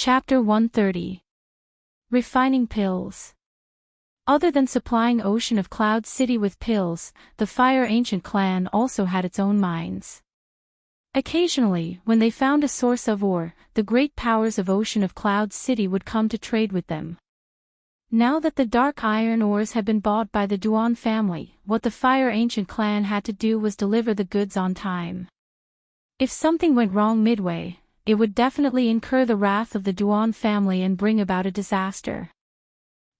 Chapter 130. Refining Pills. Other than supplying Ocean of Cloud City with pills, the Fire Ancient clan also had its own mines. Occasionally, when they found a source of ore, the great powers of Ocean of Cloud City would come to trade with them. Now that the dark iron ores had been bought by the Duan family, what the Fire Ancient clan had to do was deliver the goods on time. If something went wrong midway, it would definitely incur the wrath of the Duan family and bring about a disaster.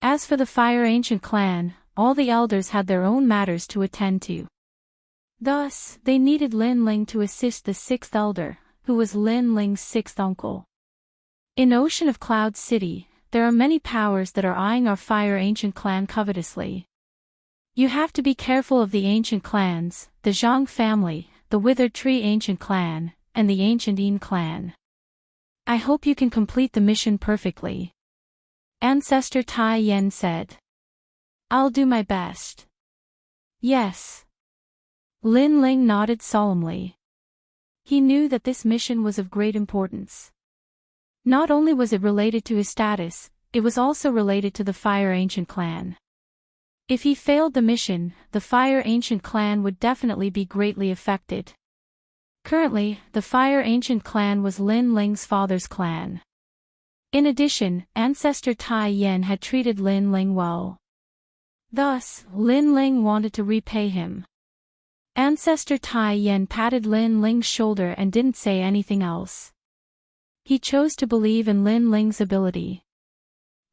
As for the Fire Ancient clan, all the elders had their own matters to attend to. Thus, they needed Lin Ling to assist the sixth elder, who was Lin Ling's sixth uncle. In Ocean of Cloud City, there are many powers that are eyeing our Fire Ancient clan covetously. You have to be careful of the ancient clans, the Zhang family, the Withered Tree Ancient clan, and the Ancient Yin clan. I hope you can complete the mission perfectly. Ancestor Tai Yen said. I'll do my best. Yes. Lin Ling nodded solemnly. He knew that this mission was of great importance. Not only was it related to his status, it was also related to the Fire Ancient clan. If he failed the mission, the Fire Ancient clan would definitely be greatly affected. Currently, the Fire Ancient clan was Lin Ling's father's clan. In addition, Ancestor Tai Yen had treated Lin Ling well. Thus, Lin Ling wanted to repay him. Ancestor Tai Yen patted Lin Ling's shoulder and didn't say anything else. He chose to believe in Lin Ling's ability.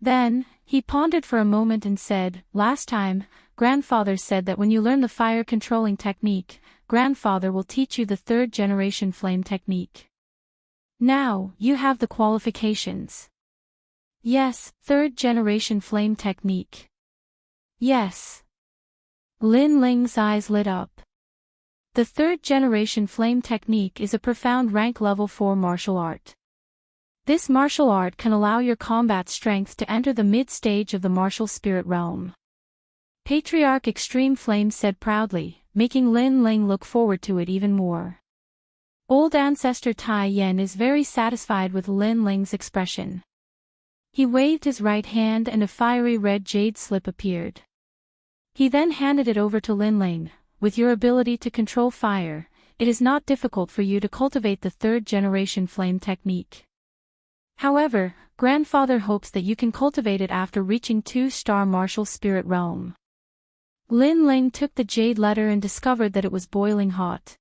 Then, he pondered for a moment and said, "Last time, Grandfather said that when you learn the fire controlling technique, Grandfather will teach you the third generation flame technique. Now, you have the qualifications." Yes, third generation flame technique. Yes. Lin Ling's eyes lit up. The third generation flame technique is a profound rank level 4 martial art. This martial art can allow your combat strength to enter the mid-stage of the martial spirit realm. Patriarch Extreme Flame said proudly, making Lin Ling look forward to it even more. Old Ancestor Tai Yen is very satisfied with Lin Ling's expression. He waved his right hand and a fiery red jade slip appeared. He then handed it over to Lin Ling. With your ability to control fire, it is not difficult for you to cultivate the third generation flame technique. However, Grandfather hopes that you can cultivate it after reaching 2-star martial spirit realm. Lin Ling took the jade letter and discovered that it was boiling hot.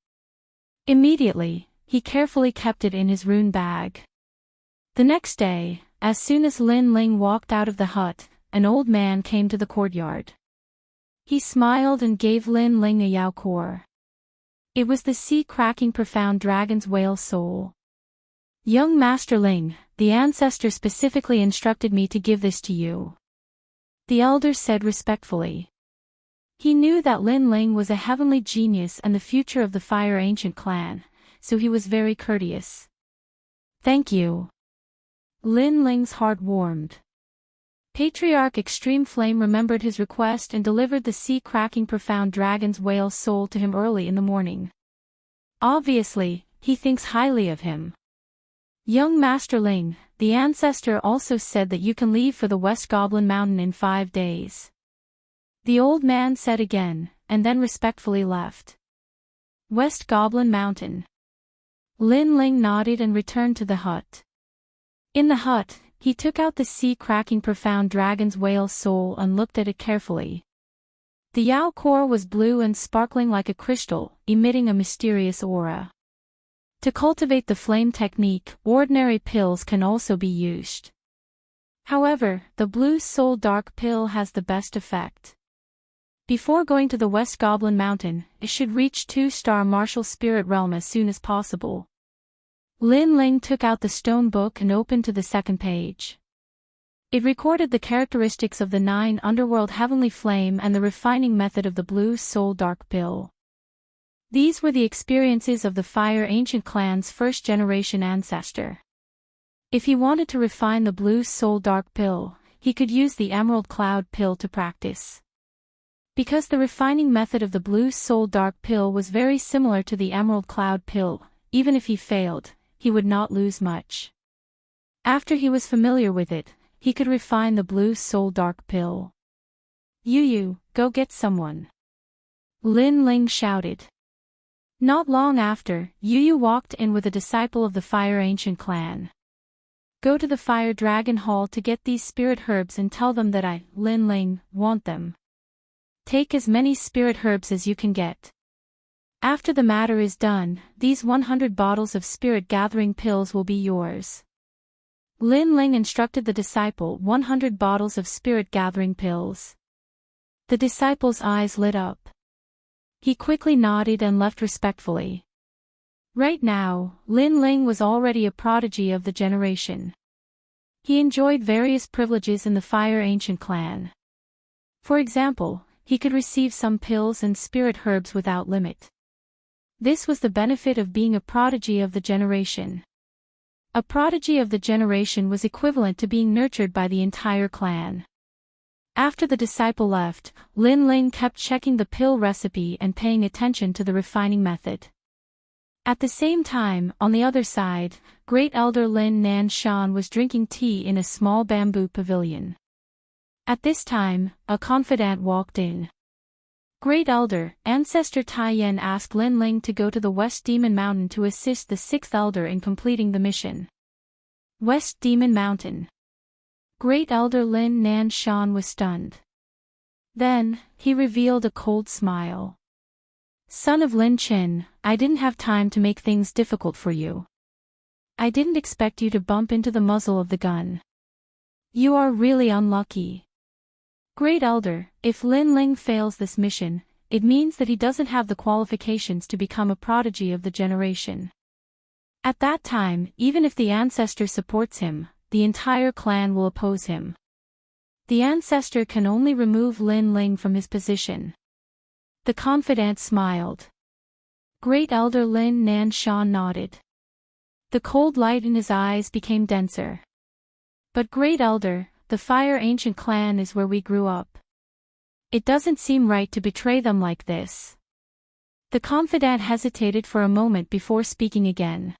Immediately, he carefully kept it in his rune bag. The next day, as soon as Lin Ling walked out of the hut, an old man came to the courtyard. He smiled and gave Lin Ling a Yao core. It was the sea-cracking profound dragon's whale soul. "Young Master Ling, the ancestor specifically instructed me to give this to you," the elder said respectfully. He knew that Lin Ling was a heavenly genius and the future of the Fire Ancient clan, so he was very courteous. "Thank you." Lin Ling's heart warmed. Patriarch Extreme Flame remembered his request and delivered the sea-cracking profound dragon's whale soul to him early in the morning. Obviously, he thinks highly of him. "Young Master Ling, the ancestor also said that you can leave for the West Goblin Mountain in 5 days." The old man said again, and then respectfully left. West Goblin Mountain. Lin Ling nodded and returned to the hut. In the hut, he took out the sea-cracking profound dragon's whale soul and looked at it carefully. The Yao core was blue and sparkling like a crystal, emitting a mysterious aura. To cultivate the flame technique, ordinary pills can also be used. However, the blue soul dark pill has the best effect. Before going to the West Goblin Mountain, it should reach 2-star martial spirit realm as soon as possible. Lin Ling took out the stone book and opened to the second page. It recorded the characteristics of the 9 underworld heavenly flame and the refining method of the blue soul dark pill. These were the experiences of the Fire Ancient clan's first-generation ancestor. If he wanted to refine the blue soul dark pill, he could use the emerald cloud pill to practice. Because the refining method of the blue soul dark pill was very similar to the emerald cloud pill, even if he failed, he would not lose much. After he was familiar with it, he could refine the blue soul dark pill. "You, go get someone," Lin Ling shouted. Not long after, Yu walked in with a disciple of the Fire Ancient clan. "Go to the Fire Dragon Hall to get these spirit herbs and tell them that I, Lin Ling, want them. Take as many spirit herbs as you can get. After the matter is done, these 100 bottles of spirit gathering pills will be yours." Lin Ling instructed the disciple 100 bottles of spirit gathering pills. The disciple's eyes lit up. He quickly nodded and left respectfully. Right now, Lin Ling was already a prodigy of the generation. He enjoyed various privileges in the Fire Ancient clan. For example, he could receive some pills and spirit herbs without limit. This was the benefit of being a prodigy of the generation. A prodigy of the generation was equivalent to being nurtured by the entire clan. After the disciple left, Lin Ling kept checking the pill recipe and paying attention to the refining method. At the same time, on the other side, Great Elder Lin Nan Shan was drinking tea in a small bamboo pavilion. At this time, a confidant walked in. "Great Elder, Ancestor Tai Yen asked Lin Ling to go to the West Demon Mountain to assist the 6th Elder in completing the mission." West Demon Mountain. Great Elder Lin Nan Shan was stunned. Then, he revealed a cold smile. "Son of Lin Chen, I didn't have time to make things difficult for you. I didn't expect you to bump into the muzzle of the gun. You are really unlucky. Great Elder, if Lin Ling fails this mission, it means that he doesn't have the qualifications to become a prodigy of the generation. At that time, even if the ancestor supports him, the entire clan will oppose him. The ancestor can only remove Lin Ling from his position." The confidant smiled. Great Elder Lin Nan Shan nodded. The cold light in his eyes became denser. "But Great Elder, the Fire Ancient clan is where we grew up. It doesn't seem right to betray them like this." The confidant hesitated for a moment before speaking again.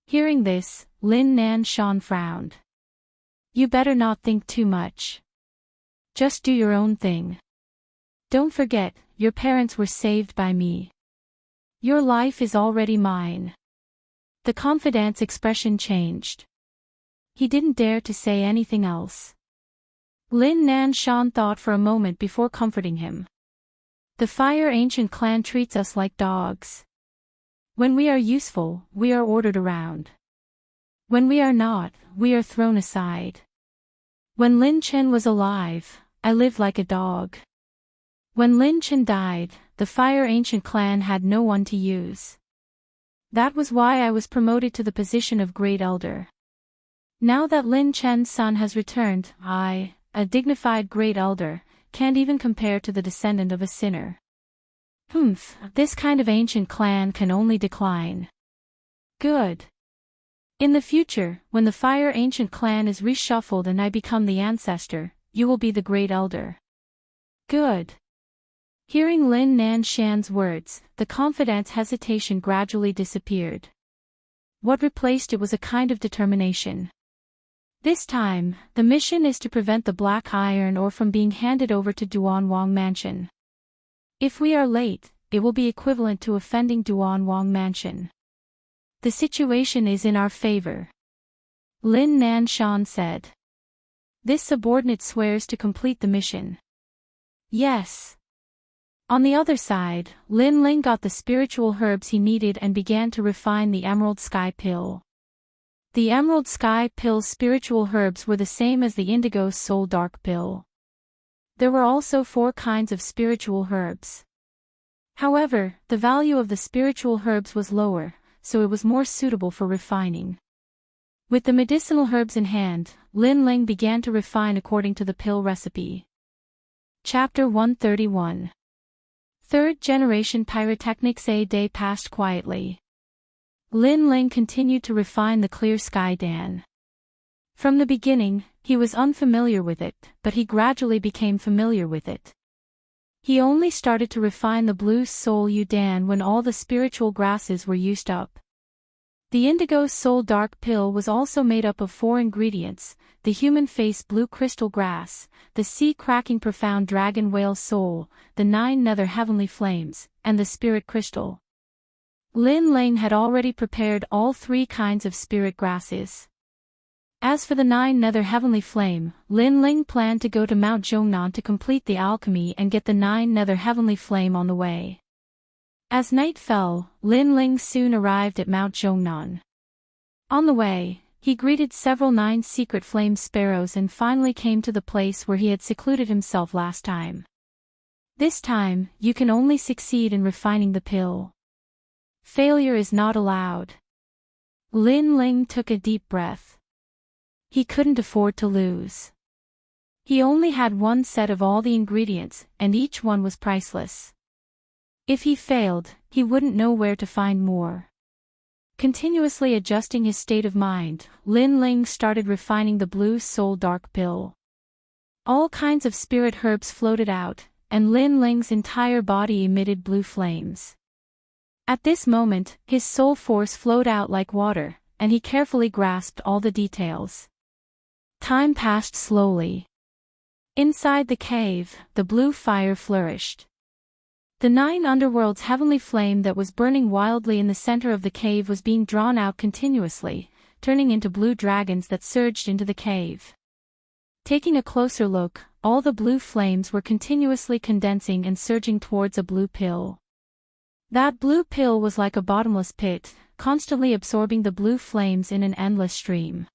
Hearing this, Lin Nan Shan frowned. "You better not think too much. Just do your own thing. Don't forget, your parents were saved by me. Your life is already mine." The confidant's expression changed. He didn't dare to say anything else. Lin Nan Shan thought for a moment before comforting him. "The Fire Ancient clan treats us like dogs. When we are useful, we are ordered around. When we are not, we are thrown aside. When Lin Chen was alive, I lived like a dog. When Lin Chen died, the Fire Ancient clan had no one to use. That was why I was promoted to the position of Great Elder. Now that Lin Chen's son has returned, I, a dignified Great Elder, can't even compare to the descendant of a sinner. This kind of ancient clan can only decline. Good. In the future, when the Fire Ancient clan is reshuffled and I become the ancestor, you will be the Great Elder." Good. Hearing Lin Nan Shan's words, the confidant's hesitation gradually disappeared. What replaced it was a kind of determination. This time, the mission is to prevent the Black Iron ore from being handed over to Duan Wang Mansion. If we are late, it will be equivalent to offending Duan Wang Mansion. The situation is in our favor. Lin Nan Shan said. This subordinate swears to complete the mission. Yes. On the other side, Lin Ling got the spiritual herbs he needed and began to refine the Emerald Sky Pill. The Emerald Sky Pill's spiritual herbs were the same as the Indigo Soul Dark Pill. There were also 4 kinds of spiritual herbs. However, the value of the spiritual herbs was lower, so it was more suitable for refining. With the medicinal herbs in hand, Lin Ling began to refine according to the pill recipe. Chapter 131. Third generation pyrotechnics. A day passed quietly. Lin Ling continued to refine the clear sky Dan. From the beginning, he was unfamiliar with it, but he gradually became familiar with it. He only started to refine the blue soul Dan when all the spiritual grasses were used up. The indigo soul dark pill was also made up of 4 ingredients: the human face blue crystal grass, the sea cracking profound dragon whale soul, the 9 nether heavenly flames, and the spirit crystal. Lin Ling had already prepared all 3 kinds of spirit grasses. As for the 9 nether heavenly flame, Lin Ling planned to go to Mount Zhongnan to complete the alchemy and get the 9 nether heavenly flame on the way. As night fell, Lin Ling soon arrived at Mount Zhongnan. On the way, he greeted several 9 secret flame sparrows and finally came to the place where he had secluded himself last time. This time, you can only succeed in refining the pill. Failure is not allowed. Lin Ling took a deep breath. He couldn't afford to lose. He only had 1 set of all the ingredients, and each one was priceless. If he failed, he wouldn't know where to find more. Continuously adjusting his state of mind, Lin Ling started refining the blue soul dark pill. All kinds of spirit herbs floated out, and Lin Ling's entire body emitted blue flames. At this moment, his soul force flowed out like water, and he carefully grasped all the details. Time passed slowly. Inside the cave, the blue fire flourished. The 9 underworld's heavenly flame that was burning wildly in the center of the cave was being drawn out continuously, turning into blue dragons that surged into the cave. Taking a closer look, all the blue flames were continuously condensing and surging towards a blue pill. That blue pill was like a bottomless pit, constantly absorbing the blue flames in an endless stream.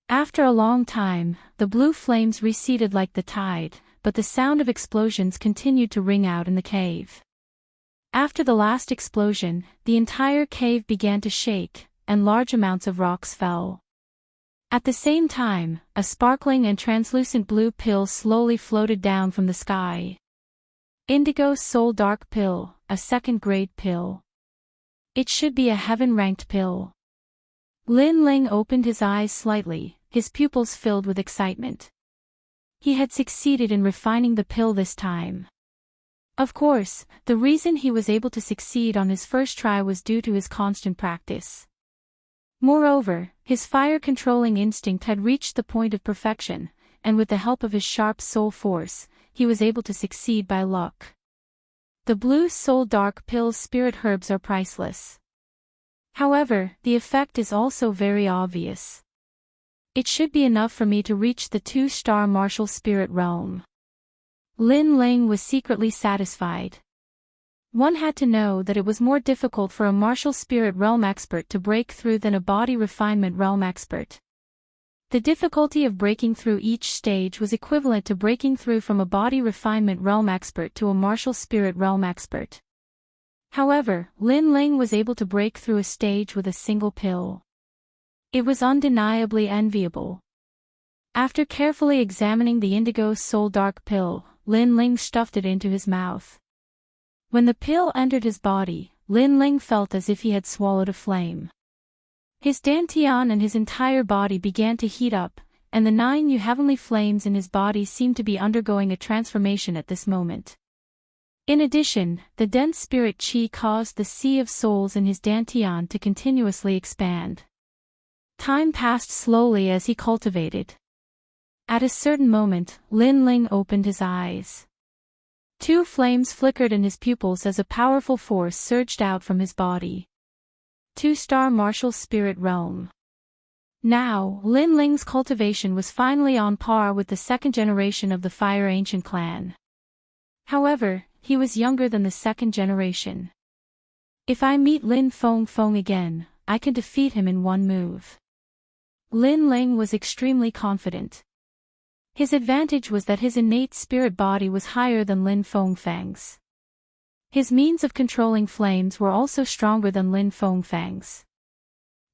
After a long time, the blue flames receded like the tide, but the sound of explosions continued to ring out in the cave. After the last explosion, the entire cave began to shake, and large amounts of rocks fell. At the same time, a sparkling and translucent blue pill slowly floated down from the sky. Indigo soul dark pill, a 2nd-grade pill. It should be a heaven-ranked pill. Lin Ling opened his eyes slightly, his pupils filled with excitement. He had succeeded in refining the pill this time. Of course, the reason he was able to succeed on his first try was due to his constant practice. Moreover, his fire-controlling instinct had reached the point of perfection, and with the help of his sharp soul force, he was able to succeed by luck. The blue soul dark pill's spirit herbs are priceless. However, the effect is also very obvious. It should be enough for me to reach the 2-star martial spirit realm. Lin Ling was secretly satisfied. One had to know that it was more difficult for a martial spirit realm expert to break through than a body refinement realm expert. The difficulty of breaking through each stage was equivalent to breaking through from a body refinement realm expert to a martial spirit realm expert. However, Lin Ling was able to break through a stage with a single pill. It was undeniably enviable. After carefully examining the indigo soul dark pill, Lin Ling stuffed it into his mouth. When the pill entered his body, Lin Ling felt as if he had swallowed a flame. His dantian and his entire body began to heat up, and the 9 new heavenly flames in his body seemed to be undergoing a transformation at this moment. In addition, the dense spirit qi caused the sea of souls in his dantian to continuously expand. Time passed slowly as he cultivated. At a certain moment, Lin Ling opened his eyes. 2 flames flickered in his pupils as a powerful force surged out from his body. 2-star martial spirit realm. Now, Lin Ling's cultivation was finally on par with the 2nd generation of the Fire Ancient clan. However, he was younger than the 2nd generation. If I meet Lin Feng again, I can defeat him in 1 move. Lin Ling was extremely confident. His advantage was that his innate spirit body was higher than Lin Feng's. His means of controlling flames were also stronger than Lin Feng's.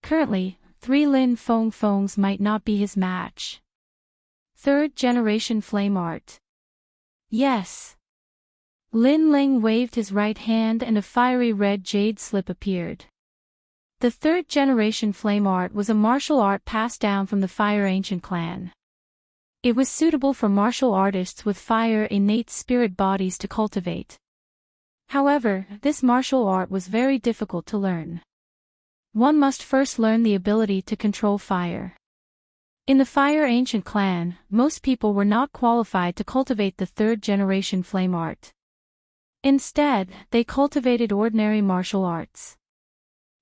Currently, 3 Lin Feng's might not be his match. 3rd generation flame art. Yes. Lin Ling waved his right hand and a fiery red jade slip appeared. The 3rd generation flame art was a martial art passed down from the Fire Ancient clan. It was suitable for martial artists with fire innate spirit bodies to cultivate. However, this martial art was very difficult to learn. One must first learn the ability to control fire. In the Fire Ancient clan, most people were not qualified to cultivate the third-generation flame art. Instead, they cultivated ordinary martial arts.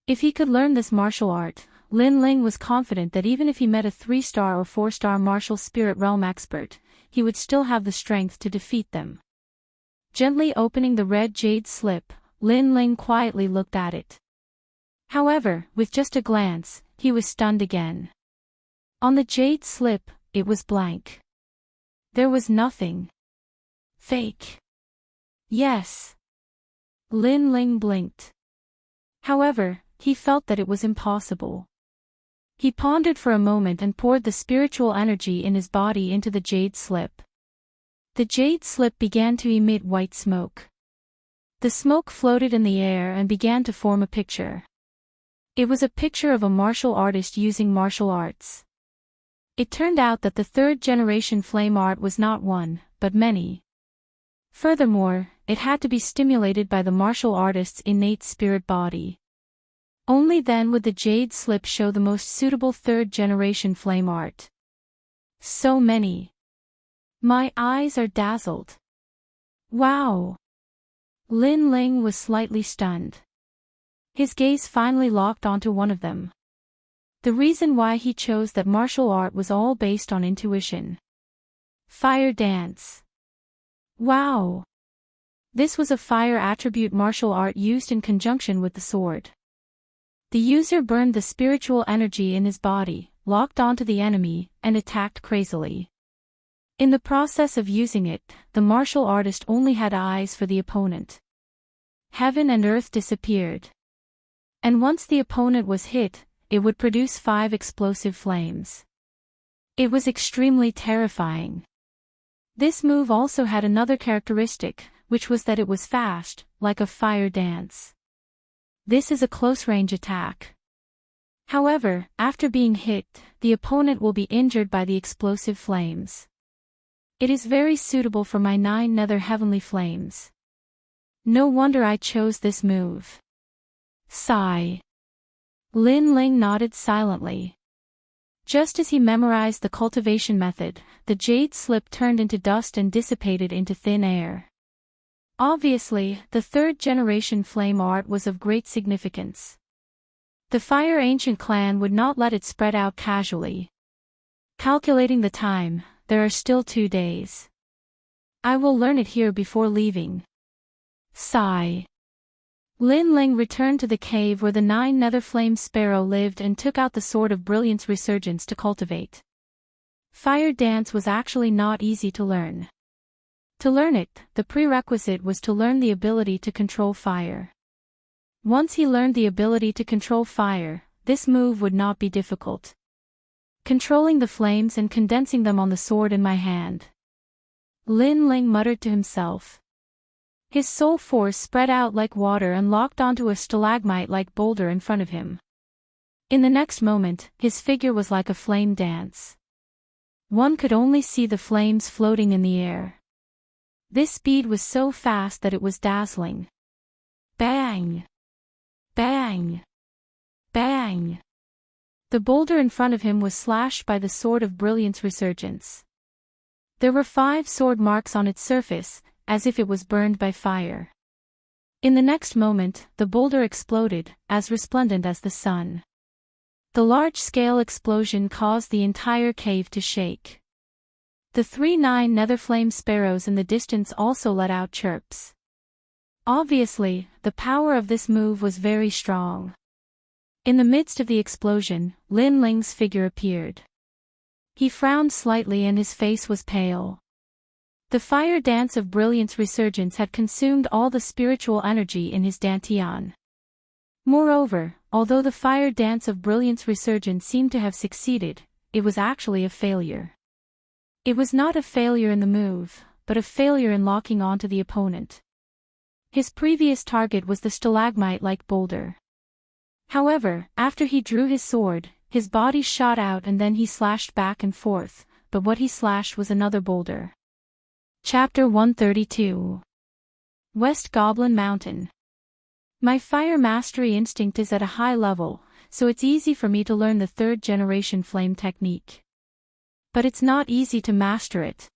If he could learn this martial art, Lin Ling was confident that even if he met a 3-star or 4-star martial spirit realm expert, he would still have the strength to defeat them. Gently opening the red jade slip, Lin Ling quietly looked at it. However, with just a glance, he was stunned again. On the jade slip, it was blank. There was nothing. Fake. Yes. Lin Ling blinked. However, he felt that it was impossible. He pondered for a moment and poured the spiritual energy in his body into the jade slip. The jade slip began to emit white smoke. The smoke floated in the air and began to form a picture. It was a picture of a martial artist using martial arts. It turned out that the third-generation flame art was not one, but many. Furthermore, it had to be stimulated by the martial artist's innate spirit body. Only then would the jade slip show the most suitable third-generation flame art. So many. My eyes are dazzled. Wow! Lin Ling was slightly stunned. His gaze finally locked onto one of them. The reason why he chose that martial art was all based on intuition. Fire dance. Wow! This was a fire attribute martial art used in conjunction with the sword. The user burned the spiritual energy in his body, locked onto the enemy, and attacked crazily. In the process of using it, the martial artist only had eyes for the opponent. Heaven and earth disappeared. And once the opponent was hit, it would produce 5 explosive flames. It was extremely terrifying. This move also had another characteristic, which was that it was fast, like a fire dance. This is a close-range attack. However, after being hit, the opponent will be injured by the explosive flames. It is very suitable for my 9 nether heavenly flames. No wonder I chose this move. Sigh. Lin Ling nodded silently. Just as he memorized the cultivation method, the jade slip turned into dust and dissipated into thin air. Obviously, the third-generation flame art was of great significance. The Fire Ancient clan would not let it spread out casually. Calculating the time, there are still 2 days. I will learn it here before leaving. Sigh. Lin Ling returned to the cave where the 9 nether flame sparrow lived and took out the sword of brilliance resurgence to cultivate. Fire dance was actually not easy to learn. To learn it, the prerequisite was to learn the ability to control fire. Once he learned the ability to control fire, this move would not be difficult. Controlling the flames and condensing them on the sword in my hand. Lin Ling muttered to himself. His soul force spread out like water and locked onto a stalagmite-like boulder in front of him. In the next moment, his figure was like a flame dance. One could only see the flames floating in the air. This speed was so fast that it was dazzling. Bang! Bang! Bang! The boulder in front of him was slashed by the sword of brilliance resurgence. There were 5 sword marks on its surface, as if it was burned by fire. In the next moment, the boulder exploded, as resplendent as the sun. The large-scale explosion caused the entire cave to shake. The 3 9 nether flame sparrows in the distance also let out chirps. Obviously, the power of this move was very strong. In the midst of the explosion, Lin Ling's figure appeared. He frowned slightly and his face was pale. The fire dance of brilliance resurgence had consumed all the spiritual energy in his dantian. Moreover, although the fire dance of brilliance resurgence seemed to have succeeded, it was actually a failure. It was not a failure in the move, but a failure in locking onto the opponent. His previous target was the stalagmite-like boulder. However, after he drew his sword, his body shot out and then he slashed back and forth, but what he slashed was another boulder. Chapter 132. West Goblin Mountain. My fire mastery instinct is at a high level, so it's easy for me to learn the third generation flame technique. But it's not easy to master it.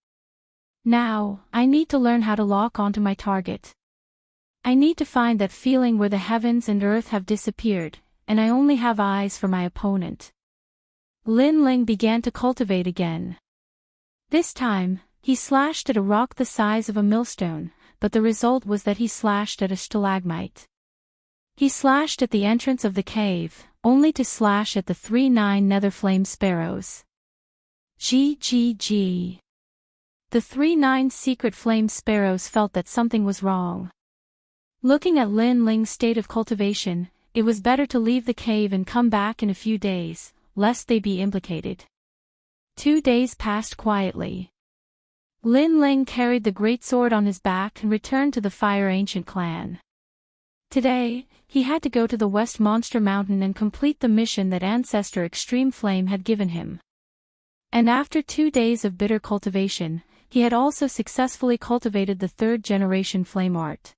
Now, I need to learn how to lock onto my target. I need to find that feeling where the heavens and earth have disappeared, and I only have eyes for my opponent. Lin Ling began to cultivate again. This time, he slashed at a rock the size of a millstone, but the result was that he slashed at a stalagmite. He slashed at the entrance of the cave, only to slash at the 3-9 nether flame sparrows. GGG. The 3-9 secret flame sparrows felt that something was wrong. Looking at Lin Ling's state of cultivation, it was better to leave the cave and come back in a few days, lest they be implicated. 2 days passed quietly. Lin Ling carried the great sword on his back and returned to the Fire Ancient clan. Today, he had to go to the West Monster Mountain and complete the mission that Ancestor Extreme Flame had given him. And after 2 days of bitter cultivation, he had also successfully cultivated the third generation flame art.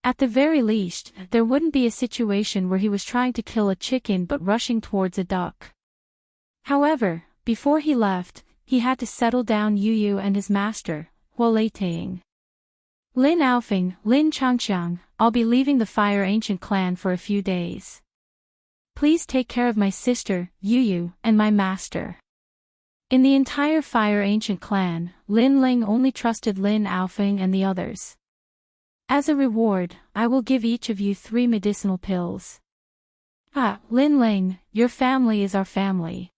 At the very least, there wouldn't be a situation where he was trying to kill a chicken but rushing towards a duck. However, before he left, he had to settle down Yu and his master, Huolei Taiying. Lin Aofeng, Lin Changxiang, I'll be leaving the Fire Ancient clan for a few days. Please take care of my sister, Yu, and my master. In the entire Fire Ancient clan, Lin Ling only trusted Lin Aofeng and the others. As a reward, I will give each of you 3 medicinal pills. Lin Ling, your family is our family.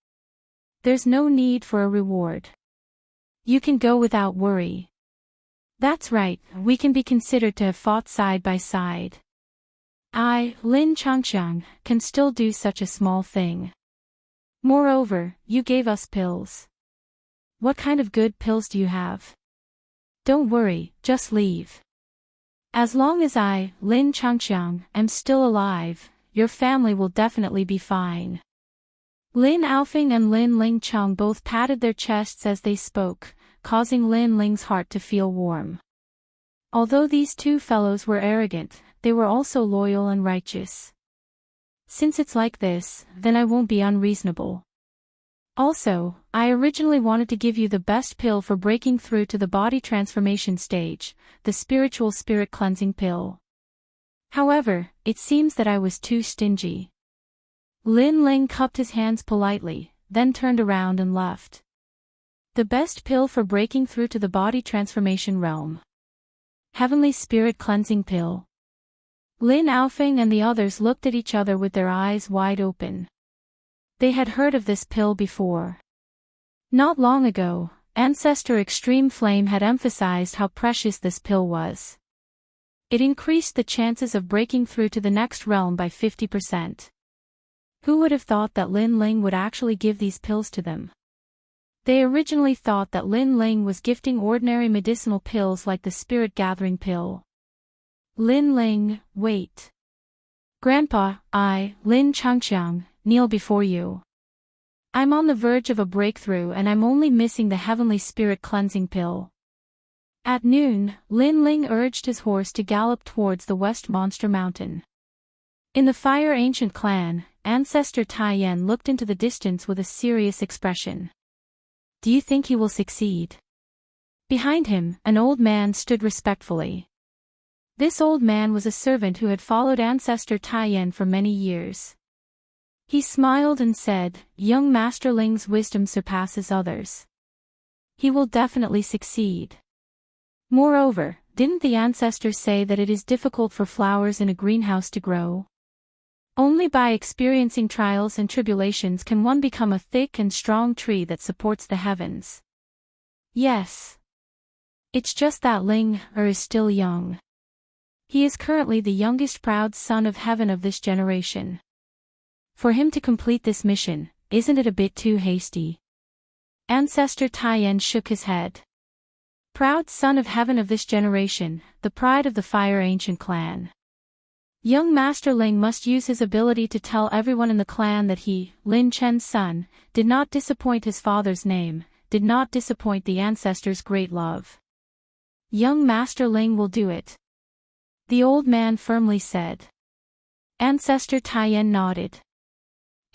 There's no need for a reward. You can go without worry. That's right, we can be considered to have fought side by side. I, Lin Changxiang, can still do such a small thing. Moreover, you gave us pills. What kind of good pills do you have? Don't worry, just leave. As long as I, Lin Changxiang, am still alive, your family will definitely be fine. Lin Aofeng and Lin Ling Cheng both patted their chests as they spoke, causing Lin Ling's heart to feel warm. Although these 2 fellows were arrogant, they were also loyal and righteous. Since it's like this, then I won't be unreasonable. Also, I originally wanted to give you the best pill for breaking through to the body transformation stage, the spiritual spirit cleansing pill. However, it seems that I was too stingy. Lin Ling cupped his hands politely, then turned around and left. The best pill for breaking through to the body transformation realm. Heavenly Spirit Cleansing Pill. Lin Aofeng and the others looked at each other with their eyes wide open. They had heard of this pill before. Not long ago, Ancestor Extreme Flame had emphasized how precious this pill was. It increased the chances of breaking through to the next realm by 50%. Who would have thought that Lin Ling would actually give these pills to them? They originally thought that Lin Ling was gifting ordinary medicinal pills like the Spirit Gathering Pill. Lin Ling, wait. Grandpa, I, Lin Changxiang, kneel before you. I'm on the verge of a breakthrough and I'm only missing the Heavenly Spirit Cleansing Pill. At noon, Lin Ling urged his horse to gallop towards the West Monster Mountain. In the Fire Ancient clan, Ancestor Taiyan looked into the distance with a serious expression. Do you think he will succeed? Behind him, an old man stood respectfully. This old man was a servant who had followed Ancestor Taiyan for many years. He smiled and said, Young Master Ling's wisdom surpasses others. He will definitely succeed. Moreover, didn't the ancestors say that it is difficult for flowers in a greenhouse to grow? Only by experiencing trials and tribulations can one become a thick and strong tree that supports the heavens. Yes. It's just that Ling is still young. He is currently the youngest proud son of heaven of this generation. For him to complete this mission, isn't it a bit too hasty? Ancestor Taiyan shook his head. Proud son of heaven of this generation, the pride of the Fire Ancient clan. Young Master Ling must use his ability to tell everyone in the clan that he, Lin Chen's son, did not disappoint his father's name, did not disappoint the ancestors' great love. Young Master Ling will do it. The old man firmly said. Ancestor Taiyan nodded.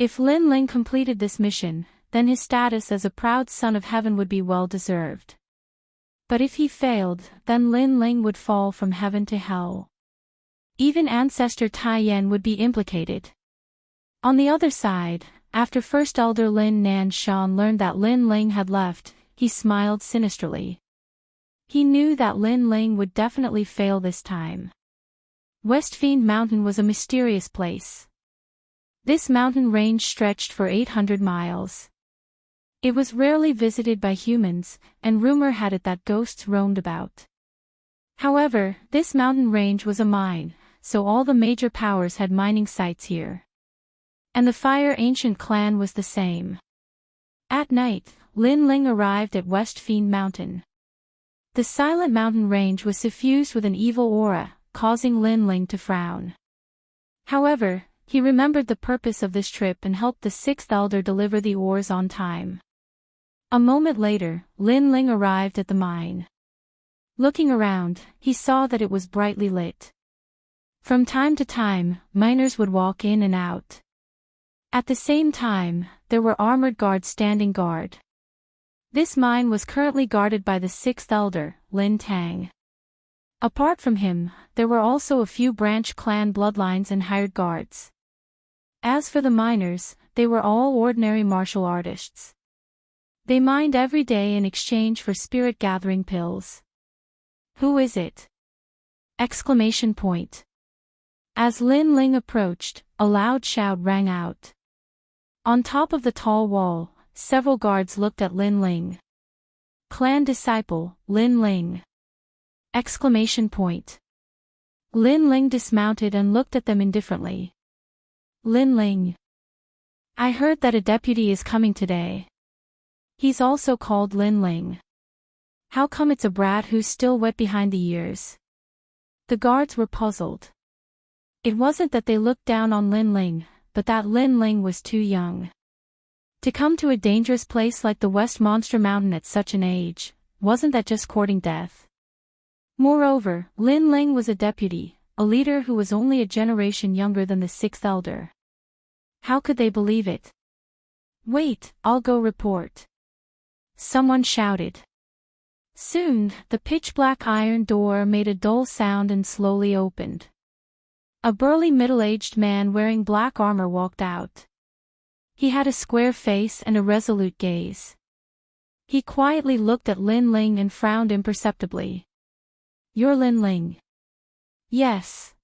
If Lin Ling completed this mission, then his status as a proud son of heaven would be well deserved. But if he failed, then Lin Ling would fall from heaven to hell. Even ancestor Tai Yan would be implicated. On the other side, after First Elder Lin Nan Shan learned that Lin Ling had left, he smiled sinisterly. He knew that Lin Ling would definitely fail this time. West Fiend Mountain was a mysterious place. This mountain range stretched for 800 miles. It was rarely visited by humans, and rumor had it that ghosts roamed about. However, this mountain range was a mine, so all the major powers had mining sites here. And the Fire Ancient clan was the same. At night, Lin Ling arrived at West Fiend Mountain. The silent mountain range was suffused with an evil aura, causing Lin Ling to frown. However, he remembered the purpose of this trip and helped the sixth elder deliver the ores on time. A moment later, Lin Ling arrived at the mine. Looking around, he saw that it was brightly lit. From time to time, miners would walk in and out. At the same time, there were armored guards standing guard. This mine was currently guarded by the sixth elder, Lin Tang. Apart from him, there were also a few branch clan bloodlines and hired guards. As for the miners, they were all ordinary martial artists. They mined every day in exchange for spirit-gathering pills. "Who is it?" Exclamation point. As Lin Ling approached, a loud shout rang out. On top of the tall wall, several guards looked at Lin Ling. "Clan disciple, Lin Ling." Exclamation point. Lin Ling dismounted and looked at them indifferently. "Lin Ling. I heard that a deputy is coming today. He's also called Lin Ling. How come it's a brat who's still wet behind the ears?" The guards were puzzled. It wasn't that they looked down on Lin Ling, but that Lin Ling was too young. To come to a dangerous place like the West Monster Mountain at such an age, wasn't that just courting death? Moreover, Lin Ling was a deputy, a leader who was only a generation younger than the sixth elder. How could they believe it? "Wait, I'll go report," someone shouted. Soon, the pitch-black iron door made a dull sound and slowly opened. A burly middle-aged man wearing black armor walked out. He had a square face and a resolute gaze. He quietly looked at Lin Ling and frowned imperceptibly. "You're Lin Ling?" "Yes."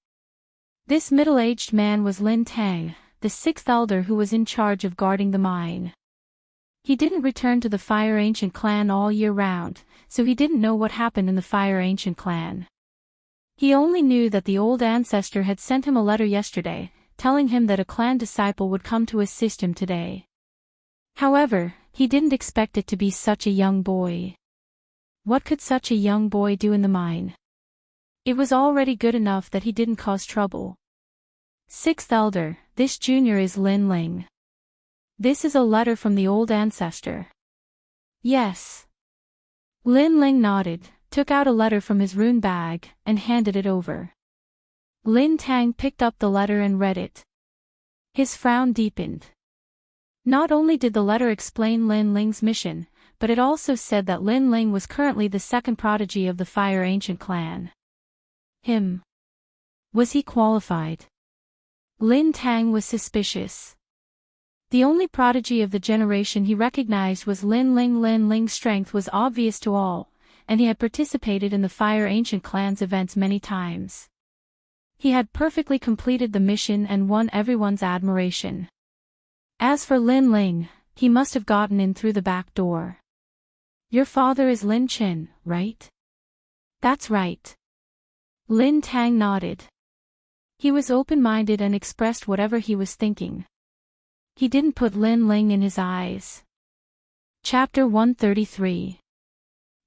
This middle-aged man was Lin Tang, the sixth elder who was in charge of guarding the mine. He didn't return to the Fire Ancient clan all year round, so he didn't know what happened in the Fire Ancient clan. He only knew that the old ancestor had sent him a letter yesterday, telling him that a clan disciple would come to assist him today. However, he didn't expect it to be such a young boy. What could such a young boy do in the mine? It was already good enough that he didn't cause trouble. "Sixth elder, this junior is Lin Ling. This is a letter from the old ancestor." "Yes." Lin Ling nodded, took out a letter from his rune bag, and handed it over. Lin Tang picked up the letter and read it. His frown deepened. Not only did the letter explain Lin Ling's mission, but it also said that Lin Ling was currently the second prodigy of the Fire Ancient clan. Was he qualified? Lin Tang was suspicious. The only prodigy of the generation he recognized was Lin Ling. Lin Ling's strength was obvious to all, and he had participated in the Fire Ancient clan's events many times. He had perfectly completed the mission and won everyone's admiration. As for Lin Ling, he must have gotten in through the back door. "Your father is Lin Chin, right?" "That's right." Lin Tang nodded. He was open-minded and expressed whatever he was thinking. He didn't put Lin Ling in his eyes. Chapter 133.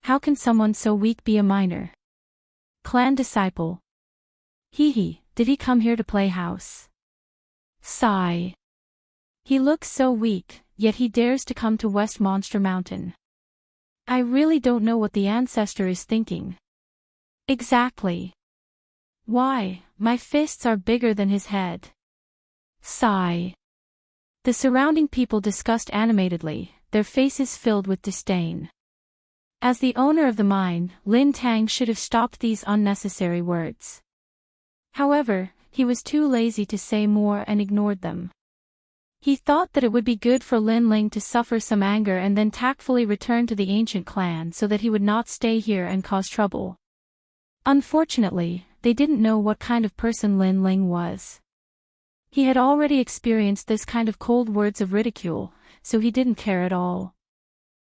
How can someone so weak be a minor? Clan disciple. Hee, did he come here to play house? Sigh. He looks so weak, yet he dares to come to West Monster Mountain. I really don't know what the ancestor is thinking. Exactly. Why, my fists are bigger than his head. Sigh. The surrounding people discussed animatedly, their faces filled with disdain. As the owner of the mine, Lin Tang should have stopped these unnecessary words. However, he was too lazy to say more and ignored them. He thought that it would be good for Lin Ling to suffer some anger and then tactfully return to the ancient clan so that he would not stay here and cause trouble. Unfortunately, they didn't know what kind of person Lin Ling was. He had already experienced this kind of cold words of ridicule, so he didn't care at all.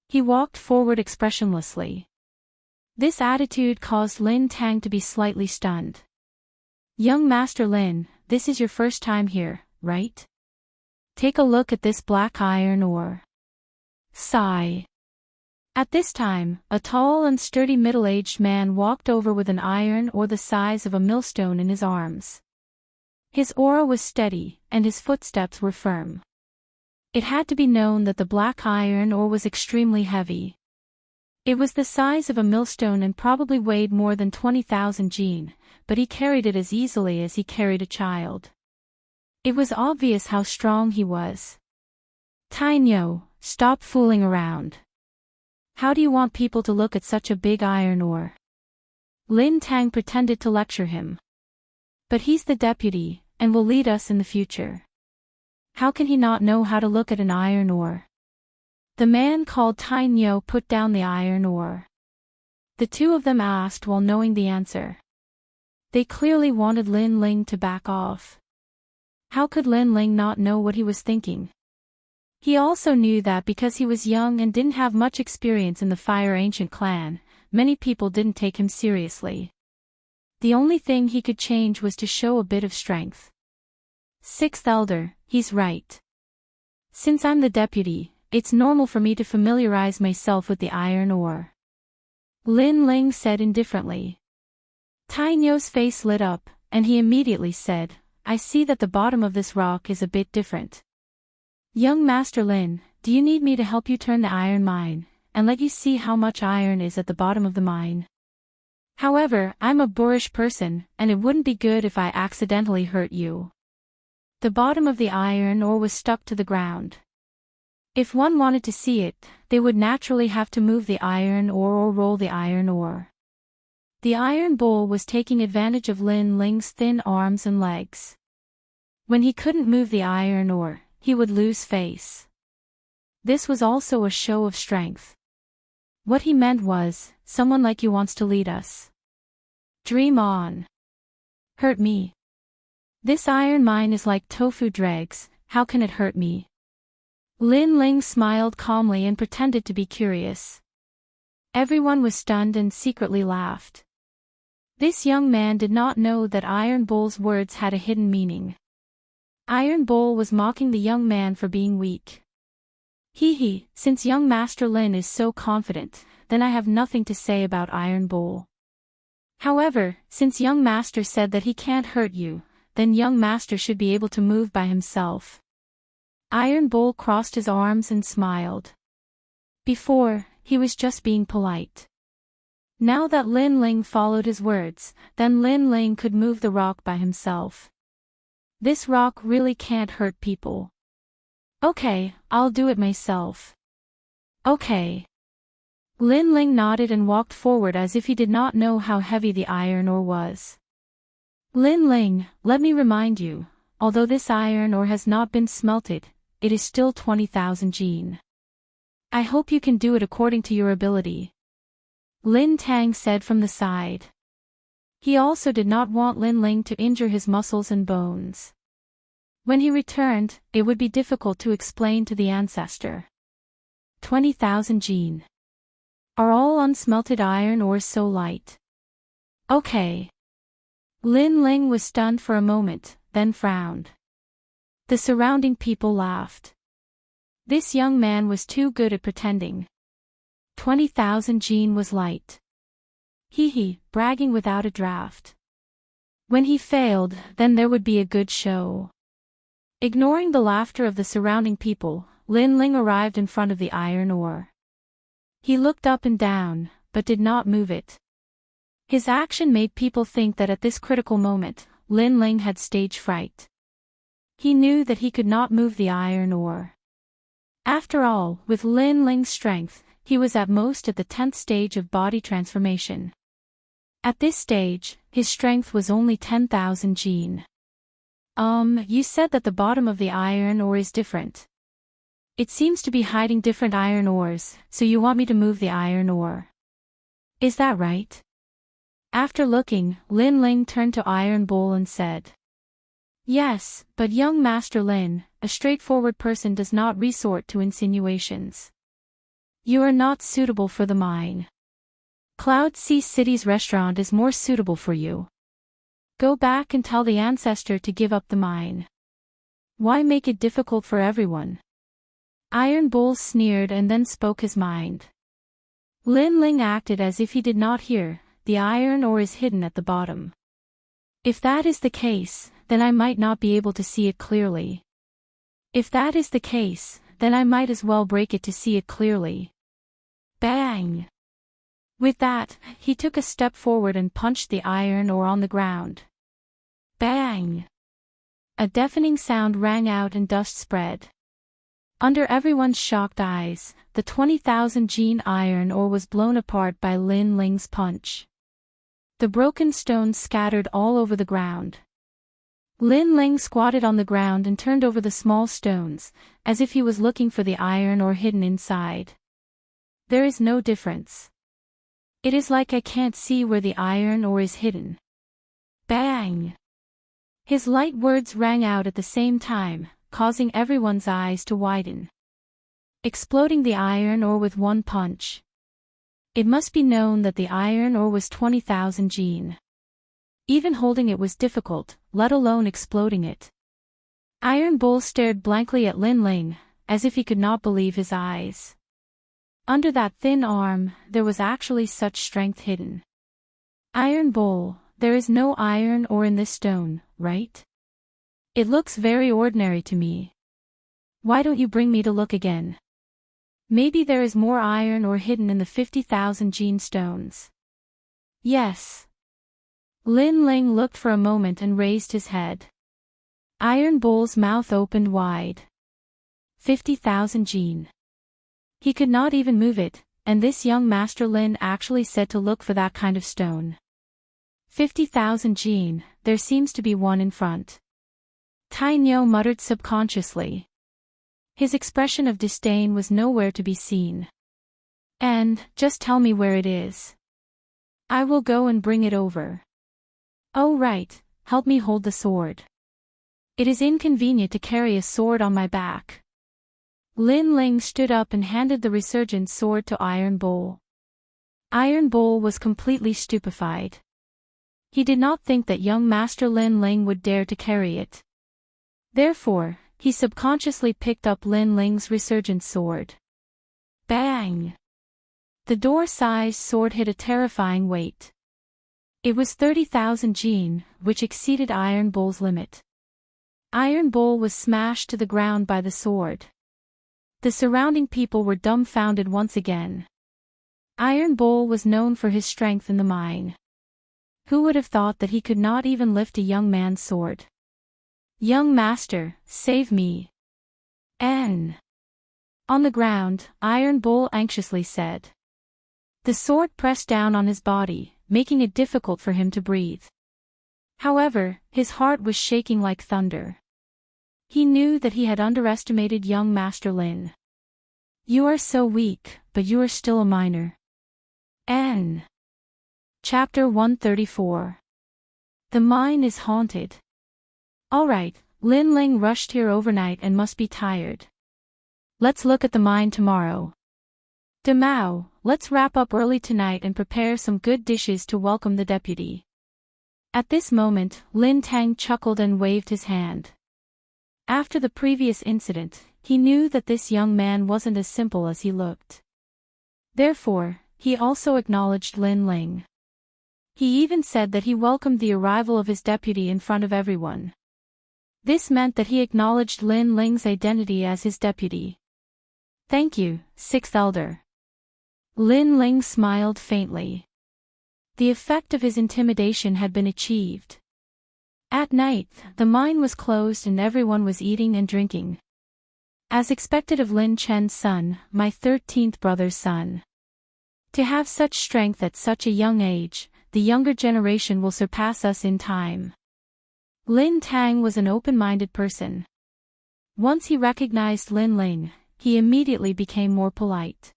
He walked forward expressionlessly. This attitude caused Lin Tang to be slightly stunned. "Young Master Lin, this is your first time here, right? Take a look at this black iron ore." Sigh. At this time, a tall and sturdy middle-aged man walked over with an iron ore the size of a millstone in his arms. His aura was steady, and his footsteps were firm. It had to be known that the black iron ore was extremely heavy. It was the size of a millstone and probably weighed more than 20,000 jin, but he carried it as easily as he carried a child. It was obvious how strong he was. "Tainyo, stop fooling around. How do you want people to look at such a big iron ore?" Lin Tang pretended to lecture him. "But he's the deputy, and will lead us in the future. How can he not know how to look at an iron ore?" The man called Tainyo put down the iron ore. The two of them asked while knowing the answer. They clearly wanted Lin Ling to back off. How could Lin Ling not know what he was thinking? He also knew that because he was young and didn't have much experience in the Fire Ancient clan, many people didn't take him seriously. The only thing he could change was to show a bit of strength. "Sixth Elder, he's right. Since I'm the deputy, it's normal for me to familiarize myself with the iron ore," Lin Ling said indifferently. Tainyo's face lit up, and he immediately said, "I see that the bottom of this rock is a bit different. Young Master Lin, do you need me to help you turn the iron mine, and let you see how much iron is at the bottom of the mine? However, I'm a boorish person, and it wouldn't be good if I accidentally hurt you." The bottom of the iron ore was stuck to the ground. If one wanted to see it, they would naturally have to move the iron ore or roll the iron ore. The iron bowl was taking advantage of Lin Ling's thin arms and legs. When he couldn't move the iron ore, he would lose face. This was also a show of strength. What he meant was, someone like you wants to lead us. Dream on. Hurt me. This iron mine is like tofu dregs, how can it hurt me? Lin Ling smiled calmly and pretended to be curious. Everyone was stunned and secretly laughed. This young man did not know that Iron Bowl's words had a hidden meaning. Iron Bowl was mocking the young man for being weak. Hee, since young Master Lin is so confident, then I have nothing to say about Iron Bowl. However, since young Master said that he can't hurt you, then young Master should be able to move by himself. Iron Bowl crossed his arms and smiled. Before, he was just being polite. Now that Lin Ling followed his words, then Lin Ling could move the rock by himself. This rock really can't hurt people. Okay, I'll do it myself. Okay. Lin Ling nodded and walked forward as if he did not know how heavy the iron ore was. Lin Ling, let me remind you, although this iron ore has not been smelted, it is still 20,000 jin. I hope you can do it according to your ability. Lin Tang said from the side. He also did not want Lin Ling to injure his muscles and bones. When he returned, it would be difficult to explain to the ancestor. 20,000 jin. Are all unsmelted iron ores so light? Okay. Lin Ling was stunned for a moment, then frowned. The surrounding people laughed. This young man was too good at pretending. 20,000 jin was light. Hee, bragging without a draft. When he failed, then there would be a good show. Ignoring the laughter of the surrounding people, Lin Ling arrived in front of the iron ore. He looked up and down, but did not move it. His action made people think that at this critical moment, Lin Ling had stage fright. He knew that he could not move the iron ore. After all, with Lin Ling's strength, he was at most at the 10th stage of body transformation. At this stage, his strength was only 10,000 Jin. You said that the bottom of the iron ore is different. It seems to be hiding different iron ores, so you want me to move the iron ore. Is that right? After looking, Lin Ling turned to Iron Bowl and said. Yes, but young Master Lin, a straightforward person does not resort to insinuations. You are not suitable for the mine. Cloud Sea City's restaurant is more suitable for you. Go back and tell the ancestor to give up the mine. Why make it difficult for everyone? Iron Bowl sneered and then spoke his mind. Lin Ling acted as if he did not hear. The iron ore is hidden at the bottom. If that is the case, then I might not be able to see it clearly. If that is the case, then I might as well break it to see it clearly. Bang! With that, he took a step forward and punched the iron ore on the ground. Bang! A deafening sound rang out and dust spread. Under everyone's shocked eyes, the 20,000 Jin iron ore was blown apart by Lin Ling's punch. The broken stones scattered all over the ground. Lin Ling squatted on the ground and turned over the small stones, as if he was looking for the iron ore hidden inside. There is no difference. It is like I can't see where the iron ore is hidden. Bang! His light words rang out at the same time, causing everyone's eyes to widen. Exploding the iron ore with one punch. It must be known that the iron ore was 20,000 Jin. Even holding it was difficult, let alone exploding it. Iron Bowl stared blankly at Lin Ling, as if he could not believe his eyes. Under that thin arm, there was actually such strength hidden. Iron Bowl, there is no iron ore in this stone, right? It looks very ordinary to me. Why don't you bring me to look again? Maybe there is more iron ore hidden in the 50,000 Jin stones. Yes. Lin Ling looked for a moment and raised his head. Iron Bowl's mouth opened wide. 50,000 Jin. He could not even move it, and this young Master Lin actually said to look for that kind of stone. 50,000 Jin, there seems to be one in front. Tai Nyo muttered subconsciously. His expression of disdain was nowhere to be seen. And, just tell me where it is. I will go and bring it over. Oh right, help me hold the sword. It is inconvenient to carry a sword on my back. Lin Ling stood up and handed the resurgent sword to Iron Bowl. Iron Bowl was completely stupefied. He did not think that young Master Lin Ling would dare to carry it. Therefore, he subconsciously picked up Lin Ling's resurgent sword. Bang! The door-sized sword hit a terrifying weight. It was 30,000 Jin, which exceeded Iron Bowl's limit. Iron Bowl was smashed to the ground by the sword. The surrounding people were dumbfounded once again. Iron Bowl was known for his strength in the mine. Who would have thought that he could not even lift a young man's sword? Young master, save me. On the ground, Iron Bowl anxiously said. The sword pressed down on his body, making it difficult for him to breathe. However, his heart was shaking like thunder. He knew that he had underestimated young Master Lin. You are so weak, but you are still a minor. Chapter 134. The mine is haunted. Alright, Lin Ling rushed here overnight and must be tired. Let's look at the mine tomorrow. Demao, let's wrap up early tonight and prepare some good dishes to welcome the deputy. At this moment, Lin Tang chuckled and waved his hand. After the previous incident, he knew that this young man wasn't as simple as he looked. Therefore, he also acknowledged Lin Ling. He even said that he welcomed the arrival of his deputy in front of everyone. This meant that he acknowledged Lin Ling's identity as his deputy. Thank you, Sixth Elder. Lin Ling smiled faintly. The effect of his intimidation had been achieved. At night, the mine was closed and everyone was eating and drinking. As expected of Lin Chen's son, my 13th brother's son. To have such strength at such a young age, the younger generation will surpass us in time. Lin Tang was an open-minded person. Once he recognized Lin Ling, he immediately became more polite.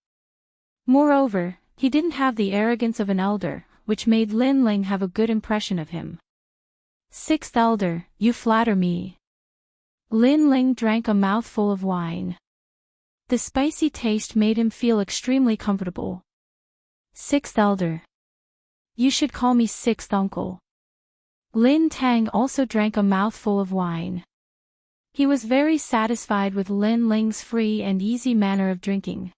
Moreover, he didn't have the arrogance of an elder, which made Lin Ling have a good impression of him. Sixth elder, you flatter me. Lin Ling drank a mouthful of wine. The spicy taste made him feel extremely comfortable. Sixth elder. You should call me sixth uncle. Lin Tang also drank a mouthful of wine. He was very satisfied with Lin Ling's free and easy manner of drinking.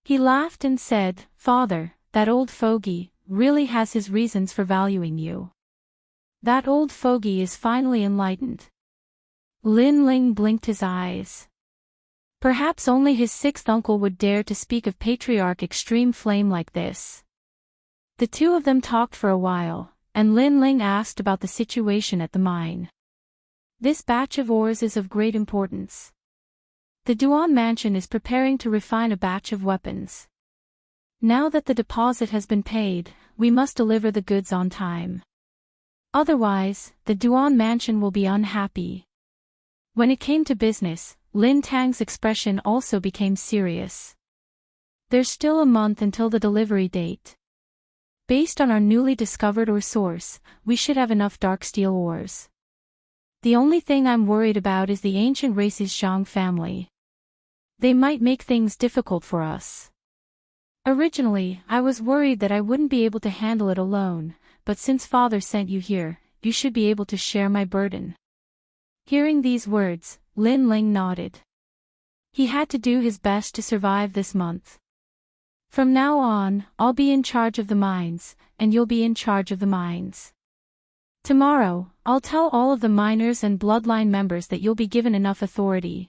He laughed and said, "Father, that old fogey really has his reasons for valuing you. That old fogey is finally enlightened." Lin Ling blinked his eyes. Perhaps only his sixth uncle would dare to speak of Patriarch Extreme Flame like this. The two of them talked for a while, and Lin Ling asked about the situation at the mine. This batch of ores is of great importance. The Duan mansion is preparing to refine a batch of weapons. Now that the deposit has been paid, we must deliver the goods on time. Otherwise, the Duan mansion will be unhappy. When it came to business, Lin Tang's expression also became serious. There's still a month until the delivery date. Based on our newly discovered ore source, we should have enough dark steel ores. The only thing I'm worried about is the ancient race's Zhang family. They might make things difficult for us. Originally, I was worried that I wouldn't be able to handle it alone, but since Father sent you here, you should be able to share my burden. Hearing these words, Lin Ling nodded. He had to do his best to survive this month. From now on, I'll be in charge of the mines, and you'll be in charge of the mines. Tomorrow, I'll tell all of the miners and bloodline members that you'll be given enough authority.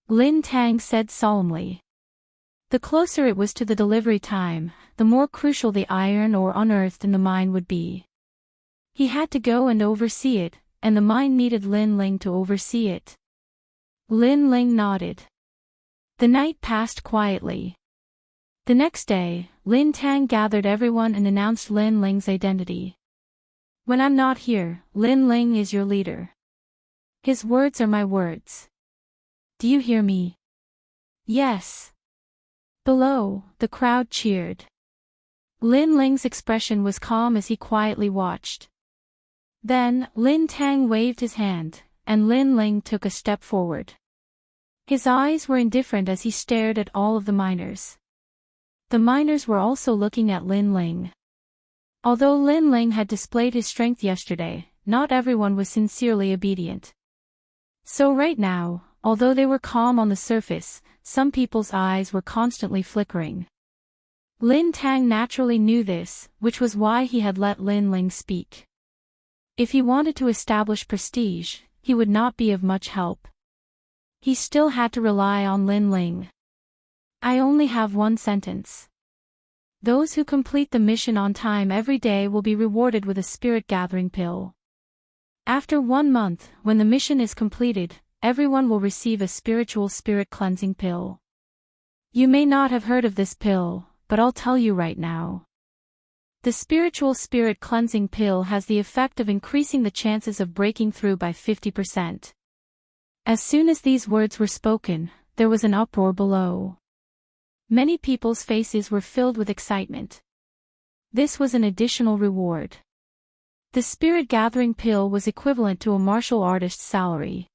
Lin Tang said solemnly. The closer it was to the delivery time, the more crucial the iron ore unearthed in the mine would be. He had to go and oversee it, and the mine needed Lin Ling to oversee it. Lin Ling nodded. The night passed quietly. The next day, Lin Tang gathered everyone and announced Lin Ling's identity. When I'm not here, Lin Ling is your leader. His words are my words. Do you hear me? Yes. Below, the crowd cheered. Lin Ling's expression was calm as he quietly watched. Then, Lin Tang waved his hand, and Lin Ling took a step forward. His eyes were indifferent as he stared at all of the miners. The miners were also looking at Lin Ling. Although Lin Ling had displayed his strength yesterday, not everyone was sincerely obedient. So right now, although they were calm on the surface, some people's eyes were constantly flickering. Lin Tang naturally knew this, which was why he had let Lin Ling speak. If he wanted to establish prestige, he would not be of much help. He still had to rely on Lin Ling. I only have one sentence. Those who complete the mission on time every day will be rewarded with a spirit-gathering pill. After 1 month, when the mission is completed, everyone will receive a spiritual spirit-cleansing pill. You may not have heard of this pill, but I'll tell you right now. The spiritual spirit-cleansing pill has the effect of increasing the chances of breaking through by 50%. As soon as these words were spoken, there was an uproar below. Many people's faces were filled with excitement. This was an additional reward. The spirit-gathering pill was equivalent to a martial artist's salary.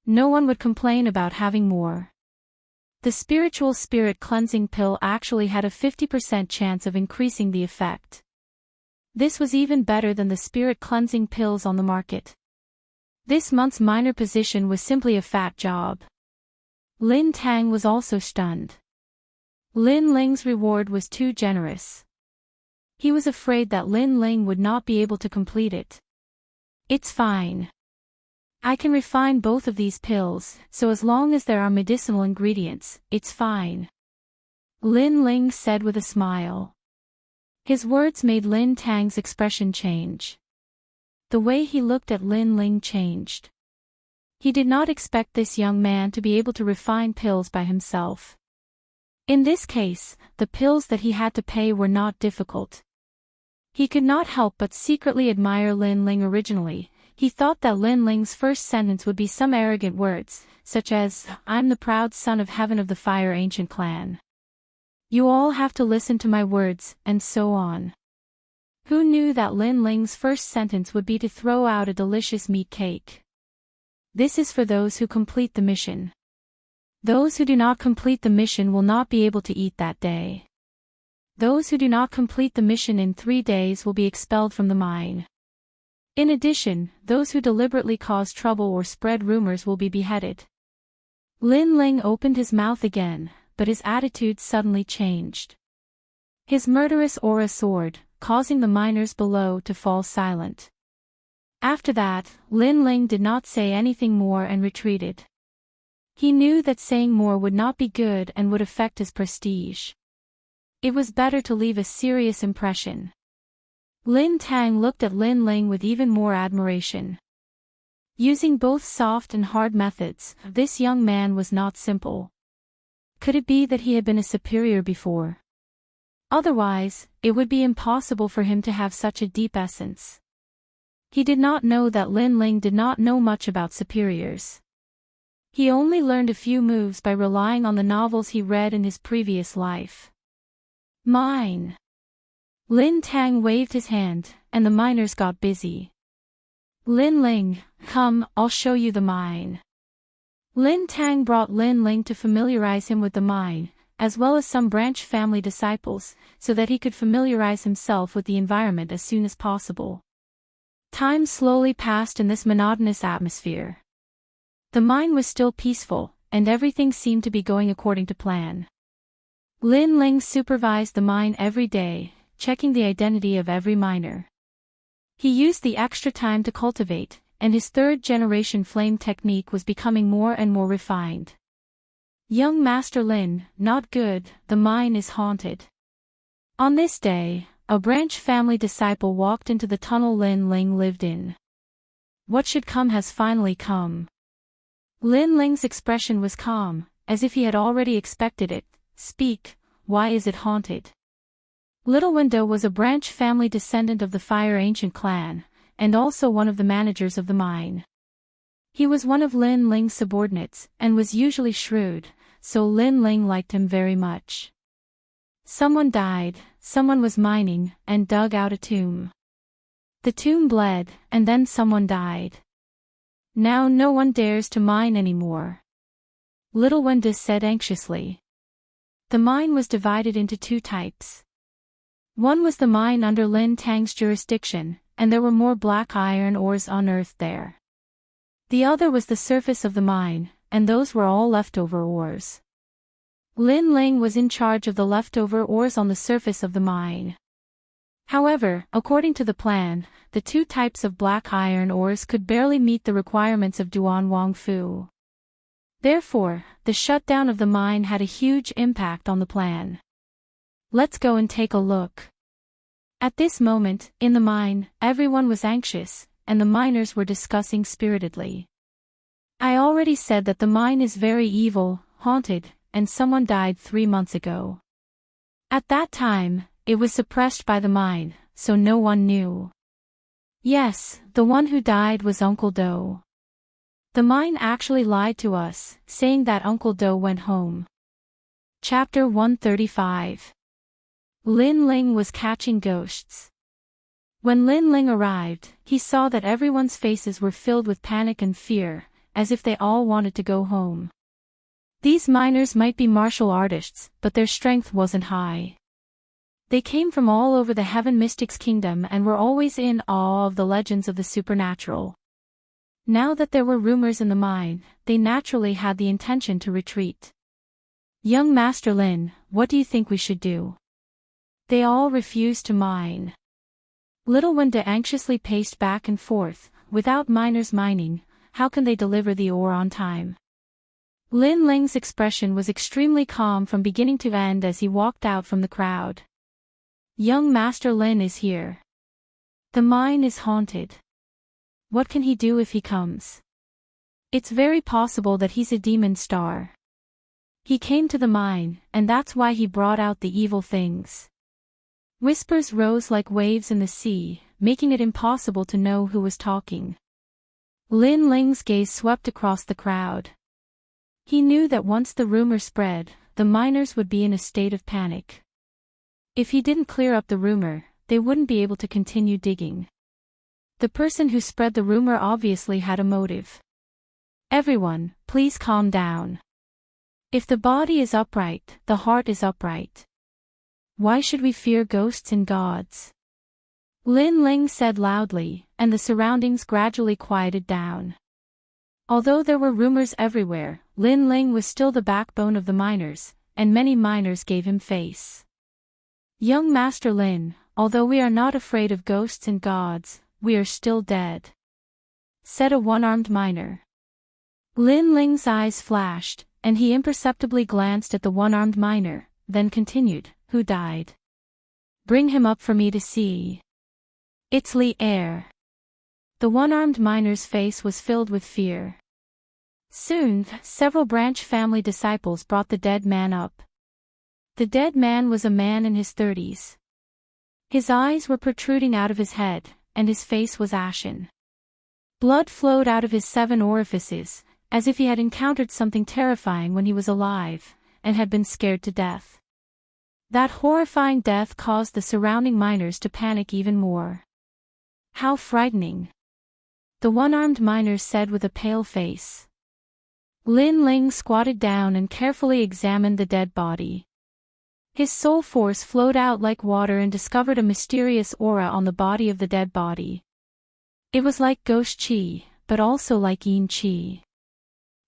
No one would complain about having more. The spiritual spirit-cleansing pill actually had a 50% chance of increasing the effect. This was even better than the spirit-cleansing pills on the market. This month's minor position was simply a fat job. Lin Tang was also stunned. Lin Ling's reward was too generous. He was afraid that Lin Ling would not be able to complete it. It's fine. I can refine both of these pills, so as long as there are medicinal ingredients, it's fine. Lin Ling said with a smile. His words made Lin Tang's expression change. The way he looked at Lin Ling changed. He did not expect this young man to be able to refine pills by himself. In this case, the pills that he had to pay were not difficult. He could not help but secretly admire Lin Ling originally. He thought that Lin Ling's first sentence would be some arrogant words, such as, "I'm the proud son of heaven of the fire ancient clan. You all have to listen to my words," and so on. Who knew that Lin Ling's first sentence would be to throw out a delicious meat cake? This is for those who complete the mission. Those who do not complete the mission will not be able to eat that day. Those who do not complete the mission in 3 days will be expelled from the mine. In addition, those who deliberately cause trouble or spread rumors will be beheaded. Lin Ling opened his mouth again, but his attitude suddenly changed. His murderous aura soared, causing the miners below to fall silent. After that, Lin Ling did not say anything more and retreated. He knew that saying more would not be good and would affect his prestige. It was better to leave a serious impression. Lin Tang looked at Lin Ling with even more admiration. Using both soft and hard methods, this young man was not simple. Could it be that he had been a superior before? Otherwise, it would be impossible for him to have such a deep essence. He did not know that Lin Ling did not know much about superiors. He only learned a few moves by relying on the novels he read in his previous life. Mine. Lin Tang waved his hand, and the miners got busy. Lin Ling, come, I'll show you the mine. Lin Tang brought Lin Ling to familiarize him with the mine, as well as some branch family disciples, so that he could familiarize himself with the environment as soon as possible. Time slowly passed in this monotonous atmosphere. The mine was still peaceful, and everything seemed to be going according to plan. Lin Ling supervised the mine every day, checking the identity of every miner. He used the extra time to cultivate, and his third-generation flame technique was becoming more and more refined. Young Master Lin, not good, the mine is haunted. On this day, a branch family disciple walked into the tunnel Lin Ling lived in. What should come has finally come. Lin Ling's expression was calm, as if he had already expected it. Speak, why is it haunted? Little Wielder was a branch family descendant of the Fire Ancient clan, and also one of the managers of the mine. He was one of Lin Ling's subordinates, and was usually shrewd, so Lin Ling liked him very much. Someone died, someone was mining, and dug out a tomb. The tomb bled, and then someone died. Now no one dares to mine anymore. Little Wielder said anxiously. The mine was divided into 2 types. One was the mine under Lin Tang's jurisdiction, and there were more black iron ores unearthed there. The other was the surface of the mine, and those were all leftover ores. Lin Ling was in charge of the leftover ores on the surface of the mine. However, according to the plan, the 2 types of black iron ores could barely meet the requirements of Duan Wang Fu. Therefore, the shutdown of the mine had a huge impact on the plan. Let's go and take a look. At this moment, in the mine, everyone was anxious, and the miners were discussing spiritedly. I already said that the mine is very evil, haunted, and someone died 3 months ago. At that time, it was suppressed by the mine, so no one knew. Yes, the one who died was Uncle Do. The mine actually lied to us, saying that Uncle Do went home. Chapter 135. Lin Ling was catching ghosts. When Lin Ling arrived, he saw that everyone's faces were filled with panic and fear, as if they all wanted to go home. These miners might be martial artists, but their strength wasn't high. They came from all over the Heaven Mystics Kingdom and were always in awe of the legends of the supernatural. Now that there were rumors in the mine, they naturally had the intention to retreat. Young Master Lin, what do you think we should do? They all refused to mine. Little Wielder anxiously paced back and forth. Without miners mining, how can they deliver the ore on time? Lin Ling's expression was extremely calm from beginning to end as he walked out from the crowd. Young Master Lin is here. The mine is haunted. What can he do if he comes? It's very possible that he's a demon star. He came to the mine, and that's why he brought out the evil things. Whispers rose like waves in the sea, making it impossible to know who was talking. Lin Ling's gaze swept across the crowd. He knew that once the rumor spread, the miners would be in a state of panic. If he didn't clear up the rumor, they wouldn't be able to continue digging. The person who spread the rumor obviously had a motive. Everyone, please calm down. If the body is upright, the heart is upright. Why should we fear ghosts and gods? Lin Ling said loudly, and the surroundings gradually quieted down. Although there were rumors everywhere, Lin Ling was still the backbone of the miners, and many miners gave him face. Young Master Lin, although we are not afraid of ghosts and gods, we are still dead, said a one-armed miner. Lin Ling's eyes flashed, and he imperceptibly glanced at the one-armed miner, then continued, who died? Bring him up for me to see. It's Li Er. The one-armed miner's face was filled with fear. Soon, several branch family disciples brought the dead man up. The dead man was a man in his 30s. His eyes were protruding out of his head, and his face was ashen. Blood flowed out of his 7 orifices, as if he had encountered something terrifying when he was alive, and had been scared to death. That horrifying death caused the surrounding miners to panic even more. How frightening! The one-armed miner said with a pale face. Lin Ling squatted down and carefully examined the dead body. His soul force flowed out like water and discovered a mysterious aura on the body of the dead body. It was like ghost chi, but also like yin chi.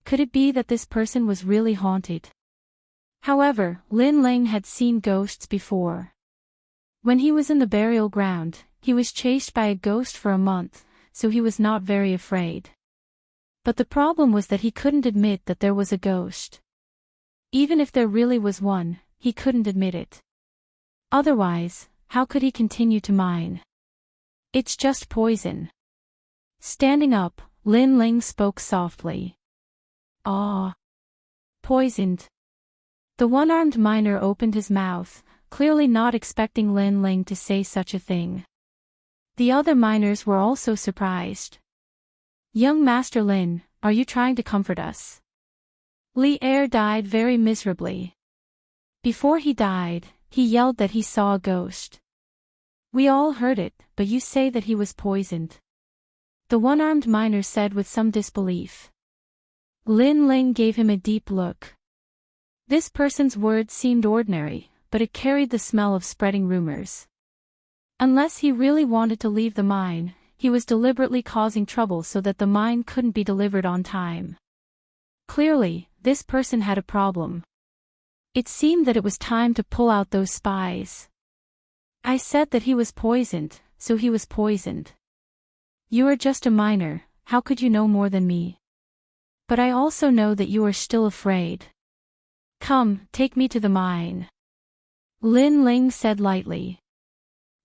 Could it be that this person was really haunted? However, Lin Ling had seen ghosts before. When he was in the burial ground, he was chased by a ghost for a month, so he was not very afraid. But the problem was that he couldn't admit that there was a ghost. Even if there really was one, he couldn't admit it. Otherwise, how could he continue to mine? It's just poison. Standing up, Lin Ling spoke softly. Ah. Poisoned. The one-armed miner opened his mouth, clearly not expecting Lin Ling to say such a thing. The other miners were also surprised. Young Master Lin, are you trying to comfort us? Li Er died very miserably. Before he died, he yelled that he saw a ghost. We all heard it, but you say that he was poisoned. The one-armed miner said with some disbelief. Lin Ling gave him a deep look. This person's words seemed ordinary, but it carried the smell of spreading rumors. Unless he really wanted to leave the mine, he was deliberately causing trouble so that the mine couldn't be delivered on time. Clearly, this person had a problem. It seemed that it was time to pull out those spies. I said that he was poisoned, so he was poisoned. You are just a miner, how could you know more than me? But I also know that you are still afraid. Come, take me to the mine. Lin Ling said lightly.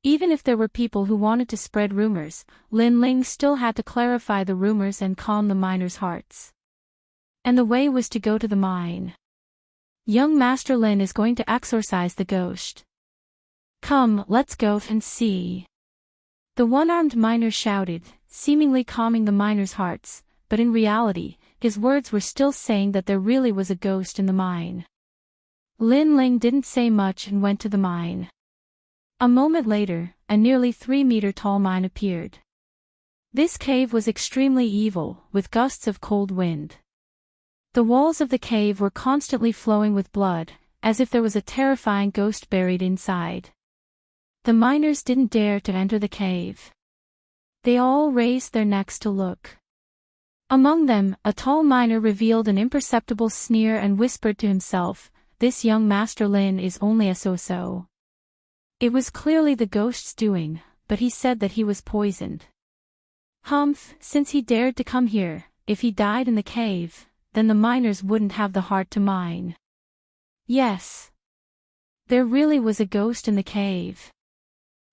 Even if there were people who wanted to spread rumors, Lin Ling still had to clarify the rumors and calm the miners' hearts. And the way was to go to the mine. Young Master Lin is going to exorcise the ghost. Come, let's go and see. The one-armed miner shouted, seemingly calming the miners' hearts, but in reality, his words were still saying that there really was a ghost in the mine. Lin Ling didn't say much and went to the mine. A moment later, a nearly 3-meter-tall mine appeared. This cave was extremely evil, with gusts of cold wind. The walls of the cave were constantly flowing with blood, as if there was a terrifying ghost buried inside. The miners didn't dare to enter the cave. They all raised their necks to look. Among them, a tall miner revealed an imperceptible sneer and whispered to himself, "This young Master Lin is only a so-so." It was clearly the ghost's doing, but he said that he was poisoned. Humph, since he dared to come here, if he died in the cave, then the miners wouldn't have the heart to mine. Yes. There really was a ghost in the cave.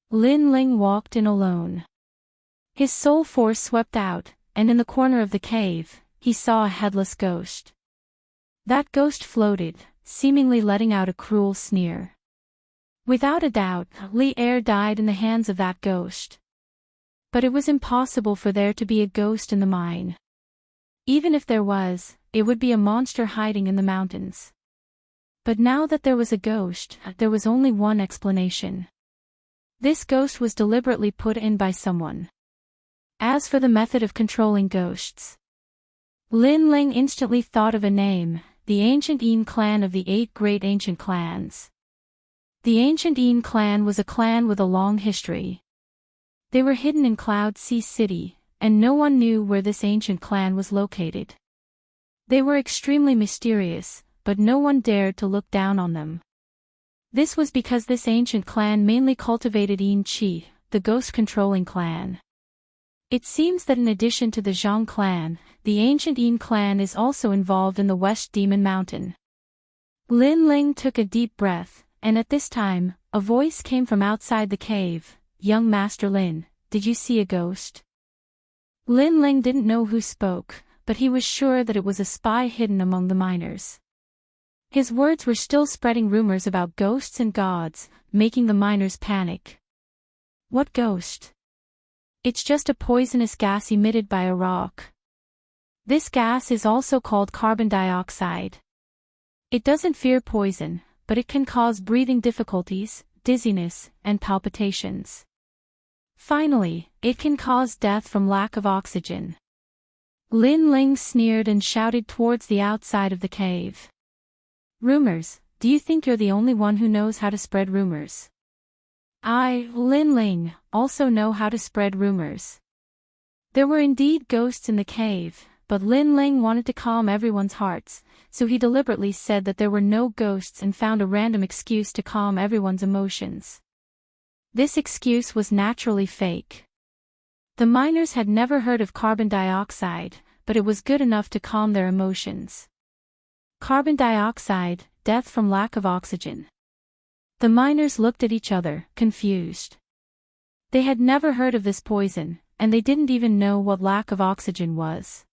Lin Ling walked in alone. His soul force swept out, and in the corner of the cave, he saw a headless ghost. That ghost floated, seemingly letting out a cruel sneer. Without a doubt, Li'er died in the hands of that ghost. But it was impossible for there to be a ghost in the mine. Even if there was, it would be a monster hiding in the mountains. But now that there was a ghost, there was only one explanation. This ghost was deliberately put in by someone. As for the method of controlling ghosts, Lin Ling instantly thought of a name, the ancient Yin clan of the 8 great ancient clans. The ancient Yin clan was a clan with a long history. They were hidden in Cloud Sea City, and no one knew where this ancient clan was located. They were extremely mysterious, but no one dared to look down on them. This was because this ancient clan mainly cultivated Yin Qi, the ghost-controlling clan. It seems that in addition to the Zhang clan, the ancient Yin clan is also involved in the West Demon Mountain. Lin Ling took a deep breath, and at this time, a voice came from outside the cave. "Young Master Lin, did you see a ghost?" Lin Ling didn't know who spoke, but he was sure that it was a spy hidden among the miners. His words were still spreading rumors about ghosts and gods, making the miners panic. What ghost? It's just a poisonous gas emitted by a rock. This gas is also called carbon dioxide. It doesn't fear poison, but it can cause breathing difficulties, dizziness, and palpitations. Finally, it can cause death from lack of oxygen. Lin Ling sneered and shouted towards the outside of the cave. Rumors, do you think you're the only one who knows how to spread rumors? I, Lin Ling, also know how to spread rumors. There were indeed ghosts in the cave, but Lin Ling wanted to calm everyone's hearts, so he deliberately said that there were no ghosts and found a random excuse to calm everyone's emotions. This excuse was naturally fake. The miners had never heard of carbon dioxide, but it was good enough to calm their emotions. Carbon dioxide, death from lack of oxygen. The miners looked at each other, confused. They had never heard of this poison, and they didn't even know what lack of oxygen was.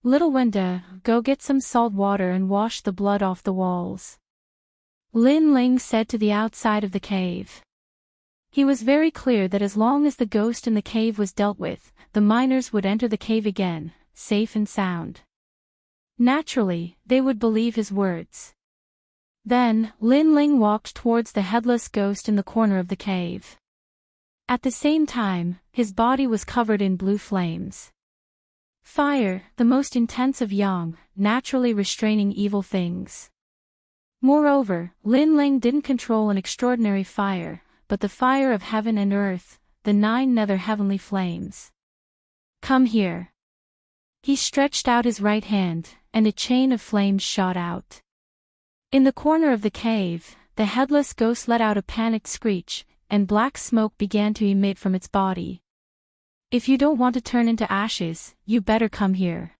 Little Wenda, go get some salt water and wash the blood off the walls. Lin Ling said to the outside of the cave. He was very clear that as long as the ghost in the cave was dealt with, the miners would enter the cave again, safe and sound. Naturally, they would believe his words. Then, Lin Ling walked towards the headless ghost in the corner of the cave. At the same time, his body was covered in blue flames. Fire, the most intense of yang, naturally restraining evil things. Moreover, Lin Ling didn't control an extraordinary fire, but the fire of heaven and earth, the 9 nether heavenly flames. Come here. He stretched out his right hand, and a chain of flames shot out. In the corner of the cave, the headless ghost let out a panicked screech, and black smoke began to emit from its body. If you don't want to turn into ashes, you better come here.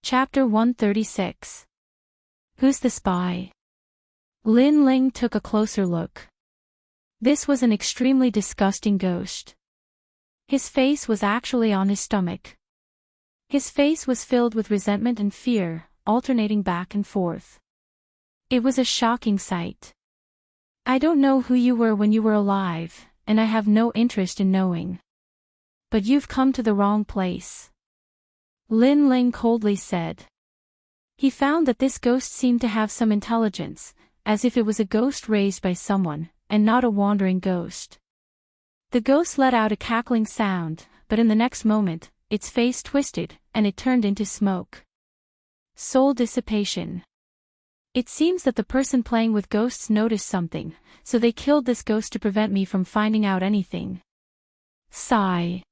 Chapter 136. Who's the spy? Lin Ling took a closer look. This was an extremely disgusting ghost. His face was actually on his stomach. His face was filled with resentment and fear, alternating back and forth. It was a shocking sight. I don't know who you were when you were alive, and I have no interest in knowing. But you've come to the wrong place. Lin Ling coldly said. He found that this ghost seemed to have some intelligence, as if it was a ghost raised by someone, and not a wandering ghost. The ghost let out a cackling sound, but in the next moment, its face twisted, and it turned into smoke. Soul dissipation. It seems that the person playing with ghosts noticed something, so they killed this ghost to prevent me from finding out anything. Sigh.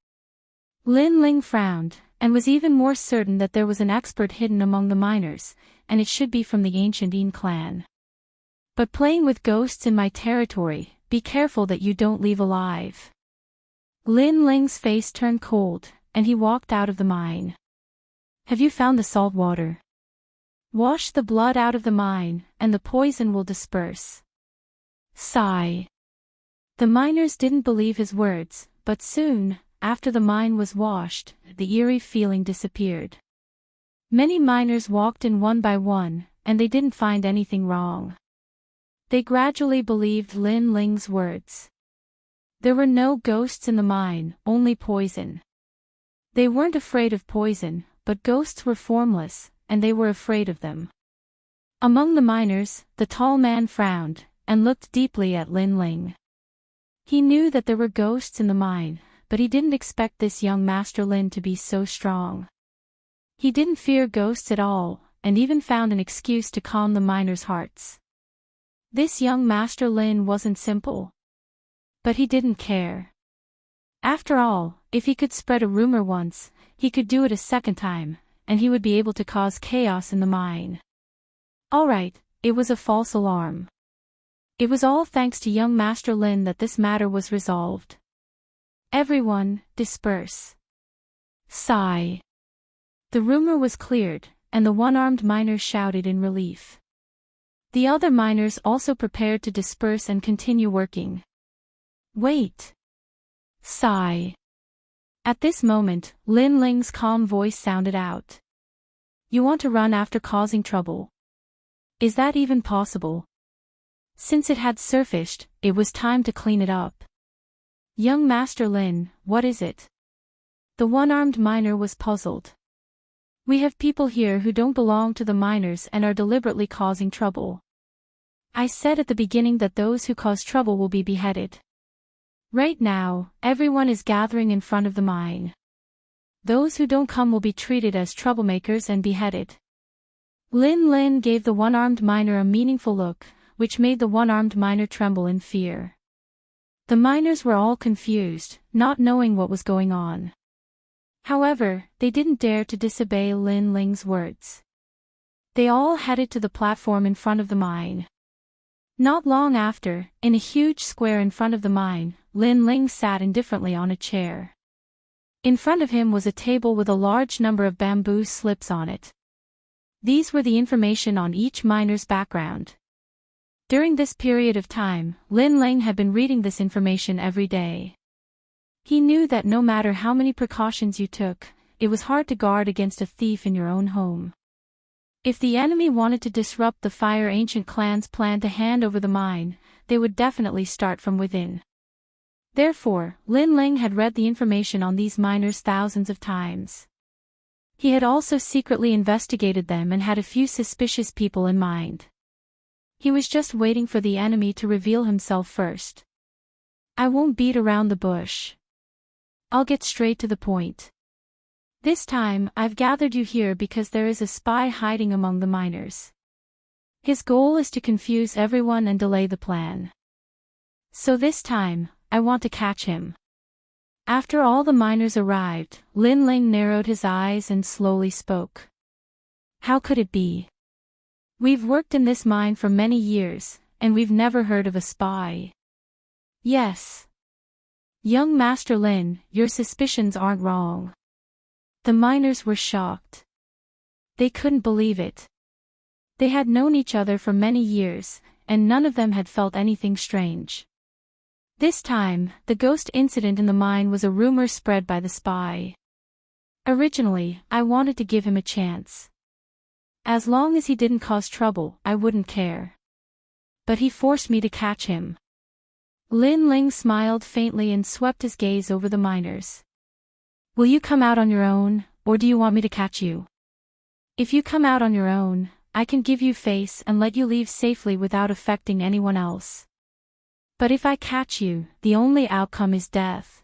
Lin Ling frowned, and was even more certain that there was an expert hidden among the miners, and it should be from the ancient Yin clan. But playing with ghosts in my territory, be careful that you don't leave alive. Lin Ling's face turned cold, and he walked out of the mine. Have you found the salt water? Wash the blood out of the mine, and the poison will disperse. Sigh. The miners didn't believe his words, but soon, after the mine was washed, the eerie feeling disappeared. Many miners walked in one by one, and they didn't find anything wrong. They gradually believed Lin Ling's words. There were no ghosts in the mine, only poison. They weren't afraid of poison, but ghosts were formless, and they were afraid of them. Among the miners, the tall man frowned, and looked deeply at Lin Ling. He knew that there were ghosts in the mine, but he didn't expect this young Master Lin to be so strong. He didn't fear ghosts at all, and even found an excuse to calm the miners' hearts. This young Master Lin wasn't simple. But he didn't care. After all, if he could spread a rumor once, he could do it a second time, and he would be able to cause chaos in the mine. Alright, it was a false alarm. It was all thanks to young Master Lin that this matter was resolved. Everyone, disperse. Sigh. The rumor was cleared, and the one-armed miners shouted in relief. The other miners also prepared to disperse and continue working. Wait. Sigh. At this moment, Lin Ling's calm voice sounded out. You want to run after causing trouble? Is that even possible? Since it had surfaced, it was time to clean it up. Young Master Lin, what is it? The one-armed miner was puzzled. We have people here who don't belong to the miners and are deliberately causing trouble. I said at the beginning that those who cause trouble will be beheaded. Right now, everyone is gathering in front of the mine. Those who don't come will be treated as troublemakers and beheaded. Lin Lin gave the one-armed miner a meaningful look, which made the one-armed miner tremble in fear. The miners were all confused, not knowing what was going on. However, they didn't dare to disobey Lin Ling's words. They all headed to the platform in front of the mine. Not long after, in a huge square in front of the mine, Lin Ling sat indifferently on a chair. In front of him was a table with a large number of bamboo slips on it. These were the information on each miner's background. During this period of time, Lin Ling had been reading this information every day. He knew that no matter how many precautions you took, it was hard to guard against a thief in your own home. If the enemy wanted to disrupt the Fire Ancient clan's plan to hand over the mine, they would definitely start from within. Therefore, Lin Ling had read the information on these miners thousands of times. He had also secretly investigated them and had a few suspicious people in mind. He was just waiting for the enemy to reveal himself first. I won't beat around the bush. I'll get straight to the point. This time, I've gathered you here because there is a spy hiding among the miners. His goal is to confuse everyone and delay the plan. So this time, I want to catch him. After all the miners arrived, Lin Ling narrowed his eyes and slowly spoke. How could it be? We've worked in this mine for many years, and we've never heard of a spy. Yes. Young Master Lin, your suspicions aren't wrong. The miners were shocked. They couldn't believe it. They had known each other for many years, and none of them had felt anything strange. This time, the ghost incident in the mine was a rumor spread by the spy. Originally, I wanted to give him a chance. As long as he didn't cause trouble, I wouldn't care. But he forced me to catch him. Lin Ling smiled faintly and swept his gaze over the miners. Will you come out on your own, or do you want me to catch you? If you come out on your own, I can give you face and let you leave safely without affecting anyone else. But if I catch you, the only outcome is death.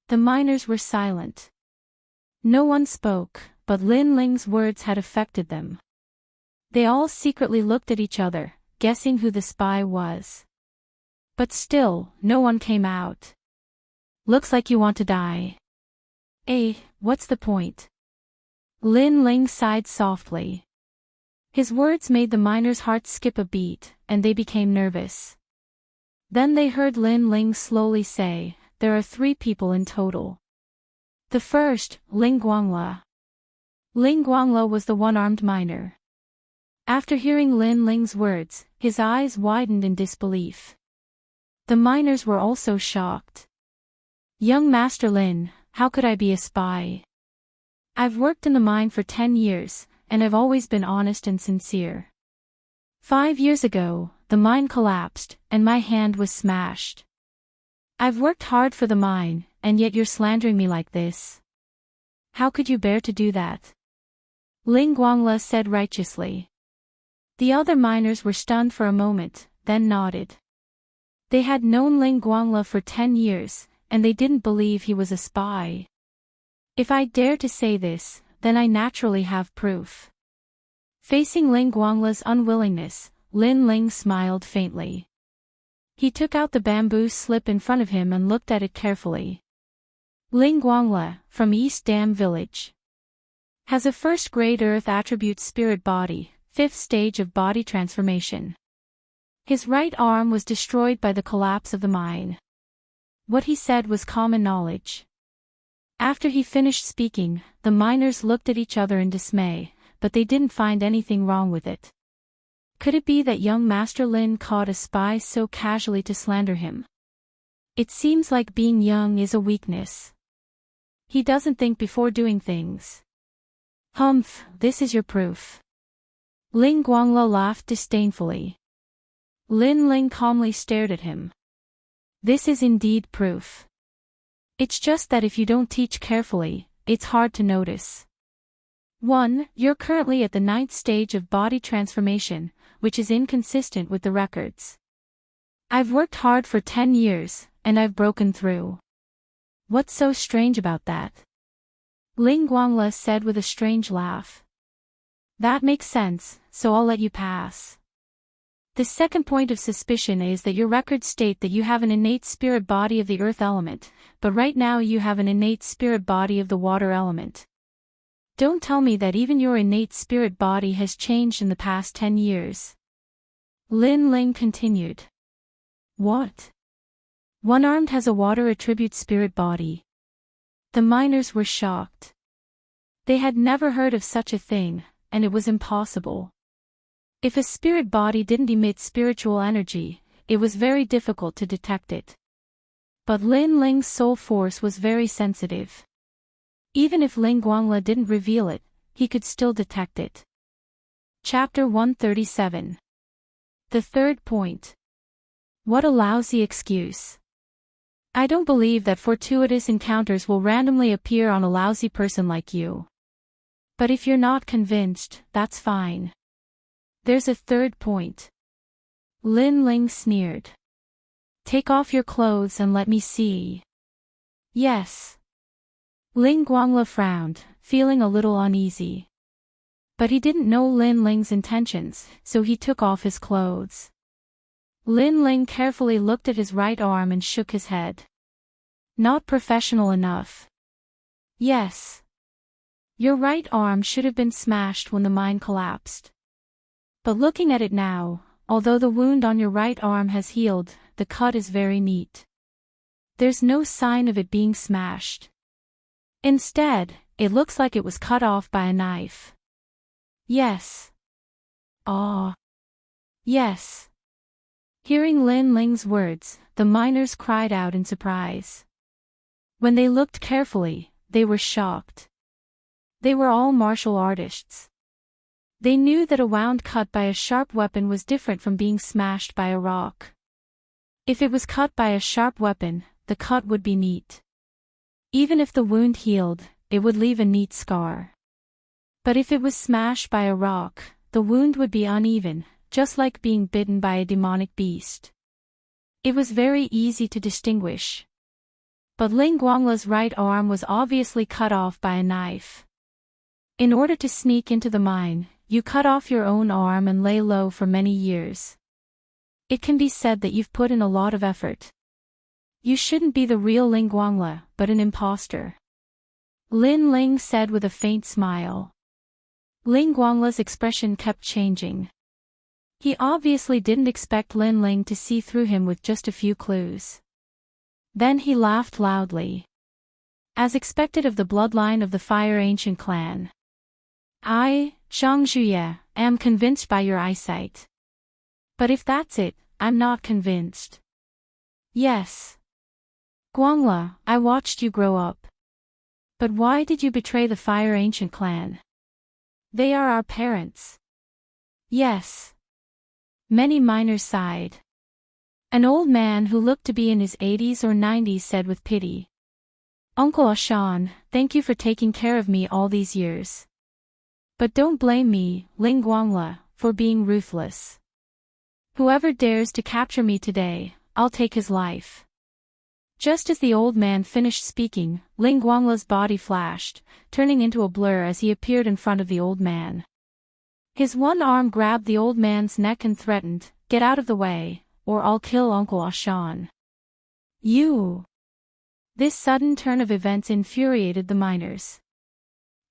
The miners were silent. No one spoke, but Lin Ling's words had affected them. They all secretly looked at each other, guessing who the spy was. But still, no one came out. Looks like you want to die. What's the point? Lin Ling sighed softly. His words made the miners' hearts skip a beat, and they became nervous. Then they heard Lin Ling slowly say, there are 3 people in total. The first, Ling Guangla. Ling Guangla was the one-armed miner. After hearing Lin Ling's words, his eyes widened in disbelief. The miners were also shocked. Young Master Lin, how could I be a spy? I've worked in the mine for 10 years, and I've always been honest and sincere. 5 years ago, the mine collapsed, and my hand was smashed. I've worked hard for the mine, and yet you're slandering me like this. How could you bear to do that? Ling Guangla said righteously. The other miners were stunned for a moment, then nodded. They had known Ling Guangla for 10 years, and they didn't believe he was a spy. If I dare to say this, then I naturally have proof. Facing Ling Guangla's unwillingness, Lin Ling smiled faintly. He took out the bamboo slip in front of him and looked at it carefully. Ling Guangla, from East Dam Village. Has a first-grade earth attribute spirit body, 5th stage of body transformation. His right arm was destroyed by the collapse of the mine. What he said was common knowledge. After he finished speaking, the miners looked at each other in dismay, but they didn't find anything wrong with it. Could it be that young Master Lin caught a spy so casually to slander him? It seems like being young is a weakness. He doesn't think before doing things. Humph, this is your proof. Ling Guangla laughed disdainfully. Lin Ling calmly stared at him. This is indeed proof. It's just that if you don't teach carefully, it's hard to notice. 1. You're currently at the 9th stage of body transformation, which is inconsistent with the records. I've worked hard for 10 years, and I've broken through. What's so strange about that? Ling Guangla said with a strange laugh. That makes sense, so I'll let you pass. The second point of suspicion is that your records state that you have an innate spirit body of the earth element, but right now you have an innate spirit body of the water element. Don't tell me that even your innate spirit body has changed in the past 10 years. Lin Ling continued. What? One-armed has a water attribute spirit body. The miners were shocked. They had never heard of such a thing, and it was impossible. If a spirit body didn't emit spiritual energy, it was very difficult to detect it. But Lin Ling's soul force was very sensitive. Even if Ling Guangla didn't reveal it, he could still detect it. Chapter 137. The third point. What a lousy excuse. I don't believe that fortuitous encounters will randomly appear on a lousy person like you. But if you're not convinced, that's fine. There's a third point. Lin Ling sneered. Take off your clothes and let me see. Yes. Ling Guangla frowned, feeling a little uneasy. But he didn't know Lin Ling's intentions, so he took off his clothes. Lin Ling carefully looked at his right arm and shook his head. Not professional enough. Yes. Your right arm should have been smashed when the mine collapsed. But looking at it now, although the wound on your right arm has healed, the cut is very neat. There's no sign of it being smashed. Instead, it looks like it was cut off by a knife. Yes. Ah. Yes. Hearing Lin Ling's words, the miners cried out in surprise. When they looked carefully, they were shocked. They were all martial artists. They knew that a wound cut by a sharp weapon was different from being smashed by a rock. If it was cut by a sharp weapon, the cut would be neat. Even if the wound healed, it would leave a neat scar. But if it was smashed by a rock, the wound would be uneven, just like being bitten by a demonic beast. It was very easy to distinguish. But Ling Guangla's right arm was obviously cut off by a knife. In order to sneak into the mine, you cut off your own arm and lay low for many years. It can be said that you've put in a lot of effort. You shouldn't be the real Ling Guangla, but an imposter. Lin Ling said with a faint smile. Ling Guangla's expression kept changing. He obviously didn't expect Lin Ling to see through him with just a few clues. Then he laughed loudly. As expected of the bloodline of the Fire Ancient clan. I, Zhang Zhuye, am convinced by your eyesight. But if that's it, I'm not convinced. Yes. Guangla, I watched you grow up. But why did you betray the Fire Ancient clan? They are our parents. Yes. Many miners sighed. An old man who looked to be in his 80s or 90s said with pity. Uncle Ashan, thank you for taking care of me all these years. But don't blame me, Ling Guangla, for being ruthless. Whoever dares to capture me today, I'll take his life. Just as the old man finished speaking, Ling Guangla's body flashed, turning into a blur as he appeared in front of the old man. His one arm grabbed the old man's neck and threatened, "Get out of the way, or I'll kill Uncle Ashan." You! This sudden turn of events infuriated the miners.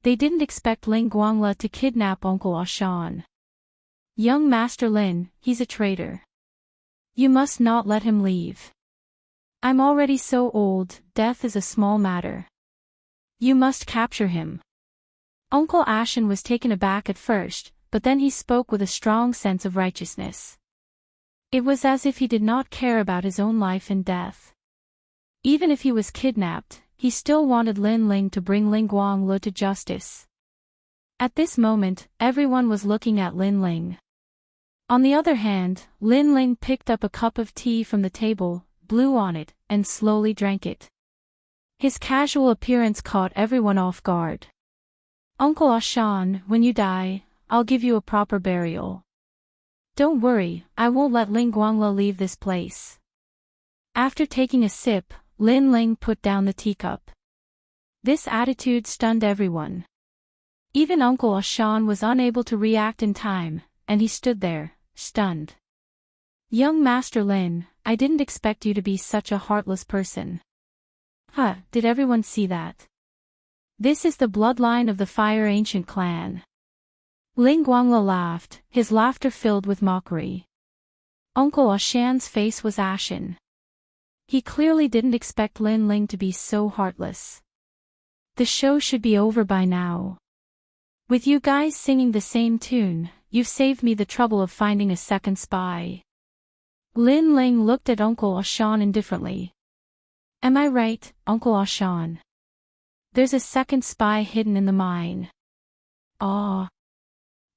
They didn't expect Ling Guangla to kidnap Uncle Ashan. Young Master Lin, he's a traitor. You must not let him leave. I'm already so old, death is a small matter. You must capture him. Uncle Ashan was taken aback at first, but then he spoke with a strong sense of righteousness. It was as if he did not care about his own life and death. Even if he was kidnapped, he still wanted Lin Ling to bring Ling Guangla to justice. At this moment, everyone was looking at Lin Ling. On the other hand, Lin Ling picked up a cup of tea from the table, blew on it, and slowly drank it. His casual appearance caught everyone off guard. Uncle Ashan, when you die, I'll give you a proper burial. Don't worry, I won't let Ling Guangla leave this place. After taking a sip, Lin Ling put down the teacup. This attitude stunned everyone. Even Uncle Ashan was unable to react in time, and he stood there, stunned. Young Master Lin, I didn't expect you to be such a heartless person. Huh, did everyone see that? This is the bloodline of the Fire Ancient clan. Ling Guangla laughed, his laughter filled with mockery. Uncle Ashan's face was ashen. He clearly didn't expect Lin Ling to be so heartless. The show should be over by now. With you guys singing the same tune, you've saved me the trouble of finding a second spy. Lin Ling looked at Uncle Ashan indifferently. Am I right, Uncle Ashan? There's a second spy hidden in the mine. Ah.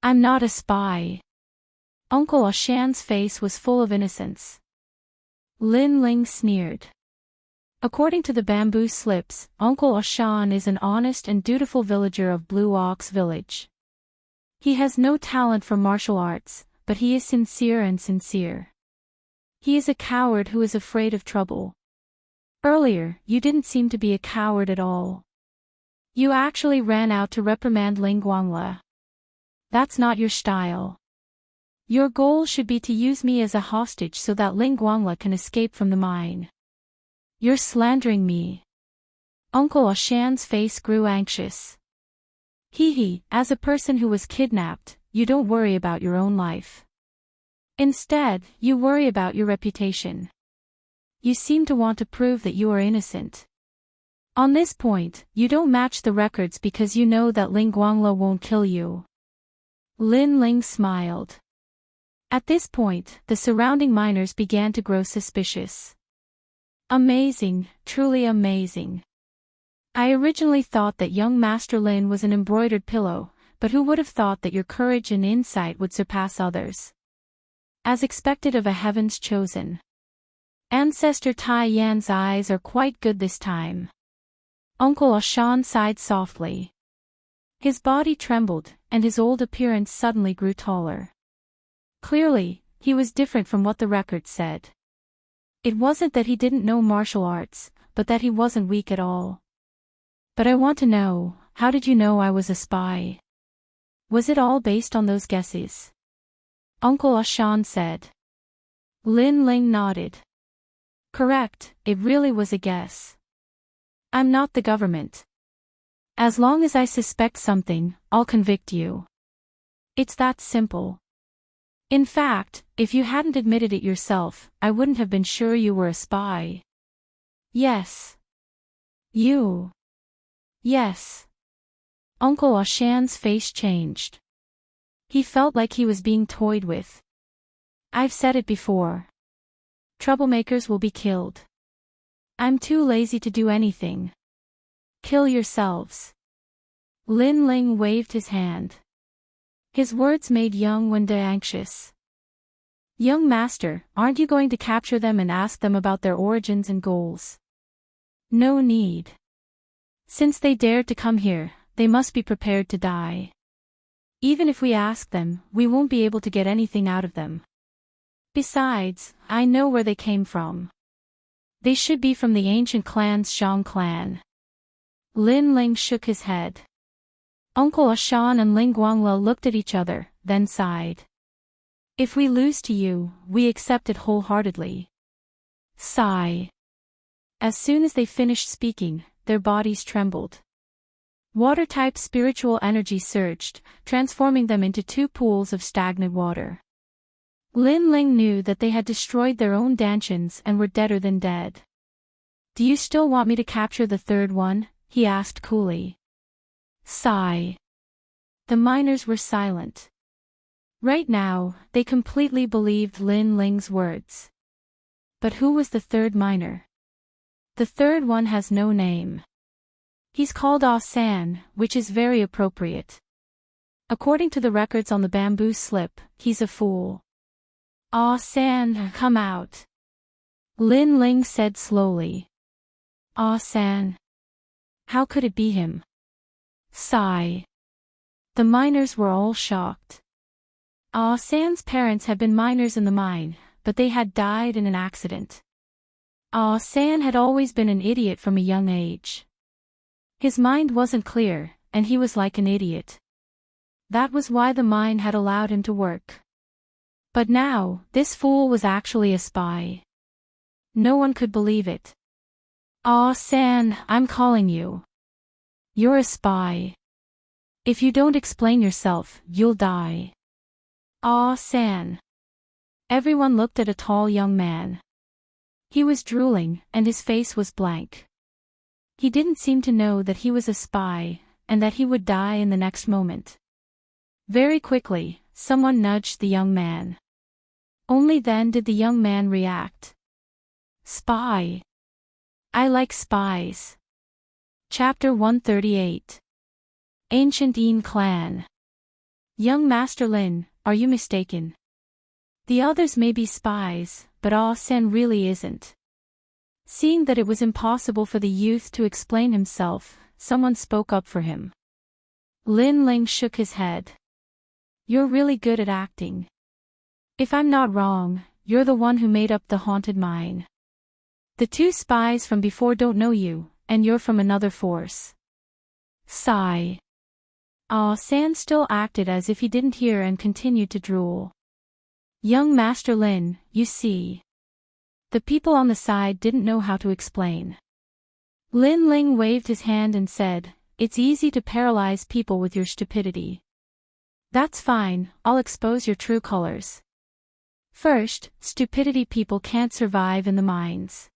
I'm not a spy. Uncle Ashan's face was full of innocence. Lin Ling sneered. According to the bamboo slips, Uncle Ashan is an honest and dutiful villager of Blue Ox Village. He has no talent for martial arts, but he is sincere. He is a coward who is afraid of trouble. Earlier, you didn't seem to be a coward at all. You actually ran out to reprimand Ling Guangla. That's not your style. Your goal should be to use me as a hostage so that Ling Guangla can escape from the mine. You're slandering me. Uncle Ashan's face grew anxious. As a person who was kidnapped, you don't worry about your own life. Instead, you worry about your reputation. You seem to want to prove that you are innocent. On this point, you don't match the records because you know that Ling Guangla won't kill you. Lin Ling smiled. At this point, the surrounding miners began to grow suspicious. Amazing, truly amazing. I originally thought that young Master Lin was an embroidered pillow, but who would have thought that your courage and insight would surpass others? As expected of a heaven's chosen. Ancestor Tai Yan's eyes are quite good this time. Uncle Ashan sighed softly. His body trembled, and his old appearance suddenly grew taller. Clearly, he was different from what the record said. It wasn't that he didn't know martial arts, but that he wasn't weak at all. But I want to know, how did you know I was a spy? Was it all based on those guesses? Uncle Ashan said. Lin Ling nodded. Correct, it really was a guess. I'm not the government. As long as I suspect something, I'll convict you. It's that simple. In fact, if you hadn't admitted it yourself, I wouldn't have been sure you were a spy. Yes. You. Yes. Uncle Ashan's face changed. He felt like he was being toyed with. I've said it before. Troublemakers will be killed. I'm too lazy to do anything. Kill yourselves. Lin Ling waved his hand. His words made young Wende anxious. Young master, aren't you going to capture them and ask them about their origins and goals? No need. Since they dared to come here, they must be prepared to die. Even if we ask them, we won't be able to get anything out of them. Besides, I know where they came from. They should be from the ancient clan's Shang clan. Lin Ling shook his head. Uncle Ashan and Ling Guangla looked at each other, then sighed. If we lose to you, we accept it wholeheartedly. Sigh. As soon as they finished speaking, their bodies trembled. Water-type spiritual energy surged, transforming them into two pools of stagnant water. Lin Ling knew that they had destroyed their own dantians and were deader than dead. Do you still want me to capture the third one? He asked coolly. Sigh. The miners were silent. Right now, they completely believed Lin Ling's words. But who was the third miner? The third one has no name. He's called Ah San, which is very appropriate. According to the records on the bamboo slip, he's a fool. Ah San, come out. Lin Ling said slowly. Ah San. How could it be him? Sigh. The miners were all shocked. Ah San's parents had been miners in the mine, but they had died in an accident. Ah San had always been an idiot from a young age. His mind wasn't clear, and he was like an idiot. That was why the mine had allowed him to work. But now, this fool was actually a spy. No one could believe it. Ah San, I'm calling you. You're a spy. If you don't explain yourself, you'll die. Ah San. Everyone looked at a tall young man. He was drooling, and his face was blank. He didn't seem to know that he was a spy, and that he would die in the next moment. Very quickly, someone nudged the young man. Only then did the young man react. Spy. I like spies. Chapter 138. Ancient Yin Clan. Young Master Lin, are you mistaken? The others may be spies, but Ah Sen really isn't. Seeing that it was impossible for the youth to explain himself, someone spoke up for him. Lin Ling shook his head. You're really good at acting. If I'm not wrong, you're the one who made up the haunted mine. The two spies from before don't know you, and you're from another force. Sigh. Ah San still acted as if he didn't hear and continued to drool. Young Master Lin, you see. The people on the side didn't know how to explain. Lin Ling waved his hand and said, It's easy to paralyze people with your stupidity. That's fine, I'll expose your true colors. First, stupidity people can't survive in the mines.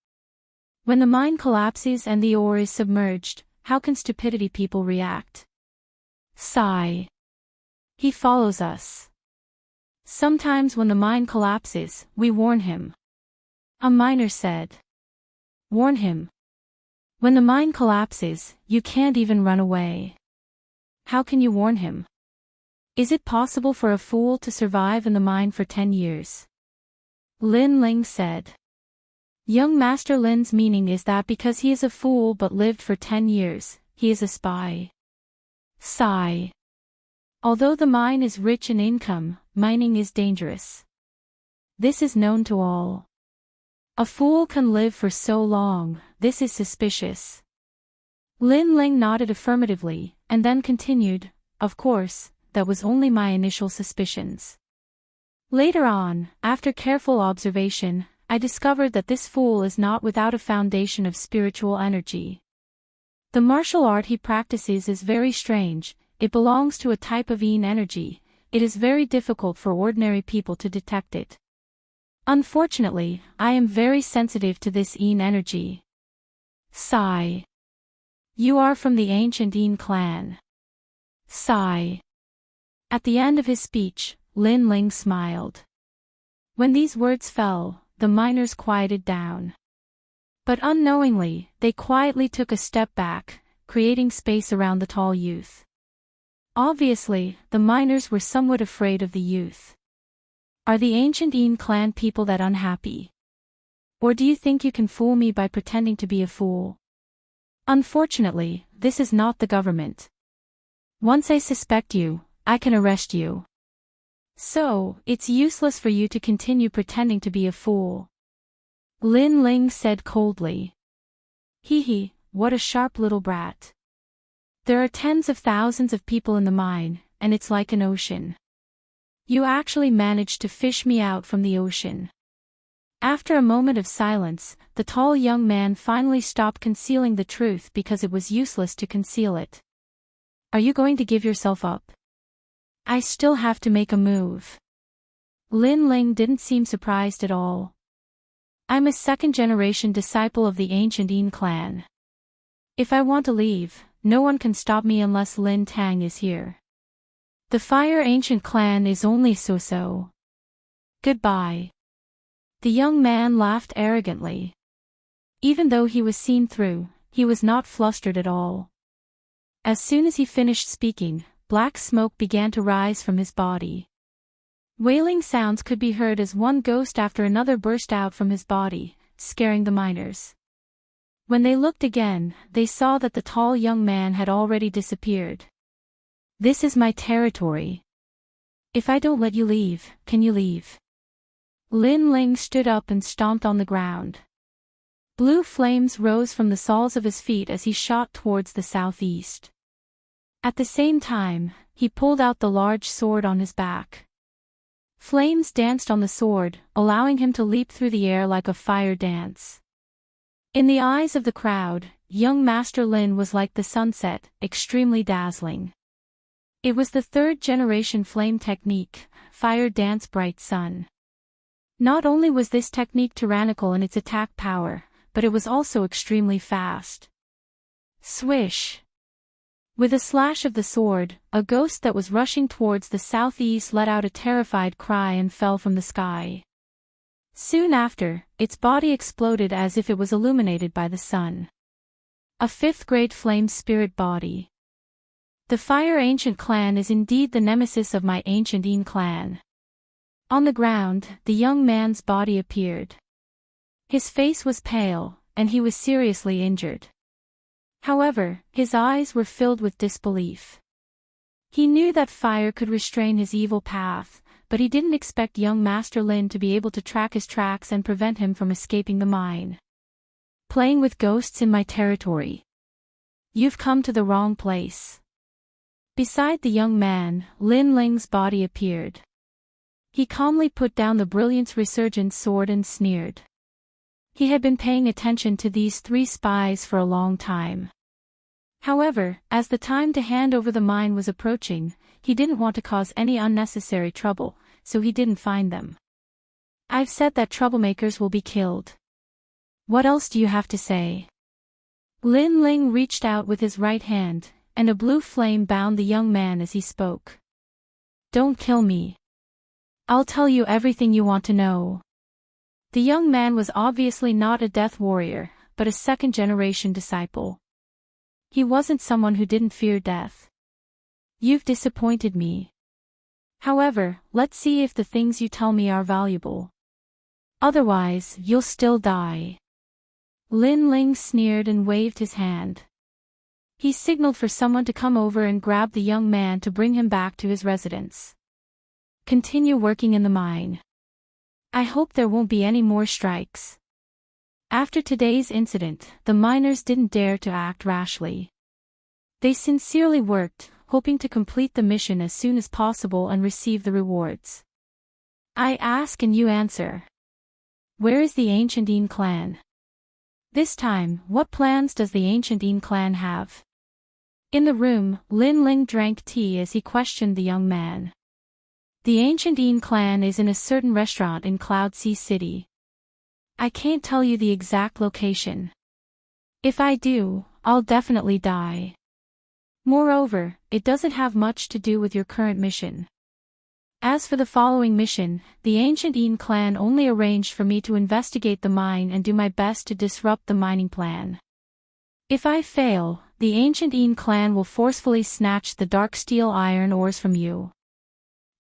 When the mine collapses and the ore is submerged, how can stupidity people react? Sigh. He follows us. Sometimes when the mine collapses, we warn him. A miner said. Warn him. When the mine collapses, you can't even run away. How can you warn him? Is it possible for a fool to survive in the mine for 10 years? Lin Ling said. Young Master Lin's meaning is that because he is a fool but lived for 10 years, he is a spy. Sigh. Although the mine is rich in income, mining is dangerous. This is known to all. A fool can live for so long, this is suspicious. Lin Ling nodded affirmatively, and then continued, Of course, that was only my initial suspicions. Later on, after careful observation, I discovered that this fool is not without a foundation of spiritual energy. The martial art he practices is very strange, it belongs to a type of Yin energy, it is very difficult for ordinary people to detect it. Unfortunately, I am very sensitive to this Yin energy. Sigh. You are from the ancient Yin clan. Sigh. At the end of his speech, Lin Ling smiled. When these words fell, the miners quieted down. But unknowingly, they quietly took a step back, creating space around the tall youth. Obviously, the miners were somewhat afraid of the youth. Are the ancient Een clan people that unhappy? Or do you think you can fool me by pretending to be a fool? Unfortunately, this is not the government. Once I suspect you, I can arrest you. So, it's useless for you to continue pretending to be a fool. Lin Ling said coldly. Hee hee, what a sharp little brat. There are tens of thousands of people in the mine, and it's like an ocean. You actually managed to fish me out from the ocean. After a moment of silence, the tall young man finally stopped concealing the truth because it was useless to conceal it. Are you going to give yourself up? I still have to make a move. Lin Ling didn't seem surprised at all. I'm a second-generation disciple of the ancient Een clan. If I want to leave, no one can stop me unless Lin Tang is here. The Fire Ancient clan is only so-so. Goodbye. The young man laughed arrogantly. Even though he was seen through, he was not flustered at all. As soon as he finished speaking, black smoke began to rise from his body. Wailing sounds could be heard as one ghost after another burst out from his body, scaring the miners. When they looked again, they saw that the tall young man had already disappeared. This is my territory. If I don't let you leave, can you leave? Lin Ling stood up and stomped on the ground. Blue flames rose from the soles of his feet as he shot towards the southeast. At the same time, he pulled out the large sword on his back. Flames danced on the sword, allowing him to leap through the air like a fire dance. In the eyes of the crowd, young Master Lin was like the sunset, extremely dazzling. It was the third-generation flame technique, Fire Dance Bright Sun. Not only was this technique tyrannical in its attack power, but it was also extremely fast. Swish! With a slash of the sword, a ghost that was rushing towards the southeast let out a terrified cry and fell from the sky. Soon after, its body exploded as if it was illuminated by the sun. A fifth-grade flame spirit body. The Fire Ancient clan is indeed the nemesis of my ancient Een clan. On the ground, the young man's body appeared. His face was pale, and he was seriously injured. However, his eyes were filled with disbelief. He knew that fire could restrain his evil path, but he didn't expect young Master Lin to be able to track his tracks and prevent him from escaping the mine. Playing with ghosts in my territory. You've come to the wrong place. Beside the young man, Lin Ling's body appeared. He calmly put down the brilliance resurgent sword and sneered. He had been paying attention to these three spies for a long time. However, as the time to hand over the mine was approaching, he didn't want to cause any unnecessary trouble, so he didn't find them. I've said that troublemakers will be killed. What else do you have to say? Lin Ling reached out with his right hand, and a blue flame bound the young man as he spoke. Don't kill me. I'll tell you everything you want to know. The young man was obviously not a death warrior, but a second-generation disciple. He wasn't someone who didn't fear death. You've disappointed me. However, let's see if the things you tell me are valuable. Otherwise, you'll still die. Lin Ling sneered and waved his hand. He signaled for someone to come over and grab the young man to bring him back to his residence. Continue working in the mine. I hope there won't be any more strikes. After today's incident, the miners didn't dare to act rashly. They sincerely worked, hoping to complete the mission as soon as possible and receive the rewards. I ask and you answer. Where is the ancient Een clan? This time, what plans does the ancient Een clan have? In the room, Lin Ling drank tea as he questioned the young man. The ancient Een clan is in a certain restaurant in Cloud Sea City. I can't tell you the exact location. If I do, I'll definitely die. Moreover, it doesn't have much to do with your current mission. As for the following mission, the ancient Yin clan only arranged for me to investigate the mine and do my best to disrupt the mining plan. If I fail, the ancient Yin clan will forcefully snatch the dark steel iron ores from you.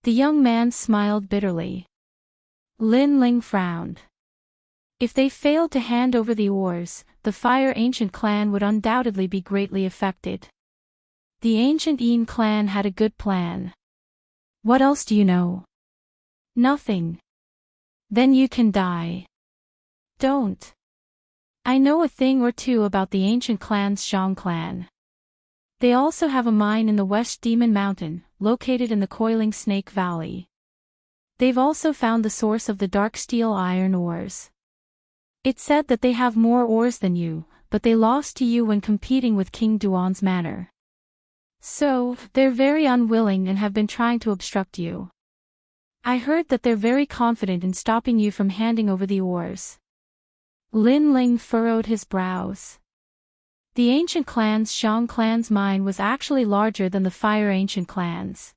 The young man smiled bitterly. Lin Ling frowned. If they failed to hand over the ores, the Fire Ancient clan would undoubtedly be greatly affected. The ancient Yin clan had a good plan. What else do you know? Nothing. Then you can die. Don't. I know a thing or two about the ancient clan's Zhang clan. They also have a mine in the West Demon Mountain, located in the Coiling Snake Valley. They've also found the source of the dark steel iron ores. It's said that they have more ores than you, but they lost to you when competing with King Duan's manor. So, they're very unwilling and have been trying to obstruct you. I heard that they're very confident in stopping you from handing over the ores. Lin Ling furrowed his brows. The ancient clan's Zhang clan's mine was actually larger than the Fire Ancient clan's.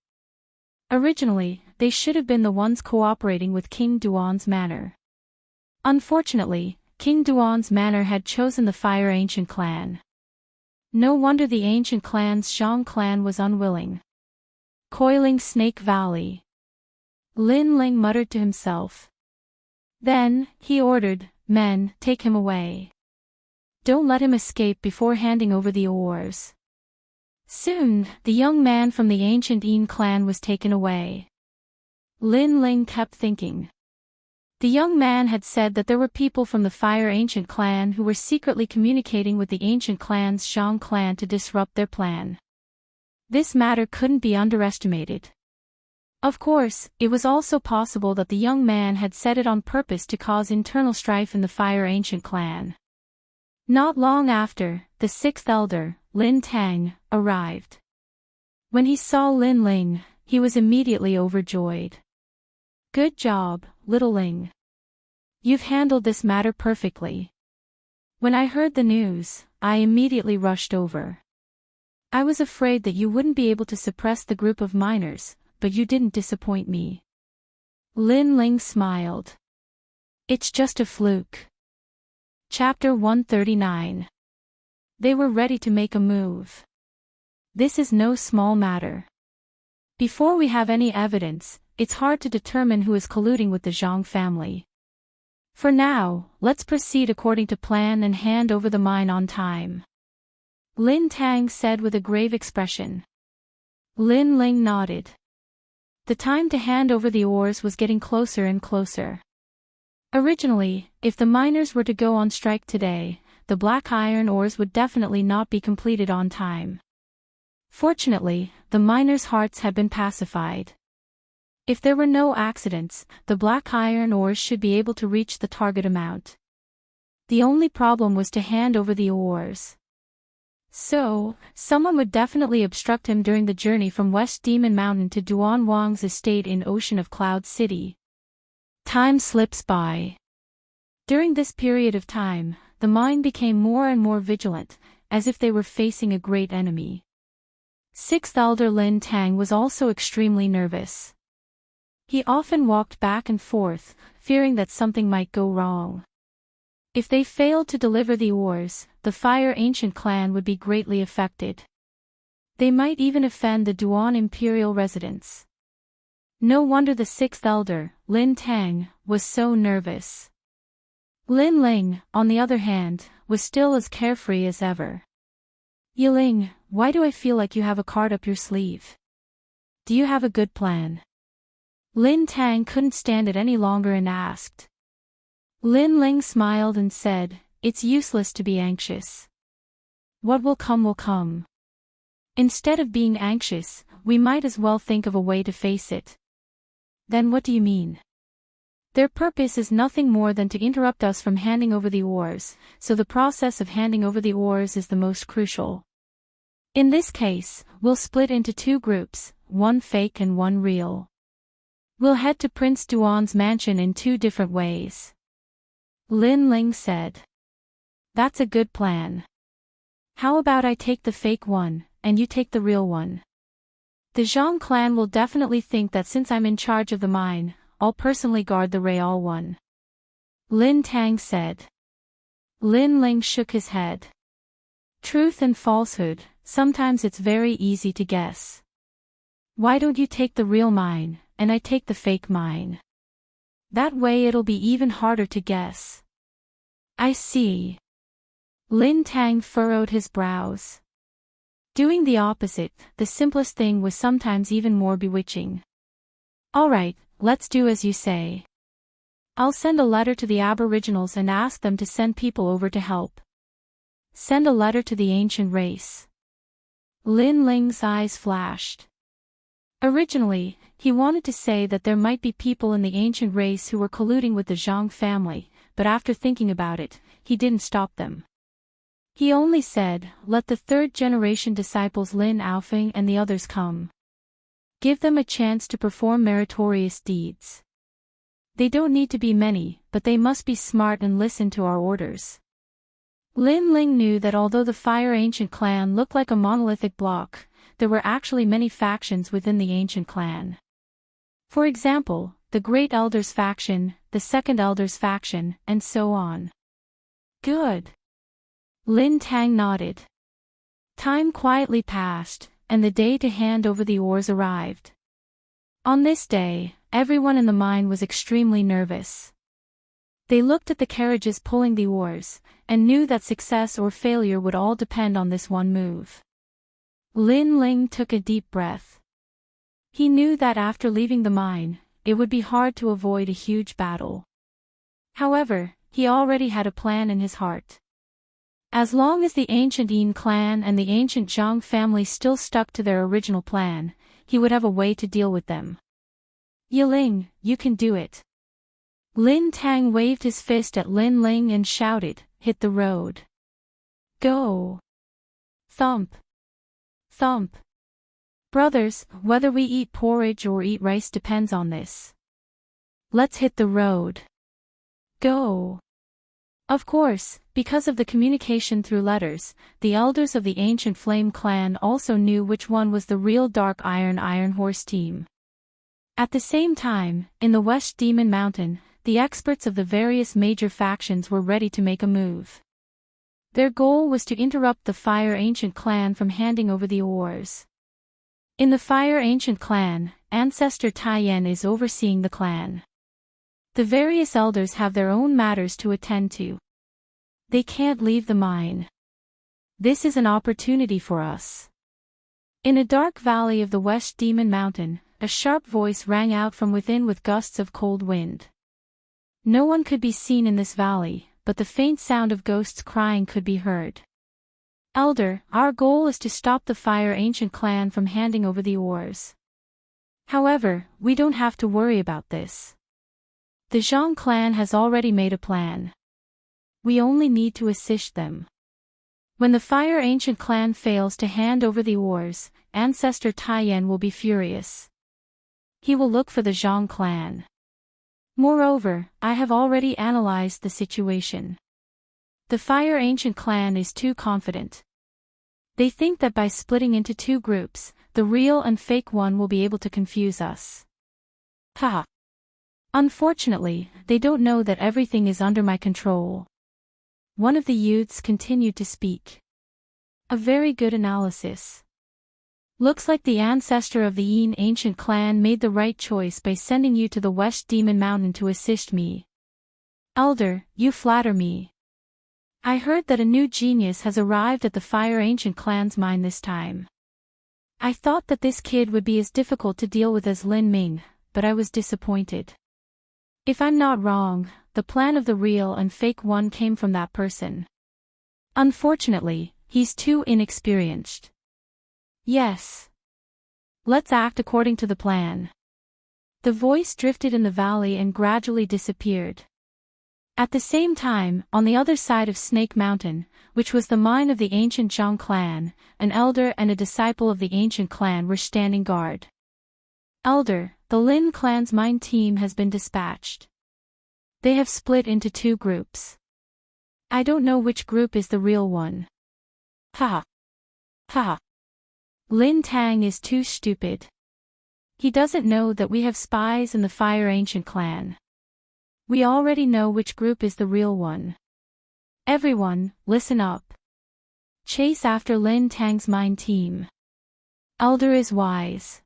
Originally, they should have been the ones cooperating with King Duan's manor. Unfortunately, King Duan's manor had chosen the Fire Ancient clan. No wonder the ancient clan's Zhang clan was unwilling. Coiling Snake Valley. Lin Ling muttered to himself. Then, he ordered, "Men, take him away. Don't let him escape before handing over the ores." Soon, the young man from the ancient Yin clan was taken away. Lin Ling kept thinking. The young man had said that there were people from the Fire Ancient clan who were secretly communicating with the ancient clan's Zhang clan to disrupt their plan. This matter couldn't be underestimated. Of course, it was also possible that the young man had said it on purpose to cause internal strife in the Fire Ancient clan. Not long after, the sixth elder, Lin Tang, arrived. When he saw Lin Ling, he was immediately overjoyed. "Good job, little Ling. You've handled this matter perfectly. When I heard the news, I immediately rushed over. I was afraid that you wouldn't be able to suppress the group of miners, but you didn't disappoint me." Lin Ling smiled. "It's just a fluke." Chapter 139. They were ready to make a move. This is no small matter. Before we have any evidence, it's hard to determine who is colluding with the Zhang family. For now, let's proceed according to plan and hand over the mine on time. Lin Tang said with a grave expression. Lin Ling nodded. The time to hand over the ores was getting closer and closer. Originally, if the miners were to go on strike today, the black iron ores would definitely not be completed on time. Fortunately, the miners' hearts had been pacified. If there were no accidents, the black iron ores should be able to reach the target amount. The only problem was to hand over the ores. So, someone would definitely obstruct him during the journey from West Demon Mountain to Duan Wang's estate in Ocean of Cloud City. Time slips by. During this period of time, the mine became more and more vigilant, as if they were facing a great enemy. Sixth Elder Lin Tang was also extremely nervous. He often walked back and forth, fearing that something might go wrong. If they failed to deliver the ores, the Fire Ancient clan would be greatly affected. They might even offend the Duan imperial residents. No wonder the sixth elder, Lin Tang, was so nervous. Lin Ling, on the other hand, was still as carefree as ever. "Yiling, why do I feel like you have a card up your sleeve? Do you have a good plan?" Lin Tang couldn't stand it any longer and asked. Lin Ling smiled and said, "It's useless to be anxious. What will come will come. Instead of being anxious, we might as well think of a way to face it." "Then what do you mean?" "Their purpose is nothing more than to interrupt us from handing over the ores, so the process of handing over the ores is the most crucial. In this case, we'll split into two groups, one fake and one real. We'll head to Prince Duan's mansion in two different ways." Lin Ling said. "That's a good plan. How about I take the fake one, and you take the real one?" The Zhang clan will definitely think that since I'm in charge of the mine, I'll personally guard the Real one. Lin Tang said. Lin Ling shook his head. Truth and falsehood, sometimes it's very easy to guess. Why don't you take the real mine, and I take the fake mine? That way it'll be even harder to guess. I see. Lin Tang furrowed his brows. Doing the opposite, the simplest thing, was sometimes even more bewitching. Alright, let's do as you say. I'll send a letter to the Aboriginals and ask them to send people over to help. Send a letter to the ancient race. Lin Ling's eyes flashed. Originally, he wanted to say that there might be people in the ancient race who were colluding with the Zhang family, but after thinking about it, he didn't stop them. He only said, let the third-generation disciples Lin Aofeng and the others come. Give them a chance to perform meritorious deeds. They don't need to be many, but they must be smart and listen to our orders. Lin Ling knew that although the Fire Ancient clan looked like a monolithic block, there were actually many factions within the ancient clan. For example, the Great Elders faction, the Second Elders faction, and so on. Good. Lin Tang nodded. Time quietly passed, and the day to hand over the oars arrived. On this day, everyone in the mine was extremely nervous. They looked at the carriages pulling the oars, and knew that success or failure would all depend on this one move. Lin Ling took a deep breath. He knew that after leaving the mine, it would be hard to avoid a huge battle. However, he already had a plan in his heart. As long as the ancient Yin clan and the ancient Zhang family still stuck to their original plan, he would have a way to deal with them. Yiling, you can do it. Lin Tang waved his fist at Lin Ling and shouted, hit the road. Go. Thump. Thump. Brothers, whether we eat porridge or eat rice depends on this. Let's hit the road. Go. Of course, because of the communication through letters, the elders of the ancient Flame clan also knew which one was the real Dark Iron Horse team. At the same time, in the West Demon Mountain, the experts of the various major factions were ready to make a move. Their goal was to interrupt the Fire Ancient clan from handing over the oars. In the Fire Ancient clan, Ancestor Taiyan is overseeing the clan. The various elders have their own matters to attend to. They can't leave the mine. This is an opportunity for us. In a dark valley of the West Demon Mountain, a sharp voice rang out from within with gusts of cold wind. No one could be seen in this valley, but the faint sound of ghosts crying could be heard. Elder, our goal is to stop the Fire Ancient clan from handing over the oars. However, we don't have to worry about this. The Zhang clan has already made a plan. We only need to assist them. When the Fire Ancient clan fails to hand over the oars, Ancestor Taiyan will be furious. He will look for the Zhang clan. Moreover, I have already analyzed the situation. The Fire Ancient clan is too confident. They think that by splitting into two groups, the real and fake one will be able to confuse us. Ha! Unfortunately, they don't know that everything is under my control. One of the youths continued to speak. A very good analysis. Looks like the ancestor of the Yin ancient clan made the right choice by sending you to the West Demon Mountain to assist me. Elder, you flatter me. I heard that a new genius has arrived at the Fire Ancient clan's mine this time. I thought that this kid would be as difficult to deal with as Lin Ming, but I was disappointed. If I'm not wrong, the plan of the real and fake one came from that person. Unfortunately, he's too inexperienced. Yes. Let's act according to the plan. The voice drifted in the valley and gradually disappeared. At the same time, on the other side of Snake Mountain, which was the mine of the ancient Zhang clan, an elder and a disciple of the ancient clan were standing guard. Elder, the Lin clan's mine team has been dispatched. They have split into two groups. I don't know which group is the real one. Ha! Ha! Lin Tang is too stupid. He doesn't know that we have spies in the Fire Ancient clan. We already know which group is the real one. Everyone, listen up. Chase after Lin Tang's mind team. Elder is wise.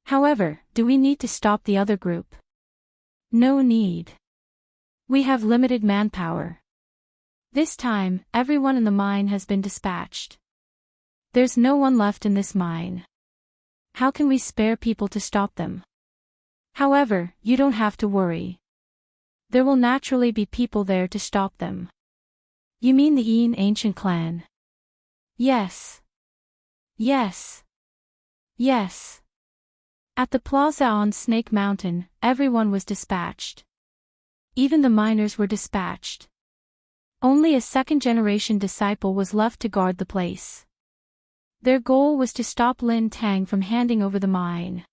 However, do we need to stop the other group? No need. We have limited manpower. This time, everyone in the mine has been dispatched. There's no one left in this mine. How can we spare people to stop them? However, you don't have to worry. There will naturally be people there to stop them. You mean the Yin Ancient clan? Yes. Yes. Yes. At the plaza on Snake Mountain, everyone was dispatched. Even the miners were dispatched. Only a second-generation disciple was left to guard the place. Their goal was to stop Lin Tang from handing over the mine.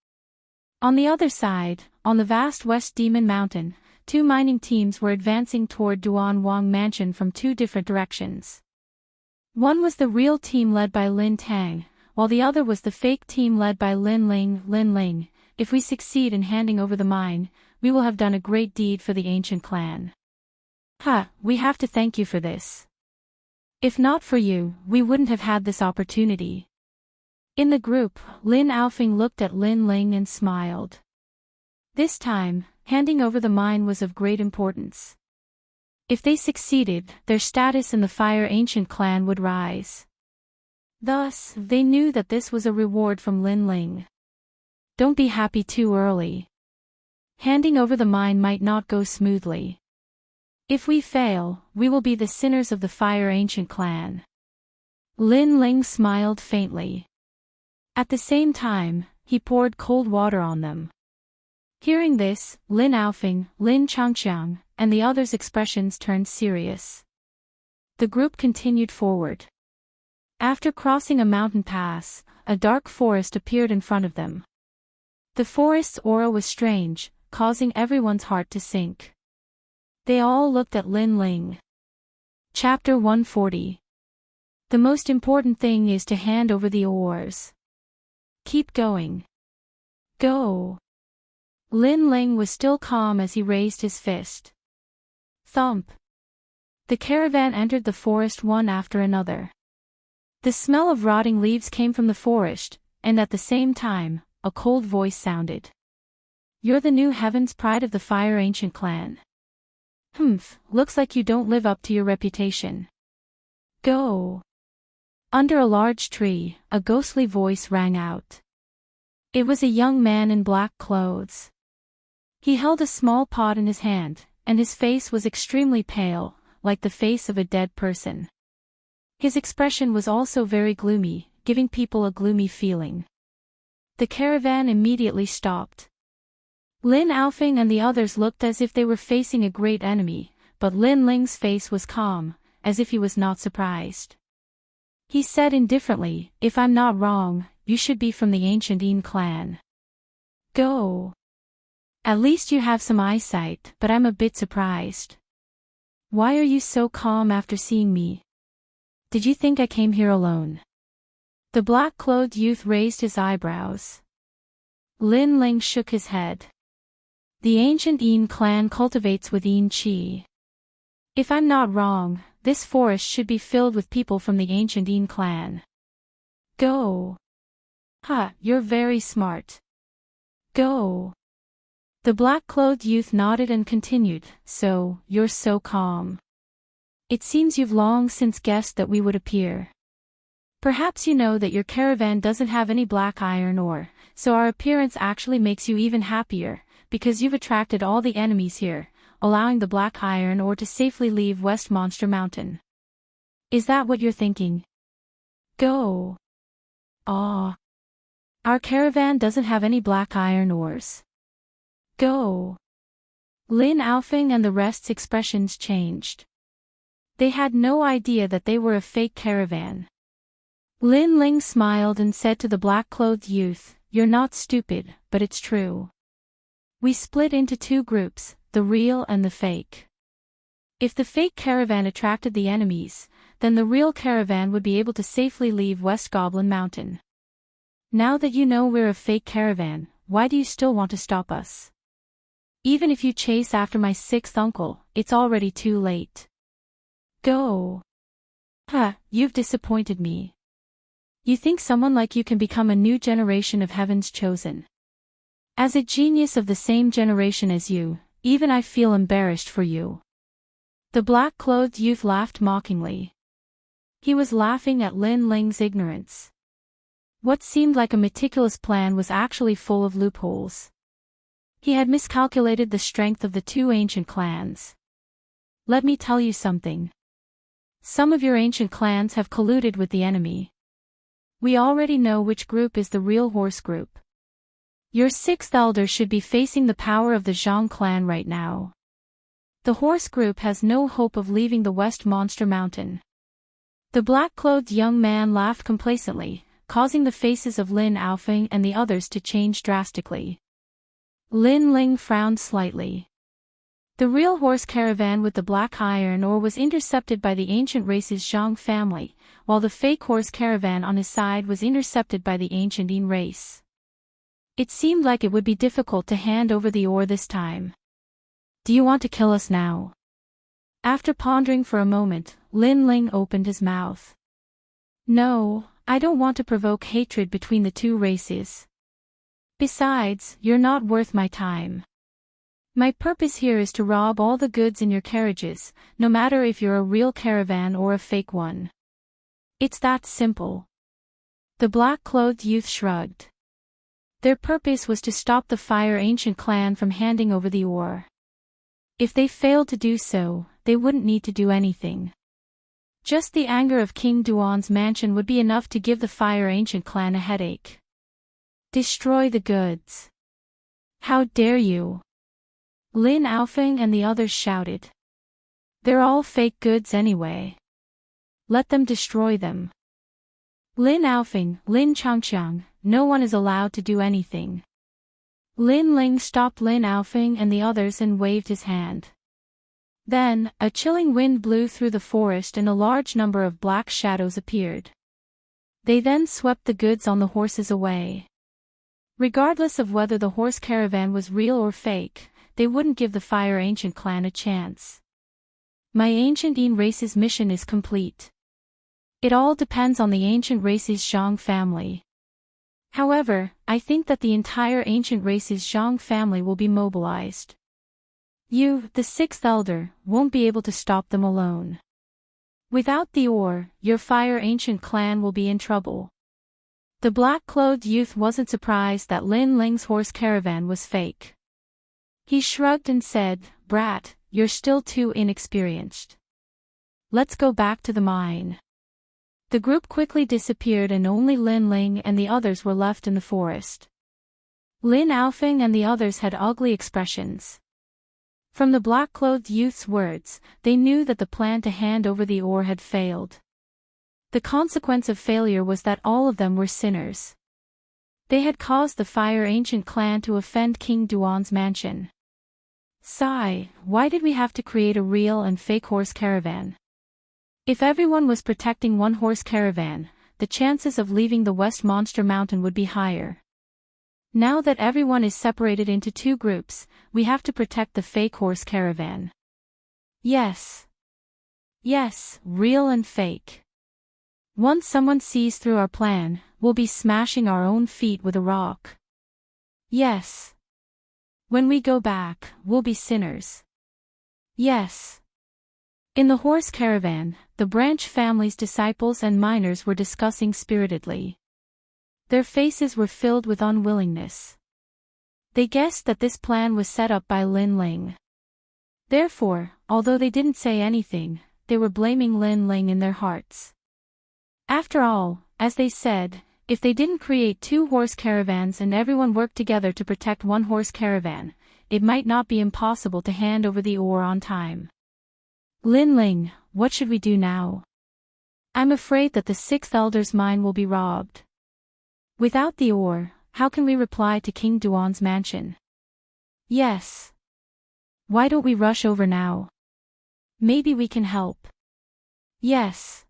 On the other side, on the vast West Demon Mountain, 2 mining teams were advancing toward Duan Wang Mansion from 2 different directions. One was the real team led by Lin Tang, while the other was the fake team led by Lin Ling. Lin Ling, if we succeed in handing over the mine, we will have done a great deed for the ancient clan. We have to thank you for this. If not for you, we wouldn't have had this opportunity. In the group, Lin Aofing looked at Lin Ling and smiled. This time, handing over the mine was of great importance. If they succeeded, their status in the Fire Ancient clan would rise. Thus, they knew that this was a reward from Lin Ling. Don't be happy too early. Handing over the mine might not go smoothly. If we fail, we will be the sinners of the Fire Ancient clan. Lin Ling smiled faintly. At the same time, he poured cold water on them. Hearing this, Lin Aofing, Lin Changqiang, and the others' expressions turned serious. The group continued forward. After crossing a mountain pass, a dark forest appeared in front of them. The forest's aura was strange, causing everyone's heart to sink. They all looked at Lin Ling. Chapter 140. The most important thing is to hand over the oars. Keep going. Go. Lin Ling was still calm as he raised his fist. Thump. The caravan entered the forest one after another. The smell of rotting leaves came from the forest, and at the same time, a cold voice sounded. You're the new Heaven's Pride of the Fire Ancient clan. Looks like you don't live up to your reputation. Go. Under a large tree, a ghostly voice rang out. It was a young man in black clothes. He held a small pot in his hand, and his face was extremely pale, like the face of a dead person. His expression was also very gloomy, giving people a gloomy feeling. The caravan immediately stopped. Lin Aofing and the others looked as if they were facing a great enemy, but Lin Ling's face was calm, as if he was not surprised. He said indifferently, if I'm not wrong, you should be from the ancient Yin clan. Go. At least you have some eyesight, but I'm a bit surprised. Why are you so calm after seeing me? Did you think I came here alone? The black-clothed youth raised his eyebrows. Lin Ling shook his head. The ancient Yin clan cultivates with Yin Qi. If I'm not wrong, this forest should be filled with people from the ancient Yin clan. Go. You're very smart. Go. The black-clothed youth nodded and continued, so, you're so calm. It seems you've long since guessed that we would appear. Perhaps you know that your caravan doesn't have any black iron ore, so our appearance actually makes you even happier, because you've attracted all the enemies here, allowing the black iron ore to safely leave West Monster Mountain. Is that what you're thinking? Go. Our caravan doesn't have any black iron ores. Go. Lin Aofing and the rest's expressions changed. They had no idea that they were a fake caravan. Lin Ling smiled and said to the black-clothed youth, you're not stupid, but it's true. We split into 2 groups, the real and the fake. If the fake caravan attracted the enemies, then the real caravan would be able to safely leave West Goblin Mountain. Now that you know we're a fake caravan, why do you still want to stop us? Even if you chase after my sixth uncle, it's already too late. Go. You've disappointed me. You think someone like you can become a new generation of heaven's chosen. As a genius of the same generation as you, even I feel embarrassed for you. The black-clothed youth laughed mockingly. He was laughing at Lin Ling's ignorance. What seemed like a meticulous plan was actually full of loopholes. He had miscalculated the strength of the two ancient clans. Let me tell you something. Some of your ancient clans have colluded with the enemy. We already know which group is the real horse group. Your sixth elder should be facing the power of the Zhang clan right now. The horse group has no hope of leaving the West Monster Mountain. The black-clothed young man laughed complacently, causing the faces of Lin Aofeng and the others to change drastically. Lin Ling frowned slightly. The real horse caravan with the black iron ore was intercepted by the ancient race's Zhang family, while the fake horse caravan on his side was intercepted by the ancient Yin race. It seemed like it would be difficult to hand over the ore this time. Do you want to kill us now? After pondering for a moment, Lin Ling opened his mouth. No, I don't want to provoke hatred between the two races. Besides, you're not worth my time. My purpose here is to rob all the goods in your carriages, no matter if you're a real caravan or a fake one. It's that simple. The black-clothed youth shrugged. Their purpose was to stop the Fire Ancient clan from handing over the ore. If they failed to do so, they wouldn't need to do anything. Just the anger of King Duan's mansion would be enough to give the Fire Ancient clan a headache. Destroy the goods. How dare you? Lin Aofeng and the others shouted. They're all fake goods anyway. Let them destroy them. Lin Aofeng, Lin Changqiang, no one is allowed to do anything. Lin Ling stopped Lin Aofeng and the others and waved his hand. Then, a chilling wind blew through the forest and a large number of black shadows appeared. They then swept the goods on the horses away. Regardless of whether the horse caravan was real or fake, they wouldn't give the Fire Ancient clan a chance. My ancient Yin race's mission is complete. It all depends on the ancient race's Zhang family. However, I think that the entire ancient race's Zhang family will be mobilized. You, the sixth elder, won't be able to stop them alone. Without the ore, your Fire Ancient clan will be in trouble. The black-clothed youth wasn't surprised that Lin Ling's horse caravan was fake. He shrugged and said, "Brat, you're still too inexperienced. Let's go back to the mine." The group quickly disappeared and only Lin Ling and the others were left in the forest. Lin Aofeng and the others had ugly expressions. From the black-clothed youth's words, they knew that the plan to hand over the ore had failed. The consequence of failure was that all of them were sinners. They had caused the Fire Ancient clan to offend King Duan's mansion. Sigh, why did we have to create a real and fake horse caravan? If everyone was protecting one horse caravan, the chances of leaving the West Monster Mountain would be higher. Now that everyone is separated into two groups, we have to protect the fake horse caravan. Yes. Yes, real and fake. Once someone sees through our plan, we'll be smashing our own feet with a rock. Yes. When we go back, we'll be sinners. Yes. In the horse caravan, the branch family's disciples and miners were discussing spiritedly. Their faces were filled with unwillingness. They guessed that this plan was set up by Lin Ling. Therefore, although they didn't say anything, they were blaming Lin Ling in their hearts. After all, as they said, if they didn't create two horse caravans and everyone worked together to protect one horse caravan, it might not be impossible to hand over the ore on time. Lin Ling, what should we do now? I'm afraid that the sixth elder's mine will be robbed. Without the ore, how can we reply to King Duan's mansion? Yes. Why don't we rush over now? Maybe we can help. Yes.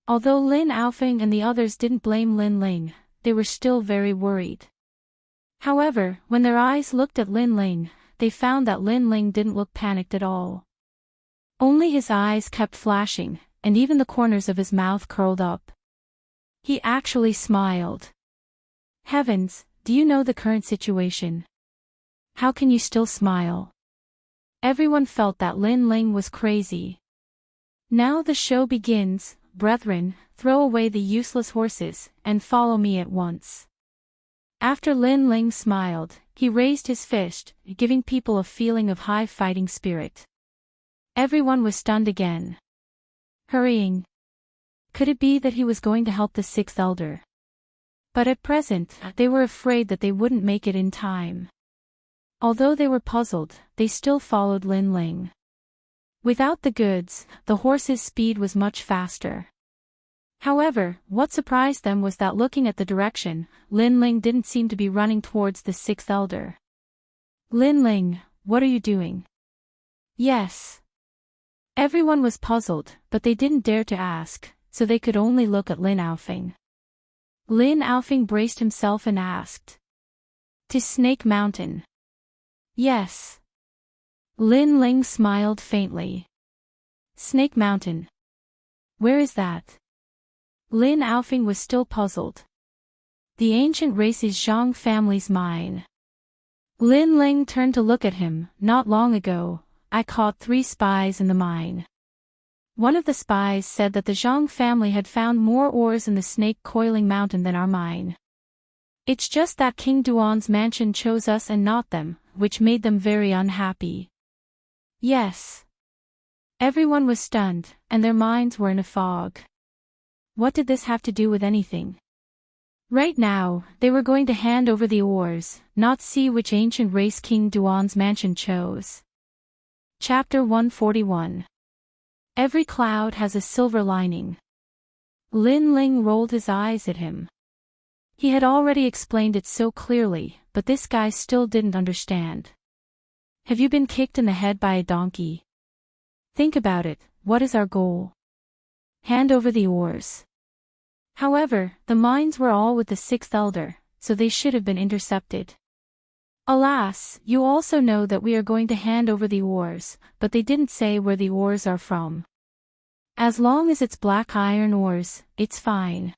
Although Lin Aofeng and the others didn't blame Lin Ling, they were still very worried. However, when their eyes looked at Lin Ling, they found that Lin Ling didn't look panicked at all. Only his eyes kept flashing, and even the corners of his mouth curled up. He actually smiled. Heavens, do you know the current situation? How can you still smile? Everyone felt that Lin Ling was crazy. Now the show begins, brethren, throw away the useless horses, and follow me at once. After Lin Ling smiled, he raised his fist, giving people a feeling of high fighting spirit. Everyone was stunned again. Hurrying. Could it be that he was going to help the sixth elder? But at present, they were afraid that they wouldn't make it in time. Although they were puzzled, they still followed Lin Ling. Without the goods, the horse's speed was much faster. However, what surprised them was that looking at the direction, Lin Ling didn't seem to be running towards the sixth elder. Lin Ling, what are you doing? Yes. Everyone was puzzled, but they didn't dare to ask, so they could only look at Lin Aofing. Lin Aofing braced himself and asked. To Snake Mountain. Yes. Lin Ling smiled faintly. Snake Mountain. Where is that? Lin Aofing was still puzzled. The ancient race's Zhang family's mine. Lin Ling turned to look at him. Not long ago, I caught 3 spies in the mine. One of the spies said that the Zhang family had found more ores in the snake coiling mountain than our mine. It's just that King Duan's mansion chose us and not them, which made them very unhappy. Yes. Everyone was stunned, and their minds were in a fog. What did this have to do with anything? Right now, they were going to hand over the ores, not see which ancient race King Duan's mansion chose. Chapter 141. Every cloud has a silver lining. Lin Ling rolled his eyes at him. He had already explained it so clearly, but this guy still didn't understand. Have you been kicked in the head by a donkey? Think about it, what is our goal? Hand over the ores. However, the mines were all with the sixth elder, so they should have been intercepted. Alas, you also know that we are going to hand over the ores, but they didn't say where the ores are from. As long as it's black iron ores, it's fine.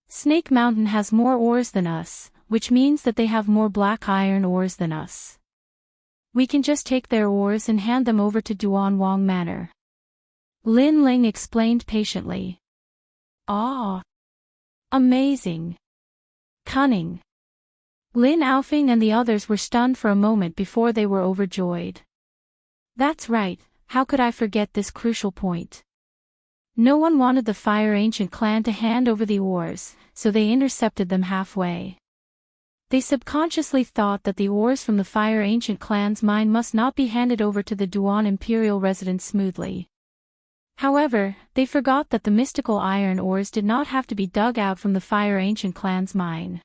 Snake Mountain has more ores than us, which means that they have more black iron ores than us. We can just take their ores and hand them over to Duan Wang Manor. Lin Ling explained patiently. Ah! Amazing! Cunning! Lin Aofing and the others were stunned for a moment before they were overjoyed. That's right, how could I forget this crucial point? No one wanted the Fire Ancient clan to hand over the ores, so they intercepted them halfway. They subconsciously thought that the ores from the Fire Ancient clan's mine must not be handed over to the Duan Imperial residents smoothly. However, they forgot that the mystical iron ores did not have to be dug out from the Fire Ancient clan's mine.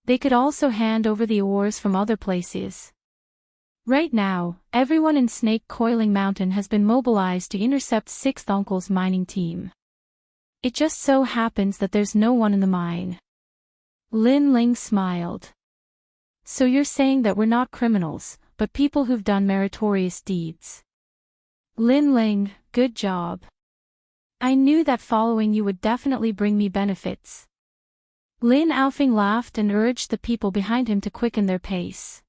They could also hand over the ores from other places. Right now, everyone in Snake Coiling Mountain has been mobilized to intercept Sixth Uncle's mining team. It just so happens that there's no one in the mine. Lin Ling smiled. So you're saying that we're not criminals, but people who've done meritorious deeds. Lin Ling, good job. I knew that following you would definitely bring me benefits. Lin Aofing laughed and urged the people behind him to quicken their pace.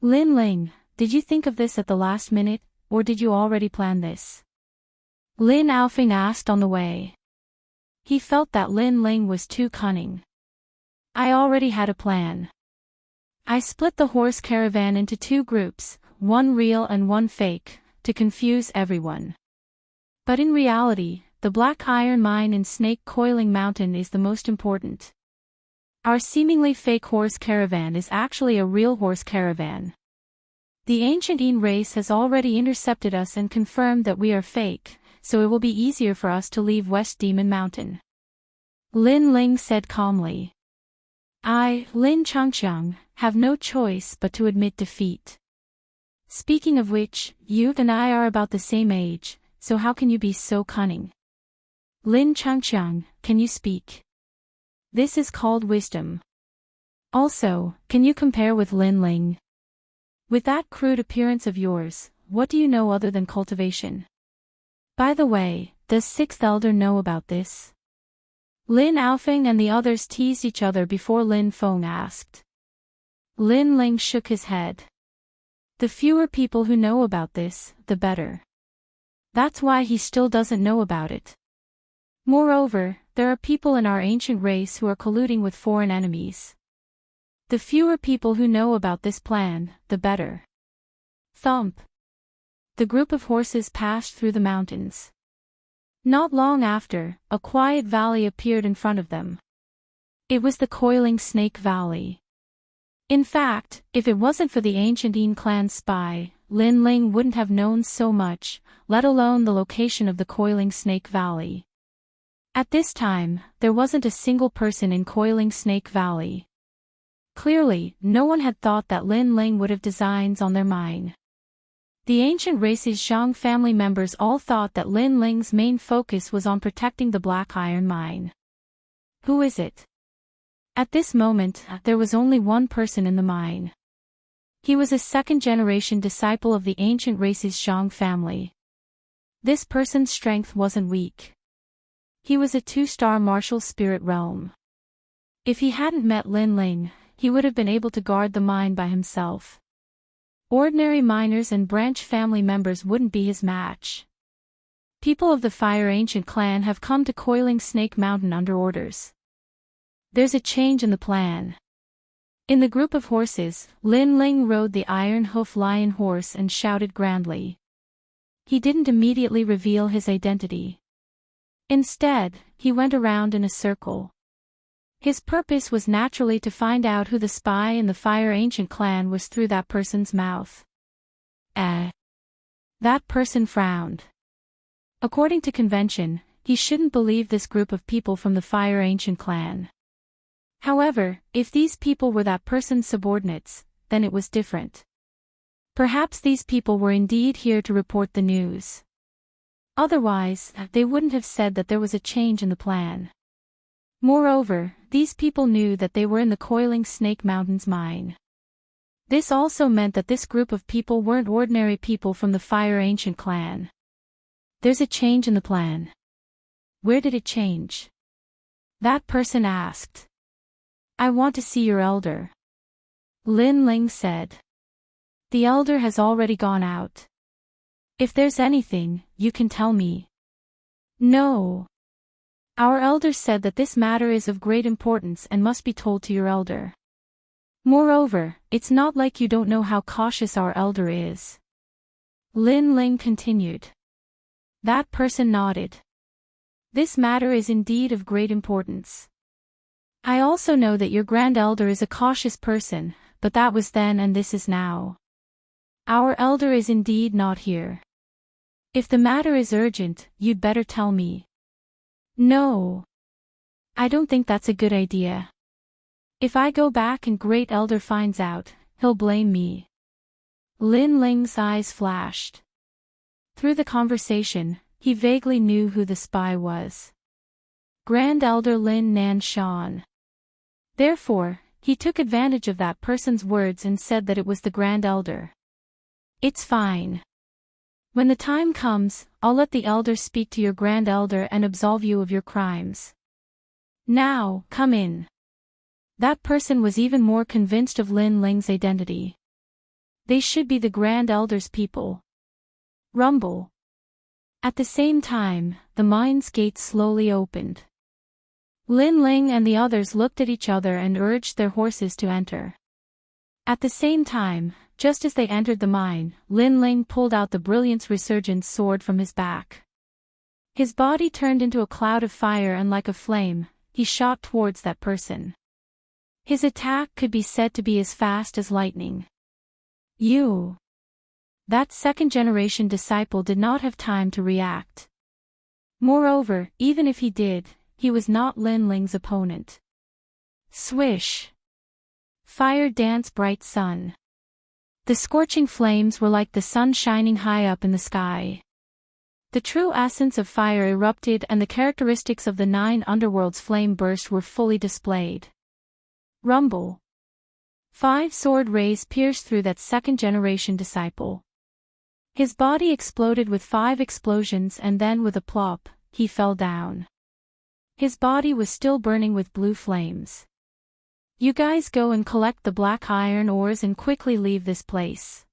Lin Ling, did you think of this at the last minute, or did you already plan this? Lin Aofing asked on the way. He felt that Lin Ling was too cunning. I already had a plan. I split the horse caravan into 2 groups, one real and one fake, to confuse everyone. But in reality, the black iron mine in Snake Coiling Mountain is the most important. Our seemingly fake horse caravan is actually a real horse caravan. The ancient Yin race has already intercepted us and confirmed that we are fake, so it will be easier for us to leave West Demon Mountain. Lin Ling said calmly. I, Lin Changqiang, have no choice but to admit defeat. Speaking of which, you and I are about the same age, so how can you be so cunning? Lin Changqiang, can you speak? This is called wisdom. Also, can you compare with Lin Ling? With that crude appearance of yours, what do you know other than cultivation? By the way, does Sixth Elder know about this? Lin Aofeng and the others teased each other before Lin Feng asked. Lin Ling shook his head. The fewer people who know about this, the better. That's why he still doesn't know about it. Moreover, there are people in our ancient race who are colluding with foreign enemies. The fewer people who know about this plan, the better. Thump. The group of horses passed through the mountains. Not long after, a quiet valley appeared in front of them. It was the Coiling Snake Valley. In fact, if it wasn't for the ancient Yin clan spy, Lin Ling wouldn't have known so much, let alone the location of the Coiling Snake Valley. At this time, there wasn't a single person in Coiling Snake Valley. Clearly, no one had thought that Lin Ling would have designs on their mine. The ancient race's Zhang family members all thought that Lin Ling's main focus was on protecting the Black Iron Mine. Who is it? At this moment, there was only one person in the mine. He was a second-generation disciple of the ancient race's Zhang family. This person's strength wasn't weak. He was a 2-star martial spirit realm. If he hadn't met Lin Ling, he would have been able to guard the mine by himself. Ordinary miners and branch family members wouldn't be his match. People of the Fire Ancient clan have come to Coiling Snake Mountain under orders. There's a change in the plan. In the group of horses, Lin Ling rode the Iron Hoof Lion horse and shouted grandly. He didn't immediately reveal his identity. Instead, he went around in a circle. His purpose was naturally to find out who the spy in the Fire Ancient clan was through that person's mouth. That person frowned. According to convention, he shouldn't believe this group of people from the Fire Ancient clan. However, if these people were that person's subordinates, then it was different. Perhaps these people were indeed here to report the news. Otherwise, they wouldn't have said that there was a change in the plan. Moreover, these people knew that they were in the Coiling Snake Mountains mine. This also meant that this group of people weren't ordinary people from the Fire Ancient clan. There's a change in the plan. Where did it change? That person asked. I want to see your elder. Lin Ling said. The elder has already gone out. If there's anything, you can tell me. No. Our elder said that this matter is of great importance and must be told to your elder. Moreover, it's not like you don't know how cautious our elder is. Lin Ling continued. That person nodded. This matter is indeed of great importance. I also know that your grand elder is a cautious person, but that was then and this is now. Our elder is indeed not here. If the matter is urgent, you'd better tell me. No. I don't think that's a good idea. If I go back and great elder finds out, he'll blame me. Lin Ling's eyes flashed. Through the conversation, he vaguely knew who the spy was. Grand Elder Lin Nanshan. Therefore, he took advantage of that person's words and said that it was the Grand Elder. It's fine. When the time comes, I'll let the Elder speak to your Grand Elder and absolve you of your crimes. Now, come in. That person was even more convinced of Lin Ling's identity. They should be the Grand Elder's people. Rumble. At the same time, the mine's gate slowly opened. Lin Ling and the others looked at each other and urged their horses to enter. At the same time, just as they entered the mine, Lin Ling pulled out the Brilliance Resurgence sword from his back. His body turned into a cloud of fire and like a flame, he shot towards that person. His attack could be said to be as fast as lightning. You. That second-generation disciple did not have time to react. Moreover, even if he did, he was not Lin Ling's opponent. Swish. Fire dance bright sun. The scorching flames were like the sun shining high up in the sky. The true essence of fire erupted and the characteristics of the 9 underworlds flame burst were fully displayed. Rumble. 5 sword rays pierced through that second-generation disciple. His body exploded with 5 explosions and then with a plop, he fell down. His body was still burning with blue flames. You guys go and collect the black iron ores and quickly leave this place.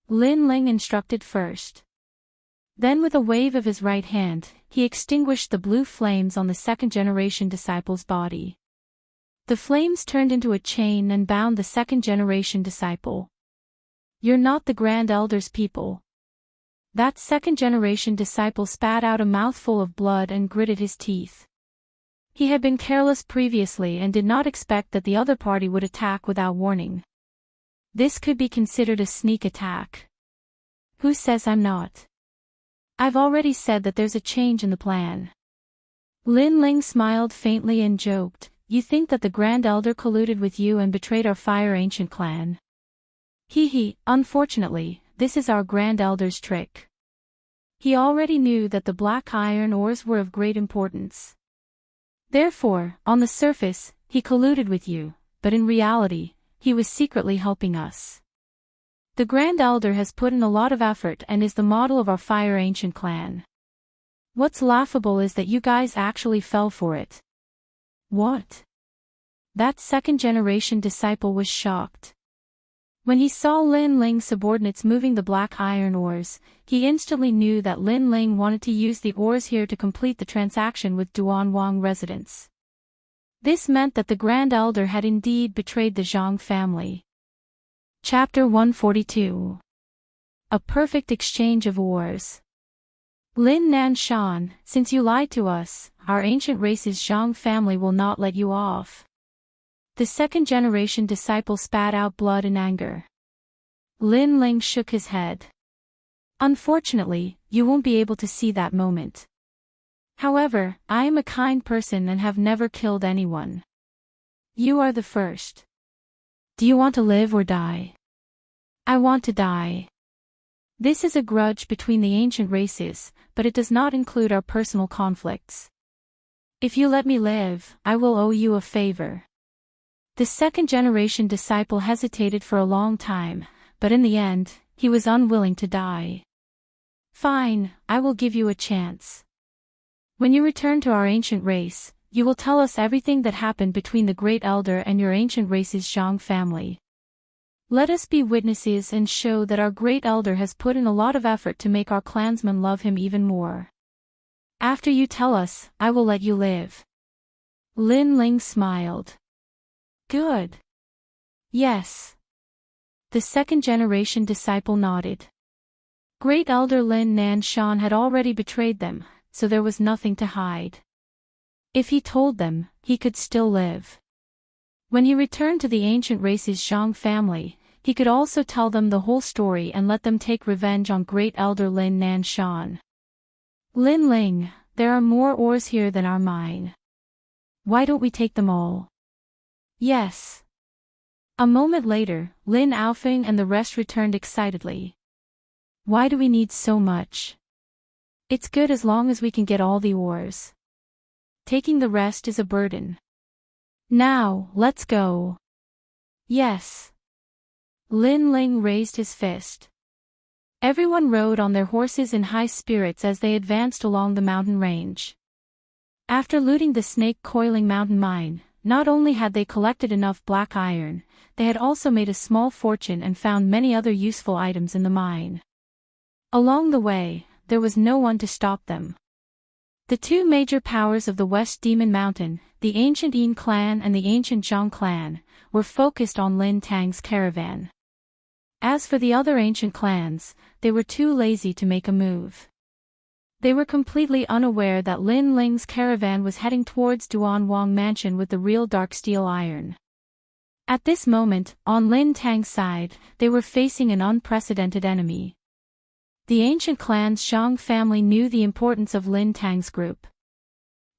Lin Ling instructed first. Then with a wave of his right hand, he extinguished the blue flames on the second-generation disciple's body. The flames turned into a chain and bound the second-generation disciple. You're not the Grand Elder's people. That second-generation disciple spat out a mouthful of blood and gritted his teeth. He had been careless previously and did not expect that the other party would attack without warning. This could be considered a sneak attack. Who says I'm not? I've already said that there's a change in the plan. Lin Ling smiled faintly and joked, You think that the Grand Elder colluded with you and betrayed our Fire Ancient clan? Unfortunately, this is our Grand Elder's trick. He already knew that the black iron ores were of great importance. Therefore, on the surface, he colluded with you, but in reality, he was secretly helping us. The Grand Elder has put in a lot of effort and is the model of our Fire Ancient clan. What's laughable is that you guys actually fell for it. What? That second-generation disciple was shocked. When he saw Lin Ling's subordinates moving the black iron ores, he instantly knew that Lin Ling wanted to use the ores here to complete the transaction with Duan Wang residents. This meant that the Grand Elder had indeed betrayed the Zhang family. Chapter 142. A perfect exchange of ores. Lin Nanshan, since you lied to us, our ancient race's Zhang family will not let you off. The second-generation disciple spat out blood in anger. Lin Ling shook his head. Unfortunately, you won't be able to see that moment. However, I am a kind person and have never killed anyone. You are the first. Do you want to live or die? I want to die. This is a grudge between the ancient races, but it does not include our personal conflicts. If you let me live, I will owe you a favor. The second-generation disciple hesitated for a long time, but in the end, he was unwilling to die. Fine, I will give you a chance. When you return to our ancient race, you will tell us everything that happened between the Great Elder and your ancient race's Zhang family. Let us be witnesses and show that our Great Elder has put in a lot of effort to make our clansmen love him even more. After you tell us, I will let you live. Lin Ling smiled. Good. Yes. The second-generation disciple nodded. Great Elder Lin Nanshan had already betrayed them, so there was nothing to hide. If he told them, he could still live. When he returned to the ancient race's Zhang family, he could also tell them the whole story and let them take revenge on Great Elder Lin Nanshan. Lin Ling, there are more ores here than our mine. Why don't we take them all? Yes. A moment later, Lin Aofeng and the rest returned excitedly. Why do we need so much? It's good as long as we can get all the ores. Taking the rest is a burden. Now, let's go. Yes. Lin Ling raised his fist. Everyone rode on their horses in high spirits as they advanced along the mountain range. After looting the snake-coiling mountain mine, not only had they collected enough black iron, they had also made a small fortune and found many other useful items in the mine. Along the way, there was no one to stop them. The two major powers of the West Demon Mountain, the ancient Yin clan and the ancient Zhang clan, were focused on Lin Tang's caravan. As for the other ancient clans, they were too lazy to make a move. They were completely unaware that Lin Ling's caravan was heading towards Duan Wang Mansion with the real dark steel iron. At this moment, on Lin Tang's side, they were facing an unprecedented enemy. The ancient clan's Zhang family knew the importance of Lin Tang's group.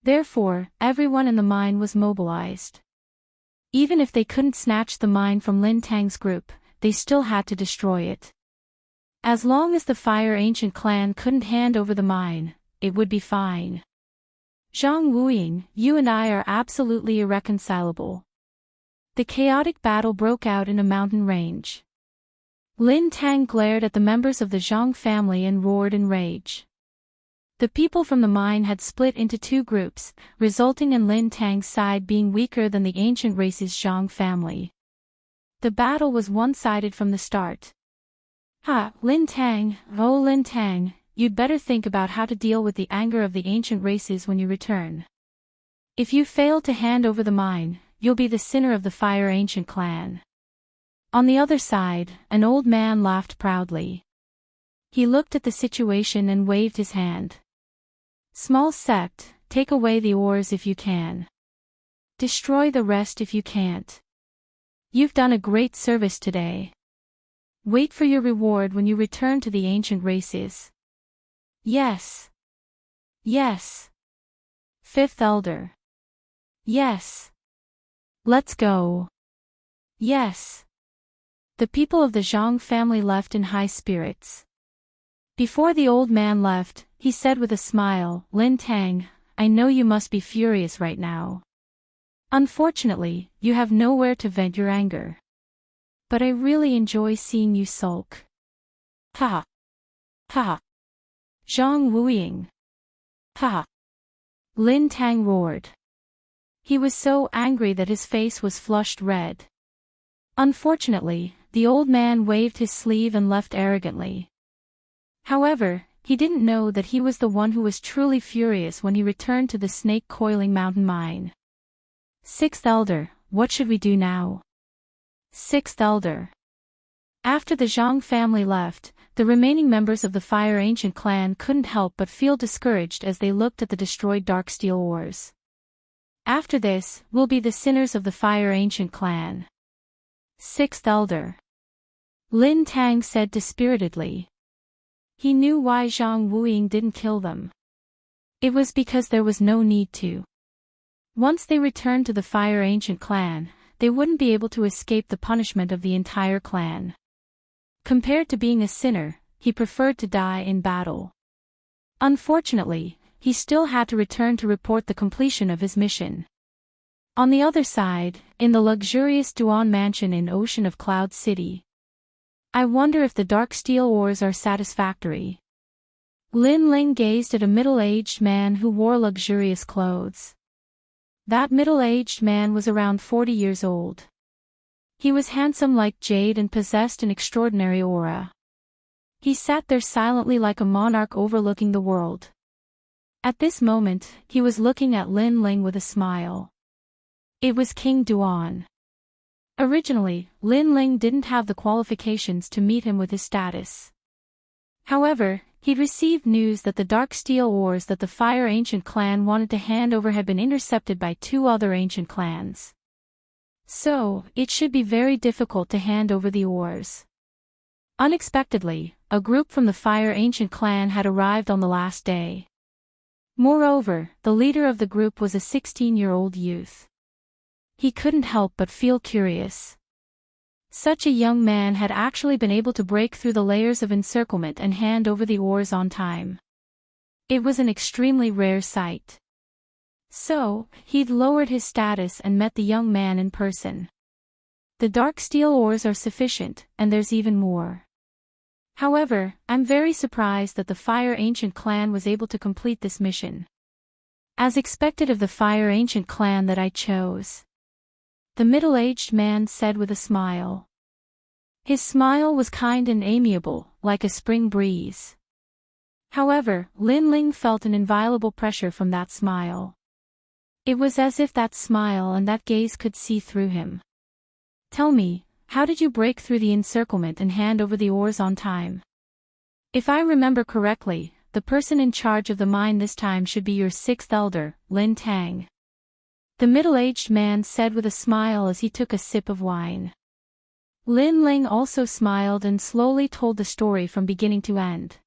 Therefore, everyone in the mine was mobilized. Even if they couldn't snatch the mine from Lin Tang's group, they still had to destroy it. As long as the Fire Ancient clan couldn't hand over the mine, it would be fine. Zhang Wuying, you and I are absolutely irreconcilable. The chaotic battle broke out in a mountain range. Lin Tang glared at the members of the Zhang family and roared in rage. The people from the mine had split into two groups, resulting in Lin Tang's side being weaker than the ancient race's Zhang family. The battle was one-sided from the start. Lin Tang, oh Lin Tang, you'd better think about how to deal with the anger of the ancient races when you return. If you fail to hand over the mine, you'll be the sinner of the Fire Ancient clan. On the other side, an old man laughed proudly. He looked at the situation and waved his hand. Small sect, take away the ores if you can. Destroy the rest if you can't. You've done a great service today. Wait for your reward when you return to the ancient races. Yes. Yes. Fifth Elder. Yes. Let's go. Yes. The people of the Zhang family left in high spirits. Before the old man left, he said with a smile, Lin Tang, I know you must be furious right now. Unfortunately, you have nowhere to vent your anger. But I really enjoy seeing you sulk. Ha! Ha! Zhang Wuying. Ha! Lin Tang roared. He was so angry that his face was flushed red. Unfortunately, the old man waved his sleeve and left arrogantly. However, he didn't know that he was the one who was truly furious when he returned to the snake-coiling mountain mine. Sixth Elder, what should we do now? Sixth Elder. After the Zhang family left, the remaining members of the Fire Ancient clan couldn't help but feel discouraged as they looked at the destroyed Darksteel ores. After this, we'll be the sinners of the Fire Ancient clan. Sixth Elder. Lin Tang said dispiritedly. He knew why Zhang Wuying didn't kill them. It was because there was no need to. Once they returned to the Fire Ancient clan, they wouldn't be able to escape the punishment of the entire clan. Compared to being a sinner, he preferred to die in battle. Unfortunately, he still had to return to report the completion of his mission. On the other side, in the luxurious Duan mansion in Ocean of Cloud City. I wonder if the Darksteel ores are satisfactory. Lin Ling gazed at a middle-aged man who wore luxurious clothes. That middle-aged man was around 40 years old. He was handsome like jade and possessed an extraordinary aura. He sat there silently like a monarch overlooking the world. At this moment, he was looking at Lin Ling with a smile. It was King Duan. Originally, Lin Ling didn't have the qualifications to meet him with his status. However, he'd received news that the Darksteel ores that the Fire Ancient clan wanted to hand over had been intercepted by two other ancient clans. So, it should be very difficult to hand over the ores. Unexpectedly, a group from the Fire Ancient clan had arrived on the last day. Moreover, the leader of the group was a 16-year-old youth. He couldn't help but feel curious. Such a young man had actually been able to break through the layers of encirclement and hand over the ores on time. It was an extremely rare sight. So, he'd lowered his status and met the young man in person. The Darksteel ores are sufficient, and there's even more. However, I'm very surprised that the Fire Ancient clan was able to complete this mission. As expected of the Fire Ancient clan that I chose. The middle-aged man said with a smile. His smile was kind and amiable, like a spring breeze. However, Lin Ling felt an inviolable pressure from that smile. It was as if that smile and that gaze could see through him. Tell me, how did you break through the encirclement and hand over the ores on time? If I remember correctly, the person in charge of the mine this time should be your sixth elder, Lin Tang. The middle-aged man said with a smile as he took a sip of wine. Lin Ling also smiled and slowly told the story from beginning to end.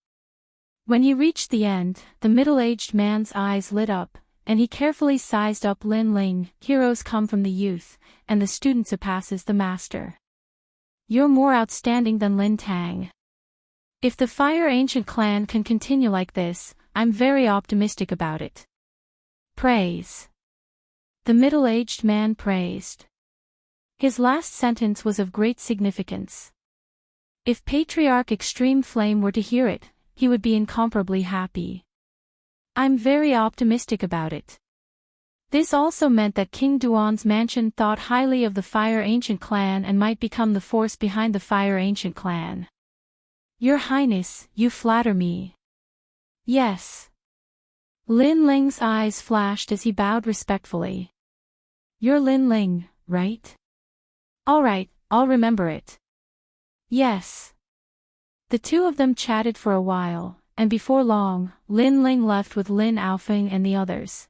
When he reached the end, the middle-aged man's eyes lit up, and he carefully sized up Lin Ling. Heroes come from the youth, and the student surpasses the master. You're more outstanding than Lin Tang. If the Fire Ancient clan can continue like this, I'm very optimistic about it. Praise. The middle-aged man praised. His last sentence was of great significance. If Patriarch Extreme Flame were to hear it, he would be incomparably happy. I'm very optimistic about it. This also meant that King Duan's mansion thought highly of the Fire Ancient clan and might become the force behind the Fire Ancient clan. Your Highness, you flatter me. Yes. Lin Ling's eyes flashed as he bowed respectfully. You're Lin Ling, right? All right, I'll remember it. Yes. The two of them chatted for a while, and before long, Lin Ling left with Lin Aofeng and the others.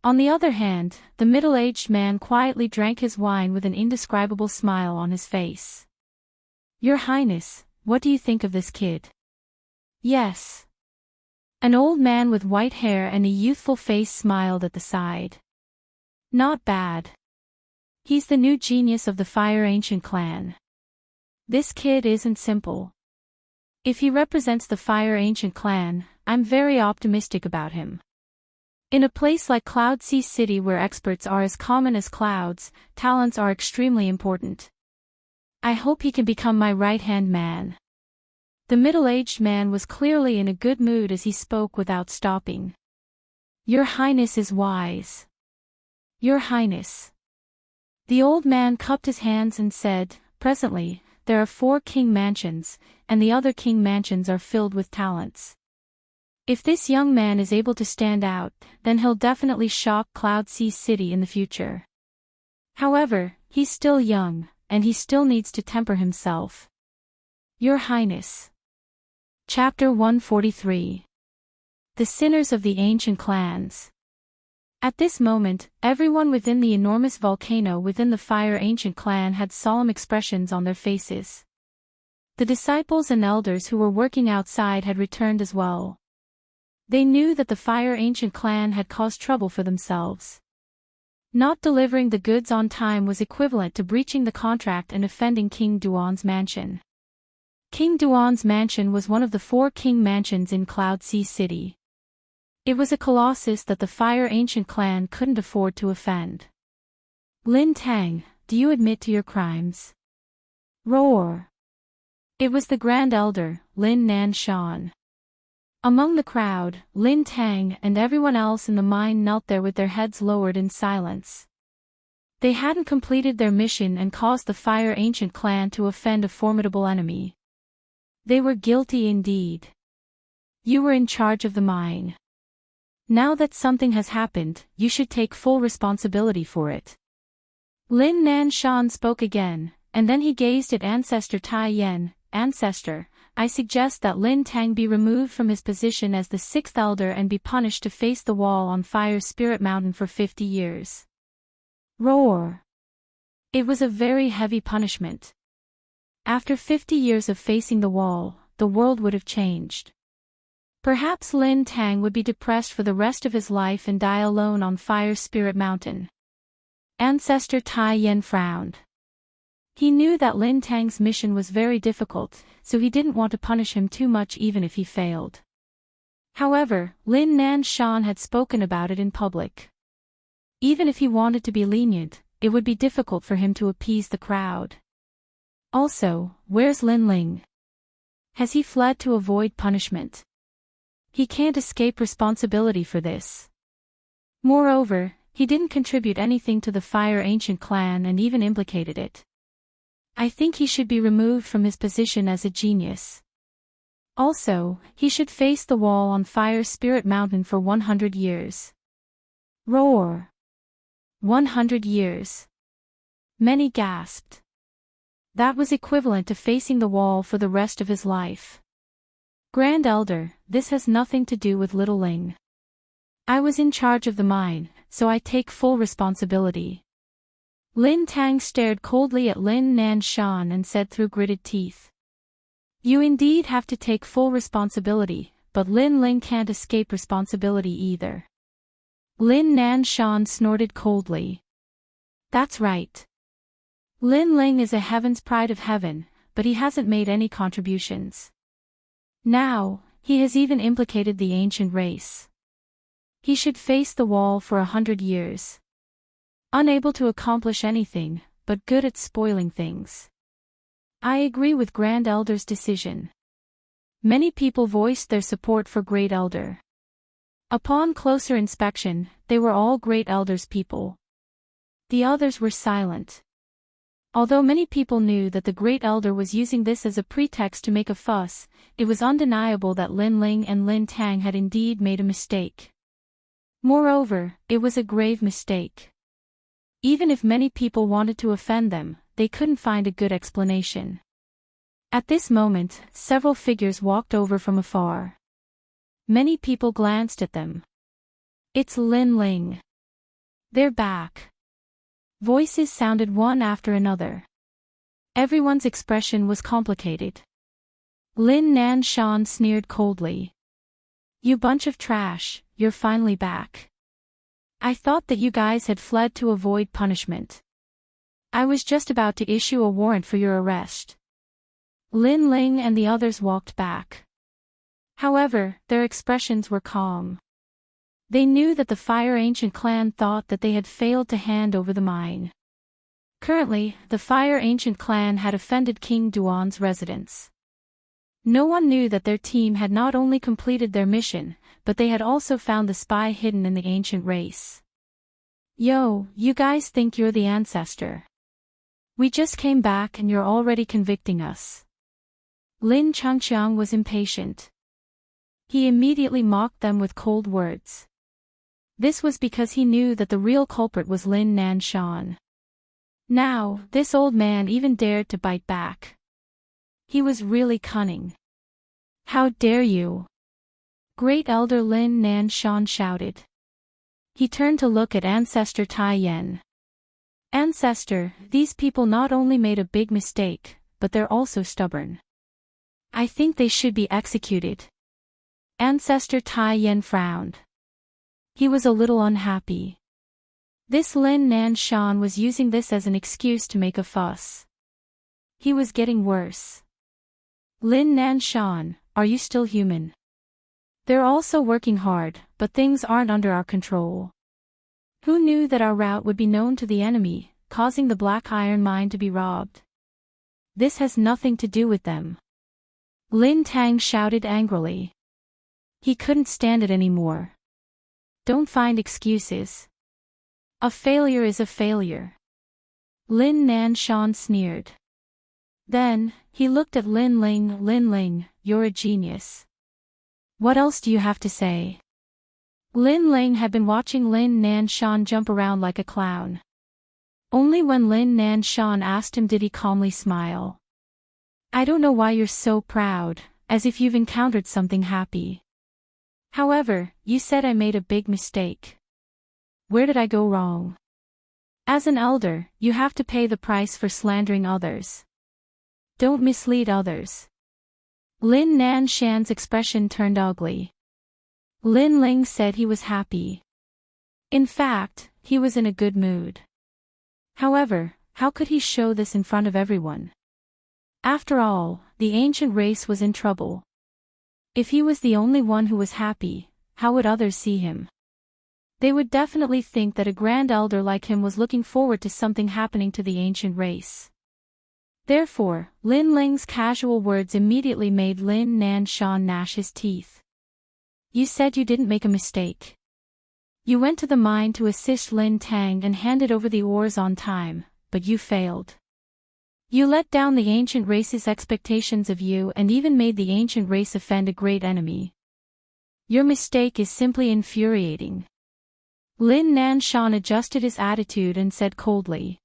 On the other hand, the middle-aged man quietly drank his wine with an indescribable smile on his face. Your Highness, what do you think of this kid? Yes. An old man with white hair and a youthful face smiled at the side. Not bad. He's the new genius of the Fire Ancient clan. This kid isn't simple. If he represents the Fire Ancient clan, I'm very optimistic about him. In a place like Cloud Sea City where experts are as common as clouds, talents are extremely important. I hope he can become my right-hand man. The middle-aged man was clearly in a good mood as he spoke without stopping. Your Highness is wise. Your Highness. The old man cupped his hands and said, presently, there are 4 king mansions, and the other king mansions are filled with talents. If this young man is able to stand out, then he'll definitely shock Cloud Sea City in the future. However, he's still young, and he still needs to temper himself. Your Highness. Chapter 143. The Sinners of the Ancient Clans. At this moment, everyone within the enormous volcano within the Fire Ancient clan had solemn expressions on their faces. The disciples and elders who were working outside had returned as well. They knew that the Fire Ancient clan had caused trouble for themselves. Not delivering the goods on time was equivalent to breaching the contract and offending King Duan's mansion. King Duan's mansion was one of the 4 king mansions in Cloud Sea City. It was a colossus that the Fire Ancient clan couldn't afford to offend. Lin Tang, do you admit to your crimes? Roar. It was the Grand Elder, Lin Nan Shan. Among the crowd, Lin Tang and everyone else in the mine knelt there with their heads lowered in silence. They hadn't completed their mission and caused the Fire Ancient clan to offend a formidable enemy. They were guilty indeed. You were in charge of the mine. Now that something has happened, you should take full responsibility for it. Lin Nan Shan spoke again, and then he gazed at Ancestor Tai Yen. Ancestor, I suggest that Lin Tang be removed from his position as the 6th elder and be punished to face the wall on Fire Spirit Mountain for 50 years. Roar. It was a very heavy punishment. After 50 years of facing the wall, the world would have changed. Perhaps Lin Tang would be depressed for the rest of his life and die alone on Fire Spirit Mountain. Ancestor Tai Yen frowned. He knew that Lin Tang's mission was very difficult, so he didn't want to punish him too much even if he failed. However, Lin Nan Shan had spoken about it in public. Even if he wanted to be lenient, it would be difficult for him to appease the crowd. Also, where's Lin Ling? Has he fled to avoid punishment? He can't escape responsibility for this. Moreover, he didn't contribute anything to the Fire Ancient clan and even implicated it. I think he should be removed from his position as a genius. Also, he should face the wall on Fire Spirit Mountain for 100 years. Roar. 100 years. Many gasped. That was equivalent to facing the wall for the rest of his life. Grand Elder, this has nothing to do with Little Ling. I was in charge of the mine, so I take full responsibility. Lin Tang stared coldly at Lin Nan Shan and said through gritted teeth. You indeed have to take full responsibility, but Lin Ling can't escape responsibility either. Lin Nan Shan snorted coldly. That's right. Lin Ling is a heaven's pride of heaven, but he hasn't made any contributions. Now, he has even implicated the ancient race. He should face the wall for 100 years. Unable to accomplish anything, but good at spoiling things. I agree with Grand Elder's decision. Many people voiced their support for Great Elder. Upon closer inspection, they were all Great Elder's people. The others were silent. Although many people knew that the Great Elder was using this as a pretext to make a fuss, it was undeniable that Lin Ling and Lin Tang had indeed made a mistake. Moreover, it was a grave mistake. Even if many people wanted to offend them, they couldn't find a good explanation. At this moment, several figures walked over from afar. Many people glanced at them. It's Lin Ling. They're back. Voices sounded one after another. Everyone's expression was complicated. Lin Nanshan sneered coldly. You bunch of trash, you're finally back. I thought that you guys had fled to avoid punishment. I was just about to issue a warrant for your arrest. Lin Ling and the others walked back. However, their expressions were calm. They knew that the Fire Ancient clan thought that they had failed to hand over the mine. Currently, the Fire Ancient clan had offended King Duan's residence. No one knew that their team had not only completed their mission, but they had also found the spy hidden in the ancient race. Yo, you guys think you're the ancestor. We just came back and you're already convicting us. Lin Changqiang was impatient. He immediately mocked them with cold words. This was because he knew that the real culprit was Lin Nanshan. Now, this old man even dared to bite back. He was really cunning. How dare you? Great Elder Lin Nanshan shouted. He turned to look at Ancestor Tai Yen. Ancestor, these people not only made a big mistake, but they're also stubborn. I think they should be executed. Ancestor Tai Yen frowned. He was a little unhappy. This Lin Nanshan was using this as an excuse to make a fuss. He was getting worse. Lin Nanshan, are you still human? They're also working hard, but things aren't under our control. Who knew that our route would be known to the enemy, causing the Black Iron Mine to be robbed? This has nothing to do with them. Lin Tang shouted angrily. He couldn't stand it anymore. Don't find excuses. A failure is a failure. Lin Nanshan sneered. Then, he looked at Lin Ling. Lin Ling, you're a genius. What else do you have to say? Lin Ling had been watching Lin Nanshan jump around like a clown. Only when Lin Nanshan asked him did he calmly smile. I don't know why you're so proud, as if you've encountered something happy. However, you said I made a big mistake. Where did I go wrong? As an elder, you have to pay the price for slandering others. Don't mislead others. Lin Nanshan's expression turned ugly. Lin Ling said he was happy. In fact, he was in a good mood. However, how could he show this in front of everyone? After all, the ancient race was in trouble. If he was the only one who was happy, how would others see him? They would definitely think that a grand elder like him was looking forward to something happening to the ancient race. Therefore, Lin Ling's casual words immediately made Lin Nanshan gnash his teeth. You said you didn't make a mistake. You went to the mine to assist Lin Tang and handed over the ores on time, but you failed. You let down the ancient race's expectations of you and even made the ancient race offend a great enemy. Your mistake is simply infuriating. Lin Nanshan adjusted his attitude and said coldly.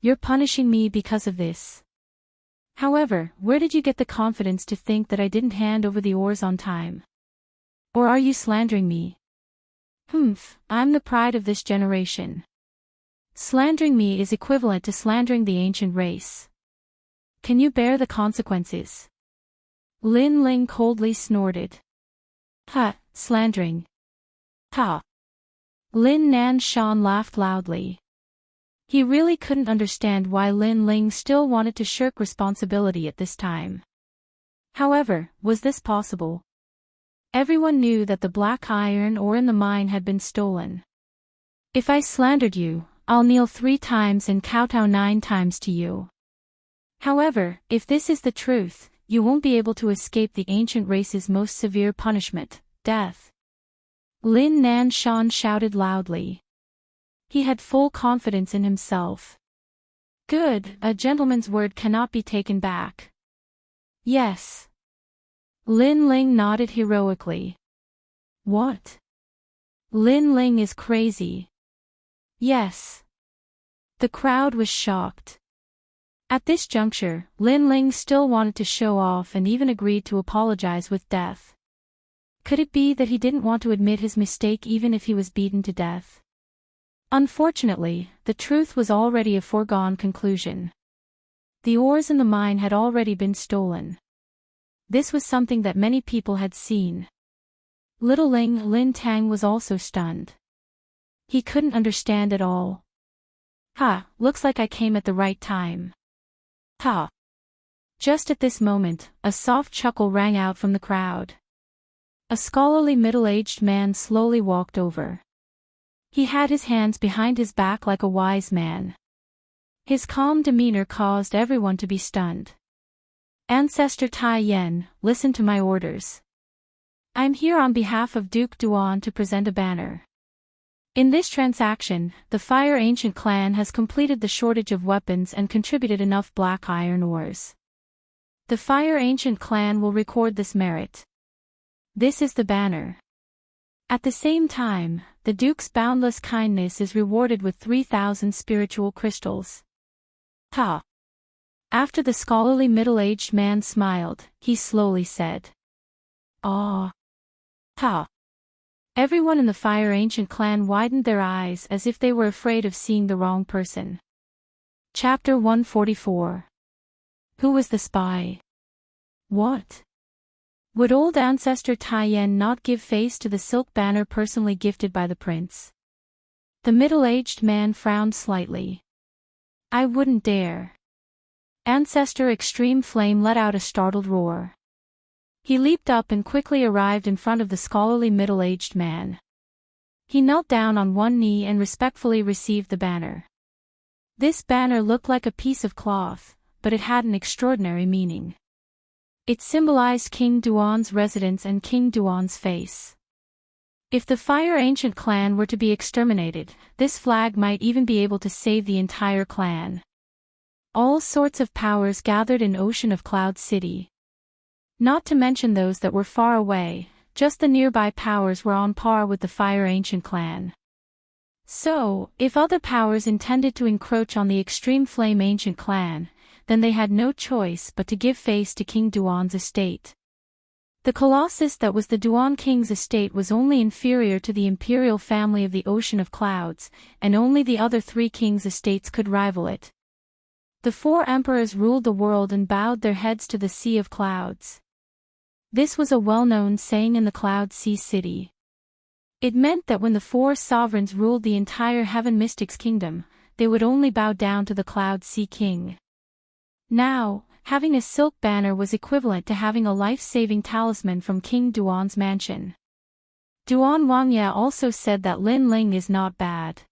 You're punishing me because of this. However, where did you get the confidence to think that I didn't hand over the ores on time? Or are you slandering me? I'm the pride of this generation. Slandering me is equivalent to slandering the ancient race. Can you bear the consequences? Lin Ling coldly snorted. Slandering. Ha! Lin Nanshan laughed loudly. He really couldn't understand why Lin Ling still wanted to shirk responsibility at this time. However, was this possible? Everyone knew that the black iron ore in the mine had been stolen. If I slandered you, I'll kneel 3 times and kowtow 9 times to you. However, if this is the truth, you won't be able to escape the ancient race's most severe punishment, death. Lin Nan Shan shouted loudly. He had full confidence in himself. Good, a gentleman's word cannot be taken back. Yes. Lin Ling nodded heroically. What? Lin Ling is crazy. Yes. The crowd was shocked. At this juncture, Lin Ling still wanted to show off and even agreed to apologize with death. Could it be that he didn't want to admit his mistake even if he was beaten to death? Unfortunately, the truth was already a foregone conclusion. The ores in the mine had already been stolen. This was something that many people had seen. Little Lin Tang was also stunned. He couldn't understand at all. Ha, looks like I came at the right time. Ha. Just at this moment, a soft chuckle rang out from the crowd. A scholarly middle-aged man slowly walked over. He had his hands behind his back like a wise man. His calm demeanor caused everyone to be stunned. Ancestor Tai Yen, listen to my orders. I'm here on behalf of Duke Duan to present a banner. In this transaction, the Fire Ancient clan has completed the shortage of weapons and contributed enough black iron ores. The Fire Ancient clan will record this merit. This is the banner. At the same time, the Duke's boundless kindness is rewarded with 3,000 spiritual crystals. Ha! After the scholarly middle-aged man smiled, he slowly said. Ah! Ha! Everyone in the Fire Ancient clan widened their eyes as if they were afraid of seeing the wrong person. Chapter 144. Who was the spy? What? Would old ancestor Tai Yen not give face to the silk banner personally gifted by the prince? The middle-aged man frowned slightly. I wouldn't dare. Ancestor Extreme Flame let out a startled roar. He leaped up and quickly arrived in front of the scholarly middle-aged man. He knelt down on one knee and respectfully received the banner. This banner looked like a piece of cloth, but it had an extraordinary meaning. It symbolized King Duan's residence and King Duan's face. If the Fire Ancient clan were to be exterminated, this flag might even be able to save the entire clan. All sorts of powers gathered in Ocean of Cloud City. Not to mention those that were far away, just the nearby powers were on par with the Fire Ancient clan. So, if other powers intended to encroach on the Extreme Flame Ancient clan, then they had no choice but to give face to King Duan's estate. The colossus that was the Duan King's estate was only inferior to the imperial family of the Ocean of Clouds, and only the other 3 kings' estates could rival it. The 4 emperors ruled the world and bowed their heads to the Sea of Clouds. This was a well-known saying in the Cloud Sea City. It meant that when the 4 sovereigns ruled the entire Heaven Mystics Kingdom, they would only bow down to the Cloud Sea King. Now, having a silk banner was equivalent to having a life-saving talisman from King Duan's mansion. Duan Wangya also said that Lin Ling is not bad.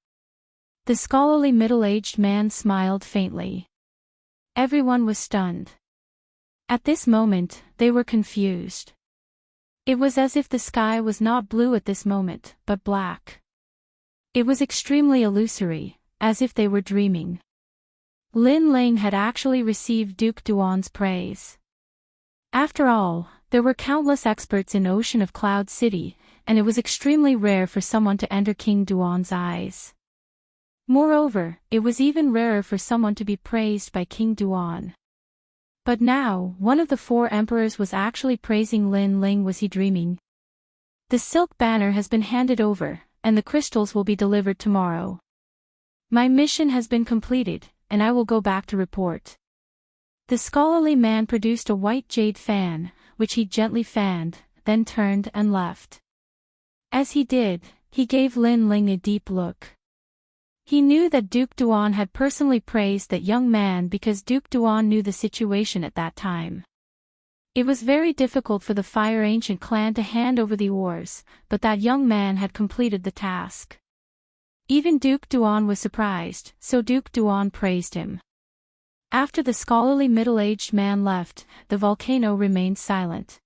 The scholarly middle-aged man smiled faintly. Everyone was stunned. At this moment, they were confused. It was as if the sky was not blue at this moment, but black. It was extremely illusory, as if they were dreaming. Lin Ling had actually received Duke Duan's praise. After all, there were countless experts in Ocean of Cloud City, and it was extremely rare for someone to enter King Duan's eyes. Moreover, it was even rarer for someone to be praised by King Duan. But now, one of the 4 emperors was actually praising Lin Ling. Was he dreaming? The silk banner has been handed over, and the crystals will be delivered tomorrow. My mission has been completed, and I will go back to report. The scholarly man produced a white jade fan, which he gently fanned, then turned and left. As he did, he gave Lin Ling a deep look. He knew that Duke Duan had personally praised that young man because Duke Duan knew the situation at that time. It was very difficult for the Fire Ancient clan to hand over the oars, but that young man had completed the task. Even Duke Duan was surprised, so Duke Duan praised him. After the scholarly middle-aged man left, the volcano remained silent.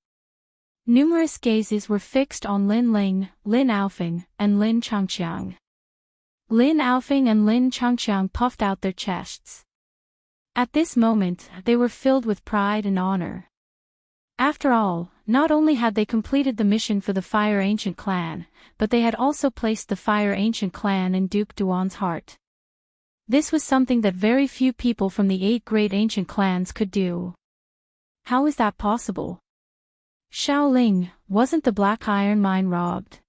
Numerous gazes were fixed on Lin Ling, Lin Aofeng, and Lin Changqiang. Lin Aofeng and Lin Changqiang puffed out their chests. At this moment, they were filled with pride and honor. After all, not only had they completed the mission for the Fire Ancient clan, but they had also placed the Fire Ancient clan in Duke Duan's heart. This was something that very few people from the 8 great ancient clans could do. How is that possible? Shaoling, wasn't the Black Iron Mine robbed?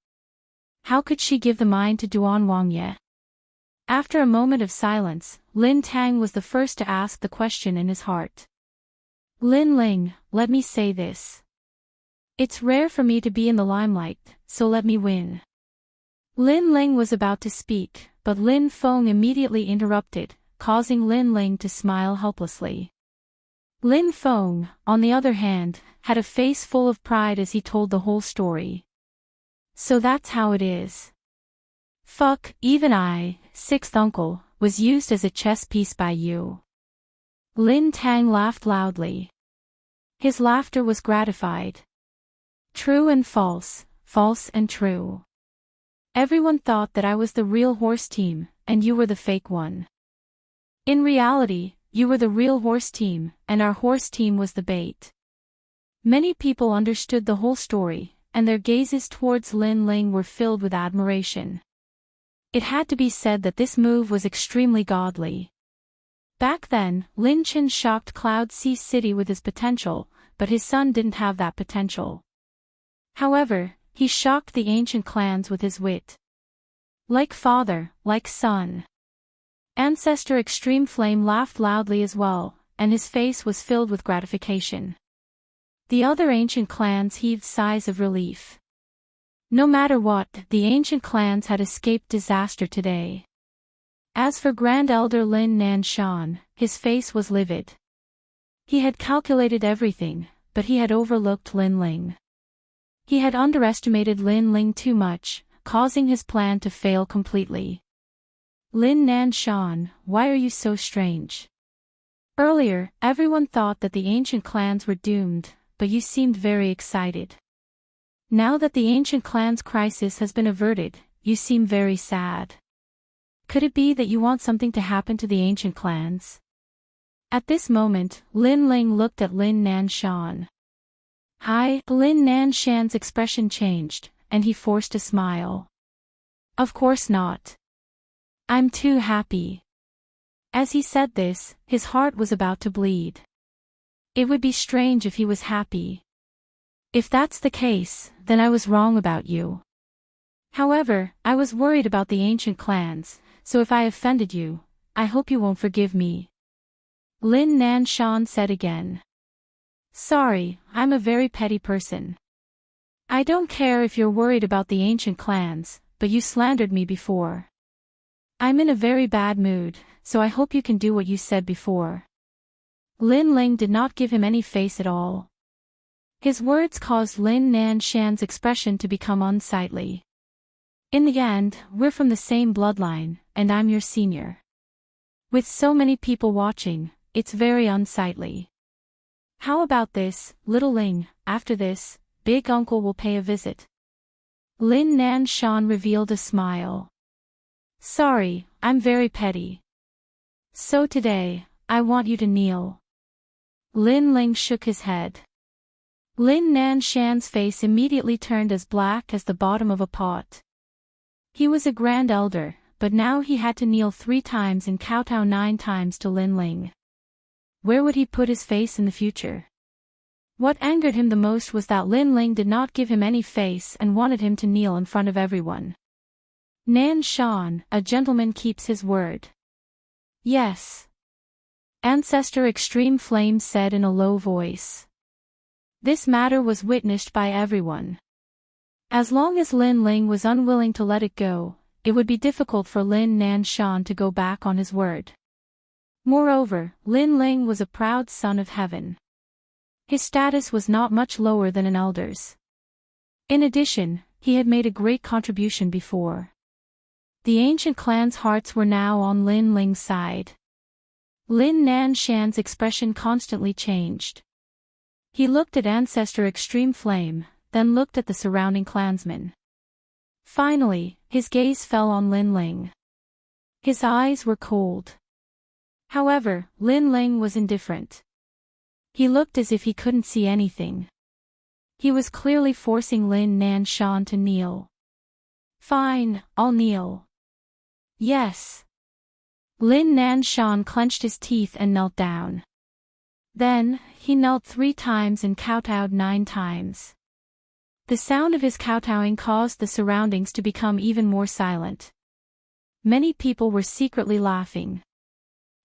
How could she give the mine to Duan Wangye? After a moment of silence, Lin Tang was the first to ask the question in his heart. Lin Ling, let me say this. It's rare for me to be in the limelight, so let me win. Lin Ling was about to speak, but Lin Feng immediately interrupted, causing Lin Ling to smile helplessly. Lin Feng, on the other hand, had a face full of pride as he told the whole story. So that's how it is. Fuck, even I, 6th uncle, was used as a chess piece by you. Lin Tang laughed loudly. His laughter was gratified. True and false, false and true. Everyone thought that I was the real horse team, and you were the fake one. In reality, you were the real horse team, and our horse team was the bait. Many people understood the whole story, and their gazes towards Lin Ling were filled with admiration. It had to be said that this move was extremely godly. Back then, Lin Chen shocked Cloud Sea City with his potential, but his son didn't have that potential. However, he shocked the ancient clans with his wit. Like father, like son. Ancestor Extreme Flame laughed loudly as well, and his face was filled with gratification. The other ancient clans heaved sighs of relief. No matter what, the ancient clans had escaped disaster today. As for Grand Elder Lin Nanshan, his face was livid. He had calculated everything, but he had overlooked Lin Ling. He had underestimated Lin Ling too much, causing his plan to fail completely. Lin Nanshan, why are you so strange? Earlier, everyone thought that the ancient clans were doomed, but you seemed very excited. Now that the ancient clan's crisis has been averted, you seem very sad. Could it be that you want something to happen to the ancient clans? At this moment, Lin Ling looked at Lin Nanshan. Hi, Lin Nanshan's expression changed, and he forced a smile. Of course not. I'm too happy. As he said this, his heart was about to bleed. It would be strange if he was happy. If that's the case, then I was wrong about you. However, I was worried about the ancient clans, so if I offended you, I hope you won't forgive me. Lin Nanshan said again. Sorry, I'm a very petty person. I don't care if you're worried about the ancient clans, but you slandered me before. I'm in a very bad mood, so I hope you can do what you said before. Lin Ling did not give him any face at all. His words caused Lin Nanshan's expression to become unsightly. In the end, we're from the same bloodline, and I'm your senior. With so many people watching, it's very unsightly. How about this, little Ling, after this, Big Uncle will pay a visit. Lin Nanshan revealed a smile. Sorry, I'm very petty. So today, I want you to kneel. Lin Ling shook his head. Lin Nanshan's face immediately turned as black as the bottom of a pot. He was a grand elder, but now he had to kneel 3 times and kowtow 9 times to Lin Ling. Where would he put his face in the future? What angered him the most was that Lin Ling did not give him any face and wanted him to kneel in front of everyone. Nanshan, a gentleman keeps his word. Yes. Ancestor Extreme Flame said in a low voice. This matter was witnessed by everyone. As long as Lin Ling was unwilling to let it go, it would be difficult for Lin Nanshan to go back on his word. Moreover, Lin Ling was a proud son of heaven. His status was not much lower than an elder's. In addition, he had made a great contribution before. The ancient clan's hearts were now on Lin Ling's side. Lin Nanshan's expression constantly changed. He looked at Ancestor Extreme Flame, then looked at the surrounding clansmen. Finally, his gaze fell on Lin Ling. His eyes were cold. However, Lin Ling was indifferent. He looked as if he couldn't see anything. He was clearly forcing Lin Nanshan to kneel. Fine, I'll kneel. Yes. Lin Nanshan clenched his teeth and knelt down. Then, he knelt 3 times and kowtowed 9 times. The sound of his kowtowing caused the surroundings to become even more silent. Many people were secretly laughing.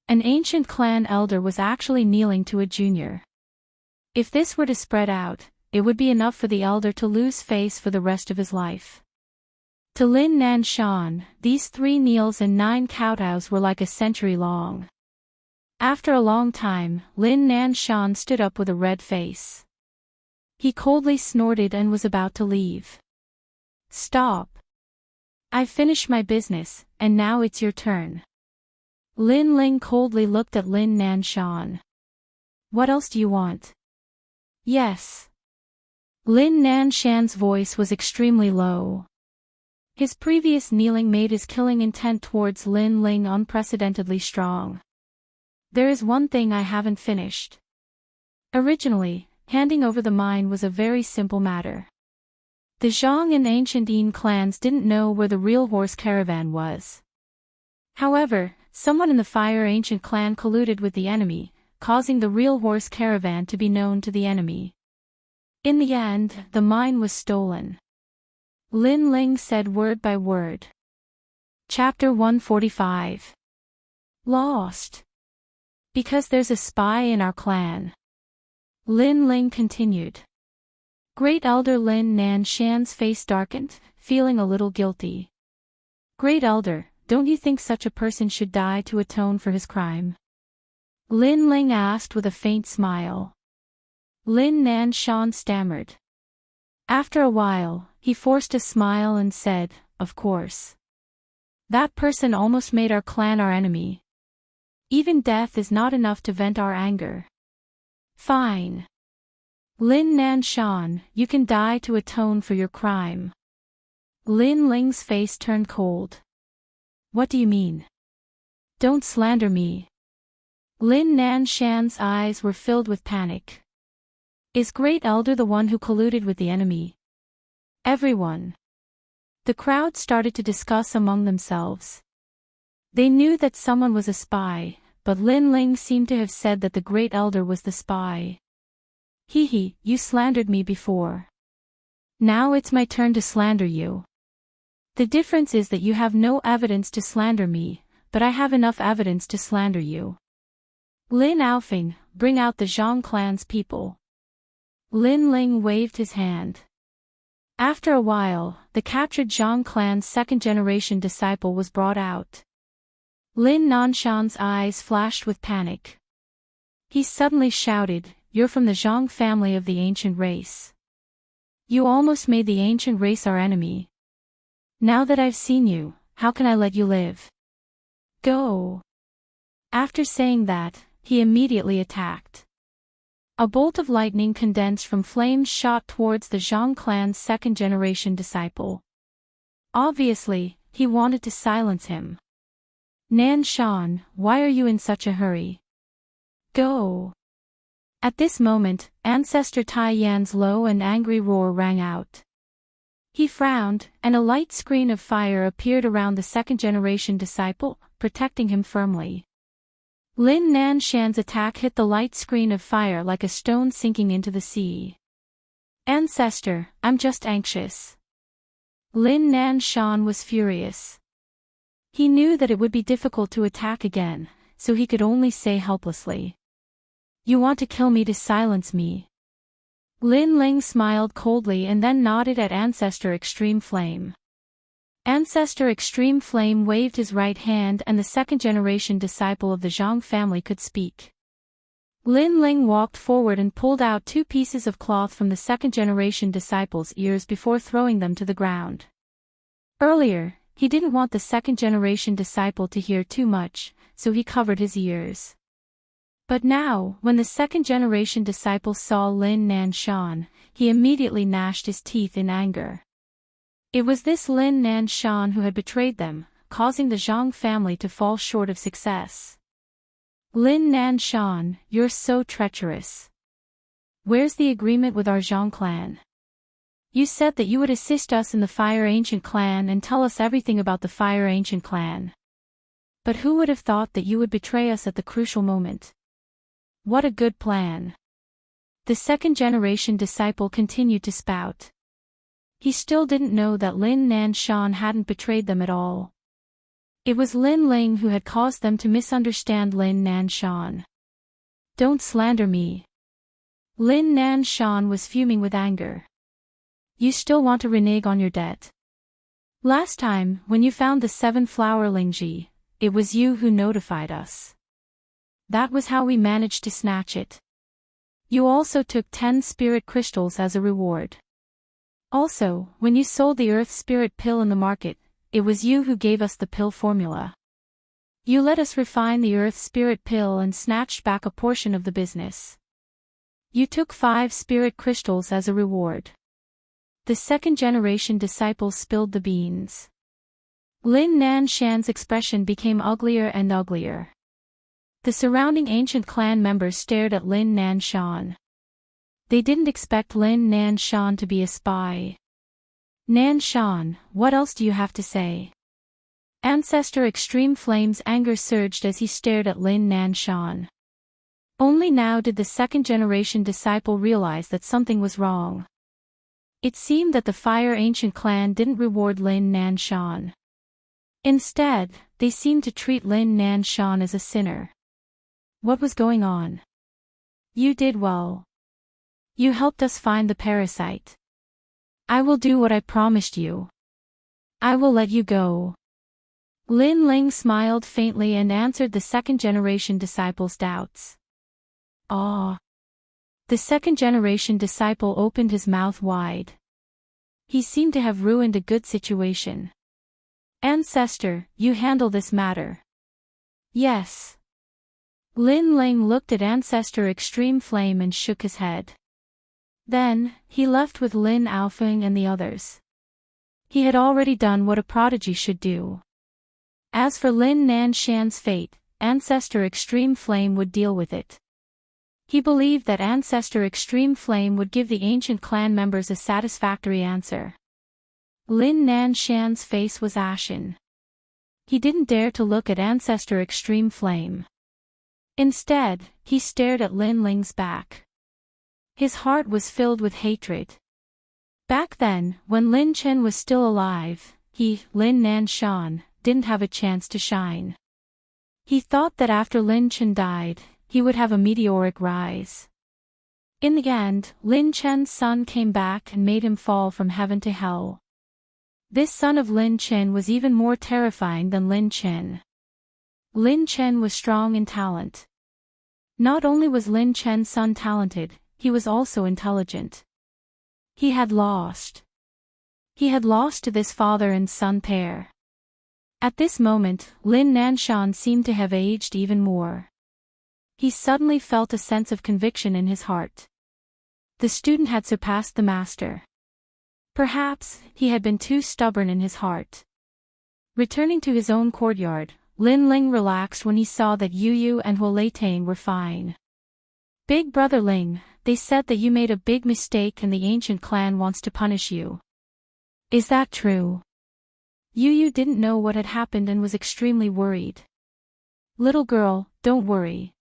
An ancient clan elder was actually kneeling to a junior. If this were to spread out, it would be enough for the elder to lose face for the rest of his life. To Lin Nanshan, these 3 kneels and 9 kowtows were like a century long. After a long time, Lin Nanshan stood up with a red face. He coldly snorted and was about to leave. Stop. I've finished my business, and now it's your turn. Lin Ling coldly looked at Lin Nanshan. What else do you want? Yes. Lin Nanshan's voice was extremely low. His previous kneeling made his killing intent towards Lin Ling unprecedentedly strong. There is one thing I haven't finished. Originally, handing over the mine was a very simple matter. The Zhang and ancient Yin clans didn't know where the real horse caravan was. However, someone in the Fire Ancient clan colluded with the enemy, causing the real horse caravan to be known to the enemy. In the end, the mine was stolen. Lin Ling said word by word. Chapter 145. Lost. Because there's a spy in our clan. Lin Ling continued. Great Elder Lin Nanshan's face darkened, feeling a little guilty. Great Elder, don't you think such a person should die to atone for his crime? Lin Ling asked with a faint smile. Lin Nanshan stammered. After a while, he forced a smile and said, of course. That person almost made our clan our enemy. Even death is not enough to vent our anger. Fine. Lin Nanshan, you can die to atone for your crime. Lin Ling's face turned cold. What do you mean? Don't slander me. Lin Nanshan's eyes were filled with panic. Is Great Elder the one who colluded with the enemy? Everyone. The crowd started to discuss among themselves. They knew that someone was a spy, but Lin Ling seemed to have said that the Great Elder was the spy. Hee, you slandered me before. Now it's my turn to slander you. The difference is that you have no evidence to slander me, but I have enough evidence to slander you. Lin Aofing, bring out the Zhang clan's people. Lin Ling waved his hand. After a while, the captured Zhang clan's second-generation disciple was brought out. Lin Nanshan's eyes flashed with panic. He suddenly shouted, You're from the Zhang family of the ancient race. You almost made the ancient race our enemy. Now that I've seen you, how can I let you live? Go. After saying that, he immediately attacked. A bolt of lightning condensed from flames shot towards the Zhang clan's second-generation disciple. Obviously, he wanted to silence him. Nanshan, why are you in such a hurry? Go. At this moment, Ancestor Tai Yan's low and angry roar rang out. He frowned, and a light screen of fire appeared around the second-generation disciple, protecting him firmly. Lin Nanshan's attack hit the light screen of fire like a stone sinking into the sea. Ancestor, I'm just anxious. Lin Nanshan was furious. He knew that it would be difficult to attack again, so he could only say helplessly. You want to kill me to silence me. Lin Ling smiled coldly and then nodded at Ancestor Extreme Flame. Ancestor Extreme Flame waved his right hand and the second-generation disciple of the Zhang family could speak. Lin Ling walked forward and pulled out 2 pieces of cloth from the second-generation disciple's ears before throwing them to the ground. Earlier, he didn't want the second-generation disciple to hear too much, so he covered his ears. But now, when the second-generation disciple saw Lin Nanshan, he immediately gnashed his teeth in anger. It was this Lin Nanshan who had betrayed them, causing the Zhang family to fall short of success. Lin Nanshan, you're so treacherous. Where's the agreement with our Zhang clan? You said that you would assist us in the Fire Ancient clan and tell us everything about the Fire Ancient clan. But who would have thought that you would betray us at the crucial moment? What a good plan. The second-generation disciple continued to spout. He still didn't know that Lin Nanshan hadn't betrayed them at all. It was Lin Ling who had caused them to misunderstand Lin Nanshan. Don't slander me. Lin Nanshan was fuming with anger. You still want to renege on your debt? Last time, when you found the 7-flower Lingji, it was you who notified us. That was how we managed to snatch it. You also took 10 spirit crystals as a reward. Also, when you sold the Earth Spirit pill in the market, it was you who gave us the pill formula. You let us refine the Earth Spirit pill and snatched back a portion of the business. You took 5 spirit crystals as a reward. The second-generation disciple spilled the beans. Lin Nanshan's expression became uglier and uglier. The surrounding ancient clan members stared at Lin Nanshan. They didn't expect Lin Nanshan to be a spy. Nanshan, what else do you have to say? Ancestor Extreme Flame's anger surged as he stared at Lin Nanshan. Only now did the second-generation disciple realize that something was wrong. It seemed that the Fire Ancient clan didn't reward Lin Nanshan. Instead, they seemed to treat Lin Nanshan as a sinner. What was going on? You did well. You helped us find the parasite. I will do what I promised you. I will let you go. Lin Ling smiled faintly and answered the second-generation disciple's doubts. Ah. The second-generation disciple opened his mouth wide. He seemed to have ruined a good situation. Ancestor, you handle this matter. Yes. Lin Ling looked at Ancestor Extreme Flame and shook his head. Then, he left with Lin Aofeng and the others. He had already done what a prodigy should do. As for Lin Nanshan's fate, Ancestor Extreme Flame would deal with it. He believed that Ancestor Extreme Flame would give the ancient clan members a satisfactory answer. Lin Nanshan's face was ashen. He didn't dare to look at Ancestor Extreme Flame. Instead, he stared at Lin Ling's back. His heart was filled with hatred. Back then, when Lin Chen was still alive, he, Lin Nanshan, didn't have a chance to shine. He thought that after Lin Chen died, he would have a meteoric rise. In the end, Lin Chen's son came back and made him fall from heaven to hell. This son of Lin Chen was even more terrifying than Lin Chen. Lin Chen was strong in talent. Not only was Lin Chen's son talented, he was also intelligent. He had lost. He had lost to this father and son pair. At this moment, Lin Nanshan seemed to have aged even more. He suddenly felt a sense of conviction in his heart. The student had surpassed the master. Perhaps, he had been too stubborn in his heart. Returning to his own courtyard, Lin Ling relaxed when he saw that Yu Yu and Huo Leitang were fine. Big brother Ling, they said that you made a big mistake and the ancient clan wants to punish you. Is that true? Yu Yu didn't know what had happened and was extremely worried. Little girl, don't worry.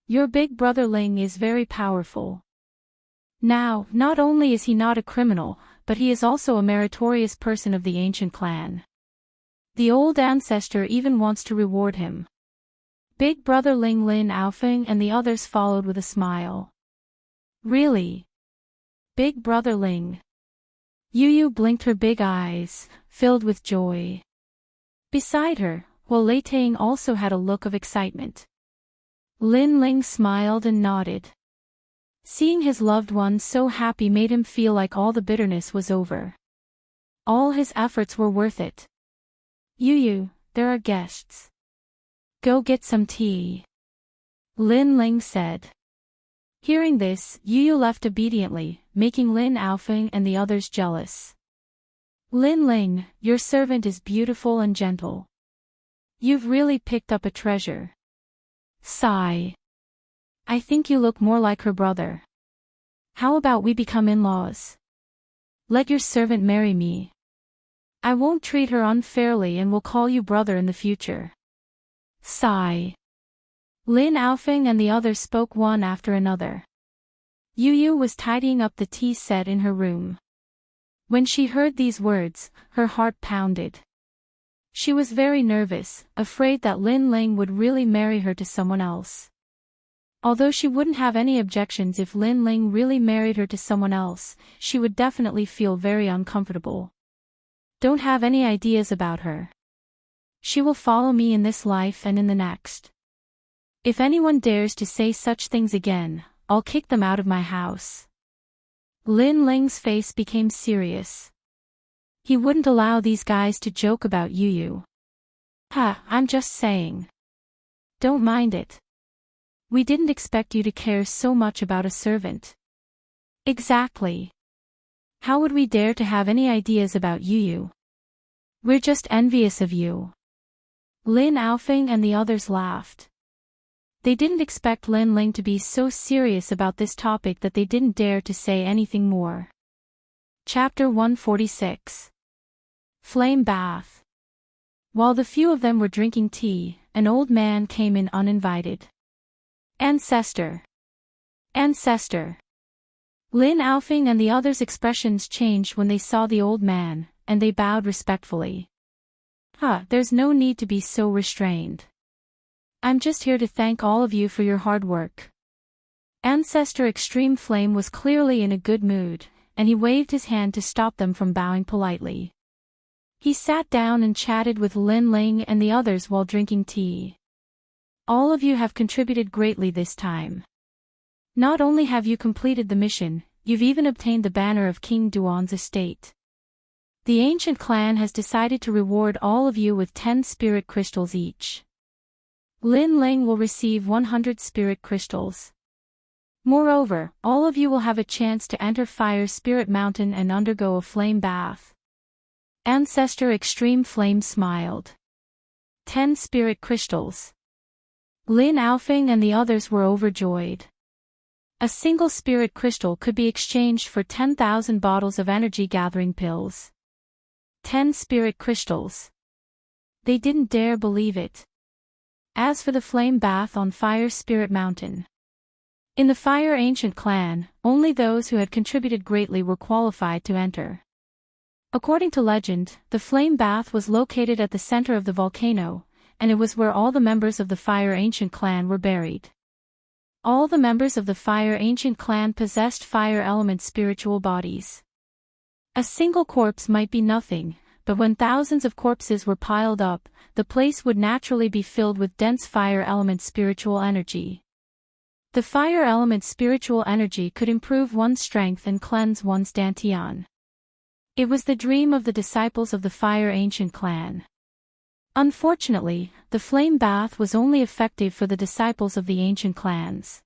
Your big brother Ling is very powerful. Now, not only is he not a criminal, but he is also a meritorious person of the ancient clan. The old ancestor even wants to reward him. Big brother Ling Lin Aofeng and the others followed with a smile. Really? Big brother Ling. Yu Yu blinked her big eyes, filled with joy. Beside her, Huo Leitang also had a look of excitement. Lin Ling smiled and nodded. Seeing his loved one so happy made him feel like all the bitterness was over. All his efforts were worth it. Yu, there are guests. Go get some tea. Lin Ling said. Hearing this, Yu left obediently, making Lin Aofeng and the others jealous. Lin Ling, your servant is beautiful and gentle. You've really picked up a treasure. Sigh. I think you look more like her brother. How about we become in-laws? Let your servant marry me. I won't treat her unfairly and will call you brother in the future. Sigh. Lin Aofeng and the others spoke one after another. Yu was tidying up the tea set in her room. When she heard these words, her heart pounded. She was very nervous, afraid that Lin Ling would really marry her to someone else. Although she wouldn't have any objections if Lin Ling really married her to someone else, she would definitely feel very uncomfortable. Don't have any ideas about her. She will follow me in this life and in the next. If anyone dares to say such things again, I'll kick them out of my house. Lin Ling's face became serious. He wouldn't allow these guys to joke about Yu. I'm just saying. Don't mind it. We didn't expect you to care so much about a servant. Exactly. How would we dare to have any ideas about Yu? We're just envious of you. Lin Aofeng and the others laughed. They didn't expect Lin Ling to be so serious about this topic that they didn't dare to say anything more. Chapter 146. Flame Bath. While the few of them were drinking tea, an old man came in uninvited. Ancestor. Ancestor. Lin Aofeng and the others' expressions changed when they saw the old man, and they bowed respectfully. There's no need to be so restrained. I'm just here to thank all of you for your hard work. Ancestor Extreme Flame was clearly in a good mood, and he waved his hand to stop them from bowing politely. He sat down and chatted with Lin Ling and the others while drinking tea. All of you have contributed greatly this time. Not only have you completed the mission, you've even obtained the banner of King Duan's estate. The ancient clan has decided to reward all of you with 10 spirit crystals each. Lin Ling will receive 100 spirit crystals. Moreover, all of you will have a chance to enter Fire Spirit Mountain and undergo a flame bath. Ancestor Extreme Flame smiled. 10 spirit crystals. Lin Aofeng and the others were overjoyed. A single spirit crystal could be exchanged for 10,000 bottles of energy gathering pills. 10 spirit crystals. They didn't dare believe it. As for the flame bath on Fire Spirit Mountain. In the Fire Ancient Clan, only those who had contributed greatly were qualified to enter. According to legend, the flame bath was located at the center of the volcano, and it was where all the members of the Fire Ancient Clan were buried. All the members of the Fire Ancient Clan possessed fire element spiritual bodies. A single corpse might be nothing, but when thousands of corpses were piled up, the place would naturally be filled with dense fire element spiritual energy. The fire element spiritual energy could improve one's strength and cleanse one's dantian. It was the dream of the disciples of the Fire Ancient Clan. Unfortunately, the flame bath was only effective for the disciples of the ancient clans.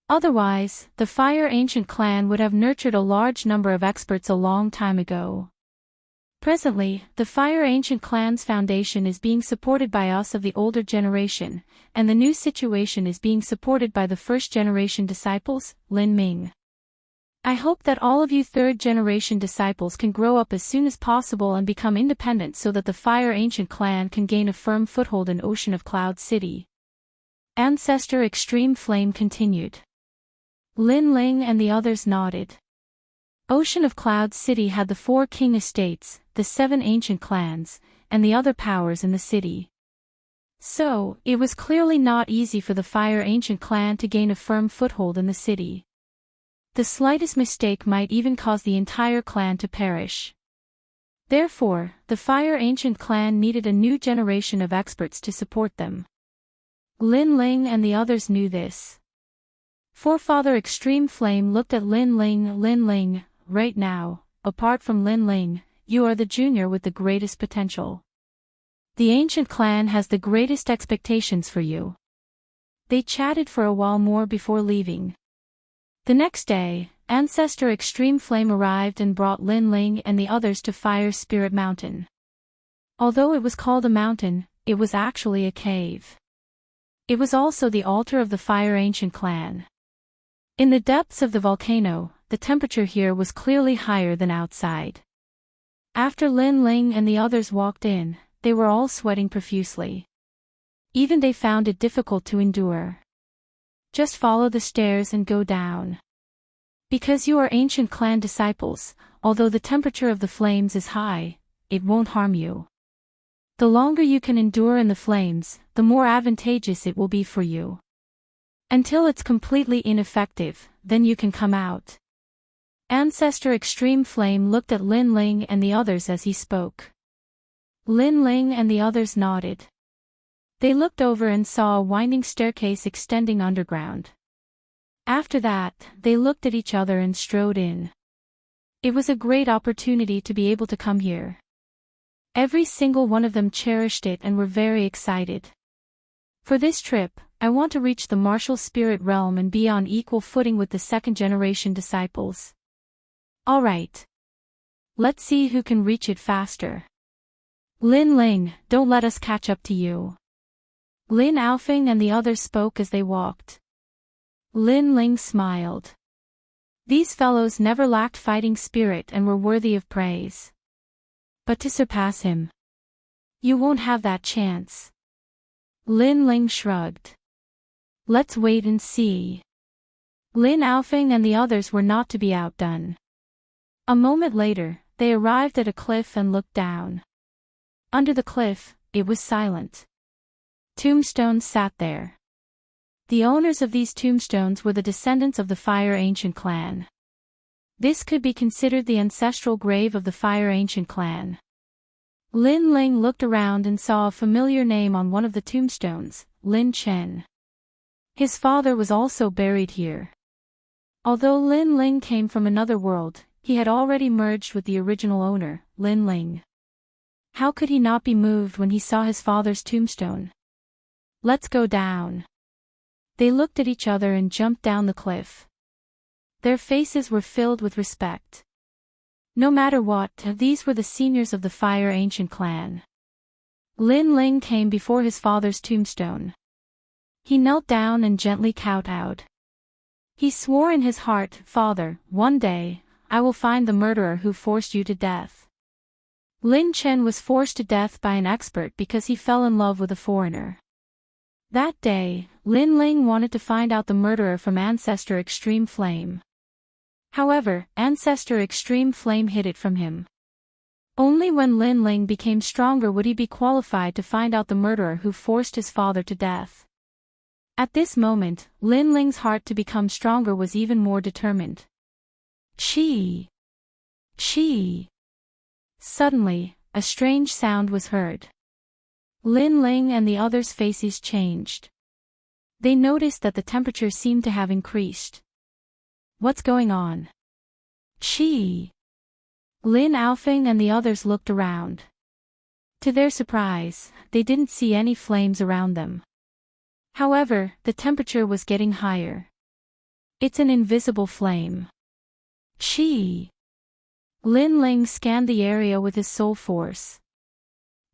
Otherwise, the Fire Ancient Clan would have nurtured a large number of experts a long time ago. Presently, the Fire Ancient Clan's foundation is being supported by us of the older generation, and the new situation is being supported by the first-generation disciples, Lin Ming. I hope that all of you third-generation disciples can grow up as soon as possible and become independent so that the Fire Ancient Clan can gain a firm foothold in Ocean of Cloud City. Ancestor Extreme Flame continued. Lin Ling and the others nodded. Ocean of Cloud City had the 4 king estates, the 7 ancient clans, and the other powers in the city. So, it was clearly not easy for the Fire Ancient Clan to gain a firm foothold in the city. The slightest mistake might even cause the entire clan to perish. Therefore, the Fire Ancient Clan needed a new generation of experts to support them. Lin Ling and the others knew this. Forefather Extreme Flame looked at Lin Ling. Lin Ling, right now, apart from Lin Ling, you are the junior with the greatest potential. The ancient clan has the greatest expectations for you. They chatted for a while more before leaving. The next day, Ancestor Extreme Flame arrived and brought Lin Ling and the others to Fire Spirit Mountain. Although it was called a mountain, it was actually a cave. It was also the altar of the Fire Ancient Clan. In the depths of the volcano, the temperature here was clearly higher than outside. After Lin Ling and the others walked in, they were all sweating profusely. Even they found it difficult to endure. Just follow the stairs and go down. Because you are ancient clan disciples, although the temperature of the flames is high, it won't harm you. The longer you can endure in the flames, the more advantageous it will be for you. Until it's completely ineffective, then you can come out. Ancestor Extreme Flame looked at Lin Ling and the others as he spoke. Lin Ling and the others nodded. They looked over and saw a winding staircase extending underground. After that, they looked at each other and strode in. It was a great opportunity to be able to come here. Every single one of them cherished it and were very excited. For this trip, I want to reach the martial spirit realm and be on equal footing with the second-generation disciples. Alright. Let's see who can reach it faster. Lin Ling, don't let us catch up to you. Lin Aofing and the others spoke as they walked. Lin Ling smiled. These fellows never lacked fighting spirit and were worthy of praise. But to surpass him, you won't have that chance. Lin Ling shrugged. Let's wait and see. Lin Aofing and the others were not to be outdone. A moment later, they arrived at a cliff and looked down. Under the cliff, it was silent. Tombstones sat there. The owners of these tombstones were the descendants of the Fire Ancient Clan. This could be considered the ancestral grave of the Fire Ancient Clan. Lin Ling looked around and saw a familiar name on one of the tombstones, Lin Chen. His father was also buried here. Although Lin Ling came from another world, he had already merged with the original owner, Lin Ling. How could he not be moved when he saw his father's tombstone? Let's go down. They looked at each other and jumped down the cliff. Their faces were filled with respect. No matter what, these were the seniors of the Fire Ancient Clan. Lin Ling came before his father's tombstone. He knelt down and gently kowtowed. He swore in his heart, Father, one day, I will find the murderer who forced you to death. Lin Chen was forced to death by an expert because he fell in love with a foreigner. That day, Lin Ling wanted to find out the murderer from Ancestor Extreme Flame. However, Ancestor Extreme Flame hid it from him. Only when Lin Ling became stronger would he be qualified to find out the murderer who forced his father to death. At this moment, Lin Ling's heart to become stronger was even more determined. Chi! Chi! Suddenly, a strange sound was heard. Lin Ling and the others' faces changed. They noticed that the temperature seemed to have increased. What's going on? Chi! Lin Aofing and the others looked around. To their surprise, they didn't see any flames around them. However, the temperature was getting higher. It's an invisible flame. Chi! Lin Ling scanned the area with his soul force.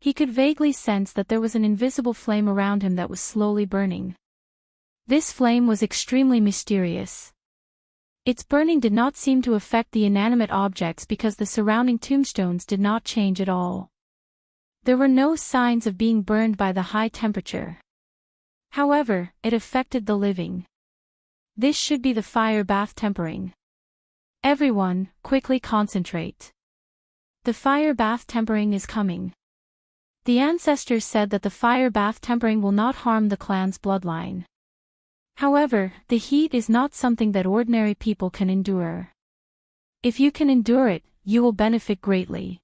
He could vaguely sense that there was an invisible flame around him that was slowly burning. This flame was extremely mysterious. Its burning did not seem to affect the inanimate objects because the surrounding tombstones did not change at all. There were no signs of being burned by the high temperature. However, it affected the living. This should be the fire bath tempering. Everyone, quickly concentrate. The fire bath tempering is coming. The ancestors said that the fire bath tempering will not harm the clan's bloodline. However, the heat is not something that ordinary people can endure. If you can endure it, you will benefit greatly.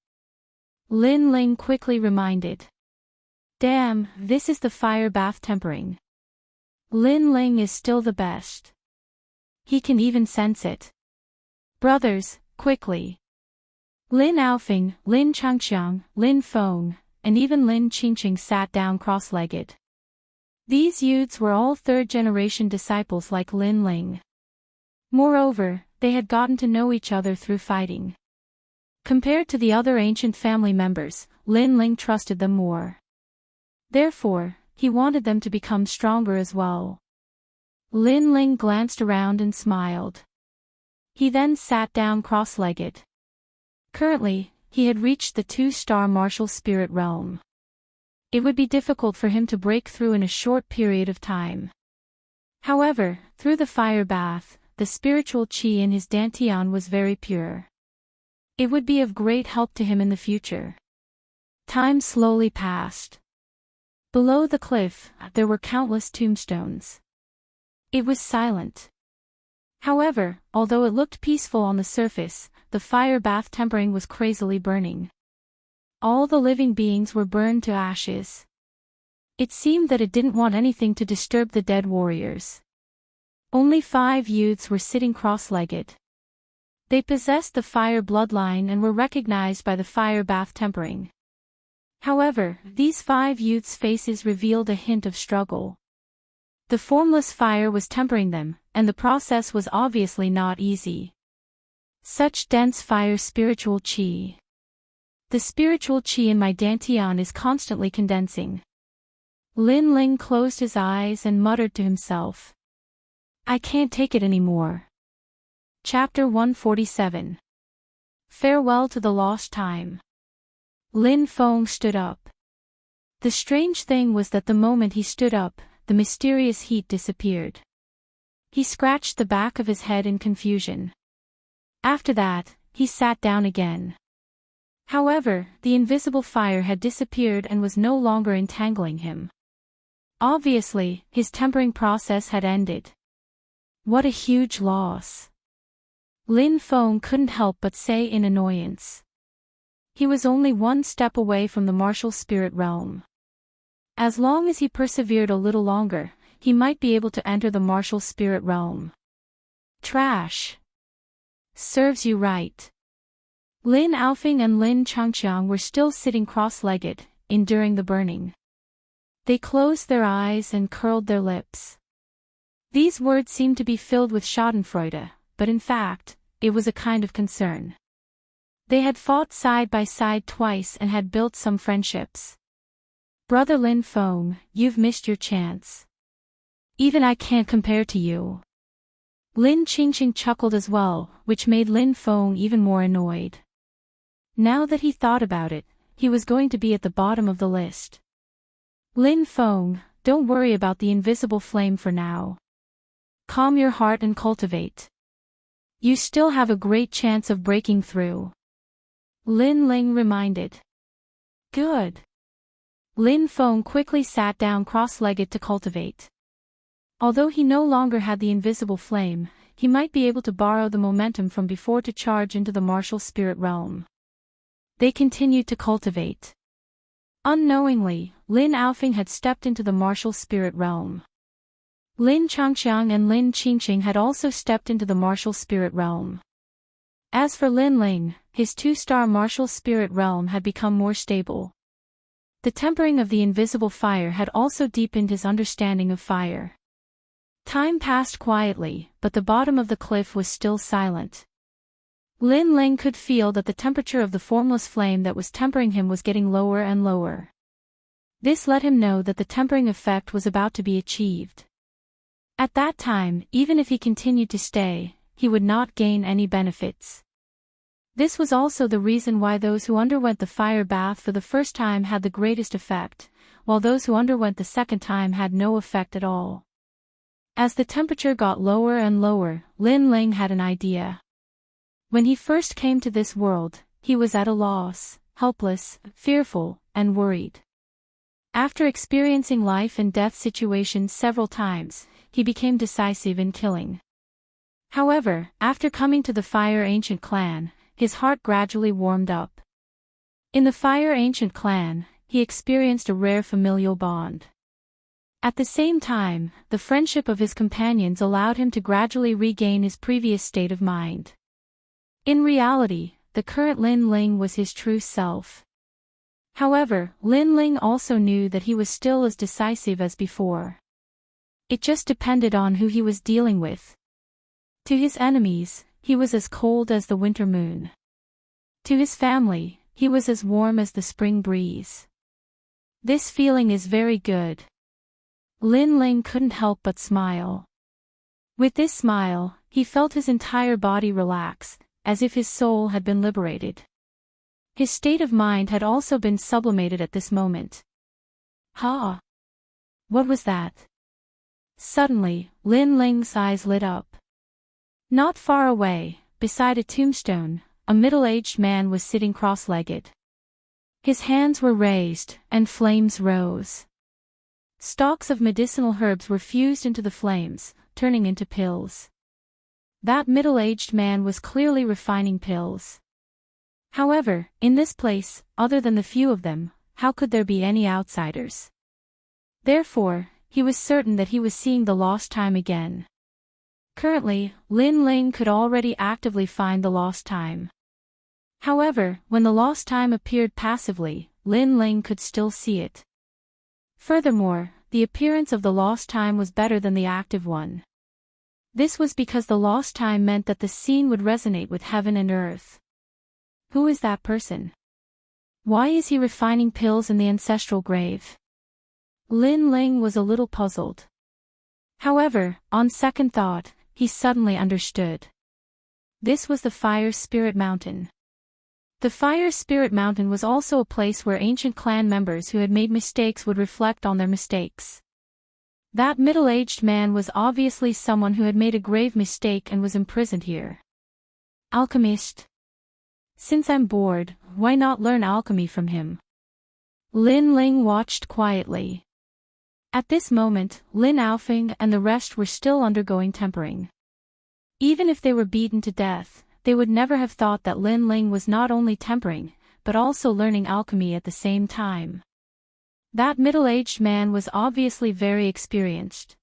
Lin Ling quickly reminded. Damn, this is the fire bath tempering. Lin Ling is still the best. He can even sense it. Brothers, quickly. Lin Aofing, Lin Changqiang, Lin Feng, and even Lin Qingqing sat down cross-legged. These youths were all third-generation disciples like Lin Ling. Moreover, they had gotten to know each other through fighting. Compared to the other ancient family members, Lin Ling trusted them more. Therefore, he wanted them to become stronger as well. Lin Ling glanced around and smiled. He then sat down cross-legged. Currently, he had reached the 2-star martial spirit realm. It would be difficult for him to break through in a short period of time. However, through the fire bath, the spiritual qi in his dantian was very pure. It would be of great help to him in the future. Time slowly passed. Below the cliff, there were countless tombstones. It was silent. However, although it looked peaceful on the surface, the fire bath tempering was crazily burning. All the living beings were burned to ashes. It seemed that it didn't want anything to disturb the dead warriors. Only 5 youths were sitting cross-legged. They possessed the fire bloodline and were recognized by the fire bath tempering. However, these 5 youths' faces revealed a hint of struggle. The formless fire was tempering them, and the process was obviously not easy. Such dense fire spiritual qi. The spiritual qi in my dantian is constantly condensing. Lin Ling closed his eyes and muttered to himself. I can't take it anymore. Chapter 147. Farewell to the lost time. Lin Feng stood up. The strange thing was that the moment he stood up, the mysterious heat disappeared. He scratched the back of his head in confusion. After that, he sat down again. However, the invisible fire had disappeared and was no longer entangling him. Obviously, his tempering process had ended. What a huge loss. Lin Feng couldn't help but say in annoyance. He was only 1 step away from the martial spirit realm. As long as he persevered a little longer, he might be able to enter the martial spirit realm. Trash. Serves you right. Lin Aofing and Lin Changqiang were still sitting cross-legged, enduring the burning. They closed their eyes and curled their lips. These words seemed to be filled with schadenfreude, but in fact, it was a kind of concern. They had fought side by side twice and had built some friendships. Brother Lin Feng, you've missed your chance. Even I can't compare to you. Lin Qingqing chuckled as well, which made Lin Feng even more annoyed. Now that he thought about it, he was going to be at the bottom of the list. Lin Feng, don't worry about the invisible flame for now. Calm your heart and cultivate. You still have a great chance of breaking through. Lin Ling reminded. Good. Lin Feng quickly sat down cross-legged to cultivate. Although he no longer had the invisible flame, he might be able to borrow the momentum from before to charge into the martial spirit realm. They continued to cultivate. Unknowingly, Lin Aofing had stepped into the martial spirit realm. Lin Changqiang and Lin Qingqing had also stepped into the martial spirit realm. As for Lin Ling, his 2-star martial spirit realm had become more stable. The tempering of the invisible fire had also deepened his understanding of fire. Time passed quietly, but the bottom of the cliff was still silent. Lin Ling could feel that the temperature of the formless flame that was tempering him was getting lower and lower. This let him know that the tempering effect was about to be achieved. At that time, even if he continued to stay, he would not gain any benefits. This was also the reason why those who underwent the fire bath for the first time had the greatest effect, while those who underwent the second time had no effect at all. As the temperature got lower and lower, Lin Ling had an idea. When he first came to this world, he was at a loss, helpless, fearful, and worried. After experiencing life and death situations several times, he became decisive in killing. However, after coming to the Fire Ancient clan, his heart gradually warmed up. In the Fire Ancient clan, he experienced a rare familial bond. At the same time, the friendship of his companions allowed him to gradually regain his previous state of mind. In reality, the current Lin Ling was his true self. However, Lin Ling also knew that he was still as decisive as before. It just depended on who he was dealing with. To his enemies, he was as cold as the winter moon. To his family, he was as warm as the spring breeze. This feeling is very good. Lin Ling couldn't help but smile. With this smile, he felt his entire body relax, as if his soul had been liberated. His state of mind had also been sublimated at this moment. Ha! What was that? Suddenly, Lin Ling's eyes lit up. Not far away, beside a tombstone, a middle-aged man was sitting cross-legged. His hands were raised, and flames rose. Stalks of medicinal herbs were fused into the flames, turning into pills. That middle-aged man was clearly refining pills. However, in this place, other than the few of them, how could there be any outsiders? Therefore, he was certain that he was seeing the lost time again. Currently, Lin Ling could already actively find the lost time. However, when the lost time appeared passively, Lin Ling could still see it. Furthermore, the appearance of the lost time was better than the active one. This was because the lost time meant that the scene would resonate with heaven and earth. Who is that person? Why is he refining pills in the ancestral grave? Lin Ling was a little puzzled. However, on second thought, he suddenly understood. This was the Fire Spirit Mountain. The Fire Spirit Mountain was also a place where ancient clan members who had made mistakes would reflect on their mistakes. That middle-aged man was obviously someone who had made a grave mistake and was imprisoned here. Alchemist. Since I'm bored, why not learn alchemy from him? Lin Ling watched quietly. At this moment, Lin Aofeng and the rest were still undergoing tempering. Even if they were beaten to death, they would never have thought that Lin Ling was not only tempering, but also learning alchemy at the same time. That middle-aged man was obviously very experienced.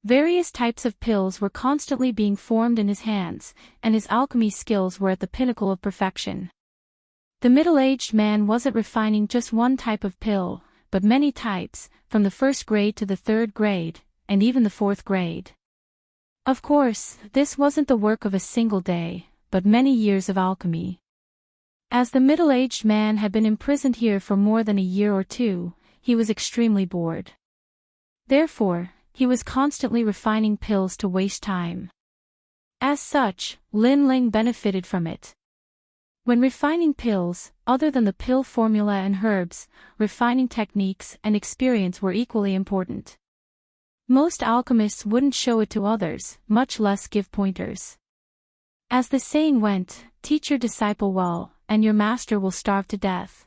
Various types of pills were constantly being formed in his hands, and his alchemy skills were at the pinnacle of perfection. The middle-aged man wasn't refining just one type of pill, but many types, from the first grade to the third grade, and even the fourth grade. Of course, this wasn't the work of a single day, but many years of alchemy. As the middle-aged man had been imprisoned here for more than a year or two, he was extremely bored. Therefore, he was constantly refining pills to waste time. As such, Lin Ling benefited from it. When refining pills, other than the pill formula and herbs, refining techniques and experience were equally important. Most alchemists wouldn't show it to others, much less give pointers. As the saying went, teach your disciple well, and your master will starve to death.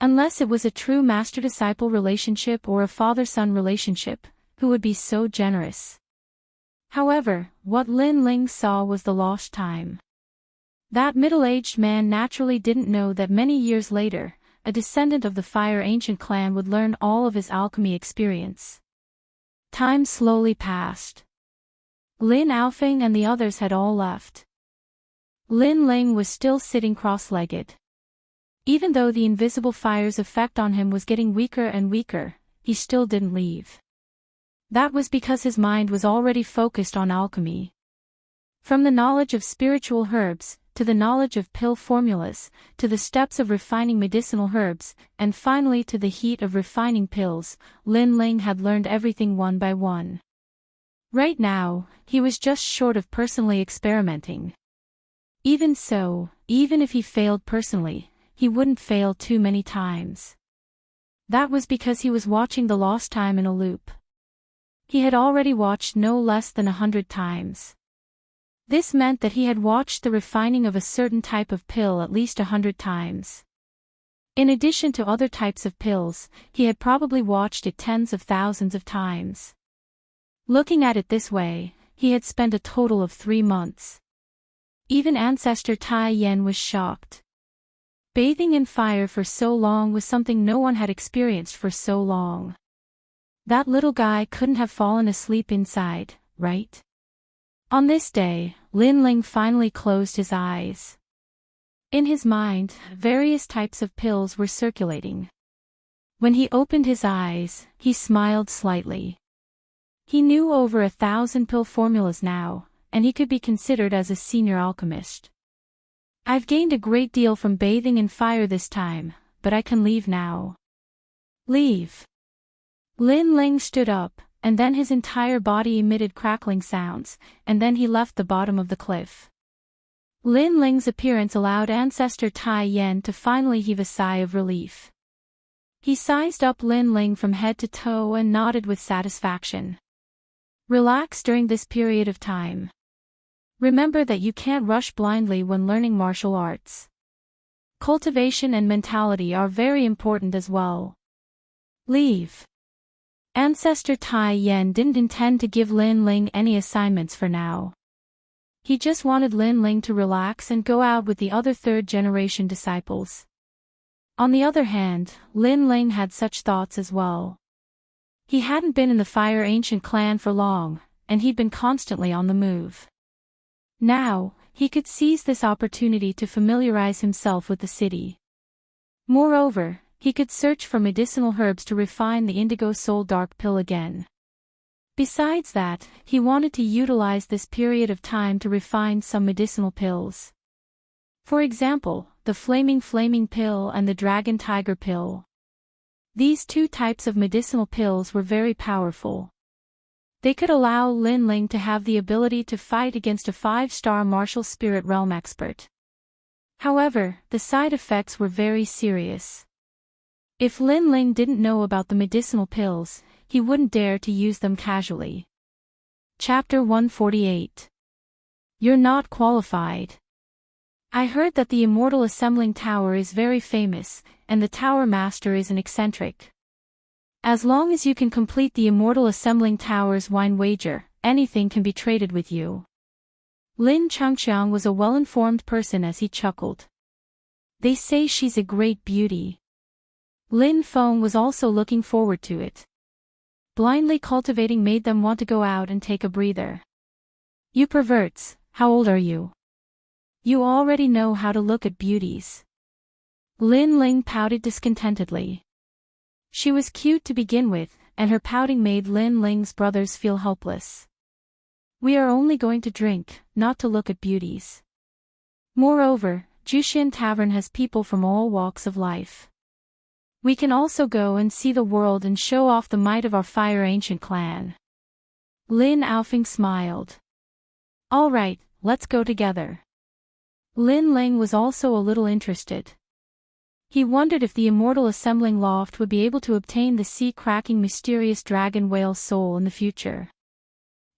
Unless it was a true master-disciple relationship or a father-son relationship, who would be so generous? However, what Lin Ling saw was the lost time. That middle-aged man naturally didn't know that many years later, a descendant of the Fire Ancient clan would learn all of his alchemy experience. Time slowly passed. Lin Aofeng and the others had all left. Lin Ling was still sitting cross-legged. Even though the invisible fire's effect on him was getting weaker and weaker, he still didn't leave. That was because his mind was already focused on alchemy. From the knowledge of spiritual herbs, to the knowledge of pill formulas, to the steps of refining medicinal herbs, and finally to the heat of refining pills, Lin Ling had learned everything one by one. Right now, he was just short of personally experimenting. Even so, even if he failed personally, he wouldn't fail too many times. That was because he was watching the lost time in a loop. He had already watched no less than 100 times. This meant that he had watched the refining of a certain type of pill at least 100 times. In addition to other types of pills, he had probably watched it tens of thousands of times. Looking at it this way, he had spent a total of 3 months. Even Ancestor Tai Yen was shocked. Bathing in fire for so long was something no one had experienced for so long. That little guy couldn't have fallen asleep inside, right? On this day, Lin Ling finally closed his eyes. In his mind, various types of pills were circulating. When he opened his eyes, he smiled slightly. He knew over 1,000 pill formulas now, and he could be considered as a senior alchemist. I've gained a great deal from bathing in fire this time, but I can leave now. Leave. Lin Ling stood up, and then his entire body emitted crackling sounds, and then he left the bottom of the cliff. Lin Ling's appearance allowed Ancestor Tai Yen to finally heave a sigh of relief. He sized up Lin Ling from head to toe and nodded with satisfaction. Relax during this period of time. Remember that you can't rush blindly when learning martial arts. Cultivation and mentality are very important as well. Leave. Ancestor Tai Yen didn't intend to give Lin Ling any assignments for now. He just wanted Lin Ling to relax and go out with the other third-generation disciples. On the other hand, Lin Ling had such thoughts as well. He hadn't been in the Fire Ancient clan for long, and he'd been constantly on the move. Now, he could seize this opportunity to familiarize himself with the city. Moreover, he could search for medicinal herbs to refine the indigo soul dark pill again. Besides that, he wanted to utilize this period of time to refine some medicinal pills. For example, the flaming pill and the dragon tiger pill. These two types of medicinal pills were very powerful. They could allow Lin Ling to have the ability to fight against a 5-star martial spirit realm expert. However, the side effects were very serious. If Lin Ling didn't know about the medicinal pills, he wouldn't dare to use them casually. Chapter 148. You're not qualified. I heard that the Immortal Assembling Tower is very famous, and the Tower Master is an eccentric. As long as you can complete the Immortal Assembling Tower's wine wager, anything can be traded with you. Lin Changqiang was a well-informed person as he chuckled. They say she's a great beauty. Lin Feng was also looking forward to it. Blindly cultivating made them want to go out and take a breather. You perverts, how old are you? You already know how to look at beauties. Lin Ling pouted discontentedly. She was cute to begin with, and her pouting made Lin Ling's brothers feel helpless. We are only going to drink, not to look at beauties. Moreover, Jushin Tavern has people from all walks of life. We can also go and see the world and show off the might of our Fire Ancient clan. Lin Aofing smiled. All right, let's go together. Lin Ling was also a little interested. He wondered if the Immortal Assembling Loft would be able to obtain the sea-cracking mysterious dragon whale soul in the future.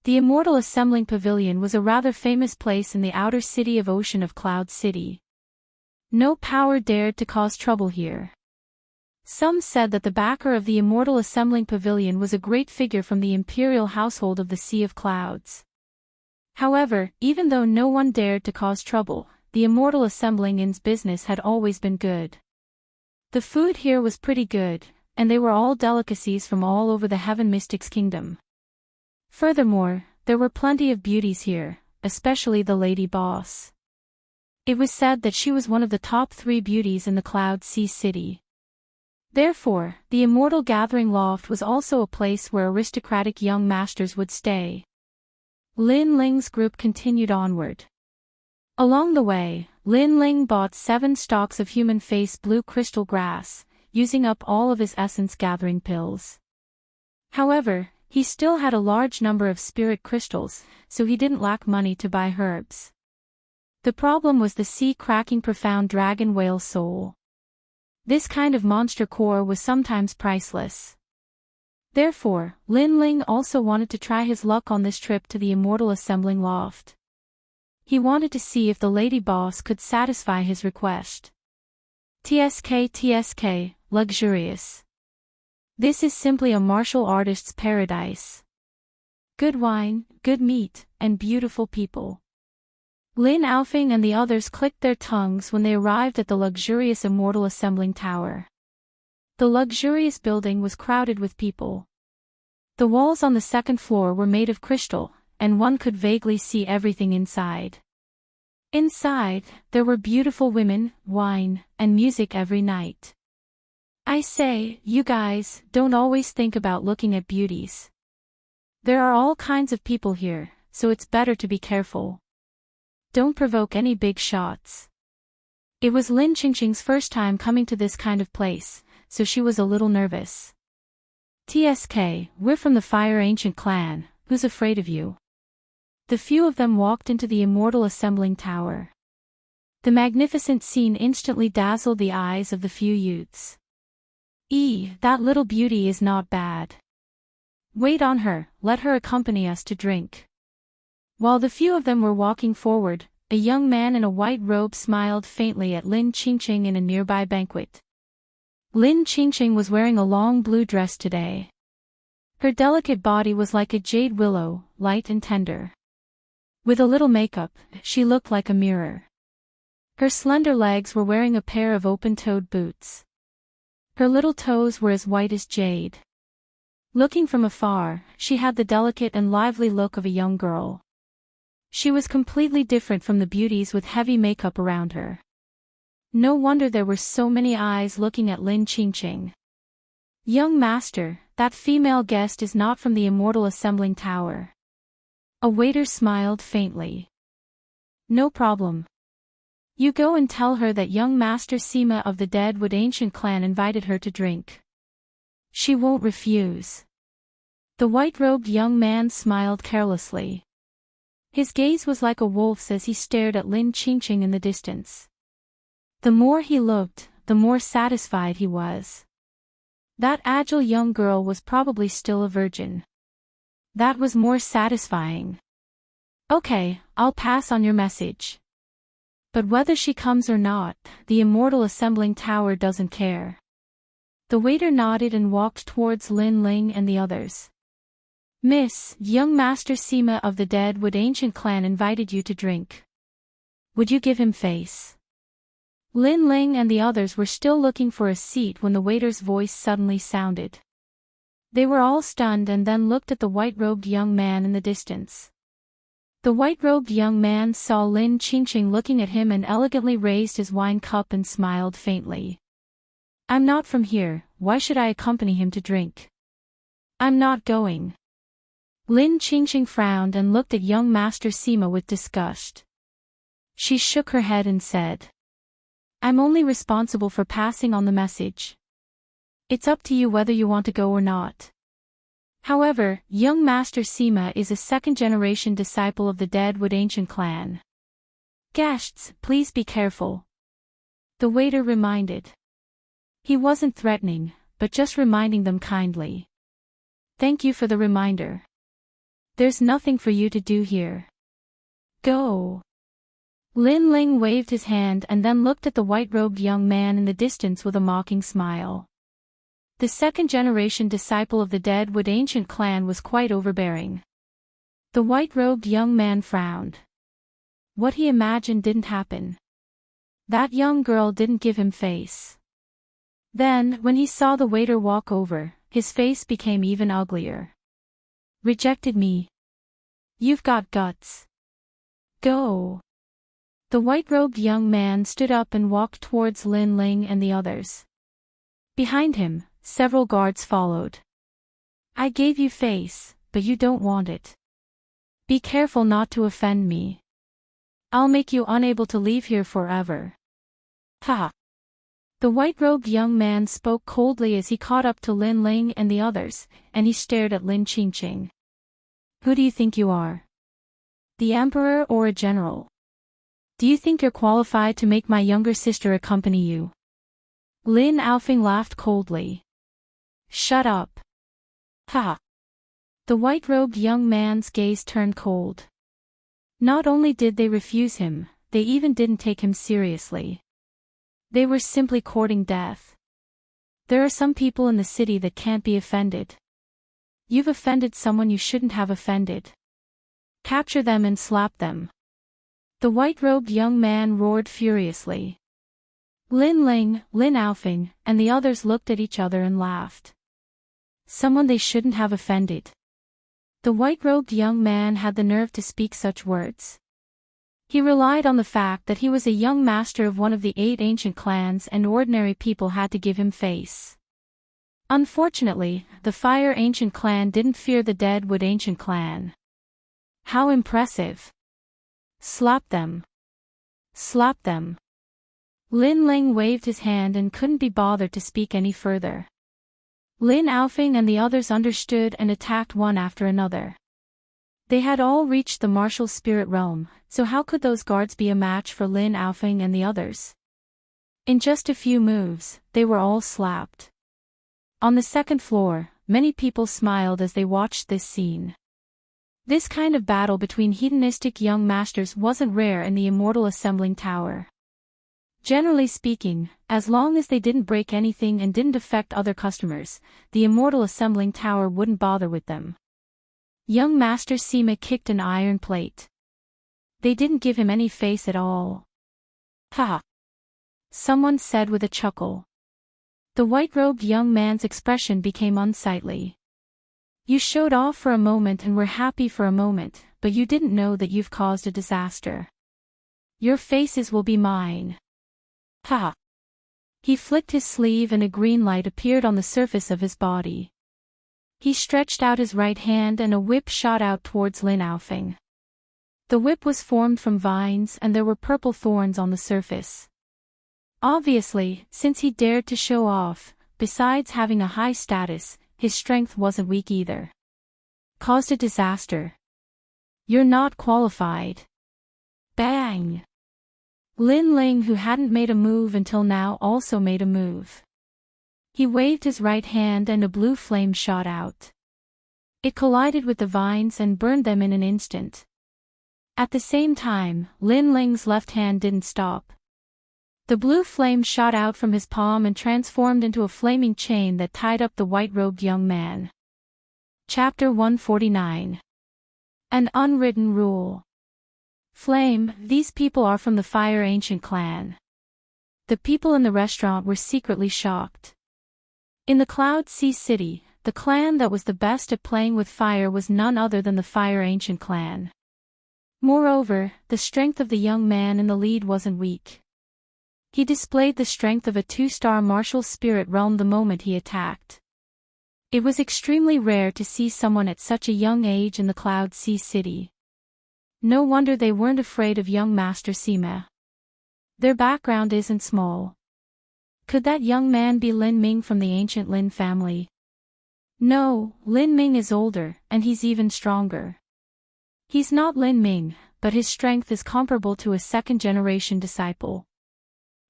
The Immortal Assembling Pavilion was a rather famous place in the outer city of Ocean of Cloud City. No power dared to cause trouble here. Some said that the backer of the Immortal Assembling Pavilion was a great figure from the imperial household of the Sea of Clouds. However, even though no one dared to cause trouble, the Immortal Assembling Inn's business had always been good. The food here was pretty good, and they were all delicacies from all over the Heaven Mystics Kingdom. Furthermore, there were plenty of beauties here, especially the Lady Boss. It was said that she was one of the top 3 beauties in the Cloud Sea City. Therefore, the Immortal Gathering Loft was also a place where aristocratic young masters would stay. Lin Ling's group continued onward. Along the way, Lin Ling bought 7 stalks of human face blue crystal grass, using up all of his essence gathering pills. However, he still had a large number of spirit crystals, so he didn't lack money to buy herbs. The problem was the sea-cracking profound dragon whale soul. This kind of monster core was sometimes priceless. Therefore, Lin Ling also wanted to try his luck on this trip to the Immortal Assembling Loft. He wanted to see if the Lady Boss could satisfy his request. TSK, luxurious. This is simply a martial artist's paradise. Good wine, good meat, and beautiful people. Lin Aofing and the others clicked their tongues when they arrived at the luxurious Immortal Assembling Tower. The luxurious building was crowded with people. The walls on the second floor were made of crystal, and one could vaguely see everything inside. Inside, there were beautiful women, wine, and music every night. I say, you guys, don't always think about looking at beauties. There are all kinds of people here, so it's better to be careful. Don't provoke any big shots. It was Lin Qingqing's first time coming to this kind of place, so she was a little nervous. TSK, we're from the Fire Ancient Clan, who's afraid of you? The few of them walked into the immortal assembling tower. The magnificent scene instantly dazzled the eyes of the few youths. That little beauty is not bad. Wait on her, let her accompany us to drink. While the few of them were walking forward, a young man in a white robe smiled faintly at Lin Qingqing in a nearby banquet. Lin Qingqing was wearing a long blue dress today. Her delicate body was like a jade willow, light and tender. With a little makeup, she looked like a mirror. Her slender legs were wearing a pair of open-toed boots. Her little toes were as white as jade. Looking from afar, she had the delicate and lively look of a young girl. She was completely different from the beauties with heavy makeup around her. No wonder there were so many eyes looking at Lin Qingqing. Young master, that female guest is not from the immortal assembling tower. A waiter smiled faintly. No problem. You go and tell her that young Master Sima of the Deadwood Ancient Clan invited her to drink. She won't refuse. The white-robed young man smiled carelessly. His gaze was like a wolf's as he stared at Lin Qingqing in the distance. The more he looked, the more satisfied he was. That agile young girl was probably still a virgin. That was more satisfying. Okay, I'll pass on your message. But whether she comes or not, the immortal assembling tower doesn't care. The waiter nodded and walked towards Lin Ling and the others. Miss, young Master Sima of the Deadwood Ancient Clan invited you to drink. Would you give him face? Lin Ling and the others were still looking for a seat when the waiter's voice suddenly sounded. They were all stunned and then looked at the white-robed young man in the distance. The white-robed young man saw Lin Qingqing looking at him and elegantly raised his wine cup and smiled faintly. I'm not from here, why should I accompany him to drink? I'm not going. Lin Qingqing frowned and looked at young Master Sima with disgust. She shook her head and said, I'm only responsible for passing on the message. It's up to you whether you want to go or not. However, young Master Sima is a second-generation disciple of the Deadwood Ancient Clan. Guests, please be careful. The waiter reminded. He wasn't threatening, but just reminding them kindly. Thank you for the reminder. There's nothing for you to do here. Go. Lin Ling waved his hand and then looked at the white-robed young man in the distance with a mocking smile. The second-generation disciple of the Deadwood Ancient Clan was quite overbearing. The white-robed young man frowned. What he imagined didn't happen. That young girl didn't give him face. Then, when he saw the waiter walk over, his face became even uglier. Rejected me. You've got guts. Go. The white-robed young man stood up and walked towards Lin Ling and the others. Behind him, several guards followed. I gave you face, but you don't want it. Be careful not to offend me. I'll make you unable to leave here forever. Ha! The white-robed young man spoke coldly as he caught up to Lin Ling and the others, and he stared at Lin Qingqing. Who do you think you are? The emperor or a general? Do you think you're qualified to make my younger sister accompany you? Lin Aofing laughed coldly. Shut up. Ha! The white-robed young man's gaze turned cold. Not only did they refuse him, they even didn't take him seriously. They were simply courting death. There are some people in the city that can't be offended. You've offended someone you shouldn't have offended. Capture them and slap them. The white-robed young man roared furiously. Lin Ling, Lin Aofing, and the others looked at each other and laughed. Someone they shouldn't have offended. The white-robed young man had the nerve to speak such words. He relied on the fact that he was a young master of one of the 8 ancient clans and ordinary people had to give him face. Unfortunately, the Fire Ancient Clan didn't fear the Deadwood Ancient Clan. How impressive! Slap them! Slap them! Lin Ling waved his hand and couldn't be bothered to speak any further. Lin Aofing and the others understood and attacked one after another. They had all reached the martial spirit realm, so how could those guards be a match for Lin Aofing and the others? In just a few moves, they were all slapped. On the second floor, many people smiled as they watched this scene. This kind of battle between hedonistic young masters wasn't rare in the Immortal Assembling Tower. Generally speaking, as long as they didn't break anything and didn't affect other customers, the Immortal Assembling Tower wouldn't bother with them. Young Master Sima kicked an iron plate. They didn't give him any face at all. Ha! Someone said with a chuckle. The white-robed young man's expression became unsightly. You showed off for a moment and were happy for a moment, but you didn't know that you've caused a disaster. Your faces will be mine. Ha! He flicked his sleeve and a green light appeared on the surface of his body. He stretched out his right hand and a whip shot out towards Lin Aofing. The whip was formed from vines and there were purple thorns on the surface. Obviously, since he dared to show off, besides having a high status, his strength wasn't weak either. Caused a disaster. You're not qualified. Bang! Lin Ling, who hadn't made a move until now, also made a move. He waved his right hand and a blue flame shot out. It collided with the vines and burned them in an instant. At the same time, Lin Ling's left hand didn't stop. The blue flame shot out from his palm and transformed into a flaming chain that tied up the white-robed young man. Chapter 149. An Unwritten Rule. Flame, these people are from the Fire Ancient Clan. The people in the restaurant were secretly shocked. In the Cloud Sea City, the clan that was the best at playing with fire was none other than the Fire Ancient Clan. Moreover, the strength of the young man in the lead wasn't weak. He displayed the strength of a 2-star martial spirit realm the moment he attacked. It was extremely rare to see someone at such a young age in the Cloud Sea City. No wonder they weren't afraid of young Master Sima. Their background isn't small. Could that young man be Lin Ming from the ancient Lin family? No, Lin Ming is older, and he's even stronger. He's not Lin Ming, but his strength is comparable to a second-generation disciple.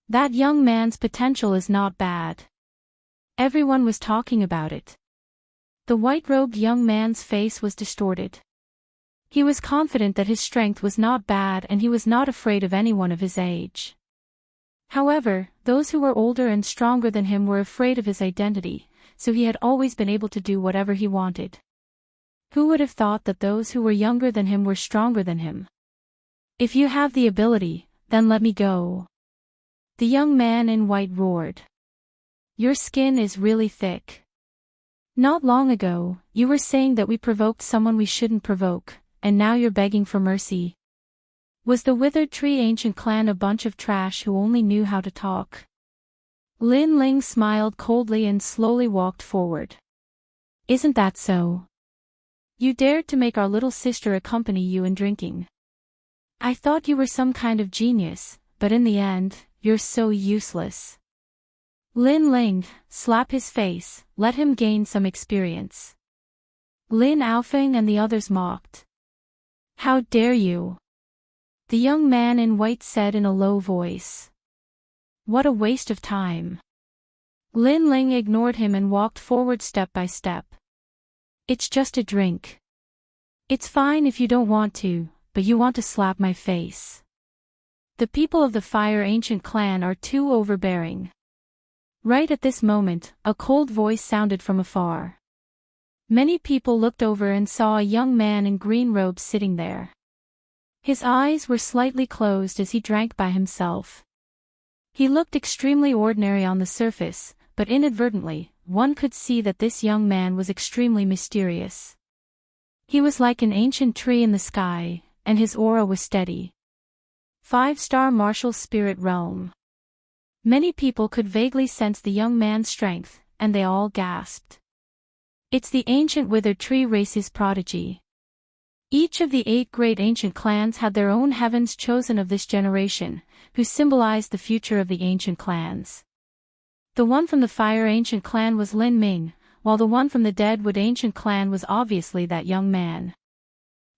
That young man's potential is not bad. Everyone was talking about it. The white-robed young man's face was distorted. He was confident that his strength was not bad and he was not afraid of anyone of his age. However, those who were older and stronger than him were afraid of his identity, so he had always been able to do whatever he wanted. Who would have thought that those who were younger than him were stronger than him? If you have the ability, then let me go. The young man in white roared. Your skin is really thick. Not long ago, you were saying that we provoked someone we shouldn't provoke, and now you're begging for mercy. Was the Withered Tree Ancient Clan a bunch of trash who only knew how to talk? Lin Ling smiled coldly and slowly walked forward. Isn't that so? You dared to make our little sister accompany you in drinking. I thought you were some kind of genius, but in the end, you're so useless. Lin Ling, slap his face, let him gain some experience. Lin Aofing and the others mocked. How dare you? The young man in white said in a low voice. What a waste of time. Lin Ling ignored him and walked forward step by step. It's just a drink. It's fine if you don't want to, but you want to slap my face. The people of the Fire Ancient Clan are too overbearing. Right at this moment, a cold voice sounded from afar. Many people looked over and saw a young man in green robes sitting there. His eyes were slightly closed as he drank by himself. He looked extremely ordinary on the surface, but inadvertently, one could see that this young man was extremely mysterious. He was like an ancient tree in the sky, and his aura was steady. 5-star martial spirit realm. Many people could vaguely sense the young man's strength, and they all gasped. It's the ancient withered tree race's prodigy. Each of the 8 great ancient clans had their own heavens chosen of this generation, who symbolized the future of the ancient clans. The one from the fire ancient clan was Lin Ming, while the one from the deadwood ancient clan was obviously that young man.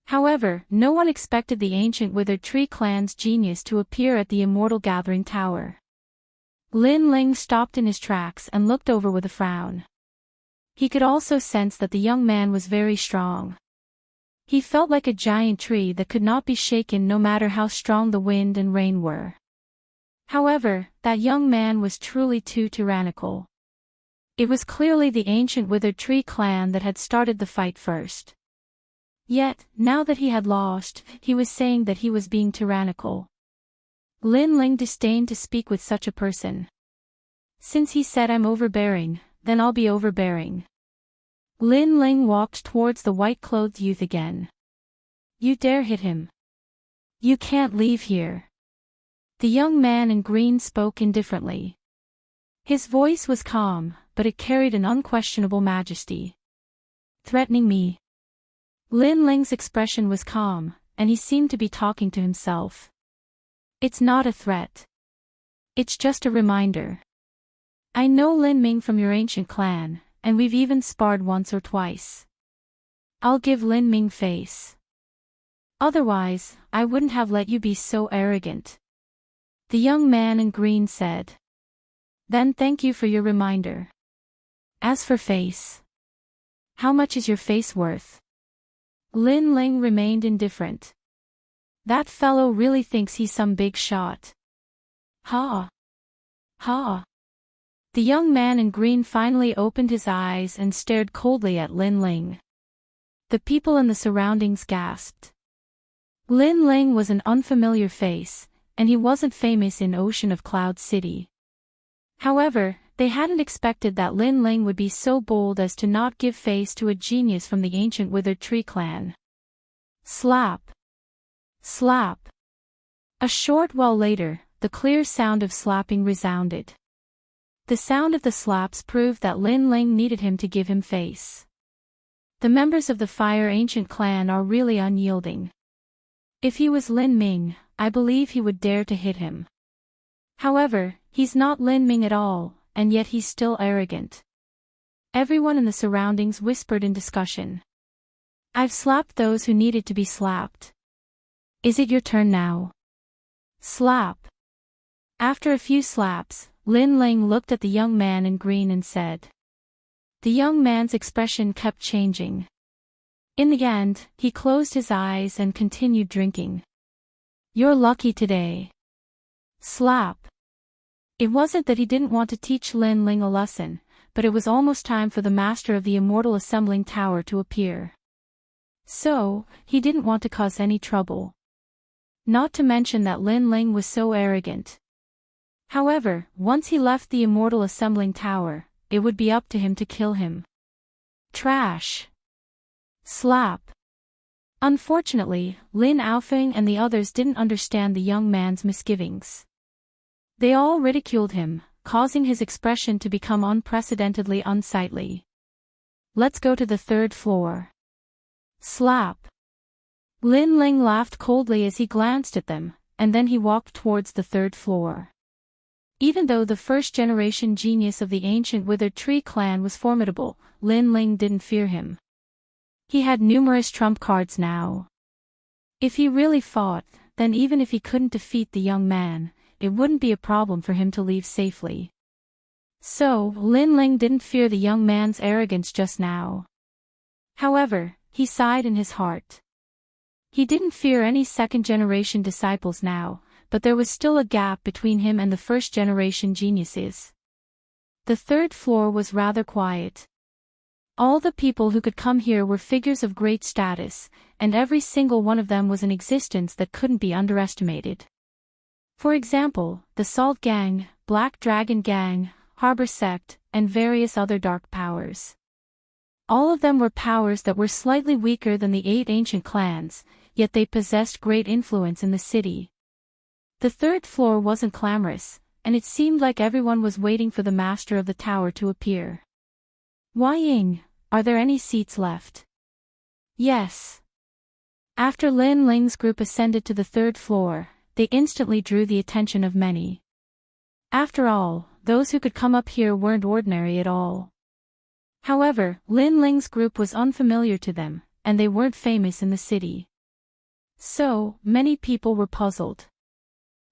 However, no one expected the ancient withered tree clan's genius to appear at the immortal gathering tower. Lin Ling stopped in his tracks and looked over with a frown. He could also sense that the young man was very strong. He felt like a giant tree that could not be shaken no matter how strong the wind and rain were. However, that young man was truly too tyrannical. It was clearly the ancient withered tree clan that had started the fight first. Yet, now that he had lost, he was saying that he was being tyrannical. Lin Ling disdained to speak with such a person. Since he said I'm overbearing, then I'll be overbearing. Lin Ling walked towards the white-clothed youth again. You dare hit him. You can't leave here. The young man in green spoke indifferently. His voice was calm, but it carried an unquestionable majesty. Threatening me? Lin Ling's expression was calm, and he seemed to be talking to himself. It's not a threat. It's just a reminder. I know Lin Ming from your ancient clan, and we've even sparred once or twice. I'll give Lin Ming face. Otherwise, I wouldn't have let you be so arrogant. The young man in green said. Then thank you for your reminder. As for face. How much is your face worth? Lin Ling remained indifferent. That fellow really thinks he's some big shot. Ha! Ha! The young man in green finally opened his eyes and stared coldly at Lin Ling. The people in the surroundings gasped. Lin Ling was an unfamiliar face, and he wasn't famous in Ocean of Cloud City. However, they hadn't expected that Lin Ling would be so bold as to not give face to a genius from the ancient withered tree clan. Slap! Slap! A short while later, the clear sound of slapping resounded. The sound of the slaps proved that Lin Ling needed him to give him face. The members of the Fire Ancient clan are really unyielding. If he was Lin Ming, I believe he would dare to hit him. However, he's not Lin Ming at all, and yet he's still arrogant. Everyone in the surroundings whispered in discussion. I've slapped those who needed to be slapped. Is it your turn now? Slap. After a few slaps, Lin Ling looked at the young man in green and said. The young man's expression kept changing. In the end, he closed his eyes and continued drinking. You're lucky today. Slap. It wasn't that he didn't want to teach Lin Ling a lesson, but it was almost time for the master of the immortal assembling tower to appear. So, he didn't want to cause any trouble. Not to mention that Lin Ling was so arrogant. However, once he left the immortal assembling tower, it would be up to him to kill him. Trash. Slap. Unfortunately, Lin Aofeng and the others didn't understand the young man's misgivings. They all ridiculed him, causing his expression to become unprecedentedly unsightly. Let's go to the 3rd floor. Slap. Lin Ling laughed coldly as he glanced at them, and then he walked towards the 3rd floor. Even though the first-generation genius of the ancient withered tree clan was formidable, Lin Ling didn't fear him. He had numerous trump cards now. If he really fought, then even if he couldn't defeat the young man, it wouldn't be a problem for him to leave safely. So, Lin Ling didn't fear the young man's arrogance just now. However, he sighed in his heart. He didn't fear any second-generation disciples now, but there was still a gap between him and the first-generation geniuses. The 3rd floor was rather quiet. All the people who could come here were figures of great status, and every single one of them was an existence that couldn't be underestimated. For example, the Salt Gang, Black Dragon Gang, Harbor Sect, and various other dark powers. All of them were powers that were slightly weaker than the 8 ancient clans, yet they possessed great influence in the city. The 3rd floor wasn't clamorous, and it seemed like everyone was waiting for the master of the tower to appear. Wai Ying, are there any seats left? Yes. After Lin Ling's group ascended to the 3rd floor, they instantly drew the attention of many. After all, those who could come up here weren't ordinary at all. However, Lin Ling's group was unfamiliar to them, and they weren't famous in the city. So, many people were puzzled.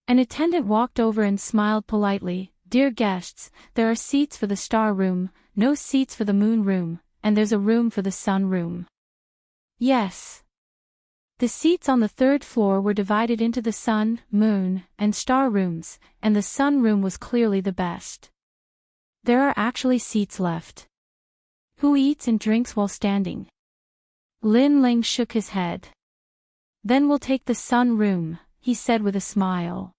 An attendant walked over and smiled politely. "Dear guests, there are seats for the star room, no seats for the moon room, and there's a room for the sun room." Yes. The seats on the 3rd floor were divided into the sun, moon, and star rooms, and the sun room was clearly the best. There are actually seats left. Who eats and drinks while standing? Lin Ling shook his head. Then we'll take the sun room, he said with a smile.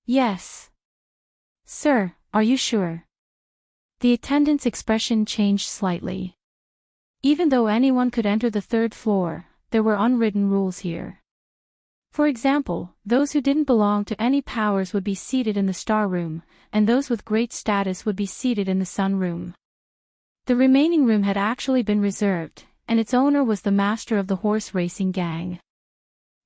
Yes. Sir, are you sure? The attendant's expression changed slightly. Even though anyone could enter the 3rd floor, there were unwritten rules here. For example, those who didn't belong to any powers would be seated in the star room, and those with great status would be seated in the sun room. The remaining room had actually been reserved, and its owner was the master of the horse racing gang.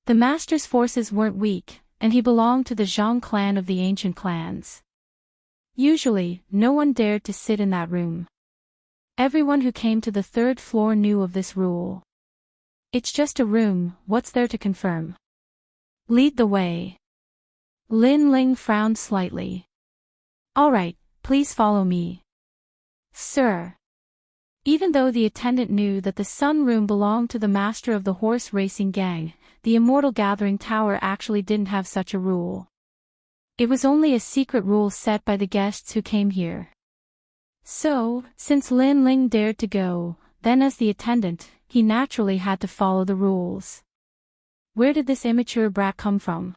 The master's forces weren't weak, and he belonged to the Zhang clan of the ancient clans. Usually, no one dared to sit in that room. Everyone who came to the 3rd floor knew of this rule. It's just a room, what's there to confirm? Lead the way. Lin Ling frowned slightly. All right, please follow me. Sir. Even though the attendant knew that the sun room belonged to the master of the horse racing gang, the Immortal Gathering Tower actually didn't have such a rule. It was only a secret rule set by the guests who came here. So, since Lin Ling dared to go, then as the attendant, he naturally had to follow the rules. Where did this immature brat come from?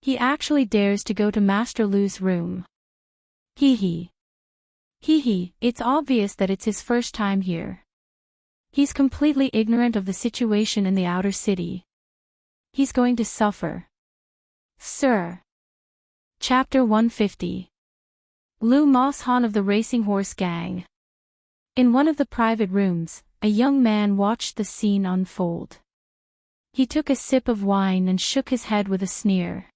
He actually dares to go to Master Lu's room. Hee hee. Hee hee, it's obvious that it's his first time here. He's completely ignorant of the situation in the outer city. He's going to suffer. Sir. Chapter 150. Lu Moshan of the Racing Horse Gang. In one of the private rooms, a young man watched the scene unfold. He took a sip of wine and shook his head with a sneer.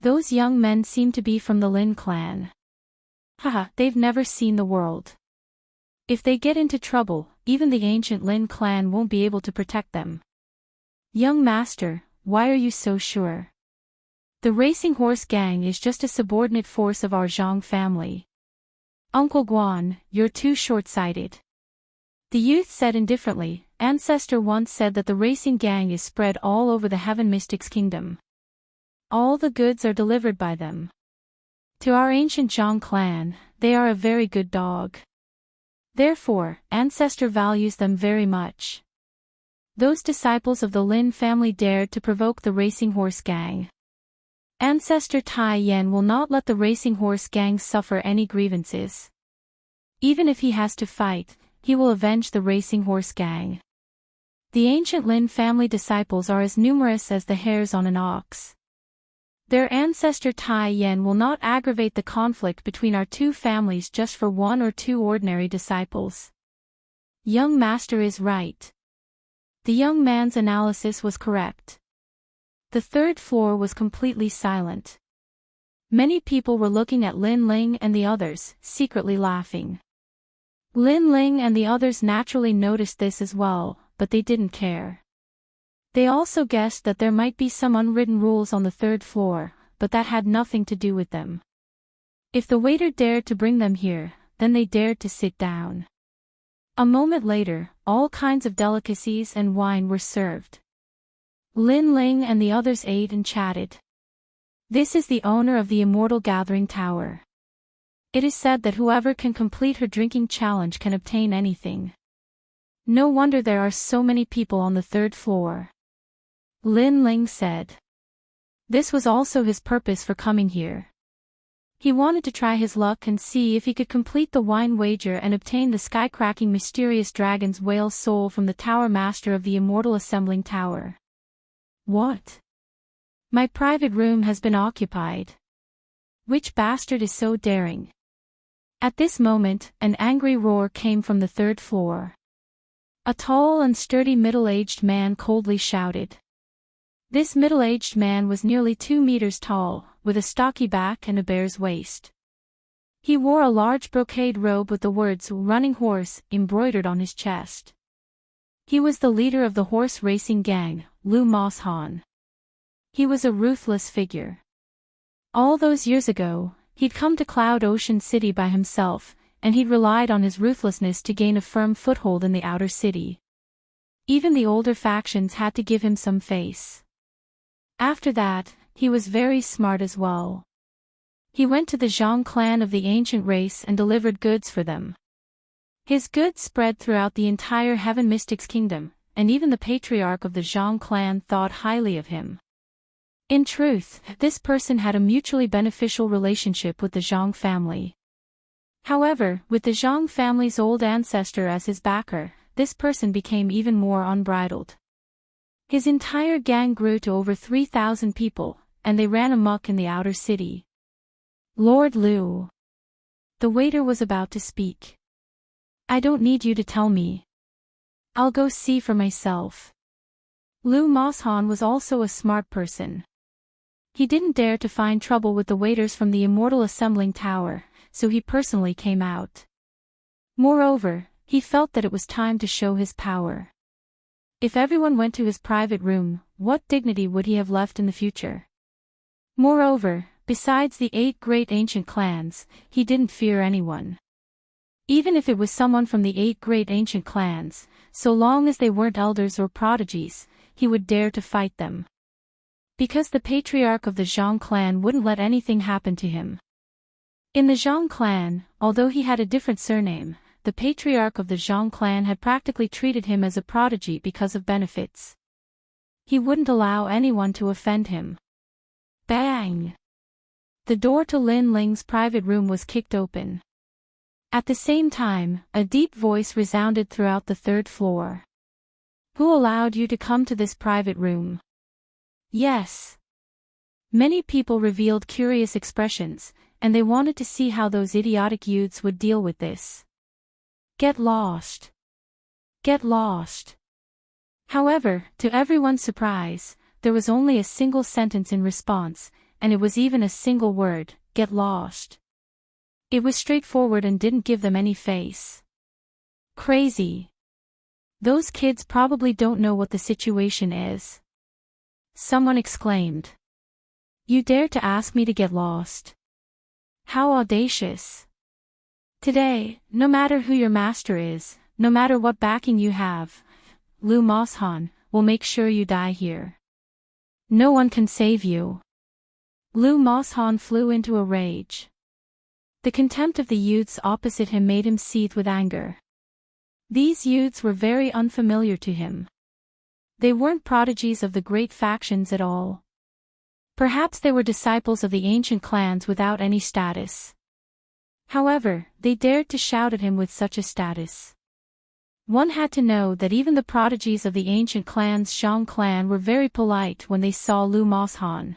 Those young men seemed to be from the Lin clan. Haha, they've never seen the world. If they get into trouble, even the ancient Lin clan won't be able to protect them. Young master, why are you so sure? The Racing Horse Gang is just a subordinate force of our Zhang family. Uncle Guan, you're too short-sighted. The youth said indifferently. Ancestor once said that the racing gang is spread all over the Heaven Mystics Kingdom. All the goods are delivered by them. To our ancient Zhang clan, they are a very good dog. Therefore, Ancestor values them very much. Those disciples of the Lin family dared to provoke the Racing Horse Gang. Ancestor Tai Yan will not let the Racing Horse Gang suffer any grievances. Even if he has to fight, he will avenge the Racing Horse Gang. The ancient Lin family disciples are as numerous as the hairs on an ox. Their ancestor Tai Yan will not aggravate the conflict between our two families just for 1 or 2 ordinary disciples. Young master is right. The young man's analysis was correct. The 3rd floor was completely silent. Many people were looking at Lin Ling and the others, secretly laughing. Lin Ling and the others naturally noticed this as well, but they didn't care. They also guessed that there might be some unwritten rules on the 3rd floor, but that had nothing to do with them. If the waiter dared to bring them here, then they dared to sit down. A moment later, all kinds of delicacies and wine were served. Lin Ling and the others ate and chatted. This is the owner of the Immortal Gathering Tower. It is said that whoever can complete her drinking challenge can obtain anything. No wonder there are so many people on the 3rd floor. Lin Ling said. This was also his purpose for coming here. He wanted to try his luck and see if he could complete the wine wager and obtain the sky-cracking mysterious dragon's whale soul from the tower master of the immortal assembling tower. What? My private room has been occupied. Which bastard is so daring? At this moment, an angry roar came from the third floor. A tall and sturdy middle-aged man coldly shouted. This middle-aged man was nearly 2 meters tall, with a stocky back and a bear's waist. He wore a large brocade robe with the words "Running Horse" embroidered on his chest. He was the leader of the horse racing gang, Lu Moshan. He was a ruthless figure. All those years ago, he'd come to Cloud Ocean City by himself, and he'd relied on his ruthlessness to gain a firm foothold in the outer city. Even the older factions had to give him some face. After that, he was very smart as well. He went to the Zhang clan of the ancient race and delivered goods for them. His goods spread throughout the entire Heaven Mystics kingdom, and even the patriarch of the Zhang clan thought highly of him. In truth, this person had a mutually beneficial relationship with the Zhang family. However, with the Zhang family's old ancestor as his backer, this person became even more unbridled. His entire gang grew to over 3,000 people, and they ran amok in the outer city. Lord Lu. The waiter was about to speak. I don't need you to tell me. I'll go see for myself. Lu Moshan was also a smart person. He didn't dare to find trouble with the waiters from the immortal assembling tower, so he personally came out. Moreover, he felt that it was time to show his power. If everyone went to his private room, what dignity would he have left in the future? Moreover, besides the 8 great ancient clans, he didn't fear anyone. Even if it was someone from the 8 great ancient clans, so long as they weren't elders or prodigies, he would dare to fight them. Because the patriarch of the Zhang clan wouldn't let anything happen to him. In the Zhang clan, although he had a different surname, the patriarch of the Zhang clan had practically treated him as a prodigy because of benefits. He wouldn't allow anyone to offend him. Bang! The door to Lin Ling's private room was kicked open. At the same time, a deep voice resounded throughout the 3rd floor. Who allowed you to come to this private room? Yes. Many people revealed curious expressions, and they wanted to see how those idiotic youths would deal with this. Get lost. Get lost. However, to everyone's surprise, there was only a single sentence in response, and it was even a single word, get lost. It was straightforward and didn't give them any face. Crazy. Those kids probably don't know what the situation is. Someone exclaimed. You dare to ask me to get lost? How audacious. Today, no matter who your master is, no matter what backing you have, Lu Moshan will make sure you die here. No one can save you. Lu Moshan flew into a rage. The contempt of the youths opposite him made him seethe with anger. These youths were very unfamiliar to him. They weren't prodigies of the great factions at all. Perhaps they were disciples of the ancient clans without any status. However, they dared to shout at him with such a status. One had to know that even the prodigies of the ancient clan's Zhang clan were very polite when they saw Lu Moshan.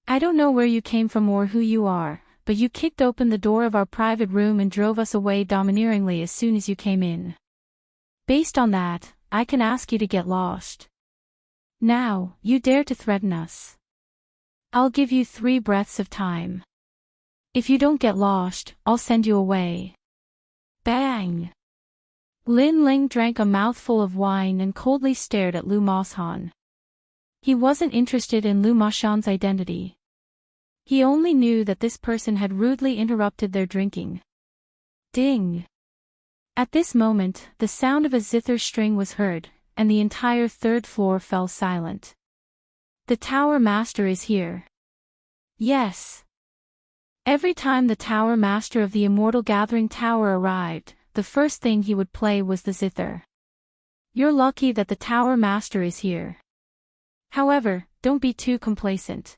I don't know where you came from or who you are, but you kicked open the door of our private room and drove us away domineeringly as soon as you came in. Based on that, I can ask you to get lost. Now, you dare to threaten us. I'll give you 3 breaths of time. If you don't get lost, I'll send you away. Bang! Lin Ling drank a mouthful of wine and coldly stared at Lu Moshan. He wasn't interested in Lu Moshan's identity. He only knew that this person had rudely interrupted their drinking. Ding! At this moment, the sound of a zither string was heard, and the entire 3rd floor fell silent. The tower master is here. Yes. Every time the tower master of the immortal gathering tower arrived, the first thing he would play was the zither. You're lucky that the tower master is here. However, don't be too complacent.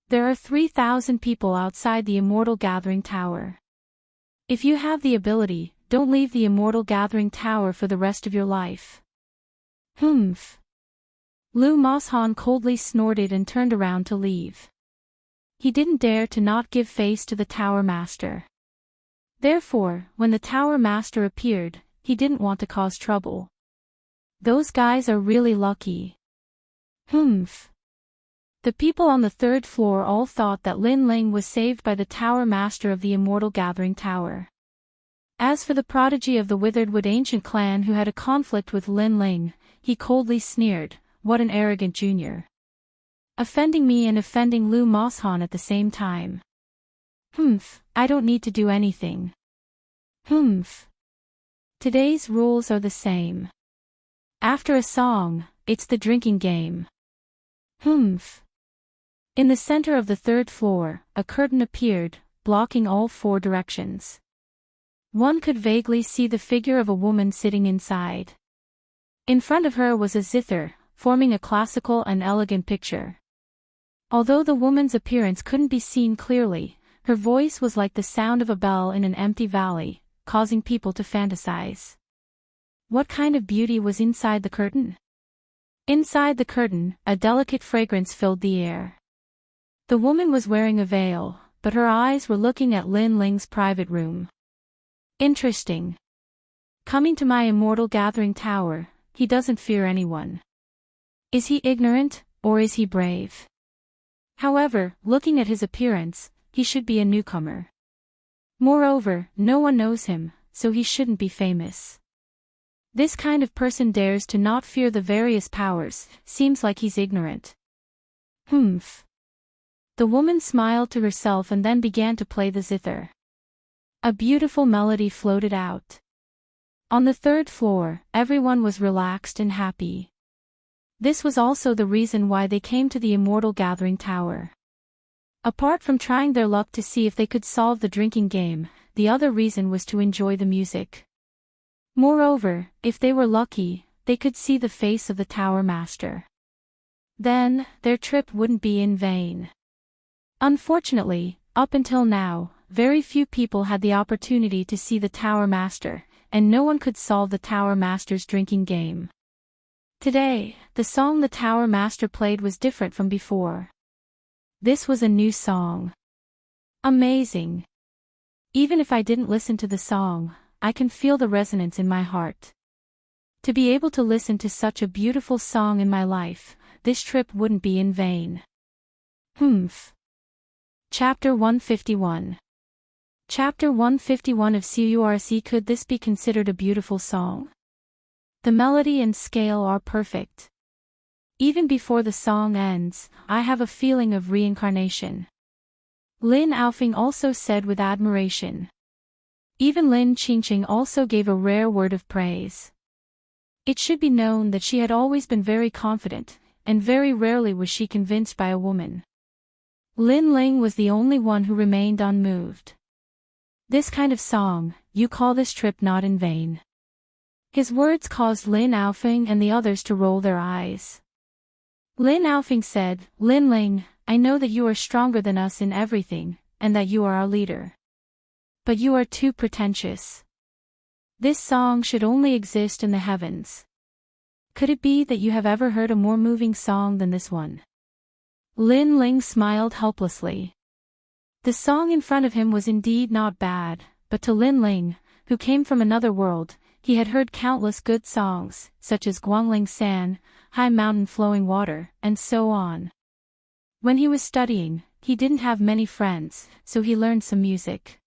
There are 3,000 people outside the Immortal Gathering Tower. If you have the ability, don't leave the Immortal Gathering Tower for the rest of your life. Humph. Lu Moshan coldly snorted and turned around to leave. He didn't dare to not give face to the Tower Master. Therefore, when the Tower Master appeared, he didn't want to cause trouble. Those guys are really lucky. Humph. The people on the third floor all thought that Lin Ling was saved by the Tower Master of the Immortal Gathering Tower. As for the prodigy of the Witheredwood ancient clan who had a conflict with Lin Ling, he coldly sneered, "What an arrogant junior. Offending me and offending Lu Moshan at the same time. Humph, I don't need to do anything. Humph. Today's rules are the same. After a song, it's the drinking game. Humph." In the center of the third floor, a curtain appeared, blocking all four directions. One could vaguely see the figure of a woman sitting inside. In front of her was a zither, forming a classical and elegant picture. Although the woman's appearance couldn't be seen clearly, her voice was like the sound of a bell in an empty valley, causing people to fantasize. What kind of beauty was inside the curtain? Inside the curtain, a delicate fragrance filled the air. The woman was wearing a veil, but her eyes were looking at Lin Ling's private room. Interesting. Coming to my Immortal Gathering Tower, he doesn't fear anyone. Is he ignorant, or is he brave? However, looking at his appearance, he should be a newcomer. Moreover, no one knows him, so he shouldn't be famous. This kind of person dares to not fear the various powers, seems like he's ignorant. Humph. The woman smiled to herself and then began to play the zither. A beautiful melody floated out. On the third floor, everyone was relaxed and happy. This was also the reason why they came to the Immortal Gathering Tower. Apart from trying their luck to see if they could solve the drinking game, the other reason was to enjoy the music. Moreover, if they were lucky, they could see the face of the Tower Master. Then, their trip wouldn't be in vain. Unfortunately, up until now, very few people had the opportunity to see the Tower Master, and no one could solve the Tower Master's drinking game. Today, the song the Tower Master played was different from before. This was a new song. Amazing. Even if I didn't listen to the song, I can feel the resonance in my heart. To be able to listen to such a beautiful song in my life, this trip wouldn't be in vain. Humph. Chapter 151. Chapter 151 of CURC. Could this be considered a beautiful song? The melody and scale are perfect. Even before the song ends, I have a feeling of reincarnation. Lin Aofing also said with admiration. Even Lin Qingqing also gave a rare word of praise. It should be known that she had always been very confident, and very rarely was she convinced by a woman. Lin Ling was the only one who remained unmoved. This kind of song, you call this trip not in vain? His words caused Lin Aofing and the others to roll their eyes. Lin Aofing said, "Lin Ling, I know that you are stronger than us in everything, and that you are our leader. But you are too pretentious. This song should only exist in the heavens. Could it be that you have ever heard a more moving song than this one?" Lin Ling smiled helplessly. The song in front of him was indeed not bad, but to Lin Ling, who came from another world, he had heard countless good songs, such as Guangling San, High Mountain Flowing Water, and so on. When he was studying, he didn't have many friends, so he learned some music.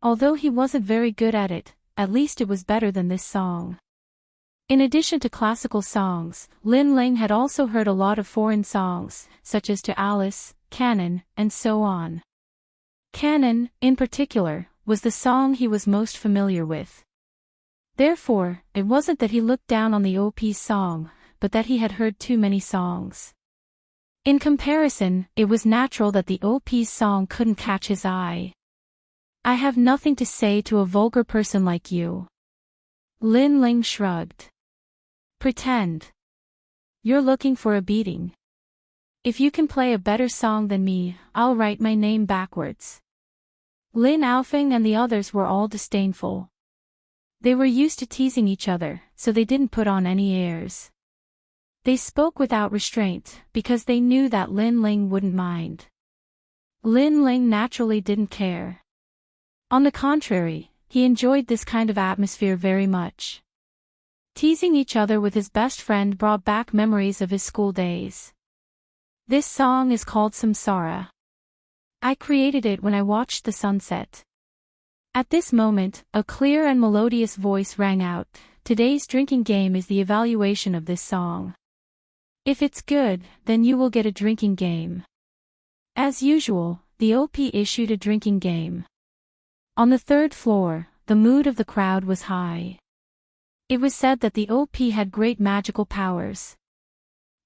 Although he wasn't very good at it, at least it was better than this song. In addition to classical songs, Lin Ling had also heard a lot of foreign songs, such as To Alice, Canon, and so on. Canon, in particular, was the song he was most familiar with. Therefore, it wasn't that he looked down on the OP's song, but that he had heard too many songs. In comparison, it was natural that the OP's song couldn't catch his eye. "I have nothing to say to a vulgar person like you." Lin Ling shrugged. "Pretend. You're looking for a beating. If you can play a better song than me, I'll write my name backwards. Lin Aofeng and the others were all disdainful. They were used to teasing each other, so they didn't put on any airs. They spoke without restraint, because they knew that Lin Ling wouldn't mind. Lin Ling naturally didn't care. On the contrary, he enjoyed this kind of atmosphere very much. Teasing each other with his best friend brought back memories of his school days. This song is called Samsara. I created it when I watched the sunset. At this moment, a clear and melodious voice rang out. Today's drinking game is the evaluation of this song. If it's good, then you will get a drinking game. As usual, the OP issued a drinking game. On the third floor, the mood of the crowd was high. It was said that the OP had great magical powers.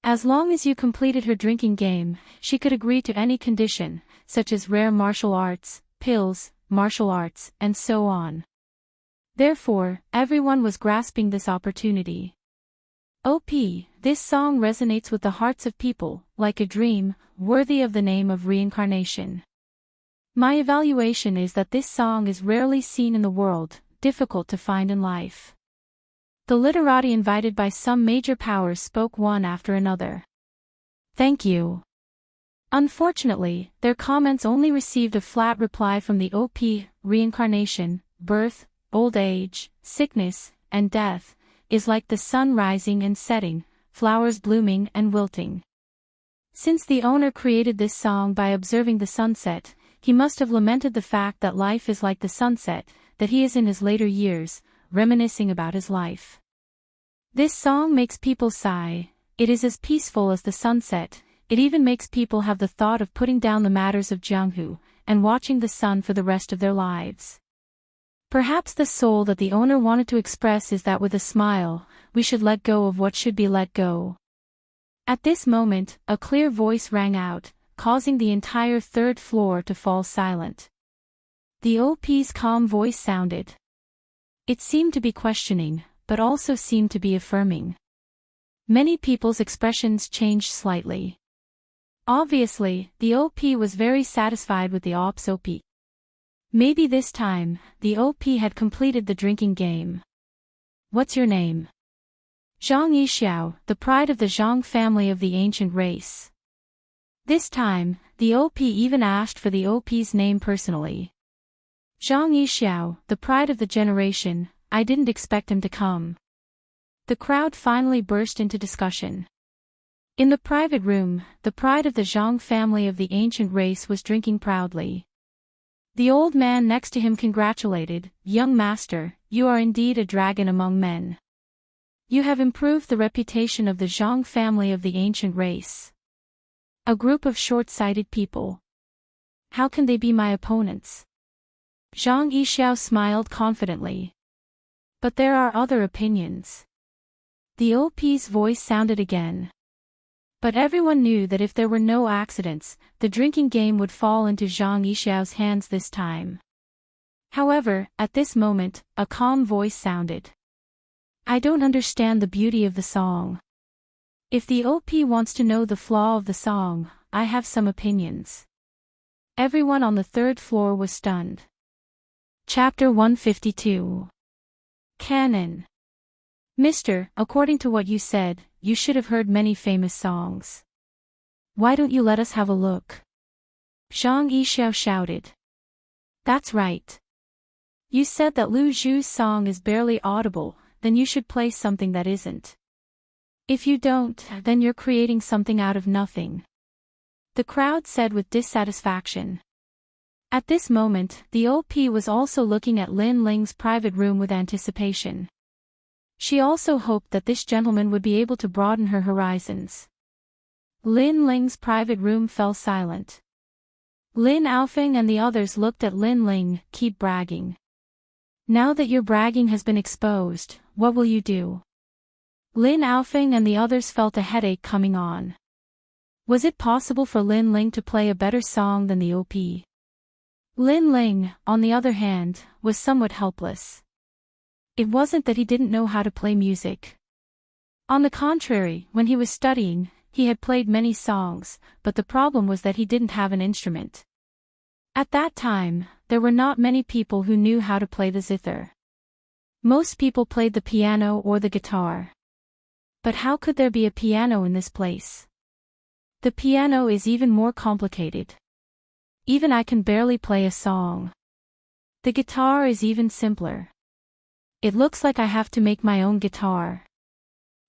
As long as you completed her drinking game, she could agree to any condition, such as rare martial arts, pills, martial arts, and so on. Therefore, everyone was grasping this opportunity. OP, this song resonates with the hearts of people, like a dream, worthy of the name of reincarnation. My evaluation is that this song is rarely seen in the world, difficult to find in life. The literati invited by some major powers spoke one after another. Thank you. Unfortunately, their comments only received a flat reply from the OP. Reincarnation, birth, old age, sickness, and death, is like the sun rising and setting, flowers blooming and wilting. Since the owner created this song by observing the sunset, he must have lamented the fact that life is like the sunset, that he is in his later years, reminiscing about his life. This song makes people sigh. It is as peaceful as the sunset. It even makes people have the thought of putting down the matters of Jianghu, and watching the sun for the rest of their lives. Perhaps the soul that the owner wanted to express is that with a smile, we should let go of what should be let go. At this moment, a clear voice rang out, causing the entire third floor to fall silent. The OP's calm voice sounded. It seemed to be questioning, but also seemed to be affirming. Many people's expressions changed slightly. Obviously, the OP was very satisfied with the OP's OP. Maybe this time, the OP had completed the drinking game. What's your name? Zhang Yixiao, the pride of the Zhang family of the ancient race. This time, the OP even asked for the OP's name personally. Zhang Yixiao, the pride of the generation. I didn't expect him to come. The crowd finally burst into discussion. In the private room, the pride of the Zhang family of the ancient race was drinking proudly. The old man next to him congratulated, "Young master, you are indeed a dragon among men. You have improved the reputation of the Zhang family of the ancient race." A group of short-sighted people. How can they be my opponents? Zhang Yixiao smiled confidently. But there are other opinions. The OP's voice sounded again. But everyone knew that if there were no accidents, the drinking game would fall into Zhang Yixiao's hands this time. However, at this moment, a calm voice sounded. I don't understand the beauty of the song. If the OP wants to know the flaw of the song, I have some opinions. Everyone on the third floor was stunned. Chapter 152. Canon. Mister, according to what you said, you should have heard many famous songs. Why don't you let us have a look? Zhang Yixiao shouted. That's right. You said that Lu Zhu's song is barely audible, then you should play something that isn't. If you don't, then you're creating something out of nothing. The crowd said with dissatisfaction. At this moment, the OP was also looking at Lin Ling's private room with anticipation. She also hoped that this gentleman would be able to broaden her horizons. Lin Ling's private room fell silent. Lin Aofeng and the others looked at Lin Ling. Keep bragging. Now that your bragging has been exposed, what will you do? Lin Aofeng and the others felt a headache coming on. Was it possible for Lin Ling to play a better song than the OP? Lin Ling, on the other hand, was somewhat helpless. It wasn't that he didn't know how to play music. On the contrary, when he was studying, he had played many songs, but the problem was that he didn't have an instrument. At that time, there were not many people who knew how to play the zither. Most people played the piano or the guitar. But how could there be a piano in this place? The piano is even more complicated. Even I can barely play a song. The guitar is even simpler. It looks like I have to make my own guitar.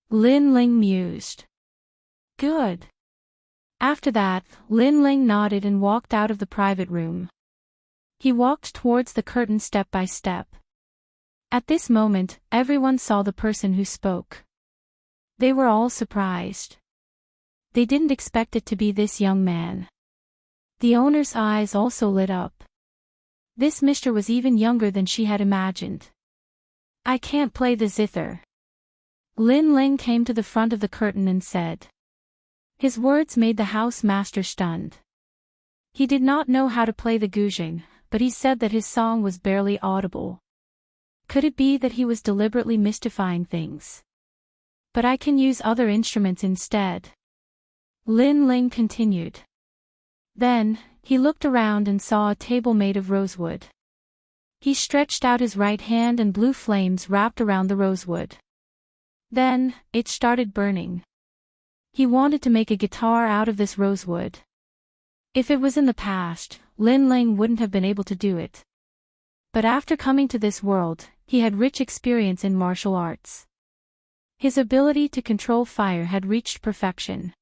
Lin Ling mused. Good. After that, Lin Ling nodded and walked out of the private room. He walked towards the curtain step by step. At this moment, everyone saw the person who spoke. They were all surprised. They didn't expect it to be this young man. The owner's eyes also lit up. This Mr. was even younger than she had imagined. I can't play the zither. Lin Ling came to the front of the curtain and said. His words made the house master stunned. He did not know how to play the guzheng, but he said that his song was barely audible. Could it be that he was deliberately mystifying things? But I can use other instruments instead. Lin Ling continued. Then, he looked around and saw a table made of rosewood. He stretched out his right hand and blue flames wrapped around the rosewood. Then, it started burning. He wanted to make a guitar out of this rosewood. If it was in the past, Lin Ling wouldn't have been able to do it. But after coming to this world, he had rich experience in martial arts. His ability to control fire had reached perfection.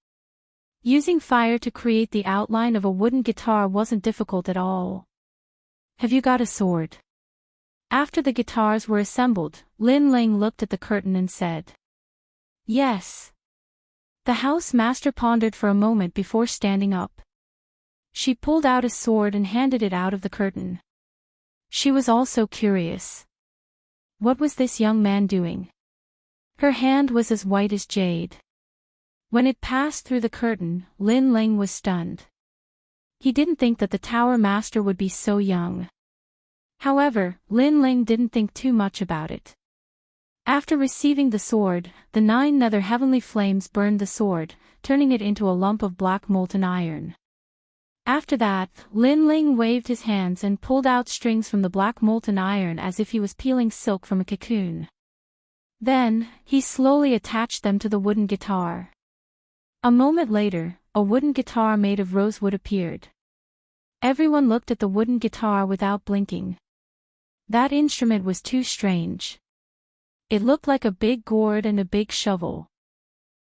Using fire to create the outline of a wooden guitar wasn't difficult at all. Have you got a sword? After the guitars were assembled, Lin Ling looked at the curtain and said. Yes. The house master pondered for a moment before standing up. She pulled out a sword and handed it out of the curtain. She was also curious. What was this young man doing? Her hand was as white as jade. When it passed through the curtain, Lin Ling was stunned. He didn't think that the tower master would be so young. However, Lin Ling didn't think too much about it. After receiving the sword, the 9 nether heavenly flames burned the sword, turning it into a lump of black molten iron. After that, Lin Ling waved his hands and pulled out strings from the black molten iron as if he was peeling silk from a cocoon. Then, he slowly attached them to the wooden guitar. A moment later, a wooden guitar made of rosewood appeared. Everyone looked at the wooden guitar without blinking. That instrument was too strange. It looked like a big gourd and a big shovel.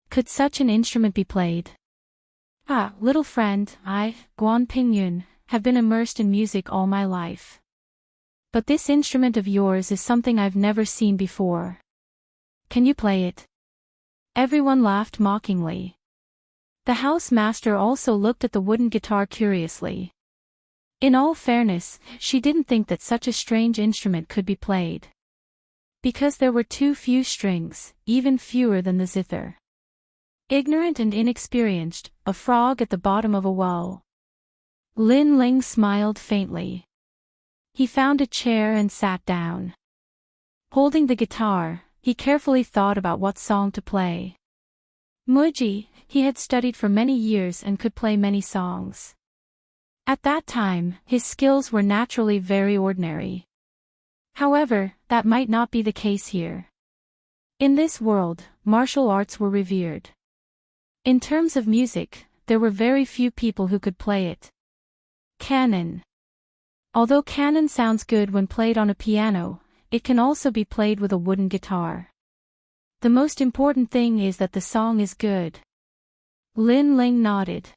Could such an instrument be played? Ah, little friend, I, Guan Pingyun, have been immersed in music all my life. But this instrument of yours is something I've never seen before. Can you play it? Everyone laughed mockingly. The house master also looked at the wooden guitar curiously. In all fairness, she didn't think that such a strange instrument could be played. Because there were too few strings, even fewer than the zither. Ignorant and inexperienced, a frog at the bottom of a well. Lin Ling smiled faintly. He found a chair and sat down. Holding the guitar, he carefully thought about what song to play. Muji, he had studied for many years and could play many songs. At that time, his skills were naturally very ordinary. However, that might not be the case here. In this world, martial arts were revered. In terms of music, there were very few people who could play it. Canon. Although canon sounds good when played on a piano, it can also be played with a wooden guitar. The most important thing is that the song is good. Lin Ling nodded.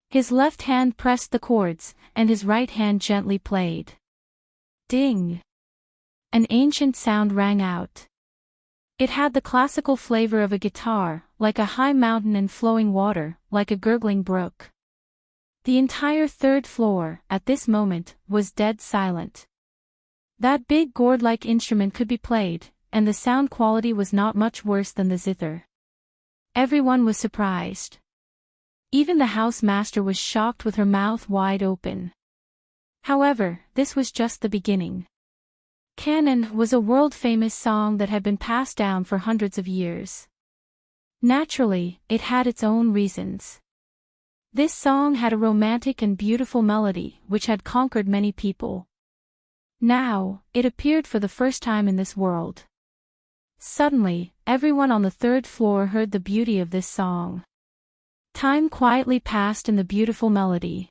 His left hand pressed the chords, and his right hand gently played. Ding! An ancient sound rang out. It had the classical flavor of a guitar, like a high mountain and flowing water, like a gurgling brook. The entire 3rd floor, at this moment, was dead silent. That big gourd-like instrument could be played, and the sound quality was not much worse than the zither. Everyone was surprised. Even the house master was shocked with her mouth wide open. However, this was just the beginning. Canon was a world-famous song that had been passed down for hundreds of years. Naturally, it had its own reasons. This song had a romantic and beautiful melody which had conquered many people. Now, it appeared for the first time in this world. Suddenly, everyone on the third floor heard the beauty of this song. Time quietly passed in the beautiful melody.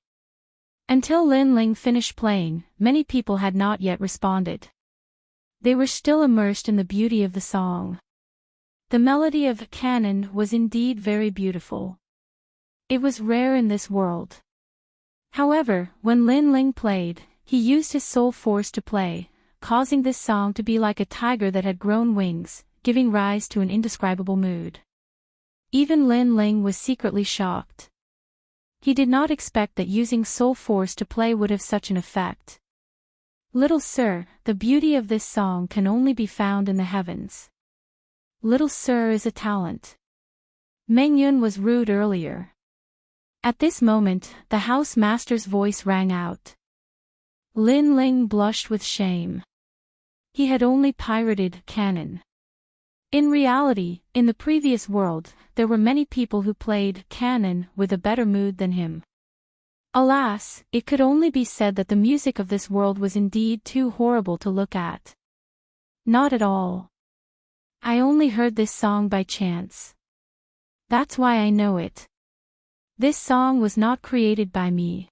Until Lin Ling finished playing, many people had not yet responded. They were still immersed in the beauty of the song. The melody of Canon was indeed very beautiful. It was rare in this world. However, when Lin Ling played, he used his soul force to play, causing this song to be like a tiger that had grown wings, giving rise to an indescribable mood. Even Lin Ling was secretly shocked. He did not expect that using soul force to play would have such an effect. Little sir, the beauty of this song can only be found in the heavens. Little sir is a talent. Meng Yun was rude earlier. At this moment, the house master's voice rang out. Lin Ling blushed with shame. He had only pirated Canon. In reality, in the previous world, there were many people who played Canon with a better mood than him. Alas, it could only be said that the music of this world was indeed too horrible to look at. Not at all. I only heard this song by chance. That's why I know it. This song was not created by me.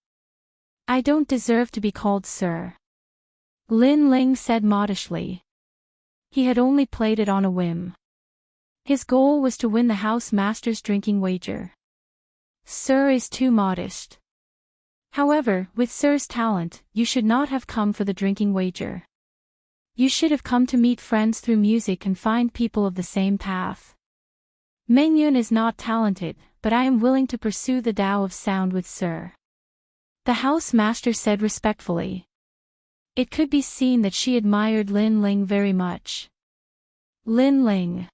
I don't deserve to be called sir. Lin Ling said modestly. He had only played it on a whim. His goal was to win the house master's drinking wager. Sir is too modest. However, with sir's talent, you should not have come for the drinking wager. You should have come to meet friends through music and find people of the same path. Meng Yun is not talented, but I am willing to pursue the Tao of sound with sir. The house master said respectfully. It could be seen that she admired Lin Ling very much. Lin Ling.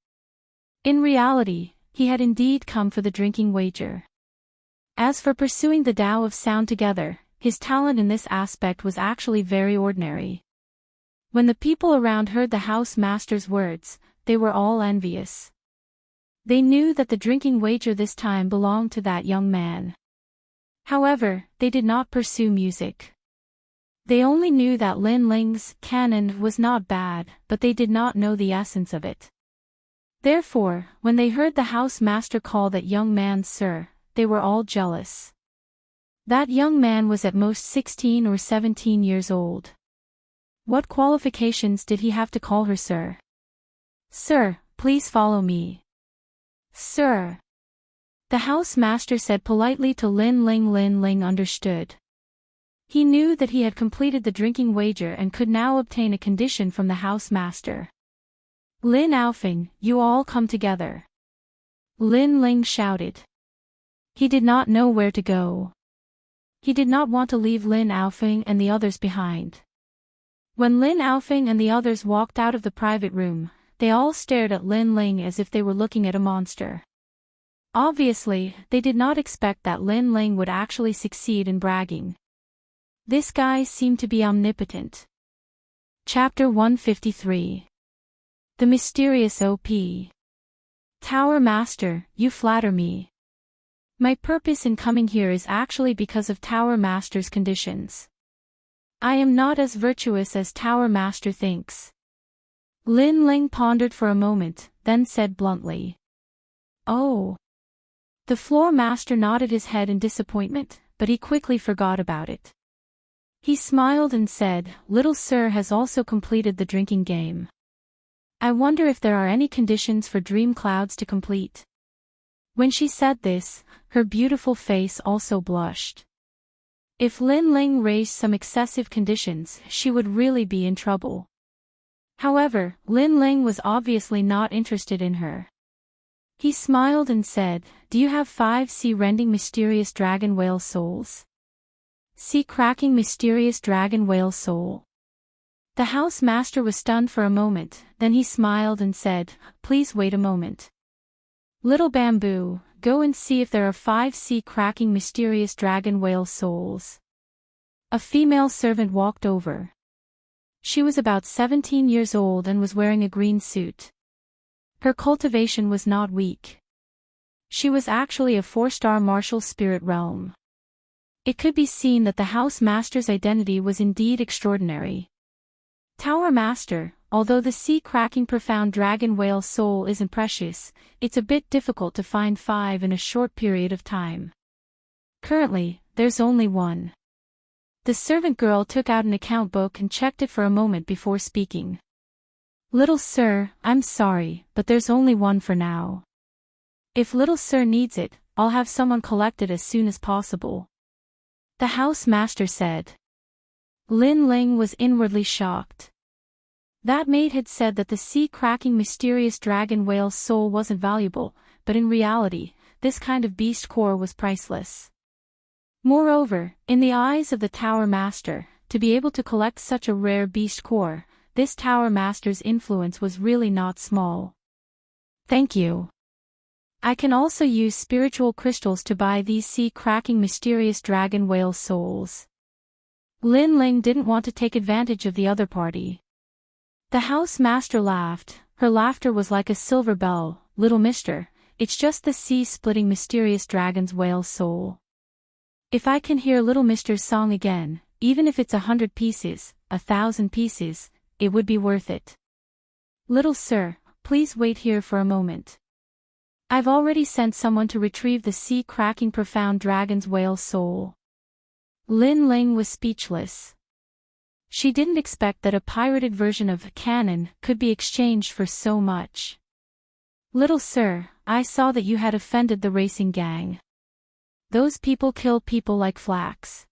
In reality, he had indeed come for the drinking wager. As for pursuing the Tao of sound together, his talent in this aspect was actually very ordinary. When the people around heard the house master's words, they were all envious. They knew that the drinking wager this time belonged to that young man. However, they did not pursue music. They only knew that Lin Ling's canon was not bad, but they did not know the essence of it. Therefore, when they heard the house master call that young man sir, they were all jealous. That young man was at most 16 or 17 years old. What qualifications did he have to call her sir? Sir, please follow me. Sir. The house master said politely to Lin Ling. Lin Ling understood. He knew that he had completed the drinking wager and could now obtain a condition from the house master. Lin Aofeng, you all come together. Lin Ling shouted. He did not know where to go. He did not want to leave Lin Aofeng and the others behind. When Lin Aofeng and the others walked out of the private room, they all stared at Lin Ling as if they were looking at a monster. Obviously, they did not expect that Lin Ling would actually succeed in bragging. This guy seemed to be omnipotent. Chapter 153. The Mysterious O.P. Tower Master, you flatter me. My purpose in coming here is actually because of Tower Master's conditions. I am not as virtuous as Tower Master thinks. Lin Ling pondered for a moment, then said bluntly. Oh. The floor master nodded his head in disappointment, but he quickly forgot about it. He smiled and said, Little sir has also completed the drinking game. I wonder if there are any conditions for dream clouds to complete. When she said this, her beautiful face also blushed. If Lin Ling raised some excessive conditions, she would really be in trouble. However, Lin Ling was obviously not interested in her. He smiled and said, Do you have 5 sea-rending mysterious dragon whale souls? Sea-cracking mysterious dragon whale soul. The house master was stunned for a moment, then he smiled and said, Please wait a moment. Little bamboo, go and see if there are 5 sea-cracking mysterious dragon whale souls. A female servant walked over. She was about 17 years old and was wearing a green suit. Her cultivation was not weak. She was actually a 4-star martial spirit realm. It could be seen that the house master's identity was indeed extraordinary. Tower Master, although the sea-cracking profound dragon whale soul isn't precious, it's a bit difficult to find 5 in a short period of time. Currently, there's only 1. The servant girl took out an account book and checked it for a moment before speaking. Little sir, I'm sorry, but there's only 1 for now. If little sir needs it, I'll have someone collect it as soon as possible. The house master said. Lin Ling was inwardly shocked. That maid had said that the sea-cracking mysterious dragon whale's soul wasn't valuable, but in reality, this kind of beast core was priceless. Moreover, in the eyes of the Tower Master, to be able to collect such a rare beast core, this Tower Master's influence was really not small. Thank you. I can also use spiritual crystals to buy these sea-cracking mysterious dragon whale souls. Lin Ling didn't want to take advantage of the other party. The house master laughed. Her laughter was like a silver bell. Little mister, it's just the sea-splitting mysterious dragon's whale soul. If I can hear little mister's song again, even if it's 100 pieces, 1,000 pieces, it would be worth it. Little sir, please wait here for a moment. I've already sent someone to retrieve the sea-cracking profound dragon's whale soul. Lin Ling was speechless. She didn't expect that a pirated version of canon could be exchanged for so much. Little sir, I saw that you had offended the racing gang. Those people kill people like flax.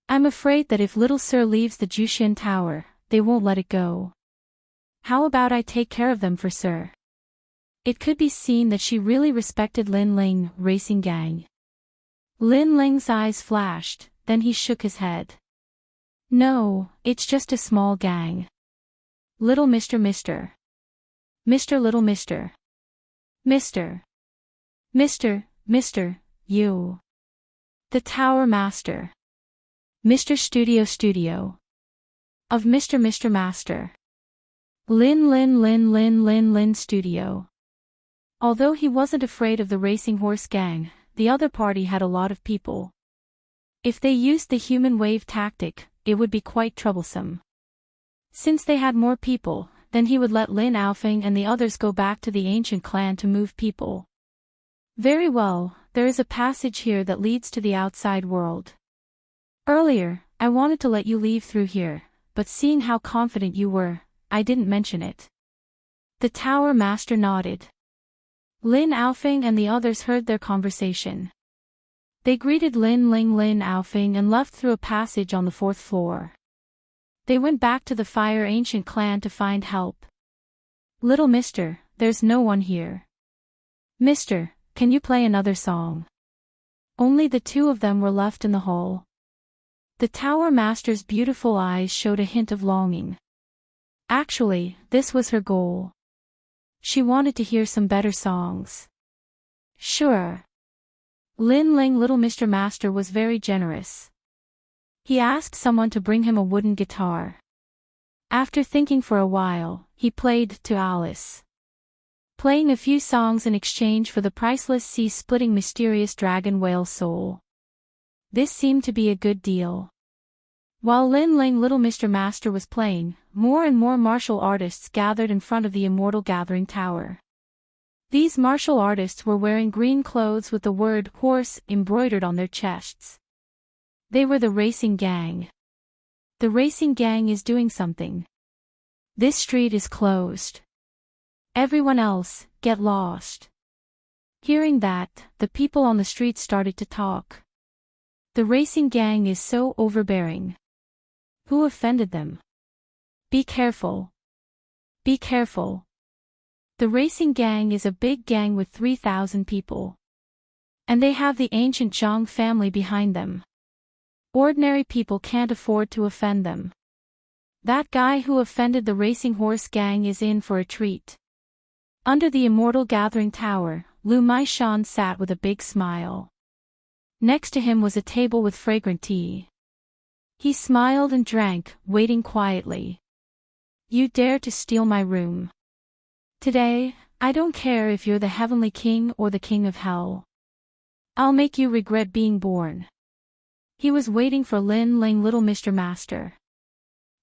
I'm afraid that if little sir leaves the Jushin Tower, they won't let it go. How about I take care of them for sir? It could be seen that she really respected Lin Ling, racing gang. Lin Ling's eyes flashed, then he shook his head. No, it's just a small gang. Little Mr. Mr. Little Mr. Mr. You. The Tower Master. Mr. Studio. Of Mr. Master. Lin Studio. Although he wasn't afraid of the racing horse gang, the other party had a lot of people. If they used the human wave tactic, it would be quite troublesome. Since they had more people, then he would let Lin Aofeng and the others go back to the ancient clan to move people. Very well, there is a passage here that leads to the outside world. Earlier, I wanted to let you leave through here, but seeing how confident you were, I didn't mention it. The Tower Master nodded. Lin Aofeng and the others heard their conversation. They greeted Lin Aofeng and left through a passage on the 4th floor. They went back to the Fire Ancient clan to find help. Little mister, there's no one here. Mister, can you play another song? Only the 2 of them were left in the hall. The Tower Master's beautiful eyes showed a hint of longing. Actually, this was her goal. She wanted to hear some better songs. Sure. Lin Ling Little Mr. Master was very generous. He asked someone to bring him a wooden guitar. After thinking for a while, he played to Alice. Playing a few songs in exchange for the priceless sea-splitting mysterious dragon whale soul. This seemed to be a good deal. While Lin Ling Little Mr. Master was playing, more and more martial artists gathered in front of the Immortal Gathering Tower. These martial artists were wearing green clothes with the word horse embroidered on their chests. They were the racing gang. The racing gang is doing something. This street is closed. Everyone else, get lost. Hearing that, the people on the street started to talk. The racing gang is so overbearing. Who offended them? Be careful. Be careful. The racing gang is a big gang with 3,000 people. And they have the ancient Zhang family behind them. Ordinary people can't afford to offend them. That guy who offended the racing horse gang is in for a treat. Under the Immortal Gathering Tower, Lu Maishan sat with a big smile. Next to him was a table with fragrant tea. He smiled and drank, waiting quietly. You dare to steal my room. Today, I don't care if you're the heavenly king or the king of hell. I'll make you regret being born. He was waiting for Lin Ling, little Mr. Master.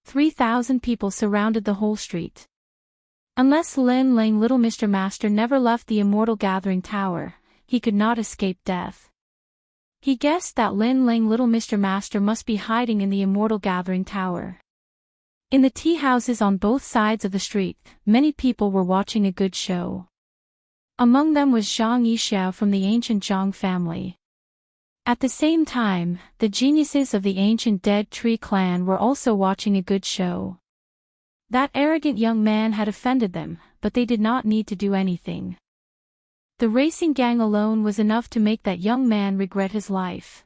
3,000 people surrounded the whole street. Unless Lin Ling, little Mr. Master, never left the immortal gathering tower, he could not escape death. He guessed that Lin Ling, little Mr. Master, must be hiding in the immortal gathering tower. In the tea houses on both sides of the street, many people were watching a good show. Among them was Zhang Yixiao from the ancient Zhang family. At the same time, the geniuses of the ancient Dead Tree clan were also watching a good show. That arrogant young man had offended them, but they did not need to do anything. The racing gang alone was enough to make that young man regret his life.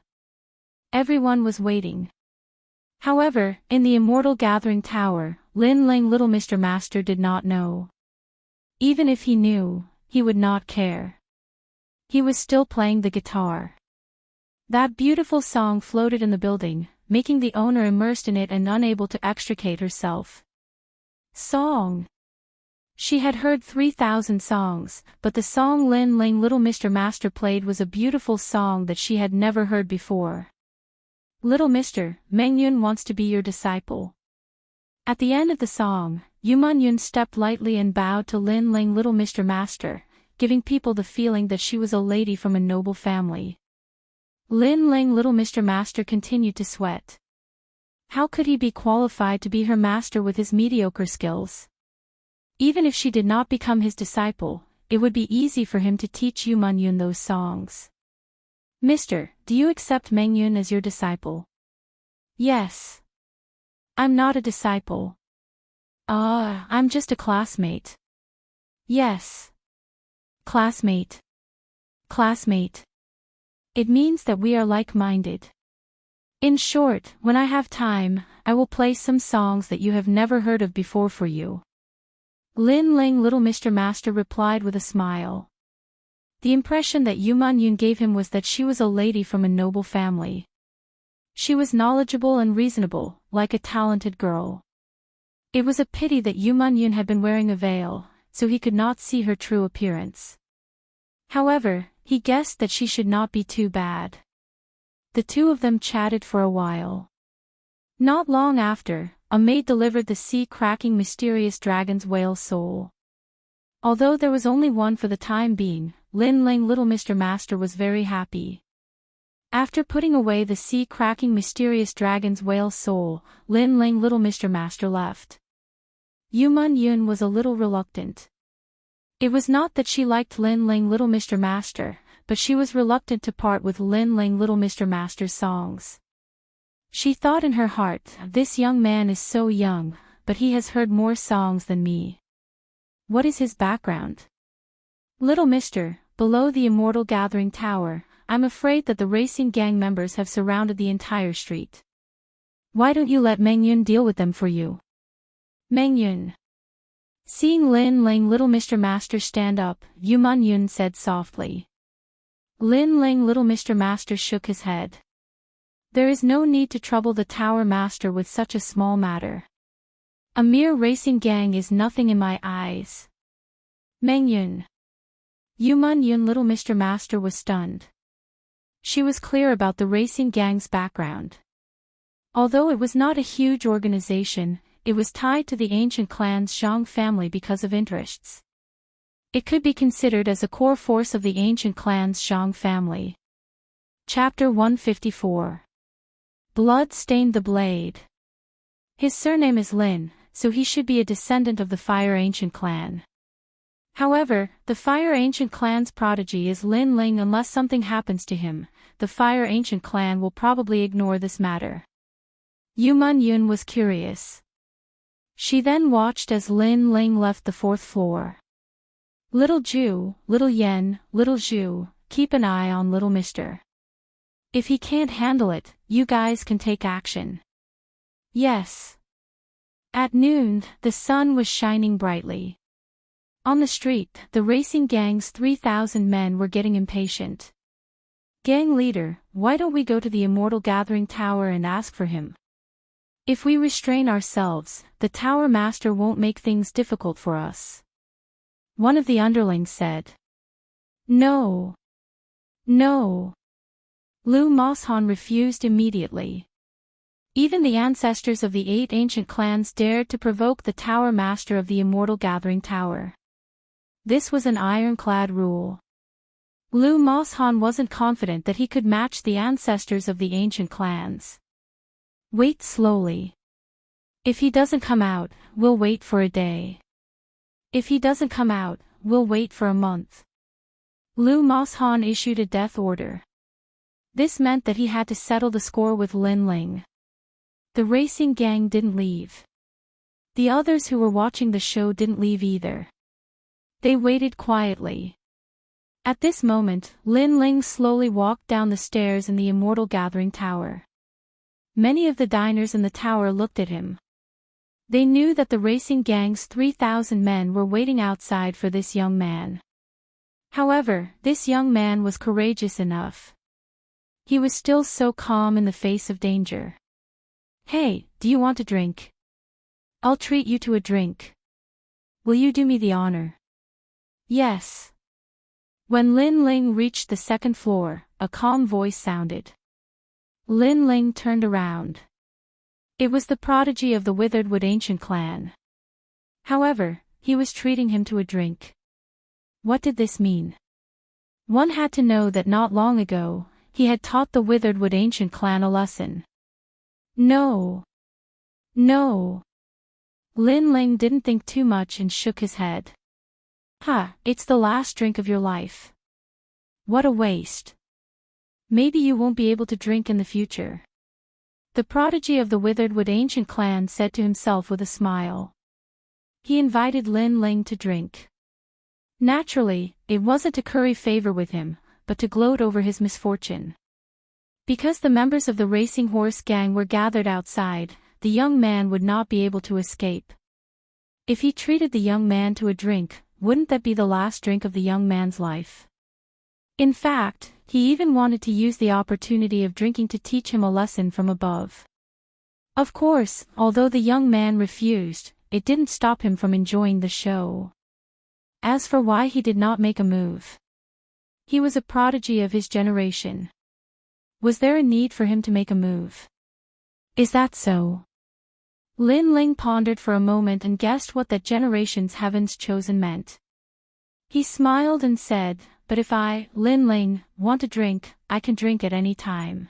Everyone was waiting. However, in the immortal gathering tower, Lin Ling, little Mr. Master, did not know. Even if he knew, he would not care. He was still playing the guitar. That beautiful song floated in the building, making the owner immersed in it and unable to extricate herself. Song. She had heard 3,000 songs, but the song Lin Ling, little Mr. Master, played was a beautiful song that she had never heard before. Little Mr. Mengyun wants to be your disciple. At the end of the song, Yuman stepped lightly and bowed to Lin Ling, little Mr. Master, giving people the feeling that she was a lady from a noble family. Lin Ling, little Mr. Master, continued to sweat. How could he be qualified to be her master with his mediocre skills? Even if she did not become his disciple, it would be easy for him to teach Yuman those songs. Mister, do you accept Mengyun as your disciple? Yes. I'm not a disciple. I'm just a classmate. Yes. Classmate. Classmate. It means that we are like-minded. In short, when I have time, I will play some songs that you have never heard of before for you. Lin Ling, little Mr. Master, replied with a smile. The impression that Yuman gave him was that she was a lady from a noble family. She was knowledgeable and reasonable, like a talented girl. It was a pity that Yuman had been wearing a veil, so he could not see her true appearance. However, he guessed that she should not be too bad. The two of them chatted for a while. Not long after, a maid delivered the sea-cracking mysterious dragon's whale soul. Although there was only one for the time being, Lin Ling, little Mr. Master, was very happy. After putting away the sea-cracking mysterious dragon's whale soul, Lin Ling, little Mr. Master, left. Yuman was a little reluctant. It was not that she liked Lin Ling, little Mr. Master, but she was reluctant to part with Lin Ling, little Mr. Master's songs. She thought in her heart, this young man is so young, but he has heard more songs than me. What is his background? Little Mister, below the immortal gathering tower, I'm afraid that the racing gang members have surrounded the entire street. Why don't you let Mengyun deal with them for you? Mengyun. Seeing Lin Ling, little Mr. Master, stand up, Yuman said softly. Lin Ling, little Mr. Master, shook his head. There is no need to trouble the tower master with such a small matter. A mere racing gang is nothing in my eyes. Mengyun. Yuman, little Mr. Master, was stunned. She was clear about the racing gang's background. Although it was not a huge organization, it was tied to the ancient clan's Zhang family because of interests. It could be considered as a core force of the ancient clan's Zhang family. Chapter 154. Blood stained the blade. His surname is Lin, so he should be a descendant of the Fire Ancient clan. However, the Fire Ancient clan's prodigy is Lin Ling. Unless something happens to him, the Fire Ancient clan will probably ignore this matter. Yuman was curious. She then watched as Lin Ling left the 4th floor. Little Ju, Little Yen, Little Zhu, keep an eye on Little Mister. If he can't handle it, you guys can take action. Yes. At noon, the sun was shining brightly. On the street, the racing gang's 3,000 men were getting impatient. Gang leader, why don't we go to the immortal gathering tower and ask for him? If we restrain ourselves, the tower master won't make things difficult for us. One of the underlings said. No. No. Lu Moshan refused immediately. Even the ancestors of the 8 ancient clans dared to provoke the tower master of the immortal gathering tower. This was an ironclad rule. Lu Moshan wasn't confident that he could match the ancestors of the ancient clans. Wait slowly. If he doesn't come out, we'll wait for a day. If he doesn't come out, we'll wait for a month. Lu Moshan issued a death order. This meant that he had to settle the score with Lin Ling. The racing gang didn't leave. The others who were watching the show didn't leave either. They waited quietly. At this moment, Lin Ling slowly walked down the stairs in the immortal gathering tower. Many of the diners in the tower looked at him. They knew that the racing gang's 3,000 men were waiting outside for this young man. However, this young man was courageous enough. He was still so calm in the face of danger. Hey, do you want a drink? I'll treat you to a drink. Will you do me the honor? Yes. When Lin Ling reached the second floor, a calm voice sounded. Lin Ling turned around. It was the prodigy of the Witheredwood ancient clan. However, he was treating him to a drink. What did this mean? One had to know that not long ago, he had taught the Witheredwood ancient clan a lesson. No. No. Lin Ling didn't think too much and shook his head. It's the last drink of your life. What a waste. Maybe you won't be able to drink in the future. The prodigy of the Witheredwood ancient clan said to himself with a smile. He invited Lin Ling to drink. Naturally, it wasn't to curry favor with him, but to gloat over his misfortune. Because the members of the racing horse gang were gathered outside, the young man would not be able to escape. If he treated the young man to a drink, wouldn't that be the last drink of the young man's life? In fact, he even wanted to use the opportunity of drinking to teach him a lesson from above. Of course, although the young man refused, it didn't stop him from enjoying the show. As for why he did not make a move, he was a prodigy of his generation. Was there a need for him to make a move? Is that so? Lin Ling pondered for a moment and guessed what that generation's heavens chosen meant. He smiled and said, but if I, Lin Ling, want a drink, I can drink at any time.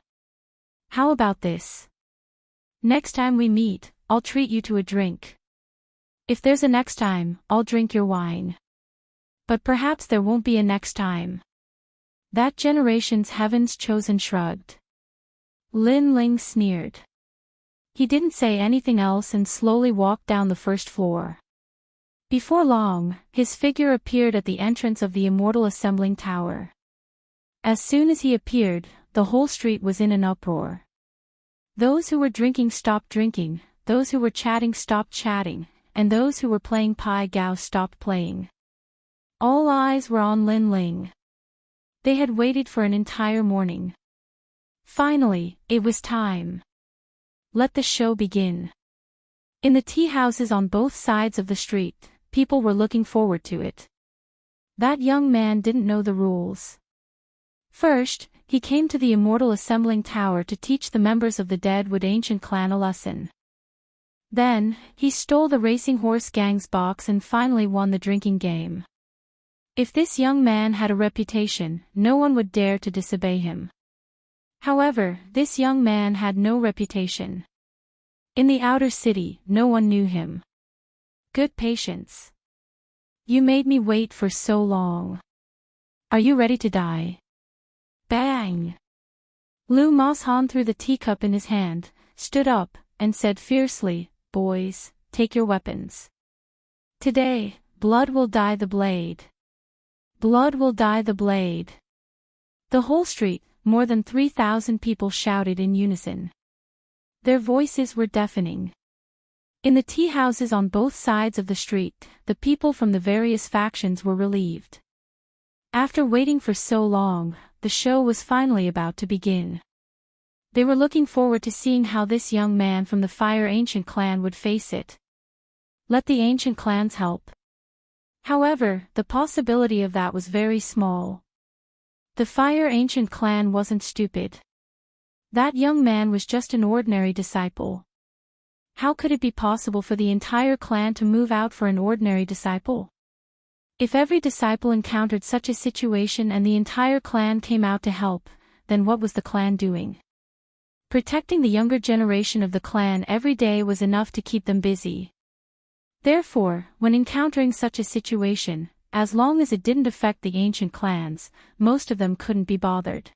How about this? Next time we meet, I'll treat you to a drink. If there's a next time, I'll drink your wine. But perhaps there won't be a next time. That generation's heavens chosen shrugged. Lin Ling sneered. He didn't say anything else and slowly walked down the first floor. Before long, his figure appeared at the entrance of the immortal assembling tower. As soon as he appeared, the whole street was in an uproar. Those who were drinking stopped drinking, those who were chatting stopped chatting, and those who were playing Pai Gao stopped playing. All eyes were on Lin Ling. They had waited for an entire morning. Finally, it was time. Let the show begin. In the tea houses on both sides of the street, people were looking forward to it. That young man didn't know the rules. First, he came to the immortal assembling tower to teach the members of the Deadwood ancient clan a lesson. Then, he stole the racing horse gang's box and finally won the drinking game. If this young man had a reputation, no one would dare to disobey him. However, this young man had no reputation. In the outer city, no one knew him. Good patience. You made me wait for so long. Are you ready to die? Bang! Lu Moshan threw the teacup in his hand, stood up, and said fiercely, "Boys, take your weapons. Today, blood will dye the blade. Blood will dye the blade." The whole street, more than 3,000 people shouted in unison. Their voices were deafening. In the tea houses on both sides of the street, the people from the various factions were relieved. After waiting for so long, the show was finally about to begin. They were looking forward to seeing how this young man from the Fire Ancient clan would face it. Let the ancient clans help. However, the possibility of that was very small. The Fire Ancient clan wasn't stupid. That young man was just an ordinary disciple. How could it be possible for the entire clan to move out for an ordinary disciple? If every disciple encountered such a situation and the entire clan came out to help, then what was the clan doing? Protecting the younger generation of the clan every day was enough to keep them busy. Therefore, when encountering such a situation, as long as it didn't affect the ancient clans, most of them couldn't be bothered.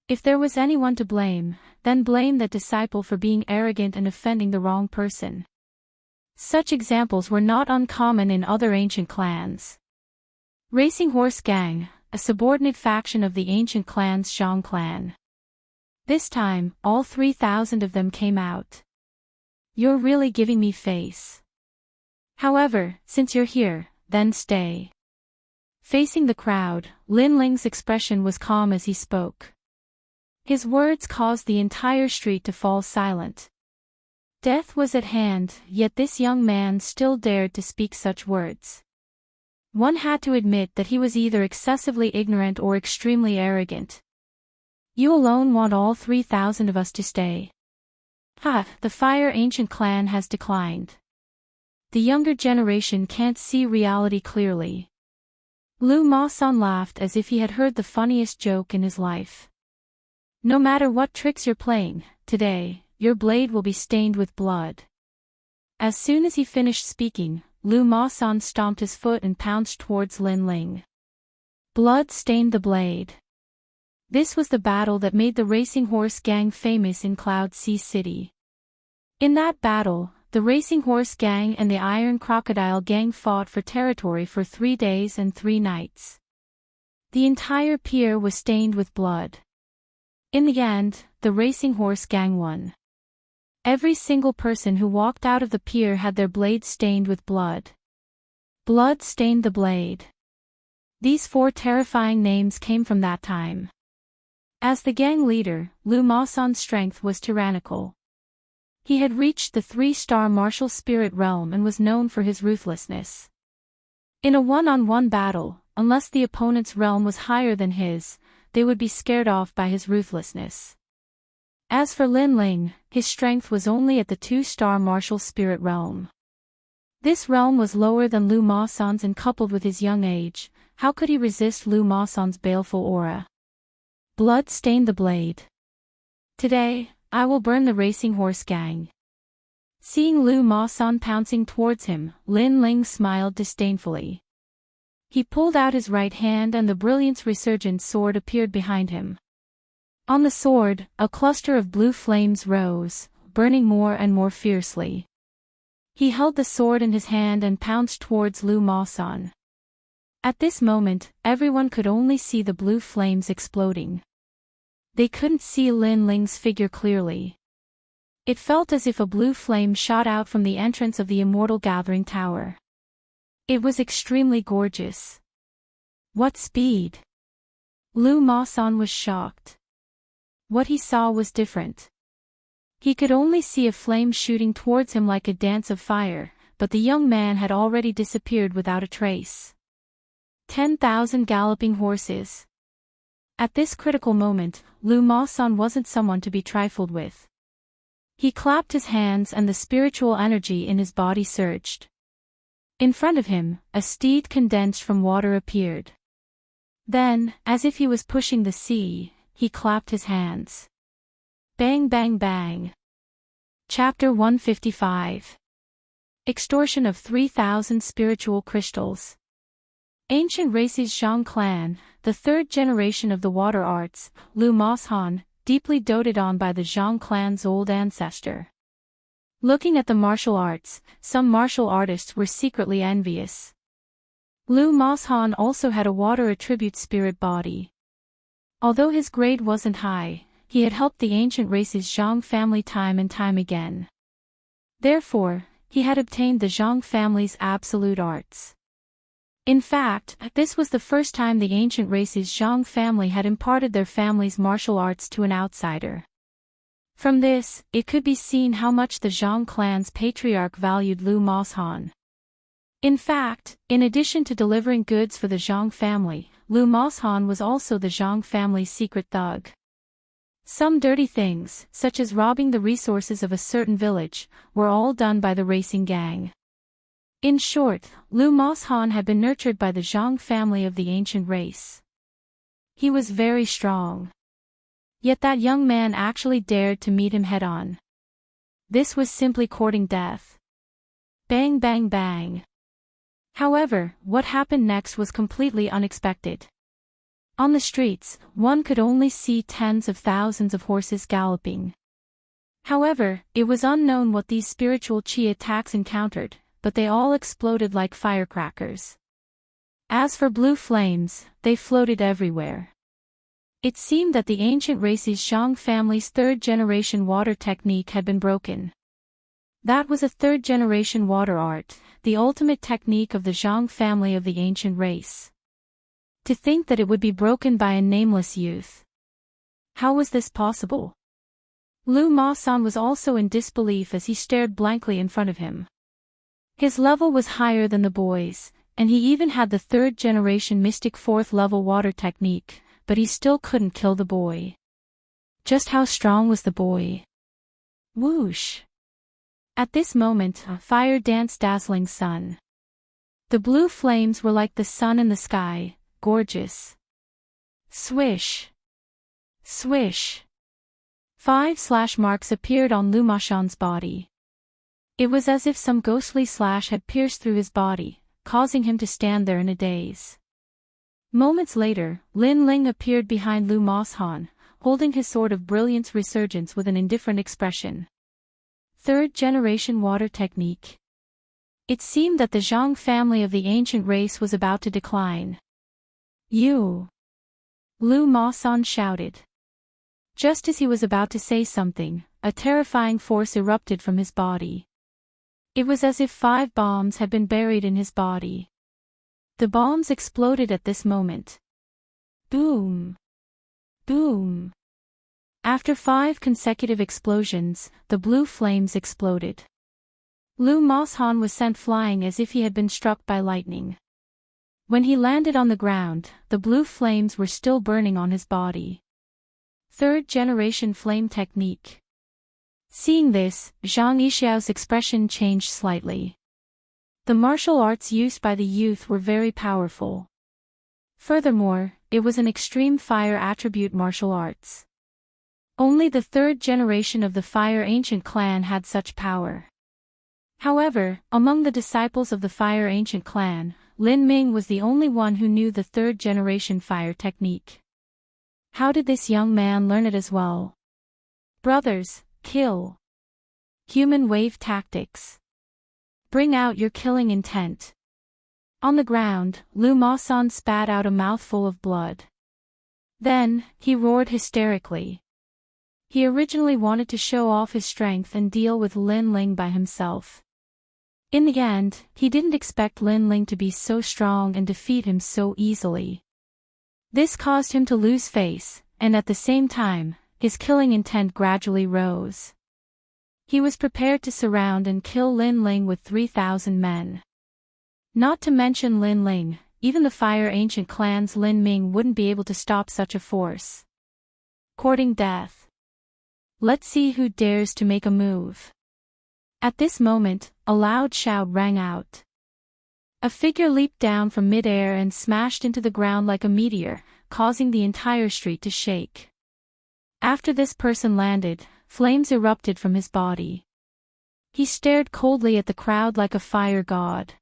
If there was anyone to blame, then blame that disciple for being arrogant and offending the wrong person. Such examples were not uncommon in other ancient clans. Racing Horse Gang, a subordinate faction of the ancient clan's Zhang clan. This time, all 3,000 of them came out. You're really giving me face. However, since you're here, then stay. Facing the crowd, Lin Ling's expression was calm as he spoke. His words caused the entire street to fall silent. Death was at hand, yet this young man still dared to speak such words. One had to admit that he was either excessively ignorant or extremely arrogant. You alone want all 3,000 of us to stay. Ha, the Fire Ancient clan has declined. The younger generation can't see reality clearly. Lu Masan laughed as if he had heard the funniest joke in his life. No matter what tricks you're playing, today, your blade will be stained with blood. As soon as he finished speaking, Lu Masan stomped his foot and pounced towards Lin Ling. Blood stained the blade. This was the battle that made the Racing Horse Gang famous in Cloud Sea City. In that battle, the Racing Horse Gang and the Iron Crocodile Gang fought for territory for 3 days and 3 nights. The entire pier was stained with blood. In the end, the Racing Horse Gang won. Every single person who walked out of the pier had their blade stained with blood. Blood stained the blade. These 4 terrifying names came from that time. As the gang leader, Lu Masan's strength was tyrannical. He had reached the 3-star martial spirit realm and was known for his ruthlessness. In a one-on-one battle, unless the opponent's realm was higher than his, they would be scared off by his ruthlessness. As for Lin Ling, his strength was only at the 2-star martial spirit realm. This realm was lower than Lu Masan's, and coupled with his young age, how could he resist Lu Masan's baleful aura? Blood stained the blade. Today, I will burn the Racing Horse Gang. Seeing Lu Masan pouncing towards him, Lin Ling smiled disdainfully. He pulled out his right hand and the brilliance resurgent sword appeared behind him. On the sword, a cluster of blue flames rose, burning more and more fiercely. He held the sword in his hand and pounced towards Lu Masan. At this moment, everyone could only see the blue flames exploding. They couldn't see Lin Ling's figure clearly. It felt as if a blue flame shot out from the entrance of the Immortal Gathering Tower. It was extremely gorgeous. What speed! Lu Masan was shocked. What he saw was different. He could only see a flame shooting towards him like a dance of fire, but the young man had already disappeared without a trace. 10,000 galloping horses. At this critical moment, Lu Masan wasn't someone to be trifled with. He clapped his hands and the spiritual energy in his body surged. In front of him, a steed condensed from water appeared. Then, as if he was pushing the sea, he clapped his hands. Bang bang bang. Chapter 155. Extortion of 3,000 spiritual crystals. Ancient races Zhang clan, the 3rd generation of the water arts, Lu Masan, deeply doted on by the Zhang clan's old ancestor. Looking at the martial arts, some martial artists were secretly envious. Lu Masan also had a water attribute spirit body. Although his grade wasn't high, he had helped the ancient race's Zhang family time and time again. Therefore, he had obtained the Zhang family's absolute arts. In fact, this was the first time the ancient race's Zhang family had imparted their family's martial arts to an outsider. From this, it could be seen how much the Zhang clan's patriarch valued Lu Masan. In fact, in addition to delivering goods for the Zhang family, Lu Moshan was also the Zhang family's secret thug. Some dirty things, such as robbing the resources of a certain village, were all done by the racing gang. In short, Lu Moshan had been nurtured by the Zhang family of the ancient race. He was very strong. Yet that young man actually dared to meet him head-on. This was simply courting death. Bang bang bang. However, what happened next was completely unexpected. On the streets, one could only see tens of thousands of horses galloping. However, it was unknown what these spiritual chi attacks encountered, but they all exploded like firecrackers. As for blue flames, they floated everywhere. It seemed that the ancient race's Zhang family's third-generation water technique had been broken. That was a third-generation water art, the ultimate technique of the Zhang family of the ancient race. To think that it would be broken by a nameless youth. How was this possible? Lu Moshan was also in disbelief as he stared blankly in front of him. His level was higher than the boy's, and he even had the third-generation mystic fourth-level water technique, but he still couldn't kill the boy. Just how strong was the boy? Whoosh! At this moment, fire danced dazzling sun. The blue flames were like the sun in the sky, gorgeous. Swish! Swish! 5 slash marks appeared on Lu Moshan's body. It was as if some ghostly slash had pierced through his body, causing him to stand there in a daze. Moments later, Lin Ling appeared behind Lu Moshan, holding his sword of brilliance resurgence with an indifferent expression. Third-generation water technique. It seemed that the Zhang family of the ancient race was about to decline. You! Lu Moshan shouted. Just as he was about to say something, a terrifying force erupted from his body. It was as if 5 bombs had been buried in his body. The bombs exploded at this moment. Boom! Boom! After 5 consecutive explosions, the blue flames exploded. Lu Moshan was sent flying as if he had been struck by lightning. When he landed on the ground, the blue flames were still burning on his body. Third-generation flame technique. Seeing this, Zhang Yixiao's expression changed slightly. The martial arts used by the youth were very powerful. Furthermore, it was an extreme fire attribute martial arts. Only the third generation of the Fire Ancient clan had such power. However, among the disciples of the Fire Ancient clan, Lin Ming was the only one who knew the third-generation fire technique. How did this young man learn it as well? Brothers, kill. Human wave tactics. Bring out your killing intent. On the ground, Lu Moshan spat out a mouthful of blood. Then, he roared hysterically. He originally wanted to show off his strength and deal with Lin Ling by himself. In the end, he didn't expect Lin Ling to be so strong and defeat him so easily. This caused him to lose face, and at the same time, his killing intent gradually rose. He was prepared to surround and kill Lin Ling with 3,000 men. Not to mention Lin Ling, even the Fire Ancient clan's Lin Ming wouldn't be able to stop such a force. Courting death. Let's see who dares to make a move. At this moment, a loud shout rang out. A figure leaped down from mid-air and smashed into the ground like a meteor, causing the entire street to shake. After this person landed, flames erupted from his body. He stared coldly at the crowd like a fire god.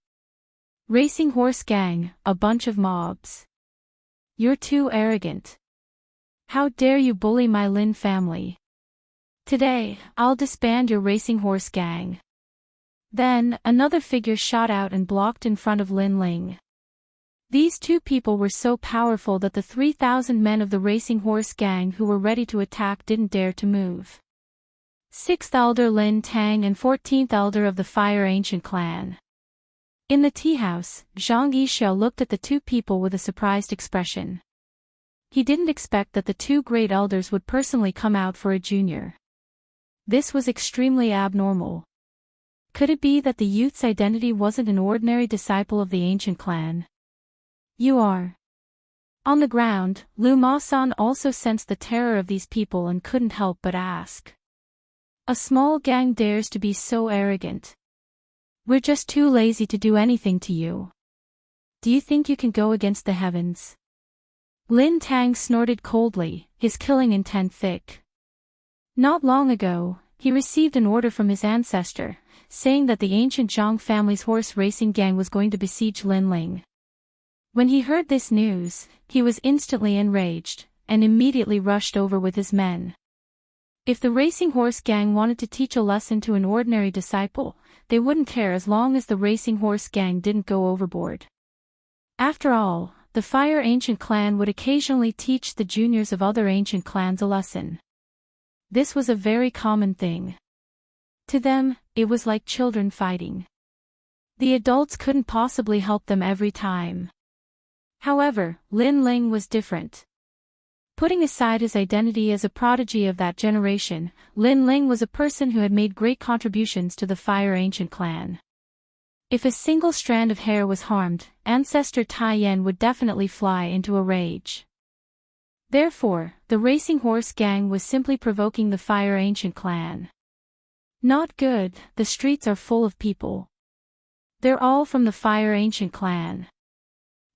Racing horse gang, a bunch of mobs. You're too arrogant. How dare you bully my Lin family? Today, I'll disband your racing horse gang. Then, another figure shot out and blocked in front of Lin Ling. These 2 people were so powerful that the 3,000 men of the racing horse gang who were ready to attack didn't dare to move. 6th Elder Lin Tang and 14th Elder of the Fire Ancient clan. In the tea house, Zhang Yixiao looked at the 2 people with a surprised expression. He didn't expect that the 2 great elders would personally come out for a junior. This was extremely abnormal. Could it be that the youth's identity wasn't an ordinary disciple of the ancient clan? You are. On the ground, Lu Ma-san also sensed the terror of these people and couldn't help but ask. A small gang dares to be so arrogant. We're just too lazy to do anything to you. Do you think you can go against the heavens? Lin Tang snorted coldly, his killing intent thick. Not long ago, he received an order from his ancestor, saying that the ancient Zhang family's horse racing gang was going to besiege Linling. When he heard this news, he was instantly enraged, and immediately rushed over with his men. If the racing horse gang wanted to teach a lesson to an ordinary disciple, they wouldn't care as long as the racing horse gang didn't go overboard. After all, the Fire Ancient clan would occasionally teach the juniors of other ancient clans a lesson. This was a very common thing. To them, it was like children fighting. The adults couldn't possibly help them every time. However, Lin Ling was different. Putting aside his identity as a prodigy of that generation, Lin Ling was a person who had made great contributions to the Fire Ancient clan. If a single strand of hair was harmed, Ancestor Tai Yen would definitely fly into a rage. Therefore, the racing horse gang was simply provoking the Fire Ancient clan. Not good, the streets are full of people. They're all from the Fire Ancient clan.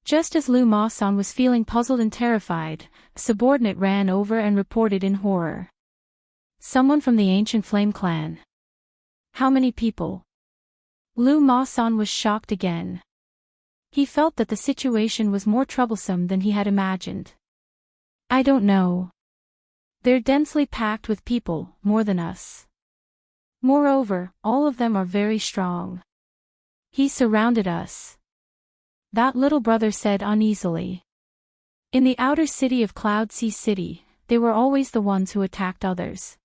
Just as Lu Ma-san was feeling puzzled and terrified, a subordinate ran over and reported in horror. Someone from the Ancient Flame clan. How many people? Lu Ma-san was shocked again. He felt that the situation was more troublesome than he had imagined. I don't know. They're densely packed with people, more than us. Moreover, all of them are very strong. He surrounded us. That little brother said uneasily. In the outer city of Cloud Sea City, they were always the ones who attacked others.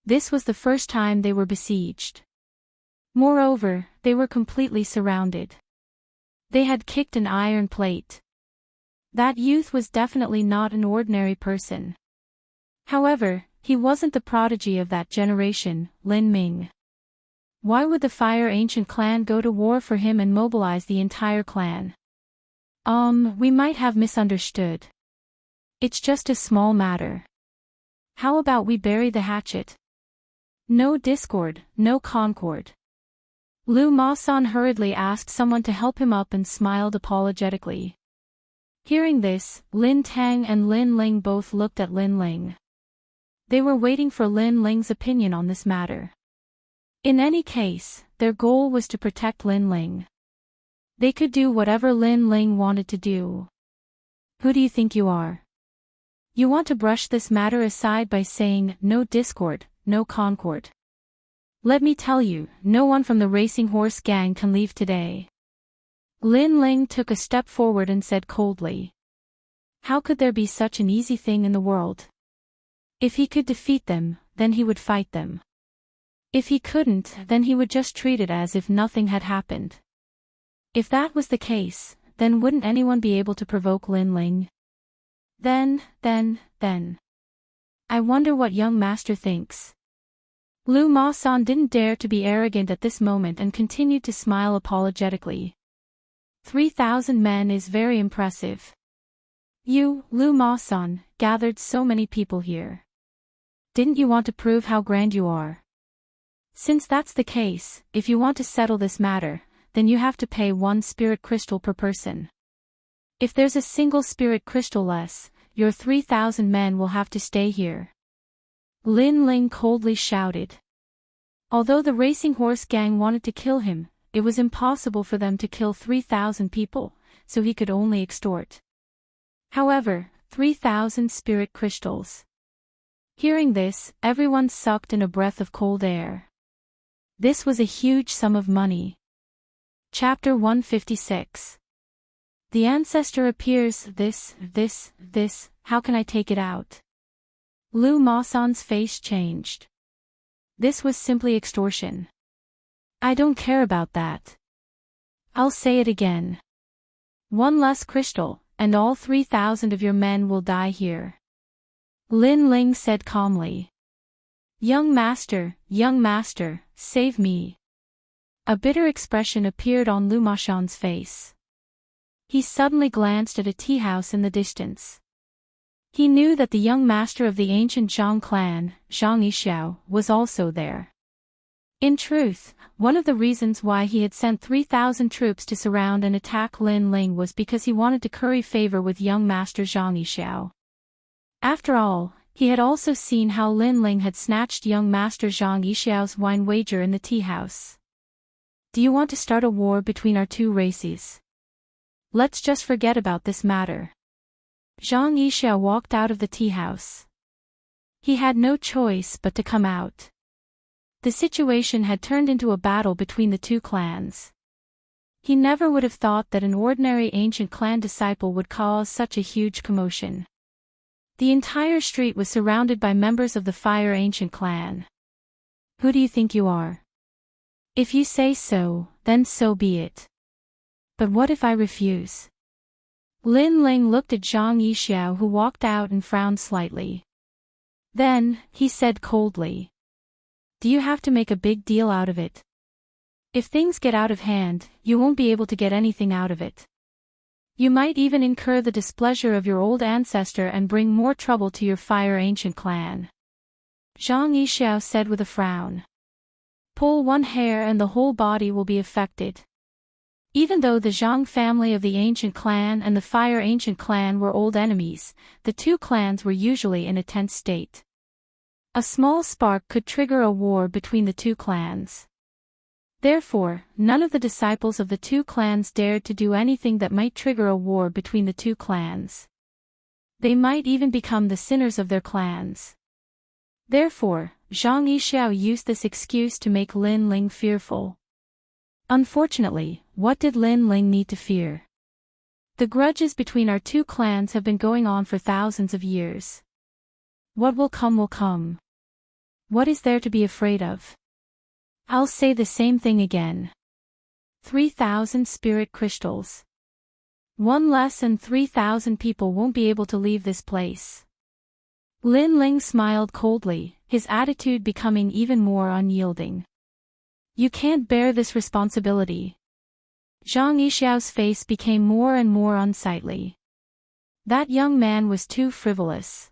This was the first time they were besieged. Moreover, they were completely surrounded. They had kicked an iron plate. That youth was definitely not an ordinary person. However, he wasn't the prodigy of that generation, Lin Ming. Why would the Fire Ancient clan go to war for him and mobilize the entire clan? We might have misunderstood. It's just a small matter. How about we bury the hatchet? No discord, no concord. Lu Ma-san hurriedly asked someone to help him up and smiled apologetically. Hearing this, Lin Tang and Lin Ling both looked at Lin Ling. They were waiting for Lin Ling's opinion on this matter. In any case, their goal was to protect Lin Ling. They could do whatever Lin Ling wanted to do. Who do you think you are? You want to brush this matter aside by saying, no discord, no concord. Let me tell you, no one from the racing horse gang can leave today. Lin Ling took a step forward and said coldly. How could there be such an easy thing in the world? If he could defeat them, then he would fight them. If he couldn't, then he would just treat it as if nothing had happened. If that was the case, then wouldn't anyone be able to provoke Lin Ling? Then. I wonder what young master thinks. Lu Ma-san didn't dare to be arrogant at this moment and continued to smile apologetically. 3,000 men is very impressive. You, Lu Ma-san, gathered so many people here. Didn't you want to prove how grand you are? Since that's the case, if you want to settle this matter, then you have to pay 1 spirit crystal per person. If there's a single spirit crystal less, your 3,000 men will have to stay here. Lin Ling coldly shouted. Although the racing horse gang wanted to kill him, it was impossible for them to kill 3,000 people, so he could only extort. However, 3,000 spirit crystals. Hearing this, everyone sucked in a breath of cold air. This was a huge sum of money. Chapter 156. The ancestor appears. This, how can I take it out? Lu Ma-san's face changed. This was simply extortion. I don't care about that. I'll say it again. 1 less crystal, and all 3,000 of your men will die here. Lin Ling said calmly. Young master, save me. A bitter expression appeared on Lu Mashan's face. He suddenly glanced at a tea house in the distance. He knew that the young master of the ancient Zhang clan, Zhang Yixiao, was also there. In truth, one of the reasons why he had sent 3,000 troops to surround and attack Lin Ling was because he wanted to curry favor with young master Zhang Yixiao. After all, he had also seen how Lin Ling had snatched young master Zhang Yixiao's wine wager in the tea house. Do you want to start a war between our two races? Let's just forget about this matter. Zhang Yixiao walked out of the tea house. He had no choice but to come out. The situation had turned into a battle between the two clans. He never would have thought that an ordinary ancient clan disciple would cause such a huge commotion. The entire street was surrounded by members of the Fire Ancient clan. Who do you think you are? If you say so, then so be it. But what if I refuse? Lin Ling looked at Zhang Yixiao, who walked out, and frowned slightly. Then, he said coldly, "Do you have to make a big deal out of it? If things get out of hand, you won't be able to get anything out of it. You might even incur the displeasure of your old ancestor and bring more trouble to your Fire Ancient clan." Zhang Yixiao said with a frown. "Pull one hair and the whole body will be affected." Even though the Zhang family of the Ancient clan and the Fire Ancient clan were old enemies, the two clans were usually in a tense state. A small spark could trigger a war between the two clans. Therefore, none of the disciples of the two clans dared to do anything that might trigger a war between the two clans. They might even become the sinners of their clans. Therefore, Zhang Yixiao used this excuse to make Lin Ling fearful. Unfortunately, what did Lin Ling need to fear? The grudges between our two clans have been going on for thousands of years. What will come will come. What is there to be afraid of? I'll say the same thing again. 3,000 spirit crystals. One less and 3,000 people won't be able to leave this place. Lin Ling smiled coldly, his attitude becoming even more unyielding. You can't bear this responsibility. Zhang Yixiao's face became more and more unsightly. That young man was too frivolous.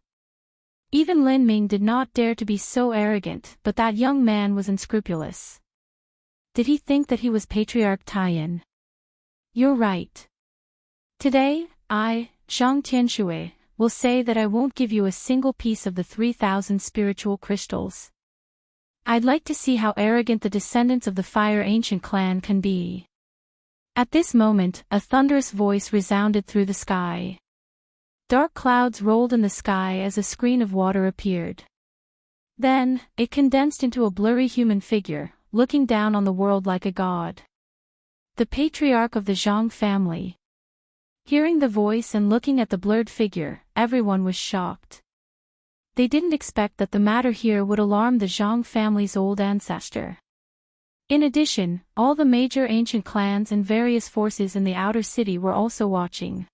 Even Lin Ming did not dare to be so arrogant, but that young man was unscrupulous. Did he think that he was Patriarch Taiyan? You're right. Today, I, Zhang Tianshui, will say that I won't give you a single piece of the 3,000 spiritual crystals. I'd like to see how arrogant the descendants of the Fire Ancient clan can be. At this moment, a thunderous voice resounded through the sky. Dark clouds rolled in the sky as a screen of water appeared. Then, it condensed into a blurry human figure, looking down on the world like a god. The patriarch of the Zhang family. Hearing the voice and looking at the blurred figure, everyone was shocked. They didn't expect that the matter here would alarm the Zhang family's old ancestor. In addition, all the major ancient clans and various forces in the outer city were also watching.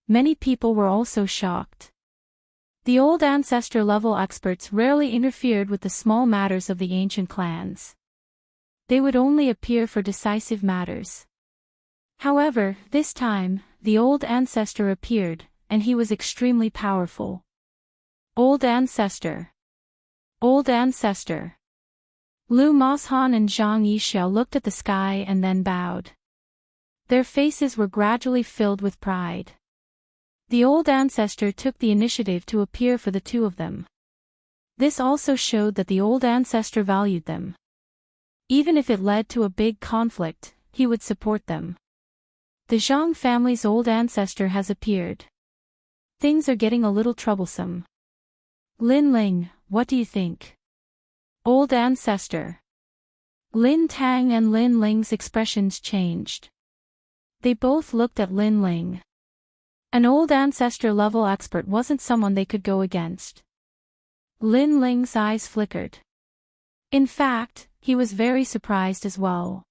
Many people were also shocked. The old ancestor-level experts rarely interfered with the small matters of the ancient clans. They would only appear for decisive matters. However, this time, the old ancestor appeared, and he was extremely powerful. Old ancestor. Old ancestor. Lu Mashan and Zhang Yixiao looked at the sky and then bowed. Their faces were gradually filled with pride. The old ancestor took the initiative to appear for the two of them. This also showed that the old ancestor valued them. Even if it led to a big conflict, he would support them. The Zhang family's old ancestor has appeared. Things are getting a little troublesome. Lin Ling, what do you think? Old ancestor. Lin Tang and Lin Ling's expressions changed. They both looked at Lin Ling. An old ancestor-level expert wasn't someone they could go against. Lin Ling's eyes flickered. In fact, he was very surprised as well.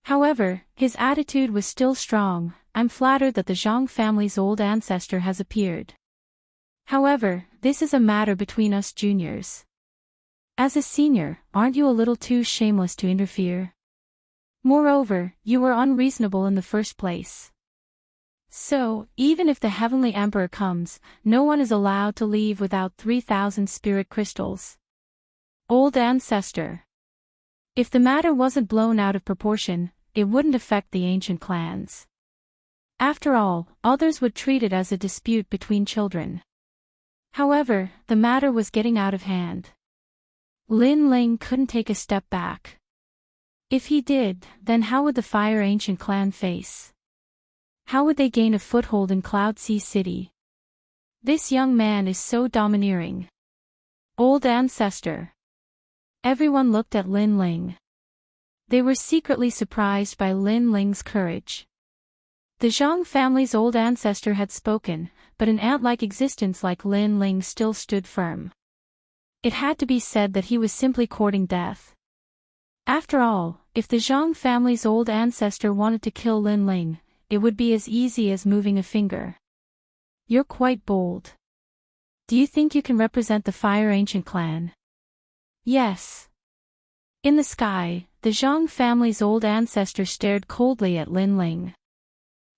However, his attitude was still strong. I'm flattered that the Zhang family's old ancestor has appeared. However, this is a matter between us juniors. As a senior, aren't you a little too shameless to interfere? Moreover, you were unreasonable in the first place. So, even if the heavenly emperor comes, no one is allowed to leave without 3,000 spirit crystals. Old ancestor. If the matter wasn't blown out of proportion, it wouldn't affect the ancient clans. After all, others would treat it as a dispute between children. However, the matter was getting out of hand. Lin Ling couldn't take a step back. If he did, then how would the Fire Ancient clan face? How would they gain a foothold in Cloud Sea City? This young man is so domineering. Old ancestor. Everyone looked at Lin Ling. They were secretly surprised by Lin Ling's courage. The Zhang family's old ancestor had spoken, but an ant-like existence like Lin Ling still stood firm. It had to be said that he was simply courting death. After all, if the Zhang family's old ancestor wanted to kill Lin Ling, it would be as easy as moving a finger. You're quite bold. Do you think you can represent the Fire Ancient clan? Yes. In the sky, the Zhang family's old ancestor stared coldly at Lin Ling.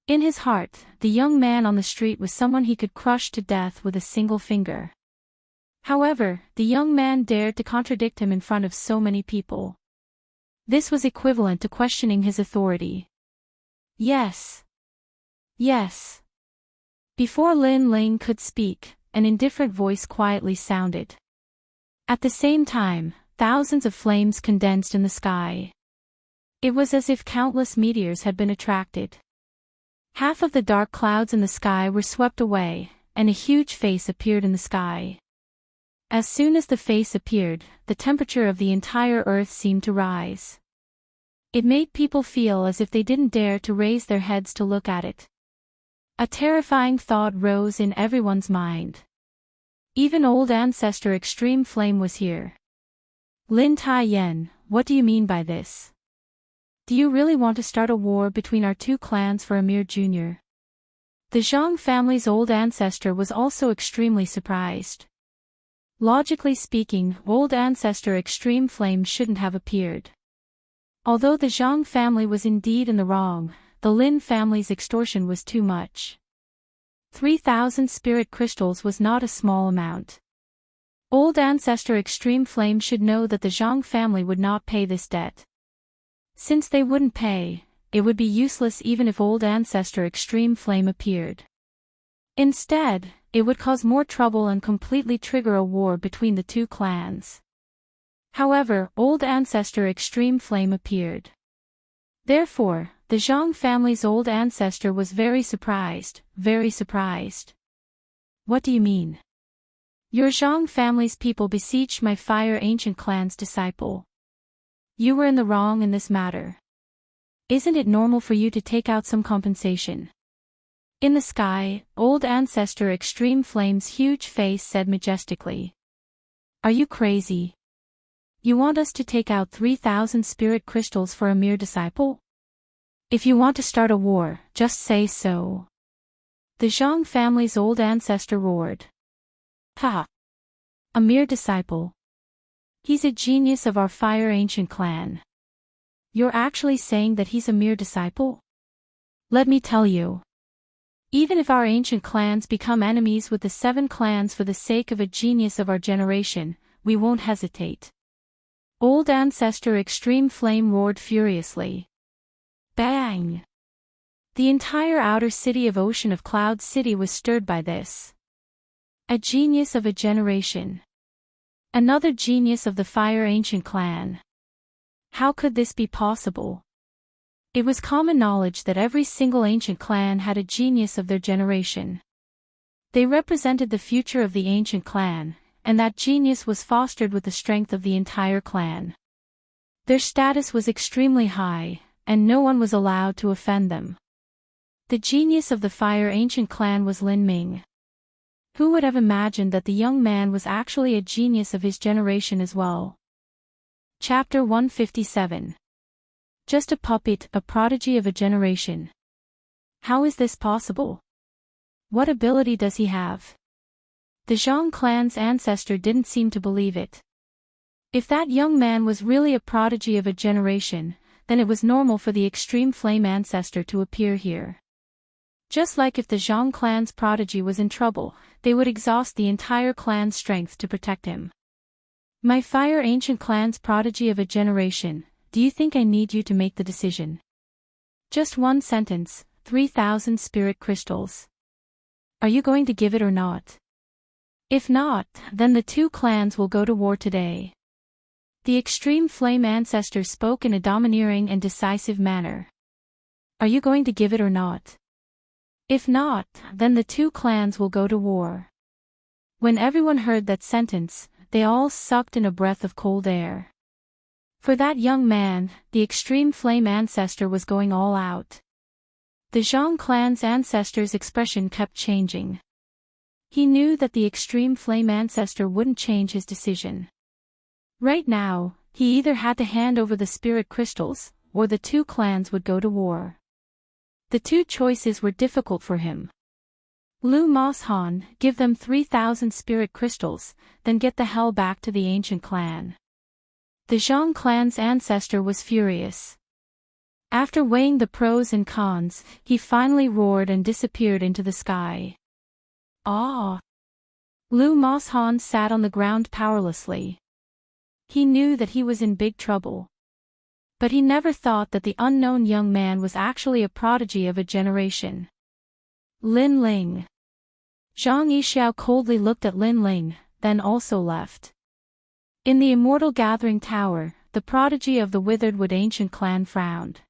In his heart, the young man on the street was someone he could crush to death with a single finger. However, the young man dared to contradict him in front of so many people. This was equivalent to questioning his authority. Yes. Yes. Before Lin Ling could speak, an indifferent voice quietly sounded. At the same time, thousands of flames condensed in the sky. It was as if countless meteors had been attracted. Half of the dark clouds in the sky were swept away, and a huge face appeared in the sky. As soon as the face appeared, the temperature of the entire earth seemed to rise. It made people feel as if they didn't dare to raise their heads to look at it. A terrifying thought rose in everyone's mind. Even old ancestor Extreme Flame was here. Lin Tai Yen, what do you mean by this? Do you really want to start a war between our two clans for a mere junior? The Zhang family's old ancestor was also extremely surprised. Logically speaking, old ancestor Extreme Flame shouldn't have appeared. Although the Zhang family was indeed in the wrong, the Lin family's extortion was too much. 3,000 spirit crystals was not a small amount. Old ancestor Extreme Flame should know that the Zhang family would not pay this debt. Since they wouldn't pay, it would be useless even if old ancestor Extreme Flame appeared. Instead, it would cause more trouble and completely trigger a war between the two clans. However, old ancestor Extreme Flame appeared. Therefore, the Zhang family's old ancestor was very surprised, very surprised. What do you mean? Your Zhang family's people besieged my Fire Ancient clan's disciple. You were in the wrong in this matter. Isn't it normal for you to take out some compensation? In the sky, old ancestor Extreme Flame's huge face said majestically. Are you crazy? You want us to take out 3,000 spirit crystals for a mere disciple? If you want to start a war, just say so. The Zhang family's old ancestor roared. Ha! A mere disciple. He's a genius of our Fire Ancient clan. You're actually saying that he's a mere disciple? Let me tell you. Even if our ancient clans become enemies with the 7 clans for the sake of a genius of our generation, we won't hesitate. Old ancestor Extreme Flame roared furiously. Bang! The entire outer city of Ocean of Cloud City was stirred by this. A genius of a generation. Another genius of the Fire Ancient clan. How could this be possible? It was common knowledge that every single ancient clan had a genius of their generation. They represented the future of the ancient clan, and that genius was fostered with the strength of the entire clan. Their status was extremely high, and no one was allowed to offend them. The genius of the Fire Ancient clan was Lin Ming. Who would have imagined that the young man was actually a genius of his generation as well? Chapter 157. Just a puppet, a prodigy of a generation. How is this possible? What ability does he have? The Zhang clan's ancestor didn't seem to believe it. If that young man was really a prodigy of a generation, then it was normal for the extreme flame ancestor to appear here. Just like if the Zhang clan's prodigy was in trouble, they would exhaust the entire clan's strength to protect him. My fire ancient clan's prodigy of a generation, do you think I need you to make the decision? Just one sentence, 3,000 spirit crystals. Are you going to give it or not? If not, then the two clans will go to war today. The extreme flame ancestor spoke in a domineering and decisive manner. Are you going to give it or not? If not, then the two clans will go to war. When everyone heard that sentence, they all sucked in a breath of cold air. For that young man, the extreme flame ancestor was going all out. The Zhang clan's ancestor's expression kept changing. He knew that the extreme flame ancestor wouldn't change his decision. Right now, he either had to hand over the spirit crystals, or the two clans would go to war. The two choices were difficult for him. Lu Moshan, give them 3,000 spirit crystals, then get the hell back to the ancient clan. The Zhang clan's ancestor was furious. After weighing the pros and cons, he finally roared and disappeared into the sky. Ah! Lu Moshan sat on the ground powerlessly. He knew that he was in big trouble. But he never thought that the unknown young man was actually a prodigy of a generation. Lin Ling. Zhang Yixiao coldly looked at Lin Ling, then also left. In the immortal gathering tower, the prodigy of the withered wood ancient clan frowned.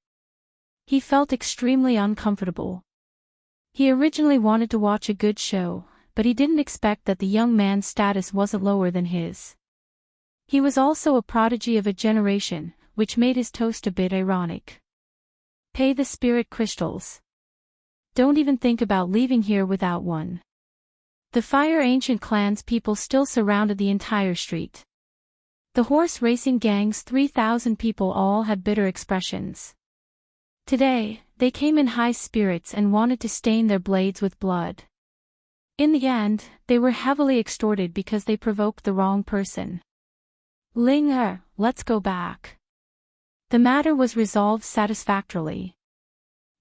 He felt extremely uncomfortable. He originally wanted to watch a good show, but he didn't expect that the young man's status wasn't lower than his. He was also a prodigy of a generation, which made his toast a bit ironic. Pay the spirit crystals. Don't even think about leaving here without one. The fire ancient clan's people still surrounded the entire street. The horse racing gang's 3,000 people all had bitter expressions. Today, they came in high spirits and wanted to stain their blades with blood. In the end, they were heavily extorted because they provoked the wrong person. Ling let's go back. The matter was resolved satisfactorily.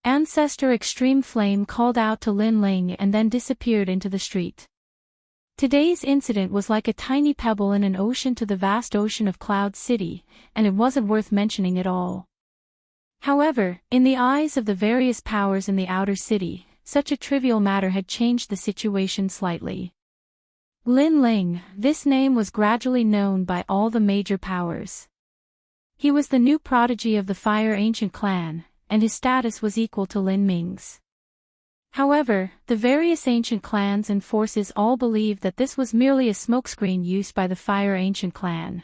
Ancestor Extreme Flame called out to Lin Ling and then disappeared into the street. Today's incident was like a tiny pebble in an ocean to the vast ocean of Cloud City, and it wasn't worth mentioning at all. However, in the eyes of the various powers in the outer city, such a trivial matter had changed the situation slightly. Lin Ling, this name was gradually known by all the major powers. He was the new prodigy of the Fire Ancient Clan, and his status was equal to Lin Ming's. However, the various ancient clans and forces all believed that this was merely a smokescreen used by the Fire Ancient Clan.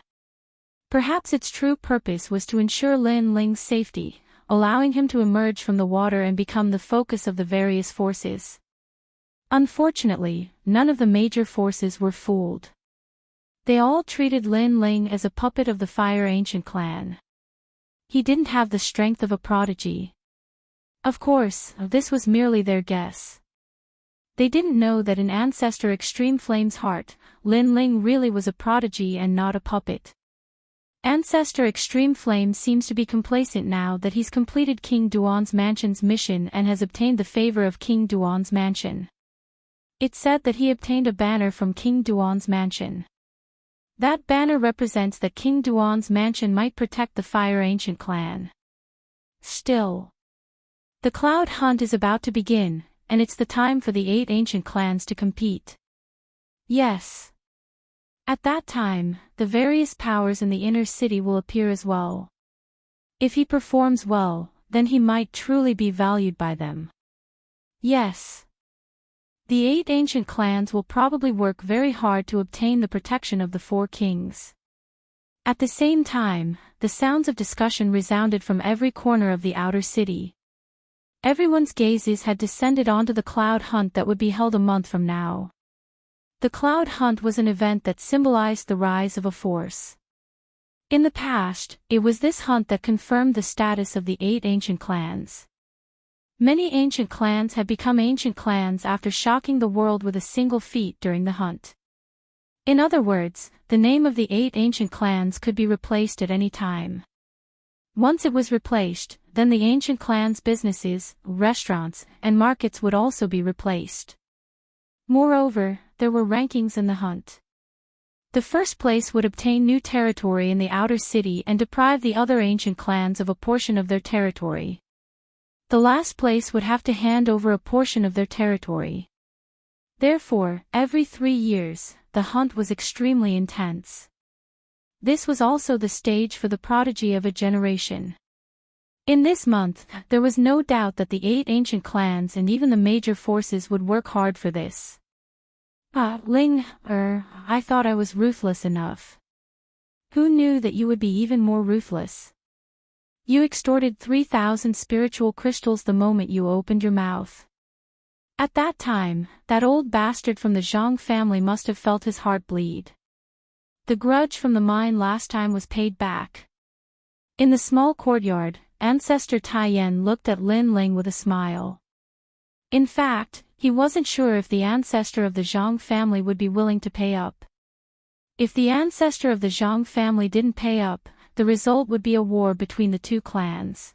Perhaps its true purpose was to ensure Lin Ling's safety, allowing him to emerge from the water and become the focus of the various forces. Unfortunately, none of the major forces were fooled. They all treated Lin Ling as a puppet of the Fire Ancient Clan. He didn't have the strength of a prodigy. Of course, this was merely their guess. They didn't know that in Ancestor Extreme Flame's heart, Lin Ling really was a prodigy and not a puppet. Ancestor Extreme Flame seems to be complacent now that he's completed King Duan's mansion's mission and has obtained the favor of King Duan's mansion. It said that he obtained a banner from King Duan's mansion. That banner represents that King Duan's mansion might protect the Fire Ancient Clan. Still, the Cloud Hunt is about to begin, and it's the time for the 8 ancient clans to compete. Yes. At that time, the various powers in the inner city will appear as well. If he performs well, then he might truly be valued by them. Yes. The 8 ancient clans will probably work very hard to obtain the protection of the 4 kings. At the same time, the sounds of discussion resounded from every corner of the outer city. Everyone's gazes had descended onto the Cloud Hunt that would be held a month from now. The Cloud Hunt was an event that symbolized the rise of a force. In the past, it was this hunt that confirmed the status of the 8 ancient clans. Many ancient clans had become ancient clans after shocking the world with a single feat during the hunt. In other words, the name of the 8 ancient clans could be replaced at any time. Once it was replaced, then the ancient clan's businesses, restaurants, and markets would also be replaced. Moreover, there were rankings in the hunt. The first place would obtain new territory in the outer city and deprive the other ancient clans of a portion of their territory. The last place would have to hand over a portion of their territory. Therefore, every 3 years, the hunt was extremely intense. This was also the stage for the prodigy of a generation. In this month, there was no doubt that the 8 ancient clans and even the major forces would work hard for this. I thought I was ruthless enough. Who knew that you would be even more ruthless? You extorted 3,000 spiritual crystals the moment you opened your mouth. At that time, that old bastard from the Zhang family must have felt his heart bleed. The grudge from the mine last time was paid back. In the small courtyard, Ancestor Taiyan looked at Lin Ling with a smile. In fact, he wasn't sure if the ancestor of the Zhang family would be willing to pay up. If the ancestor of the Zhang family didn't pay up, the result would be a war between the 2 clans.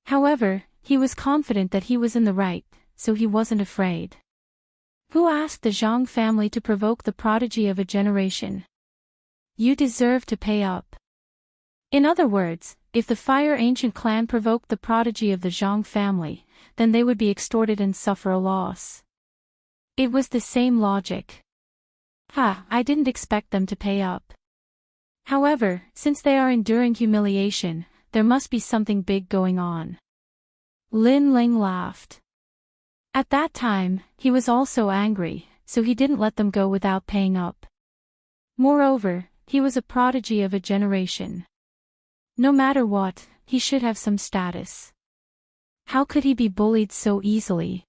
However, he was confident that he was in the right, so he wasn't afraid. Who asked the Zhang family to provoke the prodigy of a generation? You deserve to pay up. In other words, if the Fire Ancient clan provoked the prodigy of the Zhang family, then they would be extorted and suffer a loss. It was the same logic. I didn't expect them to pay up. However, since they are enduring humiliation, there must be something big going on. Lin Ling laughed. At that time, he was also angry, so he didn't let them go without paying up. Moreover, he was a prodigy of a generation. No matter what, he should have some status. How could he be bullied so easily?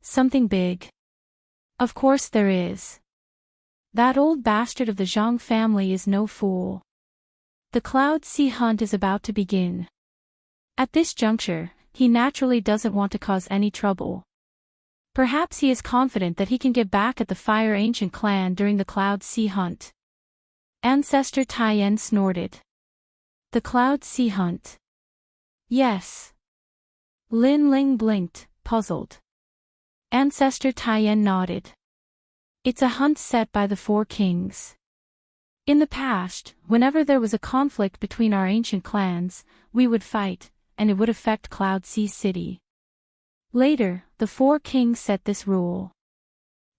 Something big. Of course there is. That old bastard of the Zhang family is no fool. The Cloud Sea hunt is about to begin. At this juncture, he naturally doesn't want to cause any trouble. Perhaps he is confident that he can get back at the Fire Ancient clan during the Cloud Sea hunt. Ancestor Taiyan snorted. The Cloud Sea hunt. Yes. Lin Ling blinked, puzzled. Ancestor Taiyan nodded. It's a hunt set by the 4 kings. In the past, whenever there was a conflict between our ancient clans, we would fight, and it would affect Cloud Sea City. Later, the 4 kings set this rule.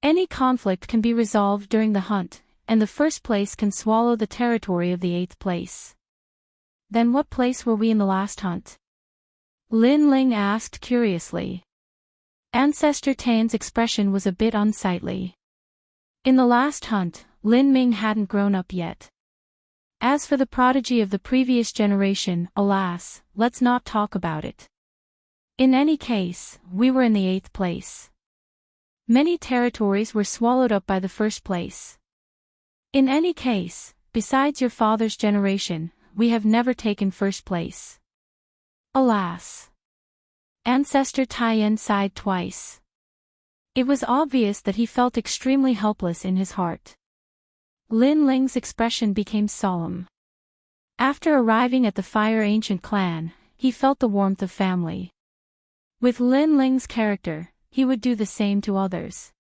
Any conflict can be resolved during the hunt, and the first place can swallow the territory of the 8th place. Then what place were we in the last hunt? Lin Ling asked curiously. Ancestor Tan's expression was a bit unsightly. In the last hunt, Lin Ming hadn't grown up yet. As for the prodigy of the previous generation, alas, let's not talk about it. In any case, we were in the 8th place. Many territories were swallowed up by the first place. In any case, besides your father's generation, we have never taken first place. Alas. Ancestor Taiyan sighed twice. It was obvious that he felt extremely helpless in his heart. Lin Ling's expression became solemn. After arriving at the Fire Ancient clan, he felt the warmth of family. With Lin Ling's character, he would do the same to others.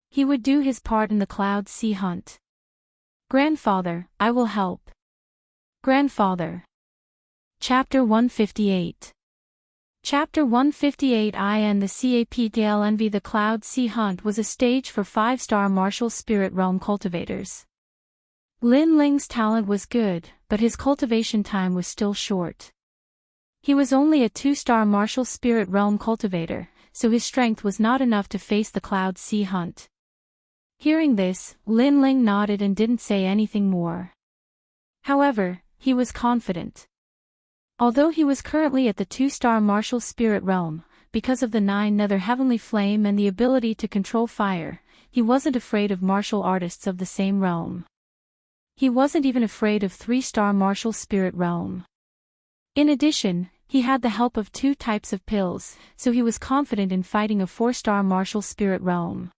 He would do his part in the Cloud Sea hunt. Grandfather, I will help. Grandfather. Chapter 158. Chapter 158 IN the CAPDLNV The Cloud Sea Hunt was a stage for 5-star martial spirit realm cultivators. Lin Ling's talent was good, but his cultivation time was still short. He was only a 2-star martial spirit realm cultivator, so his strength was not enough to face the Cloud Sea Hunt. Hearing this, Lin Ling nodded and didn't say anything more. However, he was confident. Although he was currently at the 2-star martial spirit realm, because of the 9 nether heavenly flame and the ability to control fire, he wasn't afraid of martial artists of the same realm. He wasn't even afraid of 3-star martial spirit realm. In addition, he had the help of 2 types of pills, so he was confident in fighting a 4-star martial spirit realm.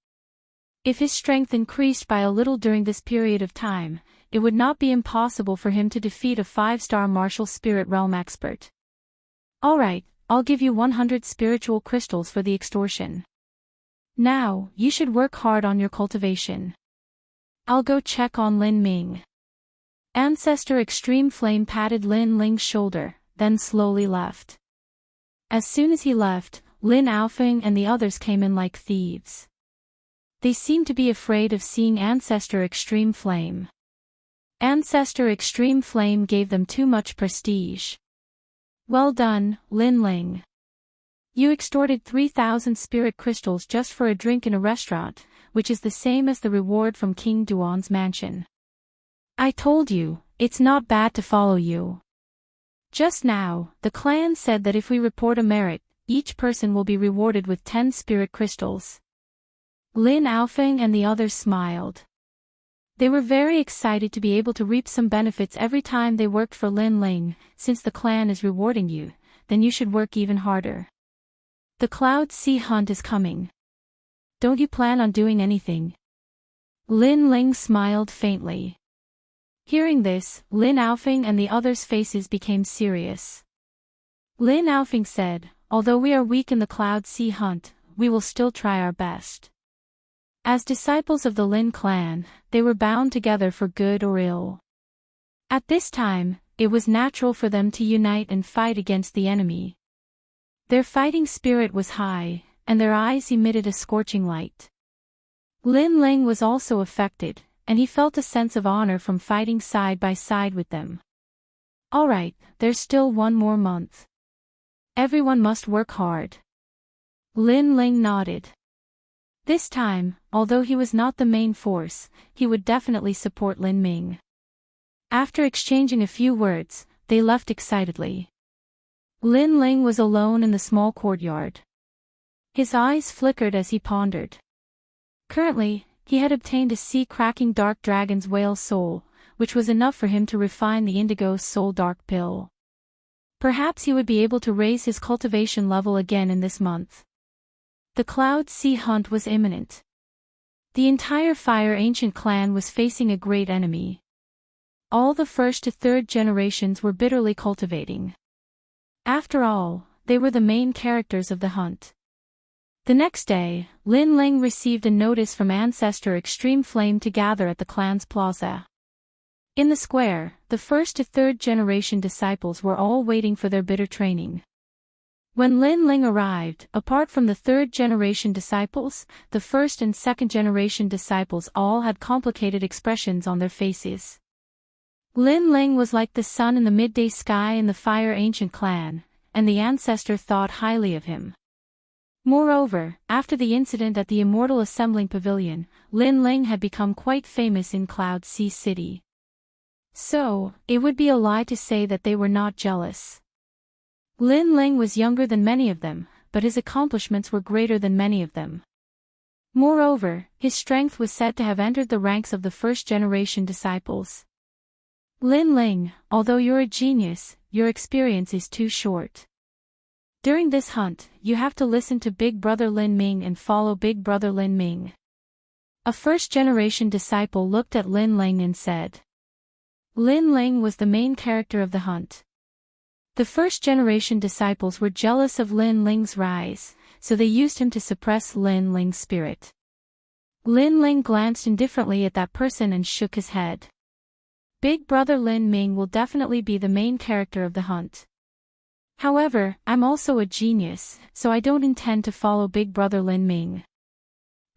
If his strength increased by a little during this period of time, it would not be impossible for him to defeat a 5-star martial spirit realm expert. Alright, I'll give you 100 spiritual crystals for the extortion. Now, you should work hard on your cultivation. I'll go check on Lin Ming. Ancestor Extreme Flame patted Lin Ling's shoulder, then slowly left. As soon as he left, Lin Aofeng and the others came in like thieves. They seemed to be afraid of seeing Ancestor Extreme Flame. Ancestor Extreme Flame gave them too much prestige. Well done, Lin Ling. You extorted 3,000 spirit crystals just for a drink in a restaurant, which is the same as the reward from King Duan's mansion. I told you, it's not bad to follow you. Just now, the clan said that if we report a merit, each person will be rewarded with 10 spirit crystals. Lin Aofeng and the others smiled. They were very excited to be able to reap some benefits every time they worked for Lin Ling. Since the clan is rewarding you, then you should work even harder. The Cloud Sea Hunt is coming. Don't you plan on doing anything? Lin Ling smiled faintly. Hearing this, Lin Aofeng and the others' faces became serious. Lin Aofeng said, although we are weak in the Cloud Sea Hunt, we will still try our best. As disciples of the Lin clan, they were bound together for good or ill. At this time, it was natural for them to unite and fight against the enemy. Their fighting spirit was high, and their eyes emitted a scorching light. Lin Ling was also affected, and he felt a sense of honor from fighting side by side with them. Alright, there's still one more month. Everyone must work hard. Lin Ling nodded. This time, although he was not the main force, he would definitely support Lin Ming. After exchanging a few words, they left excitedly. Lin Ling was alone in the small courtyard. His eyes flickered as he pondered. Currently, he had obtained a sea-cracking dark dragon's whale soul, which was enough for him to refine the indigo soul dark pill. Perhaps he would be able to raise his cultivation level again in this month. The Cloud Sea Hunt was imminent. The entire Fire Ancient clan was facing a great enemy. All the first to third generations were bitterly cultivating. After all, they were the main characters of the hunt. The next day, Lin Ling received a notice from Ancestor Extreme Flame to gather at the clan's plaza. In the square, the first to third generation disciples were all waiting for their bitter training. When Lin Ling arrived, apart from the third generation disciples, the first and second generation disciples all had complicated expressions on their faces. Lin Ling was like the sun in the midday sky in the Fire Ancient clan, and the ancestor thought highly of him. Moreover, after the incident at the Immortal Assembling Pavilion, Lin Ling had become quite famous in Cloud Sea City. So, it would be a lie to say that they were not jealous. Lin Ling was younger than many of them, but his accomplishments were greater than many of them. Moreover, his strength was said to have entered the ranks of the first-generation disciples. Lin Ling, although you're a genius, your experience is too short. During this hunt, you have to listen to Big Brother Lin Ming and follow Big Brother Lin Ming. A first-generation disciple looked at Lin Ling and said. Lin Ling was the main character of the hunt. The first-generation disciples were jealous of Lin Ling's rise, so they used him to suppress Lin Ling's spirit. Lin Ling glanced indifferently at that person and shook his head. Big Brother Lin Ming will definitely be the main character of the hunt. However, I'm also a genius, so I don't intend to follow Big Brother Lin Ming.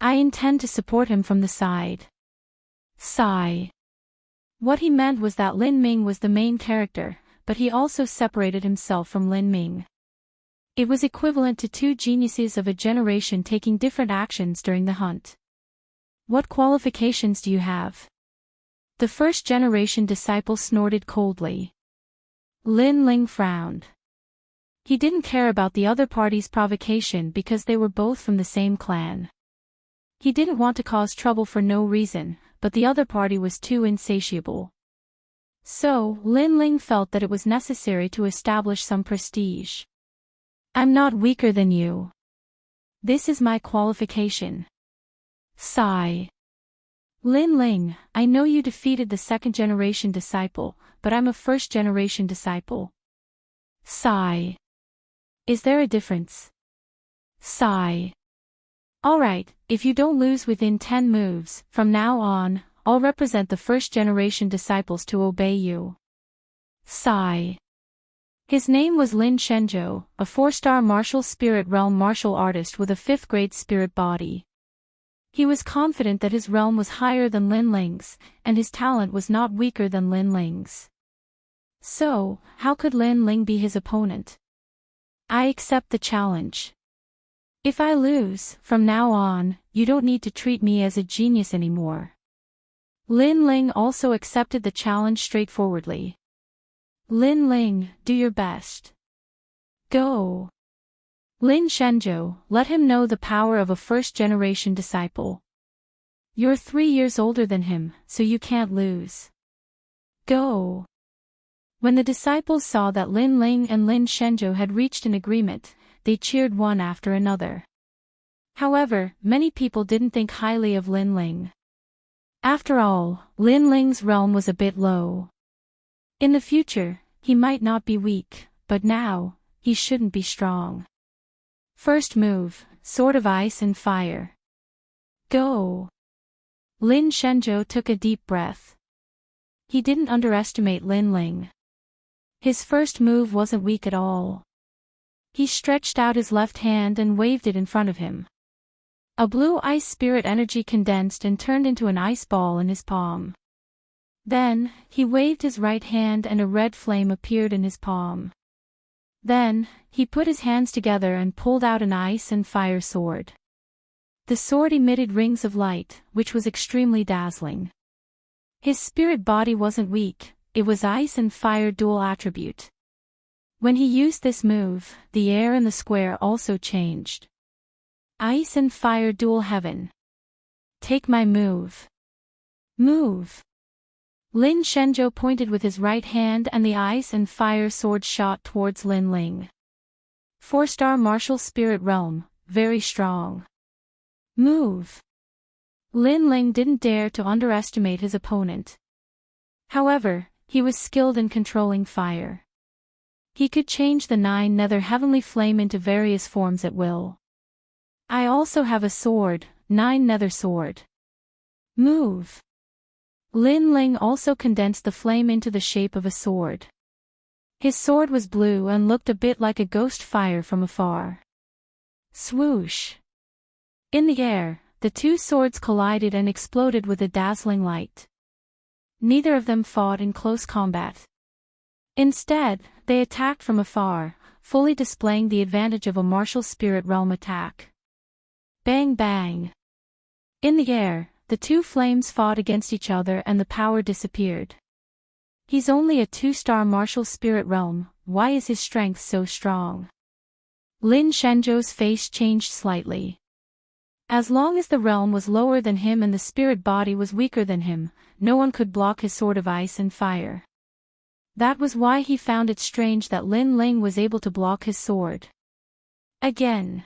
I intend to support him from the side. Sigh. What he meant was that Lin Ming was the main character, but he also separated himself from Lin Ming. It was equivalent to two geniuses of a generation taking different actions during the hunt. What qualifications do you have? The first-generation disciple snorted coldly. Lin Ling frowned. He didn't care about the other party's provocation because they were both from the same clan. He didn't want to cause trouble for no reason, but the other party was too insatiable. So, Lin Ling felt that it was necessary to establish some prestige. I'm not weaker than you. This is my qualification. Sigh. Lin Ling, I know you defeated the second-generation disciple, but I'm a first-generation disciple. Sigh. Is there a difference? Sigh. Alright, if you don't lose within 10 moves, from now on, I'll represent the first-generation disciples to obey you. Sigh. His name was Lin Shenzhou, a 4-star martial spirit realm martial artist with a 5th-grade spirit body. He was confident that his realm was higher than Lin Ling's, and his talent was not weaker than Lin Ling's. So, how could Lin Ling be his opponent? I accept the challenge. If I lose, from now on, you don't need to treat me as a genius anymore. Lin Ling also accepted the challenge straightforwardly. Lin Ling, do your best. Go. Lin Shenzhou, let him know the power of a first-generation disciple. You're 3 years older than him, so you can't lose. Go. When the disciples saw that Lin Ling and Lin Shenzhou had reached an agreement, they cheered one after another. However, many people didn't think highly of Lin Ling. After all, Lin Ling's realm was a bit low. In the future, he might not be weak, but now, he shouldn't be strong. First move, Sword of Ice and Fire. Go. Lin Shenzhou took a deep breath. He didn't underestimate Lin Ling. His first move wasn't weak at all. He stretched out his left hand and waved it in front of him. A blue ice spirit energy condensed and turned into an ice ball in his palm. Then, he waved his right hand and a red flame appeared in his palm. Then, he put his hands together and pulled out an ice and fire sword. The sword emitted rings of light, which was extremely dazzling. His spirit body wasn't weak, it was ice and fire dual attribute. When he used this move, the air in the square also changed. Ice and fire dual heaven. Take my move. Move. Lin Shenzhou pointed with his right hand and the ice and fire sword shot towards Lin Ling. 4-star martial spirit realm, very strong. Move. Lin Ling didn't dare to underestimate his opponent. However, he was skilled in controlling fire. He could change the 9 nether heavenly flame into various forms at will. I also have a sword, 9 nether sword. Move. Lin Ling also condensed the flame into the shape of a sword. His sword was blue and looked a bit like a ghost fire from afar. Swoosh. In the air, the 2 swords collided and exploded with a dazzling light. Neither of them fought in close combat. Instead, they attacked from afar, fully displaying the advantage of a martial spirit realm attack. Bang bang. In the air, the 2 flames fought against each other and the power disappeared. He's only a 2-star martial spirit realm, why is his strength so strong? Lin Shenzhou's face changed slightly. As long as the realm was lower than him and the spirit body was weaker than him, no one could block his sword of ice and fire. That was why he found it strange that Lin Ling was able to block his sword. Again.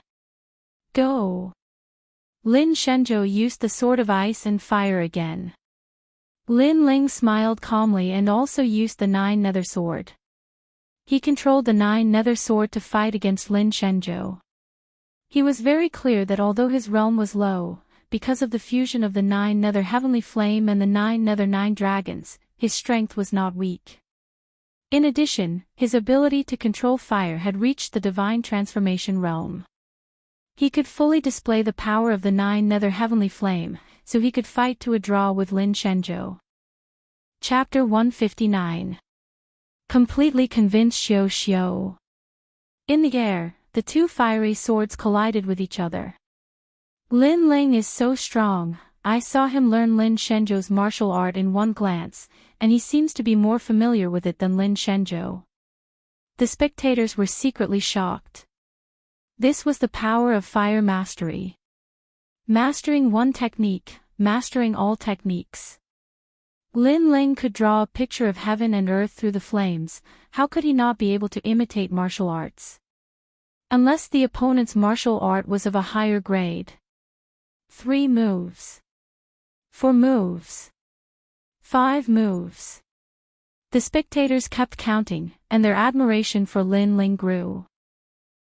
Go. Lin Shenzhou used the sword of ice and fire again. Lin Ling smiled calmly and also used the 9 nether sword. He controlled the 9 nether sword to fight against Lin Shenzhou. He was very clear that although his realm was low, because of the fusion of the 9 nether heavenly flame and the 9 nether 9 dragons, his strength was not weak. In addition, his ability to control fire had reached the divine transformation realm. He could fully display the power of the 9 nether heavenly flame, so he could fight to a draw with Lin Shenzhou. Chapter 159. Completely convinced Xiao Xiao. In the air, the 2 fiery swords collided with each other. Lin Ling is so strong, I saw him learn Lin Shenzhou's martial art in one glance, and he seems to be more familiar with it than Lin Shenzhou. The spectators were secretly shocked. This was the power of fire mastery. Mastering one technique, mastering all techniques. Lin Ling could draw a picture of heaven and earth through the flames, how could he not be able to imitate martial arts? Unless the opponent's martial art was of a higher grade. 3 moves. 4 moves. 5 moves. The spectators kept counting, and their admiration for Lin Ling grew.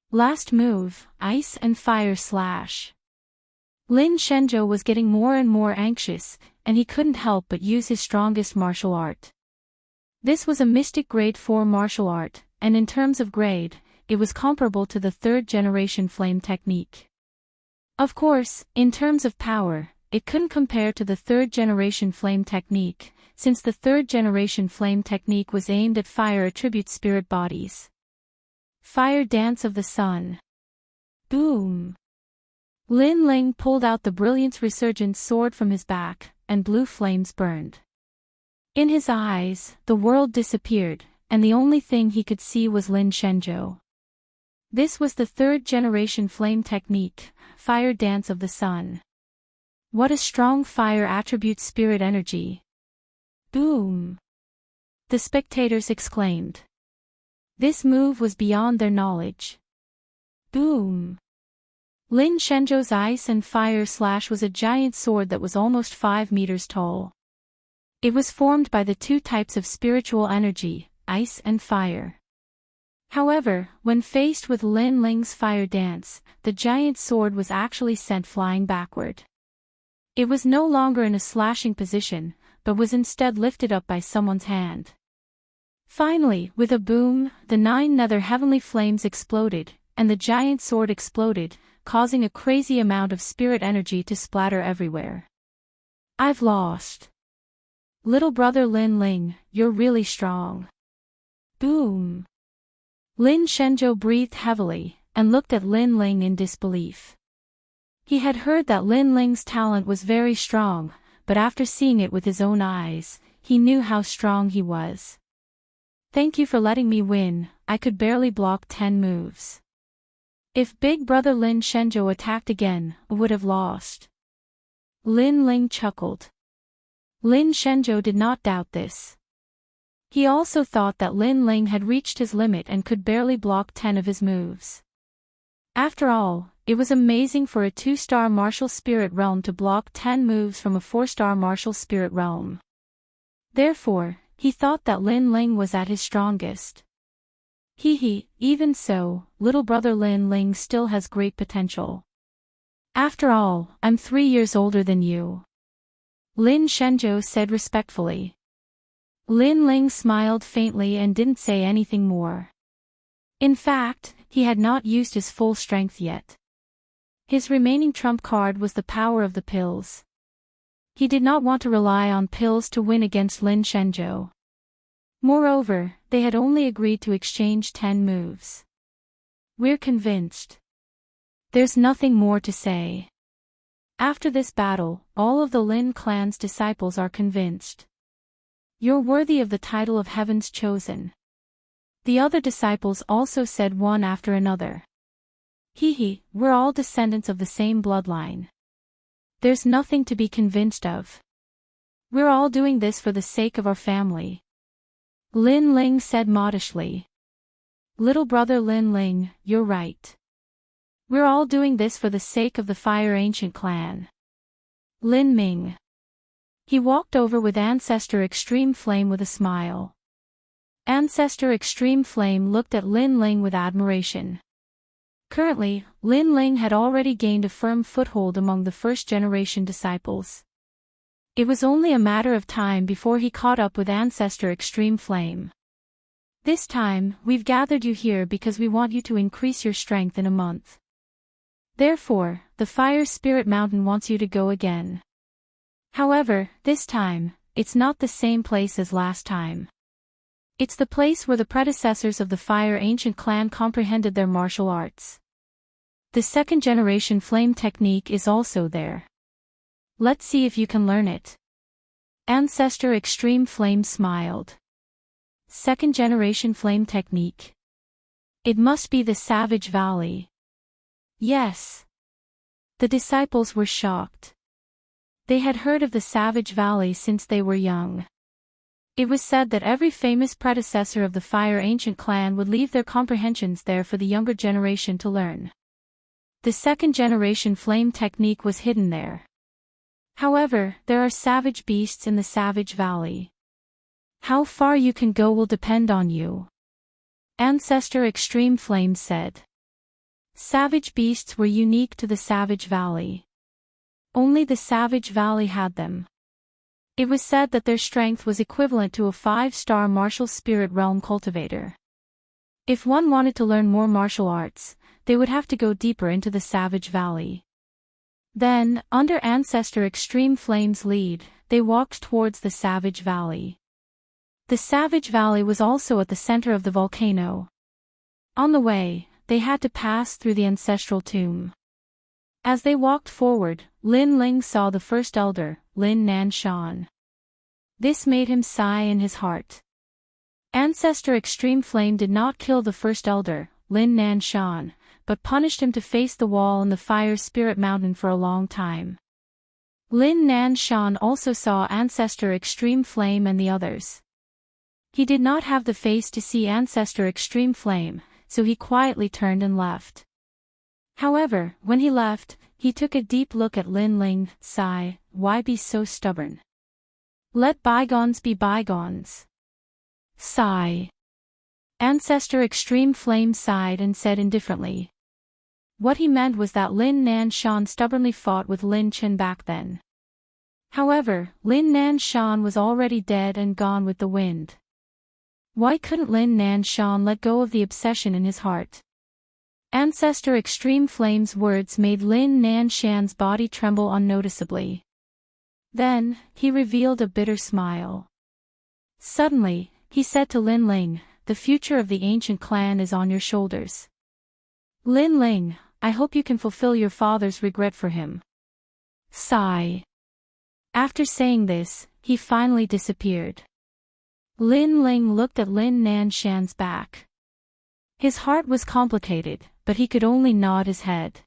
Last move, ice and fire slash. Lin Shenzhou was getting more and more anxious, and he couldn't help but use his strongest martial art. This was a mystic grade 4 martial art, and in terms of grade, it was comparable to the 3rd generation flame technique. Of course, in terms of power, it couldn't compare to the 3rd generation flame technique, since the 3rd generation flame technique was aimed at fire attribute spirit bodies. Fire Dance of the Sun. Boom! Lin Ling pulled out the brilliance resurgent sword from his back, and blue flames burned. In his eyes, the world disappeared, and the only thing he could see was Lin Shenzhou. This was the 3rd generation flame technique, Fire Dance of the Sun. What a strong fire attribute spirit energy! Boom! The spectators exclaimed. This move was beyond their knowledge. Boom! Lin Shenzhou's ice and fire slash was a giant sword that was almost 5 meters tall. It was formed by the 2 types of spiritual energy, ice and fire. However, when faced with Lin Ling's fire dance, the giant sword was actually sent flying backward. It was no longer in a slashing position, but was instead lifted up by someone's hand. Finally, with a boom, the 9 nether heavenly flames exploded, and the giant sword exploded, causing a crazy amount of spirit energy to splatter everywhere. I've lost. Little brother Lin Ling, you're really strong. Boom! Lin Shenzhou breathed heavily, and looked at Lin Ling in disbelief. He had heard that Lin Ling's talent was very strong, but after seeing it with his own eyes, he knew how strong he was. Thank you for letting me win, I could barely block 10 moves. If big brother Lin Shenzhou attacked again, I would have lost. Lin Ling chuckled. Lin Shenzhou did not doubt this. He also thought that Lin Ling had reached his limit and could barely block 10 of his moves. After all, it was amazing for a 2-star martial spirit realm to block 10 moves from a 4-star martial spirit realm. Therefore, he thought that Lin Ling was at his strongest. Even so, little brother Lin Ling still has great potential. After all, I'm 3 years older than you. Lin Shenzhou said respectfully. Lin Ling smiled faintly and didn't say anything more. In fact, he had not used his full strength yet. His remaining trump card was the power of the pills. He did not want to rely on pills to win against Lin Shenzhou. Moreover, they had only agreed to exchange 10 moves. We're convinced. There's nothing more to say. After this battle, all of the Lin clan's disciples are convinced. You're worthy of the title of Heaven's Chosen. The other disciples also said one after another. We're all descendants of the same bloodline. There's nothing to be convinced of. We're all doing this for the sake of our family. Lin Ling said modestly. Little brother Lin Ling, you're right. We're all doing this for the sake of the Fire Ancient clan. Lin Ming. He walked over with Ancestor Extreme Flame with a smile. Ancestor Extreme Flame looked at Lin Ling with admiration. Currently, Lin Ling had already gained a firm foothold among the first-generation disciples. It was only a matter of time before he caught up with Ancestor Extreme Flame. This time, we've gathered you here because we want you to increase your strength in a month. Therefore, the Fire Spirit Mountain wants you to go again. However, this time, it's not the same place as last time. It's the place where the predecessors of the Fire Ancient clan comprehended their martial arts. The 2nd-generation flame technique is also there. Let's see if you can learn it. Ancestor Extreme Flame smiled. 2nd-generation flame technique. It must be the Savage Valley. Yes. The disciples were shocked. They had heard of the Savage Valley since they were young. It was said that every famous predecessor of the Fire Ancient clan would leave their comprehensions there for the younger generation to learn. The 2nd-generation flame technique was hidden there. However, there are savage beasts in the Savage Valley. How far you can go will depend on you. Ancestor Extreme Flame said. Savage beasts were unique to the Savage Valley. Only the Savage Valley had them. It was said that their strength was equivalent to a 5-star martial spirit realm cultivator. If one wanted to learn more martial arts, they would have to go deeper into the Savage Valley. Then, under Ancestor Extreme Flame's lead, they walked towards the Savage Valley. The Savage Valley was also at the center of the volcano. On the way, they had to pass through the ancestral tomb. As they walked forward, Lin Ling saw the first elder, Lin Nan Shan. This made him sigh in his heart. Ancestor Extreme Flame did not kill the first elder, Lin Nan Shan, but punished him to face the wall in the Fire Spirit Mountain for a long time. Lin Nan Shan also saw Ancestor Extreme Flame and the others. He did not have the face to see Ancestor Extreme Flame, so he quietly turned and left. However, when he left, he took a deep look at Lin Ling, sigh, why be so stubborn? Let bygones be bygones. Sigh. Ancestor Extreme Flame sighed and said indifferently. What he meant was that Lin Nan Shan stubbornly fought with Lin Chen back then. However, Lin Nan Shan was already dead and gone with the wind. Why couldn't Lin Nan Shan let go of the obsession in his heart? Ancestor Extreme Flame's words made Lin Nan Shan's body tremble unnoticeably. Then, he revealed a bitter smile. Suddenly, he said to Lin Ling, the future of the ancient clan is on your shoulders. Lin Ling, I hope you can fulfill your father's regret for him. Sigh. After saying this, he finally disappeared. Lin Ling looked at Lin Nan Shan's back. His heart was complicated, but he could only nod his head.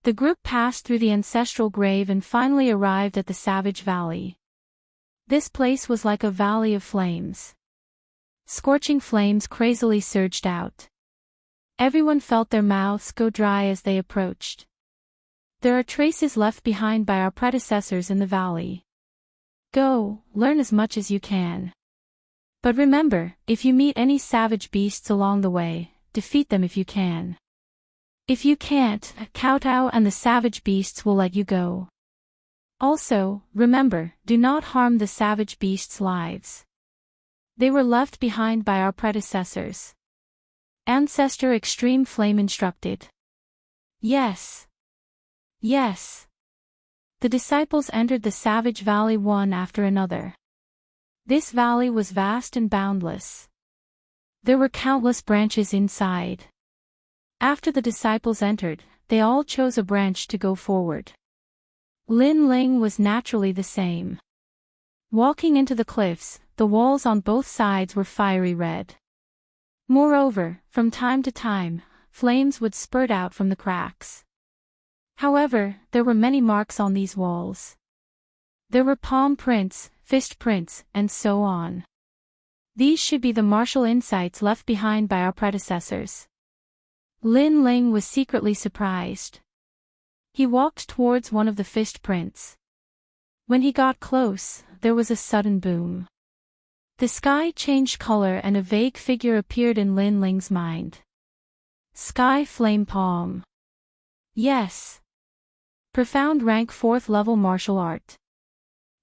The group passed through the ancestral grave and finally arrived at the Savage Valley. This place was like a valley of flames. Scorching flames crazily surged out. Everyone felt their mouths go dry as they approached. There are traces left behind by our predecessors in the valley. Go, learn as much as you can. But remember, if you meet any savage beasts along the way, defeat them if you can. If you can't, kowtow and the savage beasts will let you go. Also, remember, do not harm the savage beasts' lives. They were left behind by our predecessors. Ancestor Extreme Flame instructed. Yes. Yes. The disciples entered the Savage Valley one after another. This valley was vast and boundless. There were countless branches inside. After the disciples entered, they all chose a branch to go forward. Lin Ling was naturally the same. Walking into the cliffs, the walls on both sides were fiery red. Moreover, from time to time, flames would spurt out from the cracks. However, there were many marks on these walls. There were palm prints, fist prints, and so on. These should be the martial insights left behind by our predecessors. Lin Ling was secretly surprised. He walked towards one of the fist prints. When he got close, there was a sudden boom. The sky changed color and a vague figure appeared in Lin Ling's mind. Sky Flame Palm. Yes. Profound rank 4th level martial art.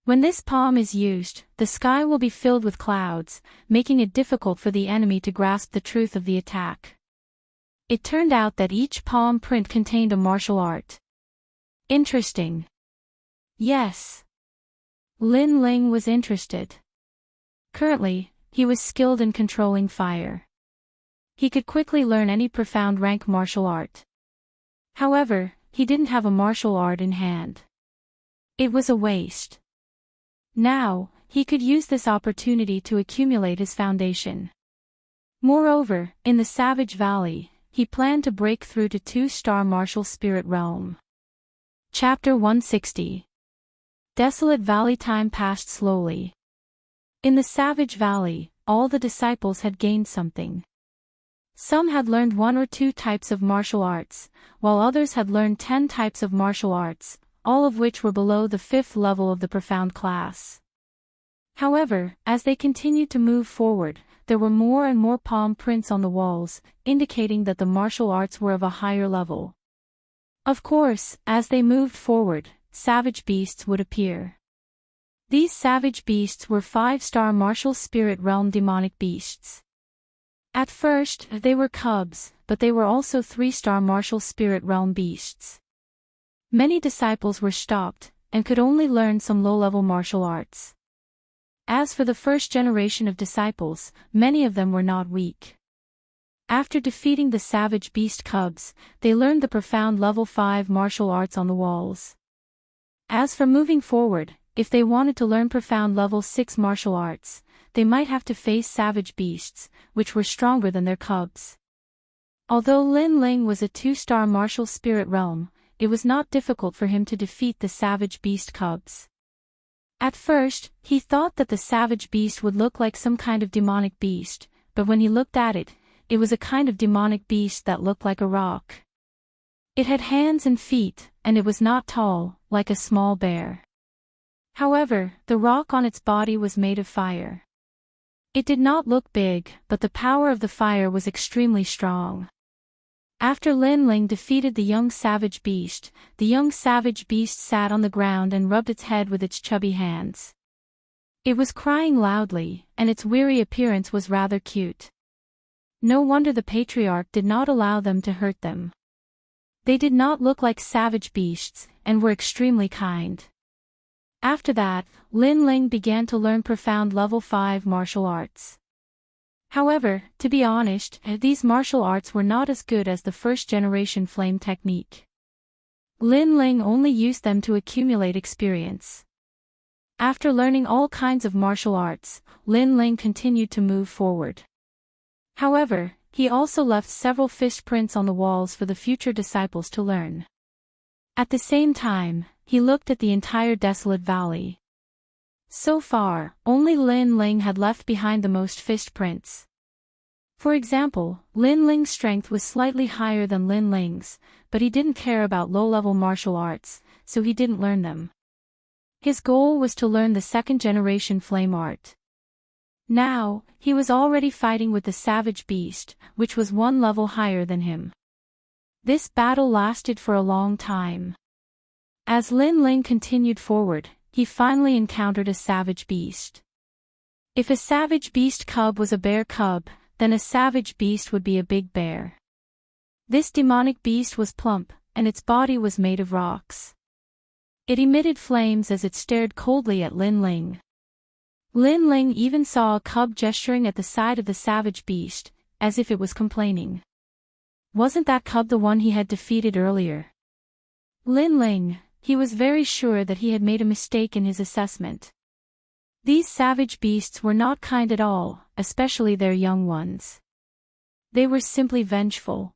When this palm is used, the sky will be filled with clouds, making it difficult for the enemy to grasp the truth of the attack. It turned out that each palm print contained a martial art. Interesting. Yes. Lin Ling was interested. Currently, he was skilled in controlling fire. He could quickly learn any profound rank martial art. However, he didn't have a martial art in hand. It was a waste. Now, he could use this opportunity to accumulate his foundation. Moreover, in the Savage Valley, he planned to break through to 2-star martial spirit realm. Chapter 160. Desolate Valley. Time passed slowly. In the Savage Valley, all the disciples had gained something. Some had learned 1 or 2 types of martial arts, while others had learned 10 types of martial arts, all of which were below the 5th level of the profound class. However, as they continued to move forward, there were more and more palm prints on the walls, indicating that the martial arts were of a higher level. Of course, as they moved forward, savage beasts would appear. These savage beasts were 5-star martial spirit realm demonic beasts. At first, they were cubs, but they were also 3-star martial spirit realm beasts. Many disciples were stopped, and could only learn some low-level martial arts. As for the first generation of disciples, many of them were not weak. After defeating the savage beast cubs, they learned the profound level 5 martial arts on the walls. As for moving forward, if they wanted to learn profound level 6 martial arts, they might have to face savage beasts, which were stronger than their cubs. Although Lin Ling was a 2-star martial spirit realm, it was not difficult for him to defeat the savage beast cubs. At first, he thought that the savage beast would look like some kind of demonic beast, but when he looked at it, it was a kind of demonic beast that looked like a rock. It had hands and feet, and it was not tall, like a small bear. However, the rock on its body was made of fire. It did not look big, but the power of the fire was extremely strong. After Lin Ling defeated the young savage beast sat on the ground and rubbed its head with its chubby hands. It was crying loudly, and its weary appearance was rather cute. No wonder the patriarch did not allow them to hurt them. They did not look like savage beasts, and were extremely kind. After that, Lin Ling began to learn profound level 5 martial arts. However, to be honest, these martial arts were not as good as the first-generation flame technique. Lin Ling only used them to accumulate experience. After learning all kinds of martial arts, Lin Ling continued to move forward. However, he also left several fist prints on the walls for the future disciples to learn. At the same time, he looked at the entire desolate valley. So far, only Lin Ling had left behind the most fist prints. For example, Lin Ling's strength was slightly higher than Lin Ling's, but he didn't care about low-level martial arts, so he didn't learn them. His goal was to learn the 2nd-generation flame art. Now, he was already fighting with the savage beast, which was 1 level higher than him. This battle lasted for a long time. As Lin Ling continued forward, he finally encountered a savage beast. If a savage beast cub was a bear cub, then a savage beast would be a big bear. This demonic beast was plump, and its body was made of rocks. It emitted flames as it stared coldly at Lin Ling. Lin Ling even saw a cub gesturing at the side of the savage beast, as if it was complaining. Wasn't that cub the one he had defeated earlier? Lin Ling, he was very sure that he had made a mistake in his assessment. These savage beasts were not kind at all, especially their young ones. They were simply vengeful.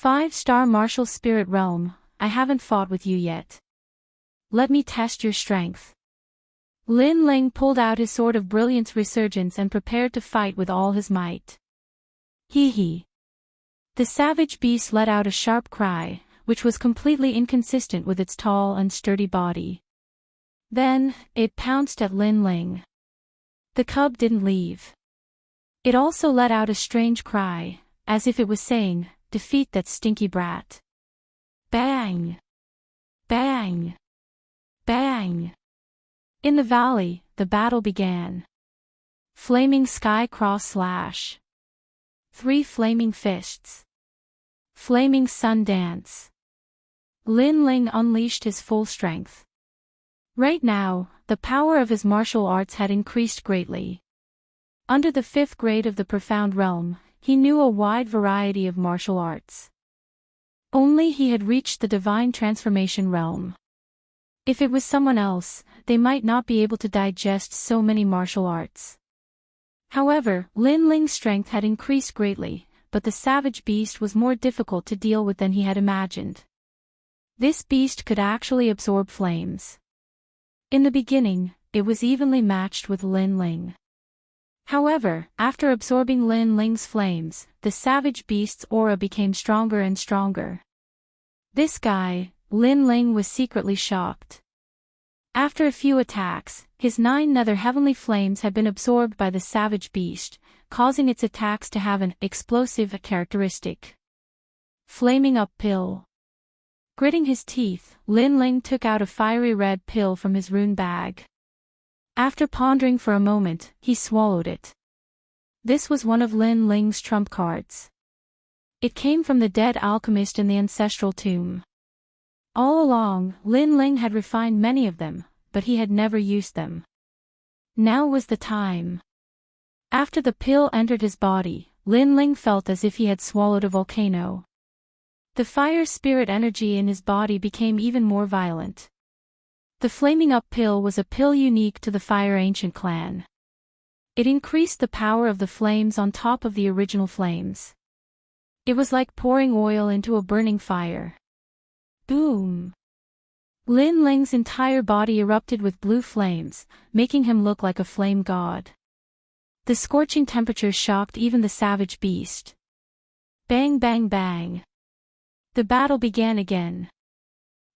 5-star martial spirit realm, I haven't fought with you yet. Let me test your strength. Lin Ling pulled out his sword of brilliance resurgence and prepared to fight with all his might. Hee hee. The savage beast let out a sharp cry, which was completely inconsistent with its tall and sturdy body. Then, it pounced at Lin Ling. The cub didn't leave. It also let out a strange cry, as if it was saying, "Defeat that stinky brat." Bang! Bang! Bang! In the valley, the battle began. Flaming sky cross slash. 3 flaming fists. Flaming sun dance. Lin Ling unleashed his full strength. Right now, the power of his martial arts had increased greatly. Under the 5th grade of the profound realm, he knew a wide variety of martial arts. Only he had reached the divine transformation realm. If it was someone else, they might not be able to digest so many martial arts. However, Lin Ling's strength had increased greatly, but the savage beast was more difficult to deal with than he had imagined. This beast could actually absorb flames. In the beginning, it was evenly matched with Lin Ling. However, after absorbing Lin Ling's flames, the savage beast's aura became stronger and stronger. This guy, Lin Ling was secretly shocked. After a few attacks, his 9 nether heavenly flames had been absorbed by the savage beast, causing its attacks to have an explosive characteristic. Flaming up pill. Gritting his teeth, Lin Ling took out a fiery red pill from his rune bag. After pondering for a moment, he swallowed it. This was one of Lin Ling's trump cards. It came from the dead alchemist in the ancestral tomb. All along, Lin Ling had refined many of them, but he had never used them. Now was the time. After the pill entered his body, Lin Ling felt as if he had swallowed a volcano. The fire spirit energy in his body became even more violent. The flaming up pill was a pill unique to the Fire Ancient clan. It increased the power of the flames on top of the original flames. It was like pouring oil into a burning fire. Boom! Lin Ling's entire body erupted with blue flames, making him look like a flame god. The scorching temperature shocked even the savage beast. Bang bang bang! The battle began again.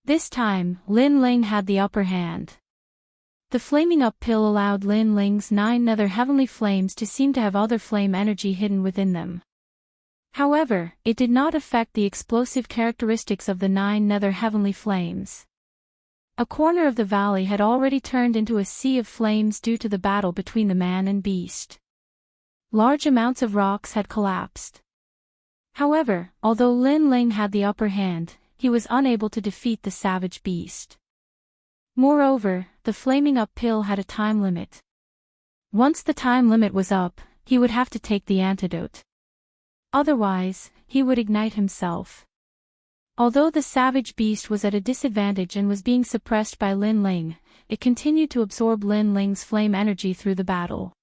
This time, Lin Ling had the upper hand. The flaming up pill allowed Lin Ling's 9 nether heavenly flames to seem to have other flame energy hidden within them. However, it did not affect the explosive characteristics of the 9 nether heavenly flames. A corner of the valley had already turned into a sea of flames due to the battle between the man and beast. Large amounts of rocks had collapsed. However, although Lin Ling had the upper hand, he was unable to defeat the savage beast. Moreover, the flaming up pill had a time limit. Once the time limit was up, he would have to take the antidote. Otherwise, he would ignite himself. Although the savage beast was at a disadvantage and was being suppressed by Lin Ling, it continued to absorb Lin Ling's flame energy through the battle.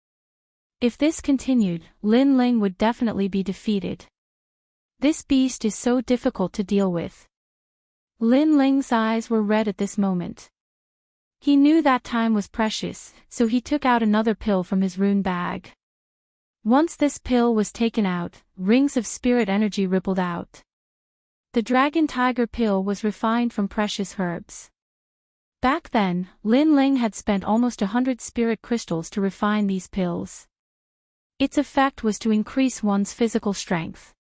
If this continued, Lin Ling would definitely be defeated. This beast is so difficult to deal with. Lin Ling's eyes were red at this moment. He knew that time was precious, so he took out another pill from his rune bag. Once this pill was taken out, rings of spirit energy rippled out. The dragon tiger pill was refined from precious herbs. Back then, Lin Ling had spent almost 100 spirit crystals to refine these pills. Its effect was to increase one's physical strength.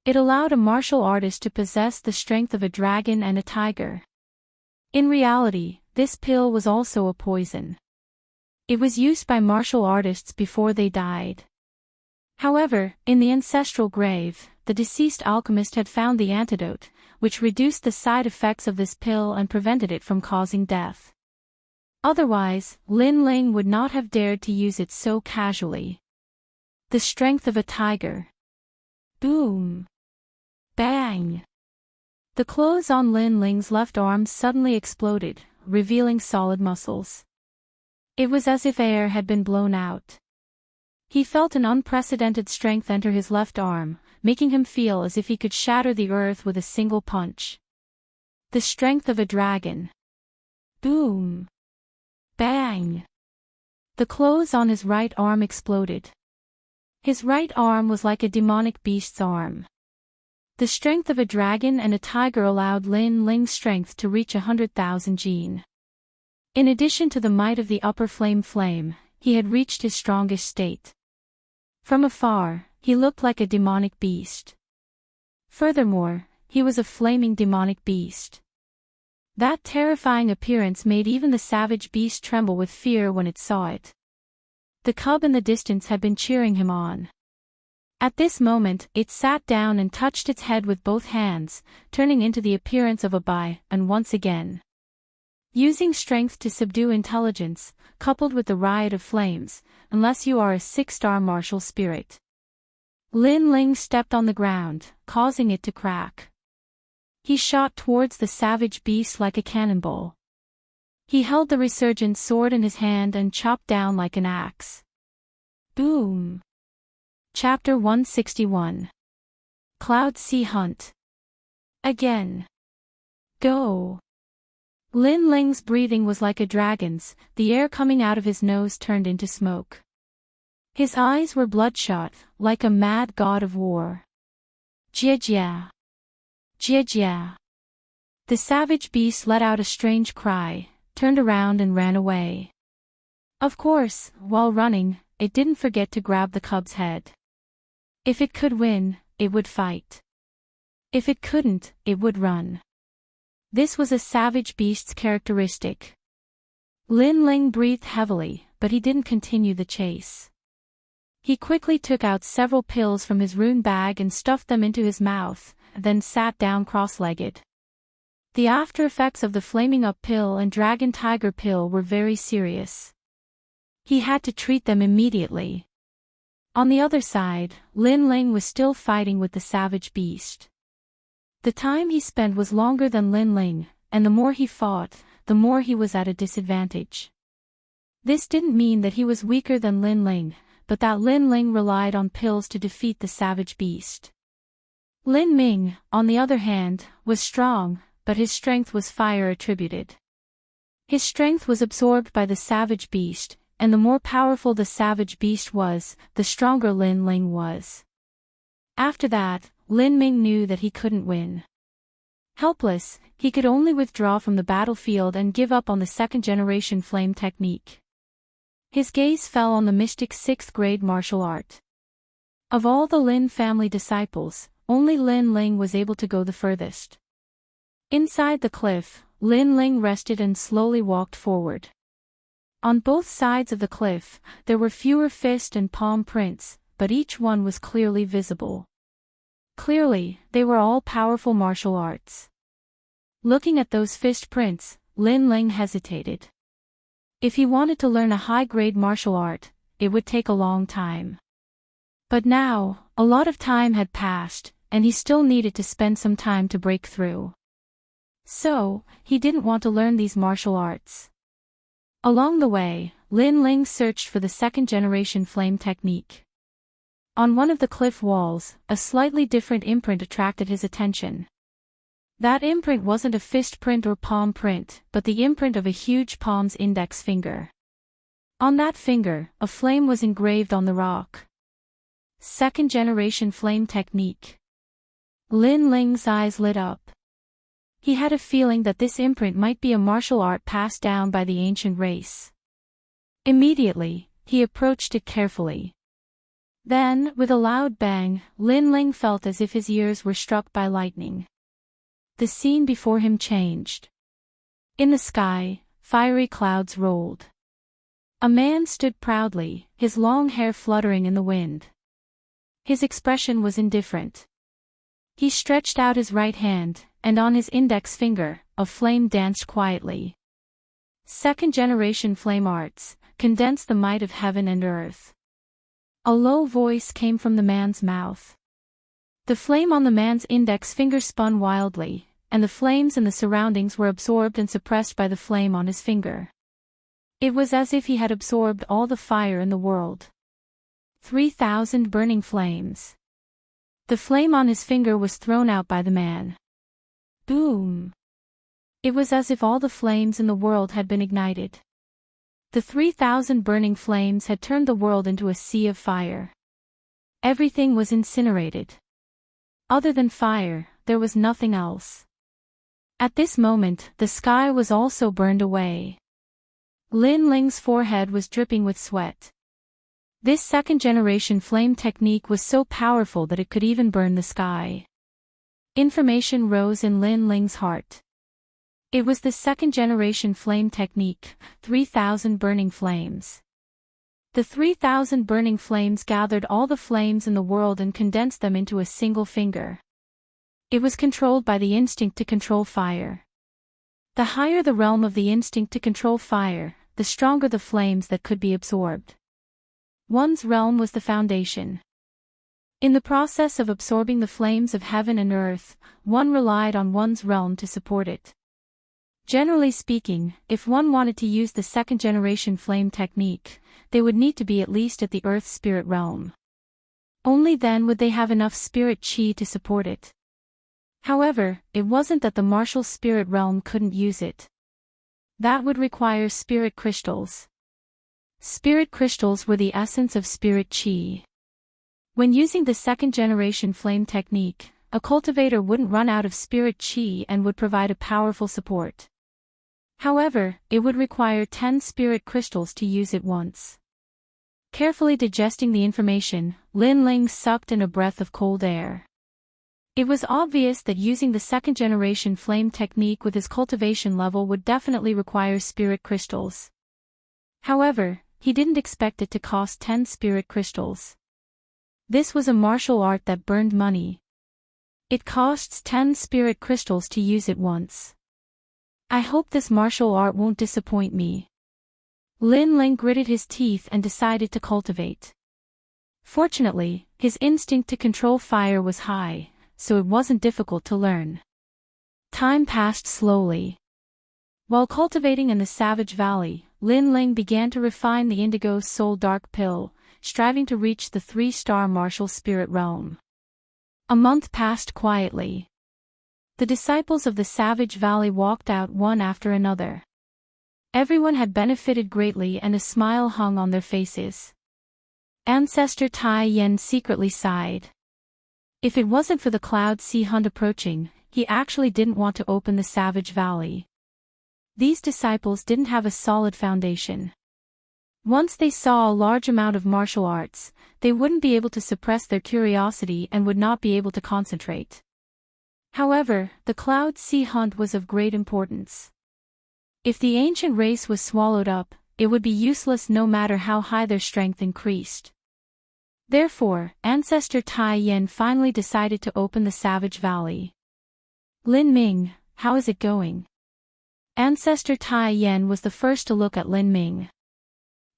It allowed a martial artist to possess the strength of a dragon and a tiger. In reality, this pill was also a poison. It was used by martial artists before they died. However, in the ancestral grave, the deceased alchemist had found the antidote, which reduced the side effects of this pill and prevented it from causing death. Otherwise, Lin Ling would not have dared to use it so casually. The strength of a tiger. Boom! Bang! The clothes on Lin Ling's left arm suddenly exploded, revealing solid muscles. It was as if air had been blown out. He felt an unprecedented strength enter his left arm, making him feel as if he could shatter the earth with a single punch. The strength of a dragon. Boom! Bang! The clothes on his right arm exploded. His right arm was like a demonic beast's arm. The strength of a dragon and a tiger allowed Lin Ling's strength to reach 100,000 jin. In addition to the might of the upper flame, he had reached his strongest state. From afar, he looked like a demonic beast. Furthermore, he was a flaming demonic beast. That terrifying appearance made even the savage beast tremble with fear when it saw it. The cub in the distance had been cheering him on. At this moment, it sat down and touched its head with both hands, turning into the appearance of a bai, and once again. Using strength to subdue intelligence, coupled with the riot of flames, unless you are a 6-star martial spirit. Lin Ling stepped on the ground, causing it to crack. He shot towards the savage beast like a cannonball. He held the resurgent sword in his hand and chopped down like an axe. Boom! Chapter 161. Cloud Sea Hunt. Again. Go! Lin Ling's breathing was like a dragon's, the air coming out of his nose turned into smoke. His eyes were bloodshot, like a mad god of war. Jia jia. Jia jia. The savage beast let out a strange cry, turned around and ran away. Of course, while running, it didn't forget to grab the cub's head. If it could win, it would fight. If it couldn't, it would run. This was a savage beast's characteristic. Lin Ling breathed heavily, but he didn't continue the chase. He quickly took out several pills from his rune bag and stuffed them into his mouth, then sat down cross-legged. The after effects of the flaming up pill and dragon tiger pill were very serious. He had to treat them immediately. On the other side, Lin Ling was still fighting with the savage beast. The time he spent was longer than Lin Ling, and the more he fought, the more he was at a disadvantage. This didn't mean that he was weaker than Lin Ling, but that Lin Ling relied on pills to defeat the savage beast. Lin Ming, on the other hand, was strong, but his strength was fire attributed. His strength was absorbed by the savage beast, and the more powerful the savage beast was, the stronger Lin Ling was. After that, Lin Ming knew that he couldn't win. Helpless, he could only withdraw from the battlefield and give up on the second-generation flame technique. His gaze fell on the mystic 6th grade martial art. Of all the Lin family disciples, only Lin Ling was able to go the furthest. Inside the cliff, Lin Ling rested and slowly walked forward. On both sides of the cliff, there were fewer fist and palm prints, but each one was clearly visible. Clearly, they were all powerful martial arts. Looking at those fist prints, Lin Ling hesitated. If he wanted to learn a high-grade martial art, it would take a long time. But now, a lot of time had passed, and he still needed to spend some time to break through. So, he didn't want to learn these martial arts. Along the way, Lin Ling searched for the second-generation flame technique. On one of the cliff walls, a slightly different imprint attracted his attention. That imprint wasn't a fist print or palm print, but the imprint of a huge palm's index finger. On that finger, a flame was engraved on the rock. Second-generation flame technique. Lin Ling's eyes lit up. He had a feeling that this imprint might be a martial art passed down by the ancient race. Immediately, he approached it carefully. Then, with a loud bang, Lin Ling felt as if his ears were struck by lightning. The scene before him changed. In the sky, fiery clouds rolled. A man stood proudly, his long hair fluttering in the wind. His expression was indifferent. He stretched out his right hand, and on his index finger, a flame danced quietly. Second-generation flame arts, condense the might of heaven and earth. A low voice came from the man's mouth. The flame on the man's index finger spun wildly, and the flames in the surroundings were absorbed and suppressed by the flame on his finger. It was as if he had absorbed all the fire in the world. 3,000 burning flames. The flame on his finger was thrown out by the man. Boom! It was as if all the flames in the world had been ignited. The 3,000 burning flames had turned the world into a sea of fire. Everything was incinerated. Other than fire, there was nothing else. At this moment, the sky was also burned away. Lin Ling's forehead was dripping with sweat. This second-generation flame technique was so powerful that it could even burn the sky. Information rose in Lin Ling's heart. It was the second-generation flame technique, 3,000 burning flames. The 3,000 burning flames gathered all the flames in the world and condensed them into a single finger. It was controlled by the instinct to control fire. The higher the realm of the instinct to control fire, the stronger the flames that could be absorbed. One's realm was the foundation. In the process of absorbing the flames of heaven and earth, one relied on one's realm to support it. Generally speaking, if one wanted to use the second-generation flame technique, they would need to be at least at the earth spirit realm. Only then would they have enough spirit chi to support it. However, it wasn't that the martial spirit realm couldn't use it. That would require spirit crystals. Spirit crystals were the essence of spirit chi. When using the second-generation flame technique, a cultivator wouldn't run out of spirit chi and would provide a powerful support. However, it would require 10 spirit crystals to use it once. Carefully digesting the information, Lin Ling sucked in a breath of cold air. It was obvious that using the second-generation flame technique with his cultivation level would definitely require spirit crystals. However, he didn't expect it to cost 10 spirit crystals. This was a martial art that burned money. It costs 10 spirit crystals to use it once. I hope this martial art won't disappoint me. Lin Ling gritted his teeth and decided to cultivate. Fortunately, his instinct to control fire was high, so it wasn't difficult to learn. Time passed slowly. While cultivating in the Savage Valley, Lin Ling began to refine the Indigo Soul Dark Pill, striving to reach the 3-star martial spirit realm. A month passed quietly. The disciples of the Savage Valley walked out one after another. Everyone had benefited greatly and a smile hung on their faces. Ancestor Tai Yen secretly sighed. If it wasn't for the Cloud Sea Hunt approaching, he actually didn't want to open the Savage Valley. These disciples didn't have a solid foundation. Once they saw a large amount of martial arts, they wouldn't be able to suppress their curiosity and would not be able to concentrate. However, the Cloud Sea Hunt was of great importance. If the ancient race was swallowed up, it would be useless no matter how high their strength increased. Therefore, Ancestor Tai Yen finally decided to open the Savage Valley. Lin Ming, how is it going? Ancestor Tai Yen was the first to look at Lin Ming.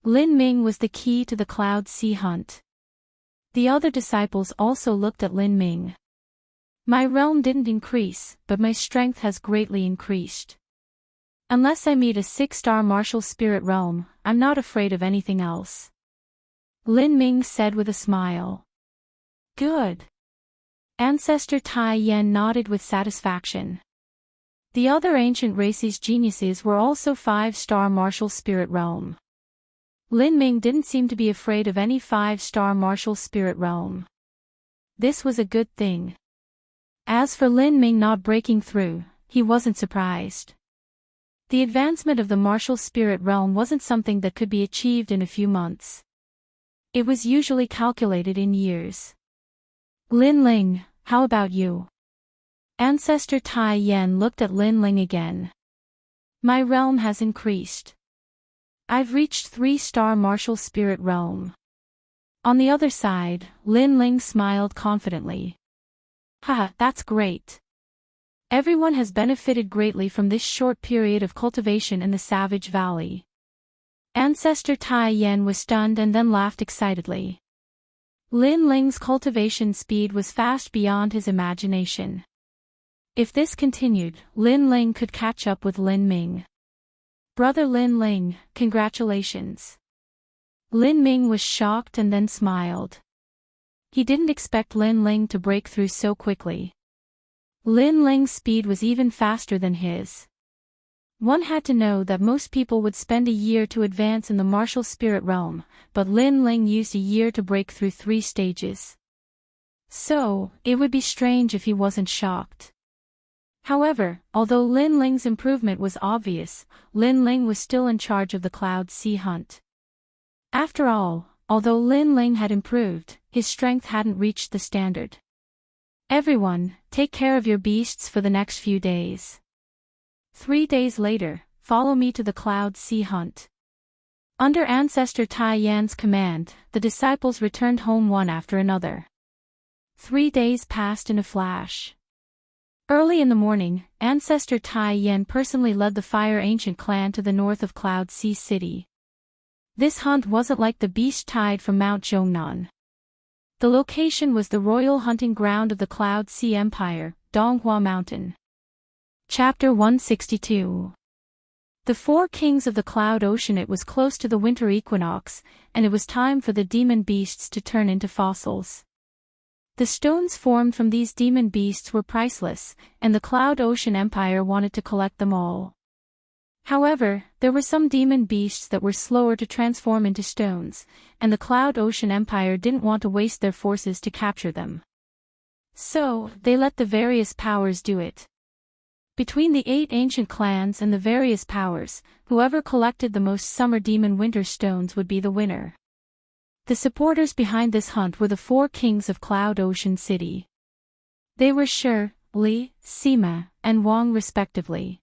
Lin Ming was the key to the Cloud Sea Hunt. The other disciples also looked at Lin Ming. My realm didn't increase, but my strength has greatly increased. Unless I meet a 6-star martial spirit realm, I'm not afraid of anything else. Lin Ming said with a smile. Good. Ancestor Tai Yen nodded with satisfaction. The other ancient race's geniuses were also 5-star martial spirit realm. Lin Ming didn't seem to be afraid of any 5-star martial spirit realm. This was a good thing. As for Lin Ming not breaking through, he wasn't surprised. The advancement of the martial spirit realm wasn't something that could be achieved in a few months. It was usually calculated in years. Lin Ling, how about you? Ancestor Tai Yen looked at Lin Ling again. My realm has increased. I've reached 3-star martial spirit realm. On the other side, Lin Ling smiled confidently. Haha, that's great. Everyone has benefited greatly from this short period of cultivation in the Savage Valley. Ancestor Tai Yen was stunned and then laughed excitedly. Lin Ling's cultivation speed was fast beyond his imagination. If this continued, Lin Ling could catch up with Lin Ming. Brother Lin Ling, congratulations. Lin Ming was shocked and then smiled. He didn't expect Lin Ling to break through so quickly. Lin Ling's speed was even faster than his. One had to know that most people would spend a year to advance in the martial spirit realm, but Lin Ling used a year to break through 3 stages. So, it would be strange if he wasn't shocked. However, although Lin Ling's improvement was obvious, Lin Ling was still in charge of the Cloud Sea Hunt. After all, although Lin Ling had improved, his strength hadn't reached the standard. Everyone, take care of your beasts for the next few days. 3 days later, follow me to the Cloud Sea Hunt. Under Ancestor Tai Yan's command, the disciples returned home one after another. 3 days passed in a flash. Early in the morning, Ancestor Tai Yan personally led the Fire Ancient clan to the north of Cloud Sea City. This hunt wasn't like the beast tide from Mount Zhongnan. The location was the royal hunting ground of the Cloud Sea Empire, Donghua Mountain. Chapter 162. The 4 kings of the Cloud Ocean. It was close to the winter equinox, and it was time for the demon beasts to turn into fossils. The stones formed from these demon beasts were priceless, and the Cloud Ocean Empire wanted to collect them all. However, there were some demon beasts that were slower to transform into stones, and the Cloud Ocean Empire didn't want to waste their forces to capture them. So, they let the various powers do it. Between the 8 ancient clans and the various powers, whoever collected the most summer demon winter stones would be the winner. The supporters behind this hunt were the 4 kings of Cloud Ocean City. They were Shi, Li, Sima, and Wang respectively.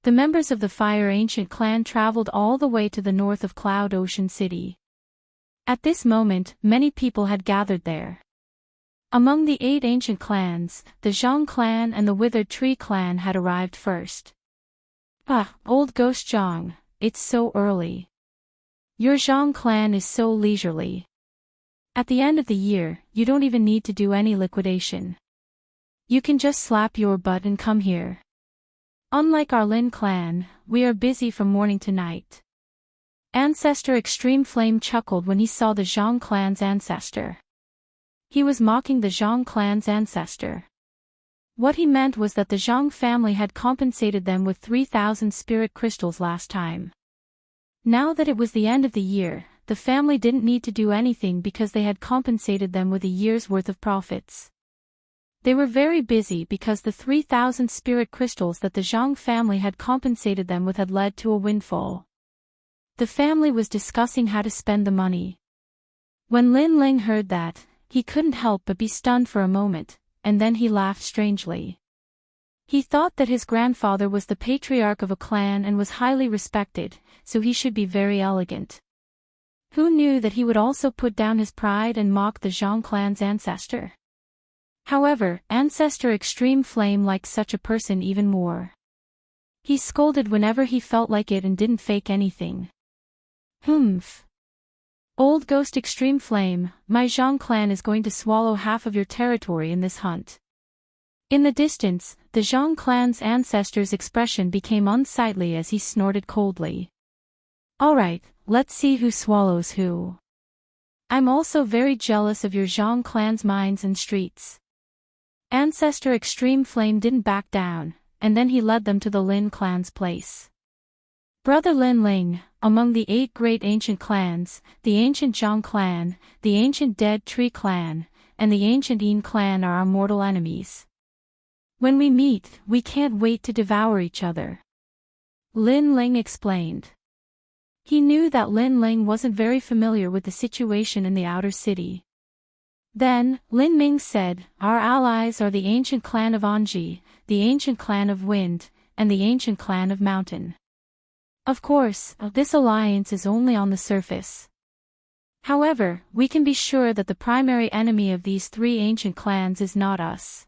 The members of the Fire Ancient clan traveled all the way to the north of Cloud Ocean City. At this moment, many people had gathered there. Among the 8 ancient clans, the Zhang clan and the Withered Tree clan had arrived first. Ah, old ghost Zhang, it's so early. Your Zhang clan is so leisurely. At the end of the year, you don't even need to do any liquidation. You can just slap your butt and come here. Unlike our Lin clan, we are busy from morning to night. Ancestor Extreme Flame chuckled when he saw the Zhang clan's ancestor. He was mocking the Zhang clan's ancestor. What he meant was that the Zhang family had compensated them with 3,000 spirit crystals last time. Now that it was the end of the year, the family didn't need to do anything because they had compensated them with a year's worth of profits. They were very busy because the 3,000 spirit crystals that the Zhang family had compensated them with had led to a windfall. The family was discussing how to spend the money. When Lin Ling heard that, he couldn't help but be stunned for a moment, and then he laughed strangely. He thought that his grandfather was the patriarch of a clan and was highly respected, so he should be very elegant. Who knew that he would also put down his pride and mock the Zhang clan's ancestor? However, Ancestor Extreme Flame liked such a person even more. He scolded whenever he felt like it and didn't fake anything. Humph. Old Ghost Extreme Flame, my Zhang clan is going to swallow half of your territory in this hunt. In the distance, the Zhang clan's ancestor's expression became unsightly as he snorted coldly. Alright, let's see who swallows who. I'm also very jealous of your Zhang clan's mines and streets. Ancestor Extreme Flame didn't back down, and then he led them to the Lin clan's place. Brother Lin Ling, among the 8 great ancient clans, the ancient Zhang clan, the ancient Dead Tree clan, and the ancient Yin clan are our mortal enemies. When we meet, we can't wait to devour each other. Lin Ling explained. He knew that Lin Ling wasn't very familiar with the situation in the outer city. Then, Lin Ming said, our allies are the ancient clan of Anji, the ancient clan of Wind, and the ancient clan of Mountain. Of course, this alliance is only on the surface. However, we can be sure that the primary enemy of these 3 ancient clans is not us.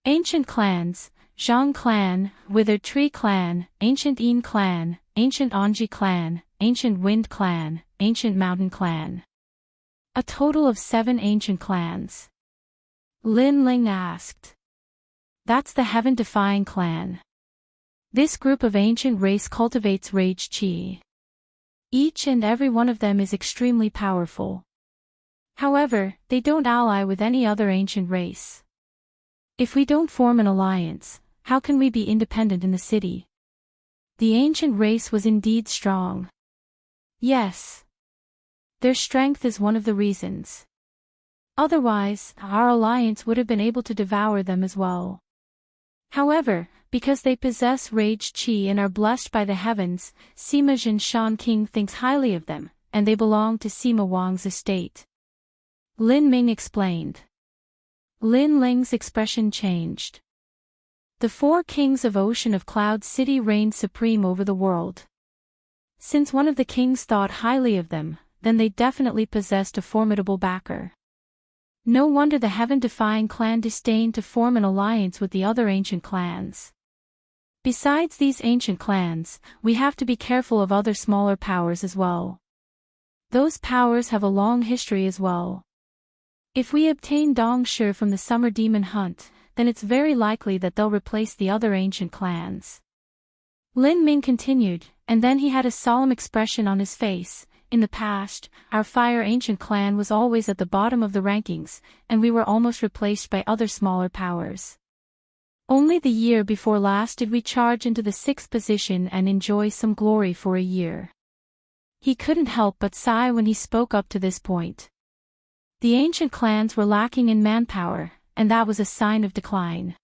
Ancient clans, Zhang clan, Withered Tree clan, ancient Yin clan, ancient Anji clan, ancient Wind clan, ancient Mountain clan. A total of 7 ancient clans. Lin Ling asked. That's the heaven-defying clan. This group of ancient race cultivates rage qi. Each and every one of them is extremely powerful. However, they don't ally with any other ancient race. If we don't form an alliance, how can we be independent in the city? The ancient race was indeed strong. Yes. Their strength is one of the reasons. Otherwise, our alliance would have been able to devour them as well. However, because they possess rage qi and are blessed by the heavens, Sima Jin Shan King thinks highly of them, and they belong to Sima Wang's estate. Lin Ming explained. Lin Ling's expression changed. The 4 kings of Ocean of Cloud City reigned supreme over the world. Since one of the kings thought highly of them, then they definitely possessed a formidable backer. No wonder the heaven-defying clan disdained to form an alliance with the other ancient clans. Besides these ancient clans, we have to be careful of other smaller powers as well. Those powers have a long history as well. If we obtain Dong Shi from the summer demon hunt, then it's very likely that they'll replace the other ancient clans. Lin Ming continued, and then he had a solemn expression on his face. In the past, our Fire Ancient clan was always at the bottom of the rankings, and we were almost replaced by other smaller powers. Only the year before last did we charge into the 6th position and enjoy some glory for a year. He couldn't help but sigh when he spoke up to this point. The ancient clans were lacking in manpower, and that was a sign of decline.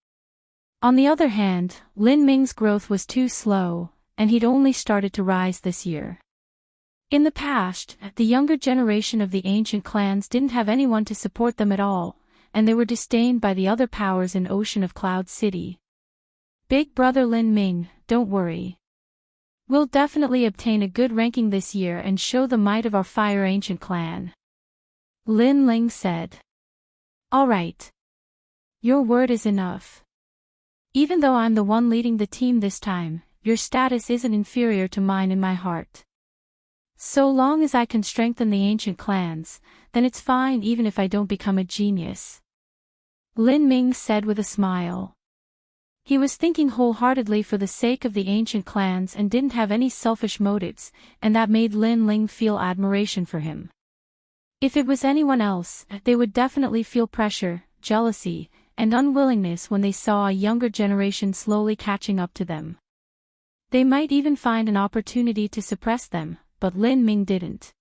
On the other hand, Lin Ming's growth was too slow, and he'd only started to rise this year. In the past, the younger generation of the ancient clans didn't have anyone to support them at all, and they were disdained by the other powers in Ocean of Cloud City. Big brother Lin Ming, don't worry. We'll definitely obtain a good ranking this year and show the might of our Fire Ancient clan. Lin Ling said. All right. Your word is enough. Even though I'm the one leading the team this time, your status isn't inferior to mine in my heart. So long as I can strengthen the ancient clans, then it's fine even if I don't become a genius. Lin Ming said with a smile. He was thinking wholeheartedly for the sake of the ancient clans and didn't have any selfish motives, and that made Lin Ling feel admiration for him. If it was anyone else, they would definitely feel pressure, jealousy, and unwillingness when they saw a younger generation slowly catching up to them. They might even find an opportunity to suppress them, but Lin Ming didn't.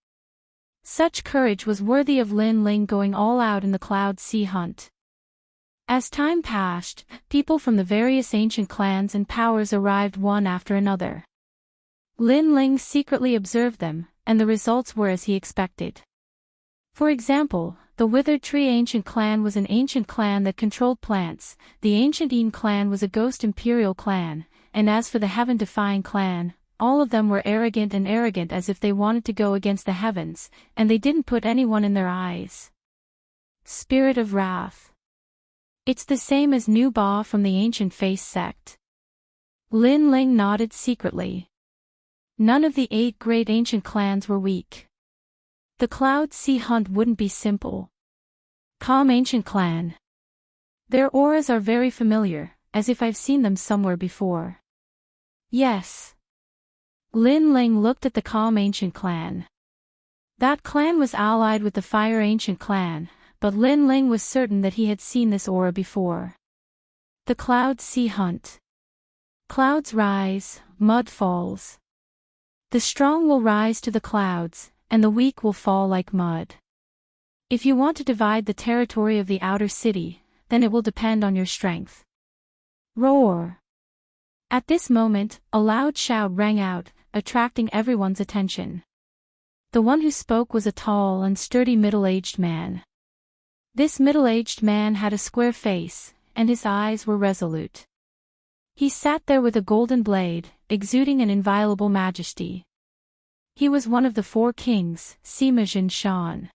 Such courage was worthy of Lin Ling going all out in the Cloud Sea hunt. As time passed, people from the various ancient clans and powers arrived one after another. Lin Ling secretly observed them, and the results were as he expected. For example, the Withered Tree Ancient Clan was an ancient clan that controlled plants, the Ancient Yin Clan was a Ghost Imperial clan, and as for the Heaven-defying clan, all of them were arrogant as if they wanted to go against the heavens, and they didn't put anyone in their eyes. Spirit of Wrath. It's the same as Nu Ba from the Ancient Face sect. Lin Ling nodded secretly. None of the 8 great ancient clans were weak. The Cloud Sea hunt wouldn't be simple. Calm Ancient Clan. Their auras are very familiar, as if I've seen them somewhere before. Yes. Lin Ling looked at the Calm Ancient Clan. That clan was allied with the Fire Ancient Clan, but Lin Ling was certain that he had seen this aura before. The Cloud Sea hunt. Clouds rise, mud falls. The strong will rise to the clouds, and the weak will fall like mud. If you want to divide the territory of the outer city, then it will depend on your strength. Roar! At this moment, a loud shout rang out, attracting everyone's attention. The one who spoke was a tall and sturdy middle-aged man. This middle-aged man had a square face, and his eyes were resolute. He sat there with a golden blade, exuding an inviolable majesty. He was one of the 4 kings, Sima Jin Shan.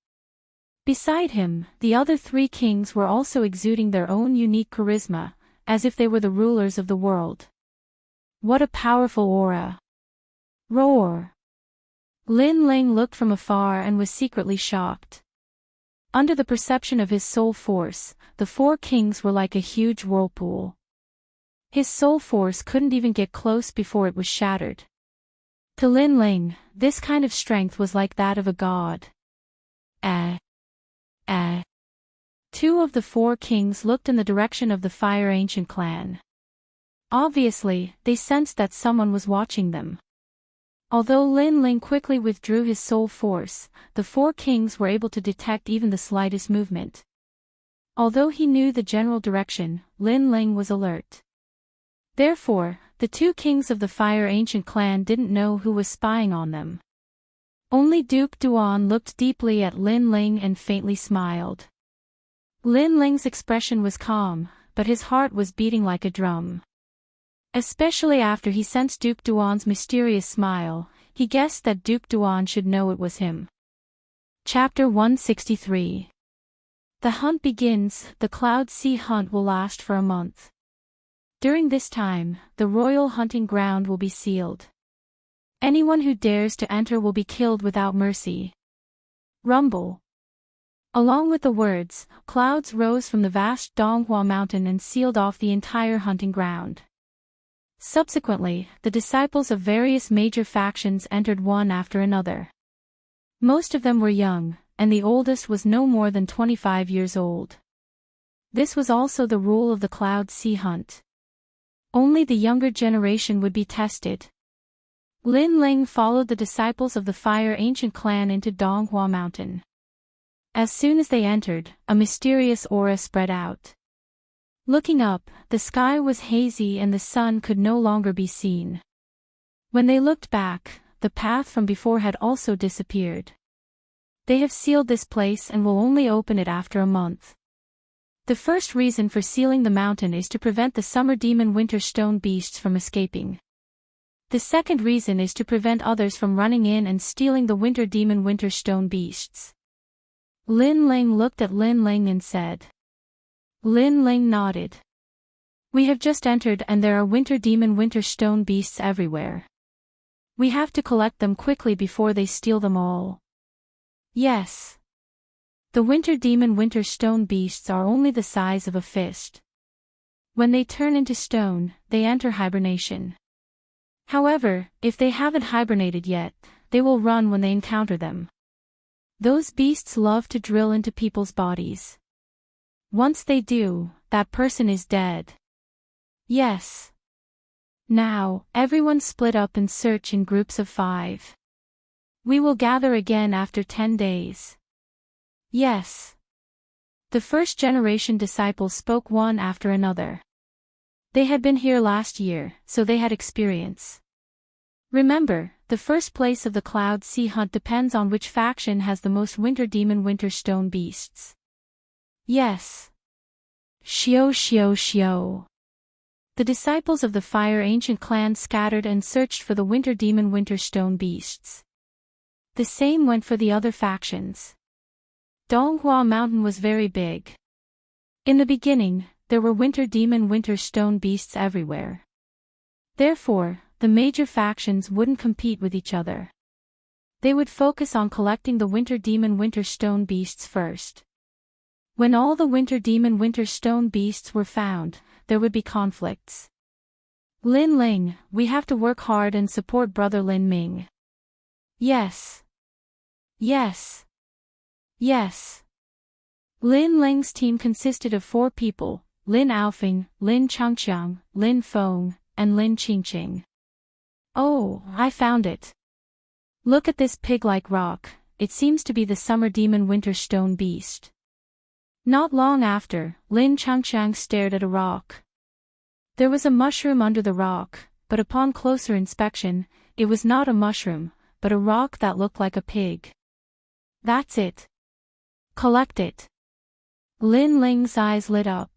Beside him, the other 3 kings were also exuding their own unique charisma, as if they were the rulers of the world. What a powerful aura! Roar! Lin Ling looked from afar and was secretly shocked. Under the perception of his soul force, the 4 kings were like a huge whirlpool. His soul force couldn't even get close before it was shattered. To Lin Ling, this kind of strength was like that of a god. 2 of the 4 kings looked in the direction of the Fire Ancient Clan. Obviously, they sensed that someone was watching them. Although Lin Ling quickly withdrew his soul force, the 4 kings were able to detect even the slightest movement. Although he knew the general direction, Lin Ling was alert. Therefore, the 2 kings of the Fire Ancient Clan didn't know who was spying on them. Only Duke Duan looked deeply at Lin Ling and faintly smiled. Lin Ling's expression was calm, but his heart was beating like a drum. Especially after he sensed Duke Duan's mysterious smile, he guessed that Duke Duan should know it was him. Chapter 163. The hunt begins. The Cloud Sea hunt will last for a month. During this time, the royal hunting ground will be sealed. Anyone who dares to enter will be killed without mercy. Rumble. Along with the words, clouds rose from the vast Donghua mountain and sealed off the entire hunting ground. Subsequently, the disciples of various major factions entered one after another. Most of them were young, and the oldest was no more than 25 years old. This was also the rule of the Cloud Sea hunt. Only the younger generation would be tested. Lin Ling followed the disciples of the Fire Ancient Clan into Donghua Mountain. As soon as they entered, a mysterious aura spread out. Looking up, the sky was hazy and the sun could no longer be seen. When they looked back, the path from before had also disappeared. They have sealed this place and will only open it after a month. The first reason for sealing the mountain is to prevent the summer demon winter stone beasts from escaping. The second reason is to prevent others from running in and stealing the winter demon winter stone beasts. Lin Ling looked at Lin Ling and said. Lin Ling nodded. We have just entered and there are winter demon winter stone beasts everywhere. We have to collect them quickly before they steal them all. Yes. The winter demon winter stone beasts are only the size of a fist. When they turn into stone, they enter hibernation. However, if they haven't hibernated yet, they will run when they encounter them. Those beasts love to drill into people's bodies. Once they do, that person is dead. Yes. Now, everyone split up and search in groups of 5. We will gather again after 10 days. Yes. The first generation disciples spoke one after another. They had been here last year, so they had experience. Remember, the first place of the Cloud Sea hunt depends on which faction has the most winter demon winter stone beasts. Yes. Shio shio shio. The disciples of the Fire Ancient clan scattered and searched for the winter demon winter stone beasts. The same went for the other factions. Donghua Mountain was very big. In the beginning, there were winter demon winter stone beasts everywhere. Therefore, the major factions wouldn't compete with each other. They would focus on collecting the winter demon winter stone beasts first. When all the winter demon winter stone beasts were found, there would be conflicts. Lin Ling, we have to work hard and support brother Lin Ming. Yes. Yes. Yes. Lin Ling's team consisted of 4 people, Lin Aofing, Lin Changqiang, Lin Feng, and Lin Qingqing. Oh, I found it. Look at this pig-like rock, it seems to be the summer demon winter stone beast. Not long after, Lin Changqiang stared at a rock. There was a mushroom under the rock, but upon closer inspection, it was not a mushroom, but a rock that looked like a pig. That's it. Collect it. Lin Ling's eyes lit up.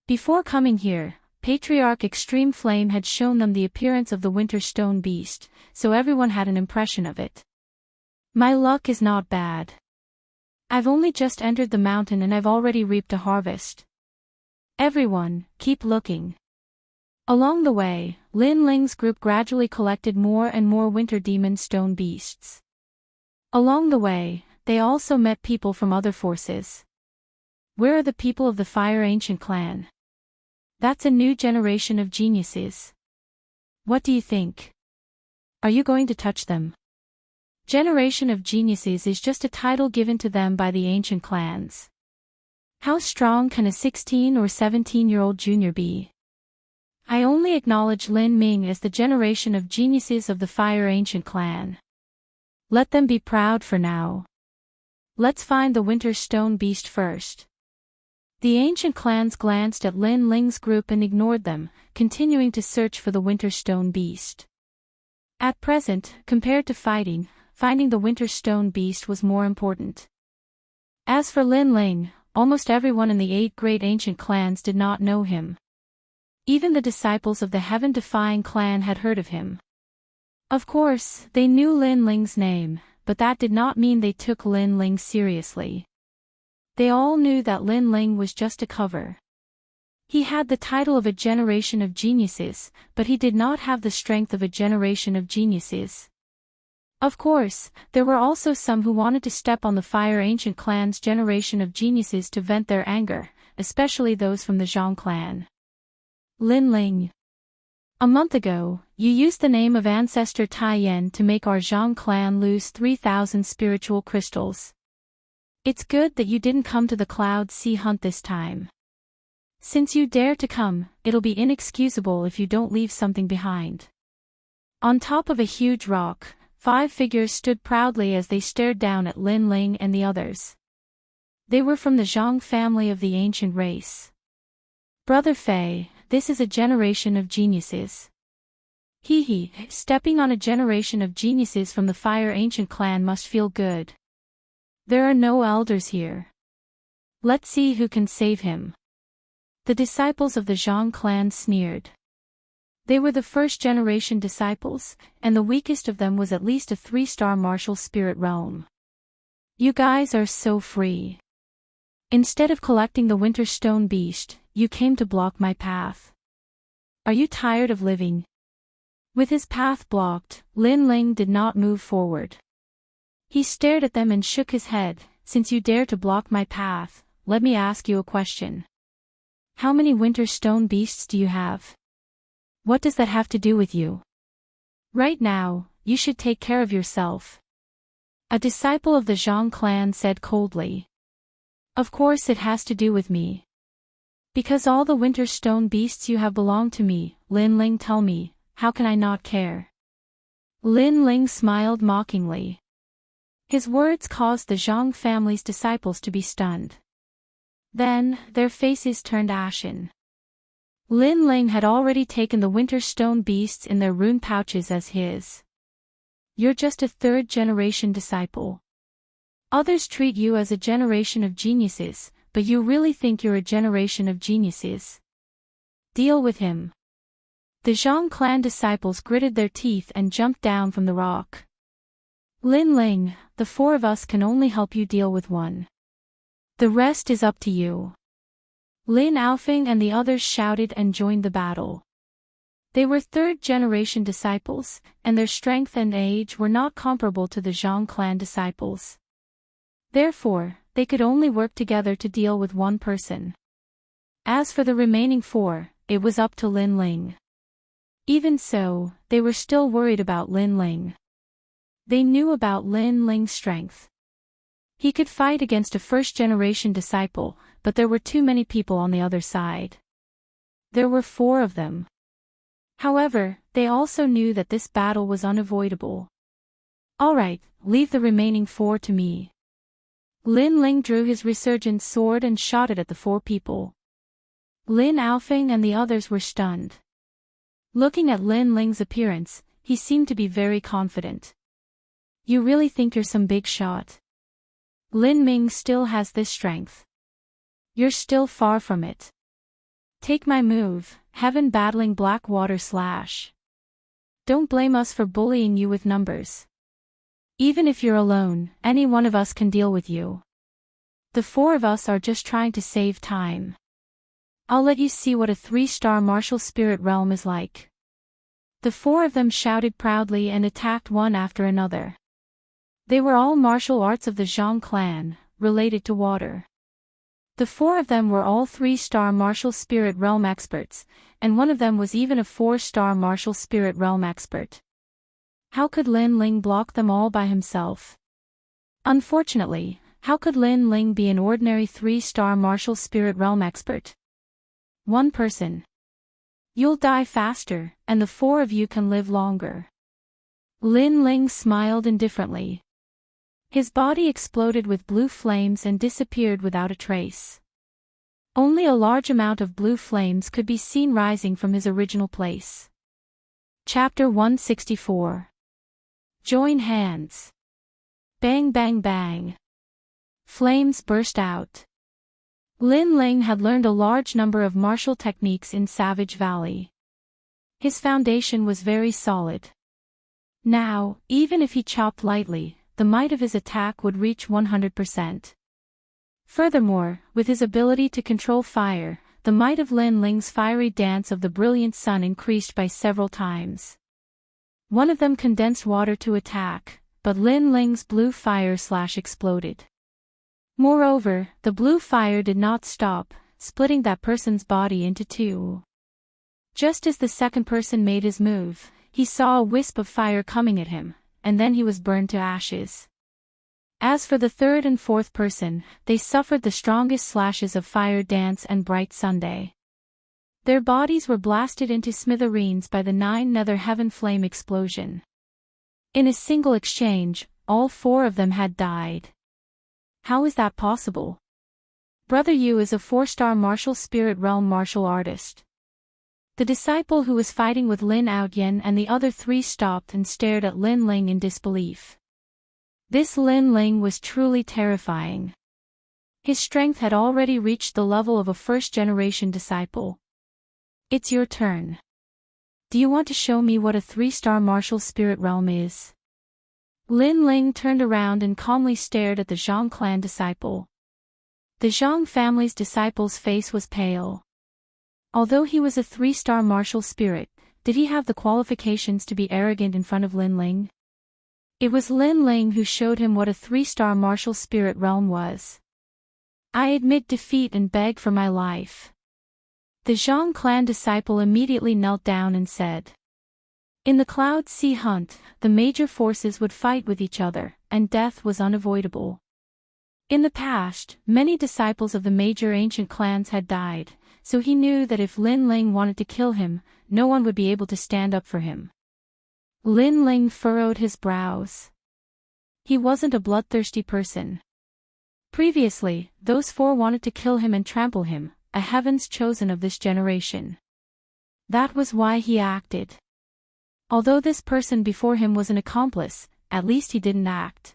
Before coming here, Patriarch Extreme Flame had shown them the appearance of the winter stone beast, so everyone had an impression of it. My luck is not bad. I've only just entered the mountain and I've already reaped a harvest. Everyone, keep looking. Along the way, Lin Ling's group gradually collected more and more winter demon stone beasts. Along the way, they also met people from other forces. Where are the people of the Fire Ancient clan? That's a new generation of geniuses. What do you think? Are you going to touch them? Generation of Geniuses is just a title given to them by the ancient clans. How strong can a 16 or 17-year-old junior be? I only acknowledge Lin Ming as the generation of geniuses of the Fire Ancient clan. Let them be proud for now. Let's find the winter stone beast first. The ancient clans glanced at Lin Ling's group and ignored them, continuing to search for the winter stone beast. At present, compared to fighting, finding the winter stone beast was more important. As for Lin Ling, almost everyone in the 8 great ancient clans did not know him. Even the disciples of the heaven-defying clan had heard of him. Of course, they knew Lin Ling's name, but that did not mean they took Lin Ling seriously. They all knew that Lin Ling was just a cover. He had the title of a generation of geniuses, but he did not have the strength of a generation of geniuses. Of course, there were also some who wanted to step on the Fire Ancient clan's generation of geniuses to vent their anger, especially those from the Zhang clan. Lin Ling. A month ago, you used the name of ancestor Tai Yan to make our Zhang clan lose 3,000 spiritual crystals. It's good that you didn't come to the Cloud Sea hunt this time. Since you dare to come, it'll be inexcusable if you don't leave something behind. On top of a huge rock, 5 figures stood proudly as they stared down at Lin Ling and the others. They were from the Zhang family of the ancient race. Brother Fei, this is a generation of geniuses. Hee, stepping on a generation of geniuses from the Fire Ancient clan must feel good. There are no elders here. Let's see who can save him. The disciples of the Zhang clan sneered. They were the first-generation disciples, and the weakest of them was at least a 3-star martial spirit realm. You guys are so free. Instead of collecting the winter stone beast, you came to block my path. Are you tired of living? With his path blocked, Lin Ling did not move forward. He stared at them and shook his head. Since you dare to block my path, let me ask you a question. How many winter stone beasts do you have? What does that have to do with you? Right now, you should take care of yourself. A disciple of the Zhang clan said coldly. Of course it has to do with me. Because all the winter stone beasts you have belong to me, Lin Ling, tell me, how can I not care? Lin Ling smiled mockingly. His words caused the Zhang family's disciples to be stunned. Then, their faces turned ashen. Lin Ling had already taken the winter stone beasts in their rune pouches as his. You're just a 3rd-generation disciple. Others treat you as a generation of geniuses, but you really think you're a generation of geniuses? Deal with him. The Zhang clan disciples gritted their teeth and jumped down from the rock. Lin Ling, the 4 of us can only help you deal with one. The rest is up to you. Lin Aofeng and the others shouted and joined the battle. They were 3rd-generation disciples, and their strength and age were not comparable to the Zhang clan disciples. Therefore, they could only work together to deal with one person. As for the remaining 4, it was up to Lin Ling. Even so, they were still worried about Lin Ling. They knew about Lin Ling's strength. He could fight against a 1st-generation disciple, but there were too many people on the other side. There were 4 of them. However, they also knew that this battle was unavoidable. All right, leave the remaining 4 to me. Lin Ling drew his resurgent sword and shot it at the 4 people. Lin Aofeng and the others were stunned. Looking at Lin Ling's appearance, he seemed to be very confident. You really think you're some big shot? Lin Ming still has this strength. You're still far from it. Take my move, Heaven Battling Black Water Slash. Don't blame us for bullying you with numbers. Even if you're alone, any one of us can deal with you. The 4 of us are just trying to save time. I'll let you see what a 3-star martial spirit realm is like. The 4 of them shouted proudly and attacked one after another. They were all martial arts of the Zhang clan, related to water. The 4 of them were all 3-star martial spirit realm experts, and one of them was even a 4-star martial spirit realm expert. How could Lin Ling block them all by himself? Unfortunately, how could Lin Ling be an ordinary 3-star martial spirit realm expert? One person. You'll die faster, and the 4 of you can live longer. Lin Ling smiled indifferently. His body exploded with blue flames and disappeared without a trace. Only a large amount of blue flames could be seen rising from his original place. Chapter 164. Join hands. Bang bang bang. Flames burst out. Lin Ling had learned a large number of martial techniques in Savage Valley. His foundation was very solid. Now, even if he chopped lightly, the might of his attack would reach 100%. Furthermore, with his ability to control fire, the might of Lin Ling's fiery dance of the brilliant sun increased by several times. One of them condensed water to attack, but Lin Ling's blue fire exploded. Moreover, the blue fire did not stop, splitting that person's body into 2. Just as the second person made his move, he saw a wisp of fire coming at him, and then he was burned to ashes. As for the 3rd and 4th person, they suffered the strongest slashes of fire dance and bright Sunday. Their bodies were blasted into smithereens by the 9 nether heaven flame explosion. In a single exchange, all 4 of them had died. How is that possible? Brother Yu is a 4-star martial spirit realm martial artist. The disciple who was fighting with Lin Outyen and the other 3 stopped and stared at Lin Ling in disbelief. This Lin Ling was truly terrifying. His strength had already reached the level of a first-generation disciple. It's your turn. Do you want to show me what a 3-star martial spirit realm is? Lin Ling turned around and calmly stared at the Zhang clan disciple. The Zhang family's disciple's face was pale. Although he was a 3-star martial spirit, did he have the qualifications to be arrogant in front of Lin Ling? It was Lin Ling who showed him what a 3-star martial spirit realm was. I admit defeat and beg for my life. The Zhang clan disciple immediately knelt down and said. In the Cloud Sea Hunt, the major forces would fight with each other, and death was unavoidable. In the past, many disciples of the major ancient clans had died, so he knew that if Lin Ling wanted to kill him, no one would be able to stand up for him. Lin Ling furrowed his brows. He wasn't a bloodthirsty person. Previously, those 4 wanted to kill him and trample him, a heaven's chosen of this generation. That was why he acted. Although this person before him was an accomplice, at least he didn't act.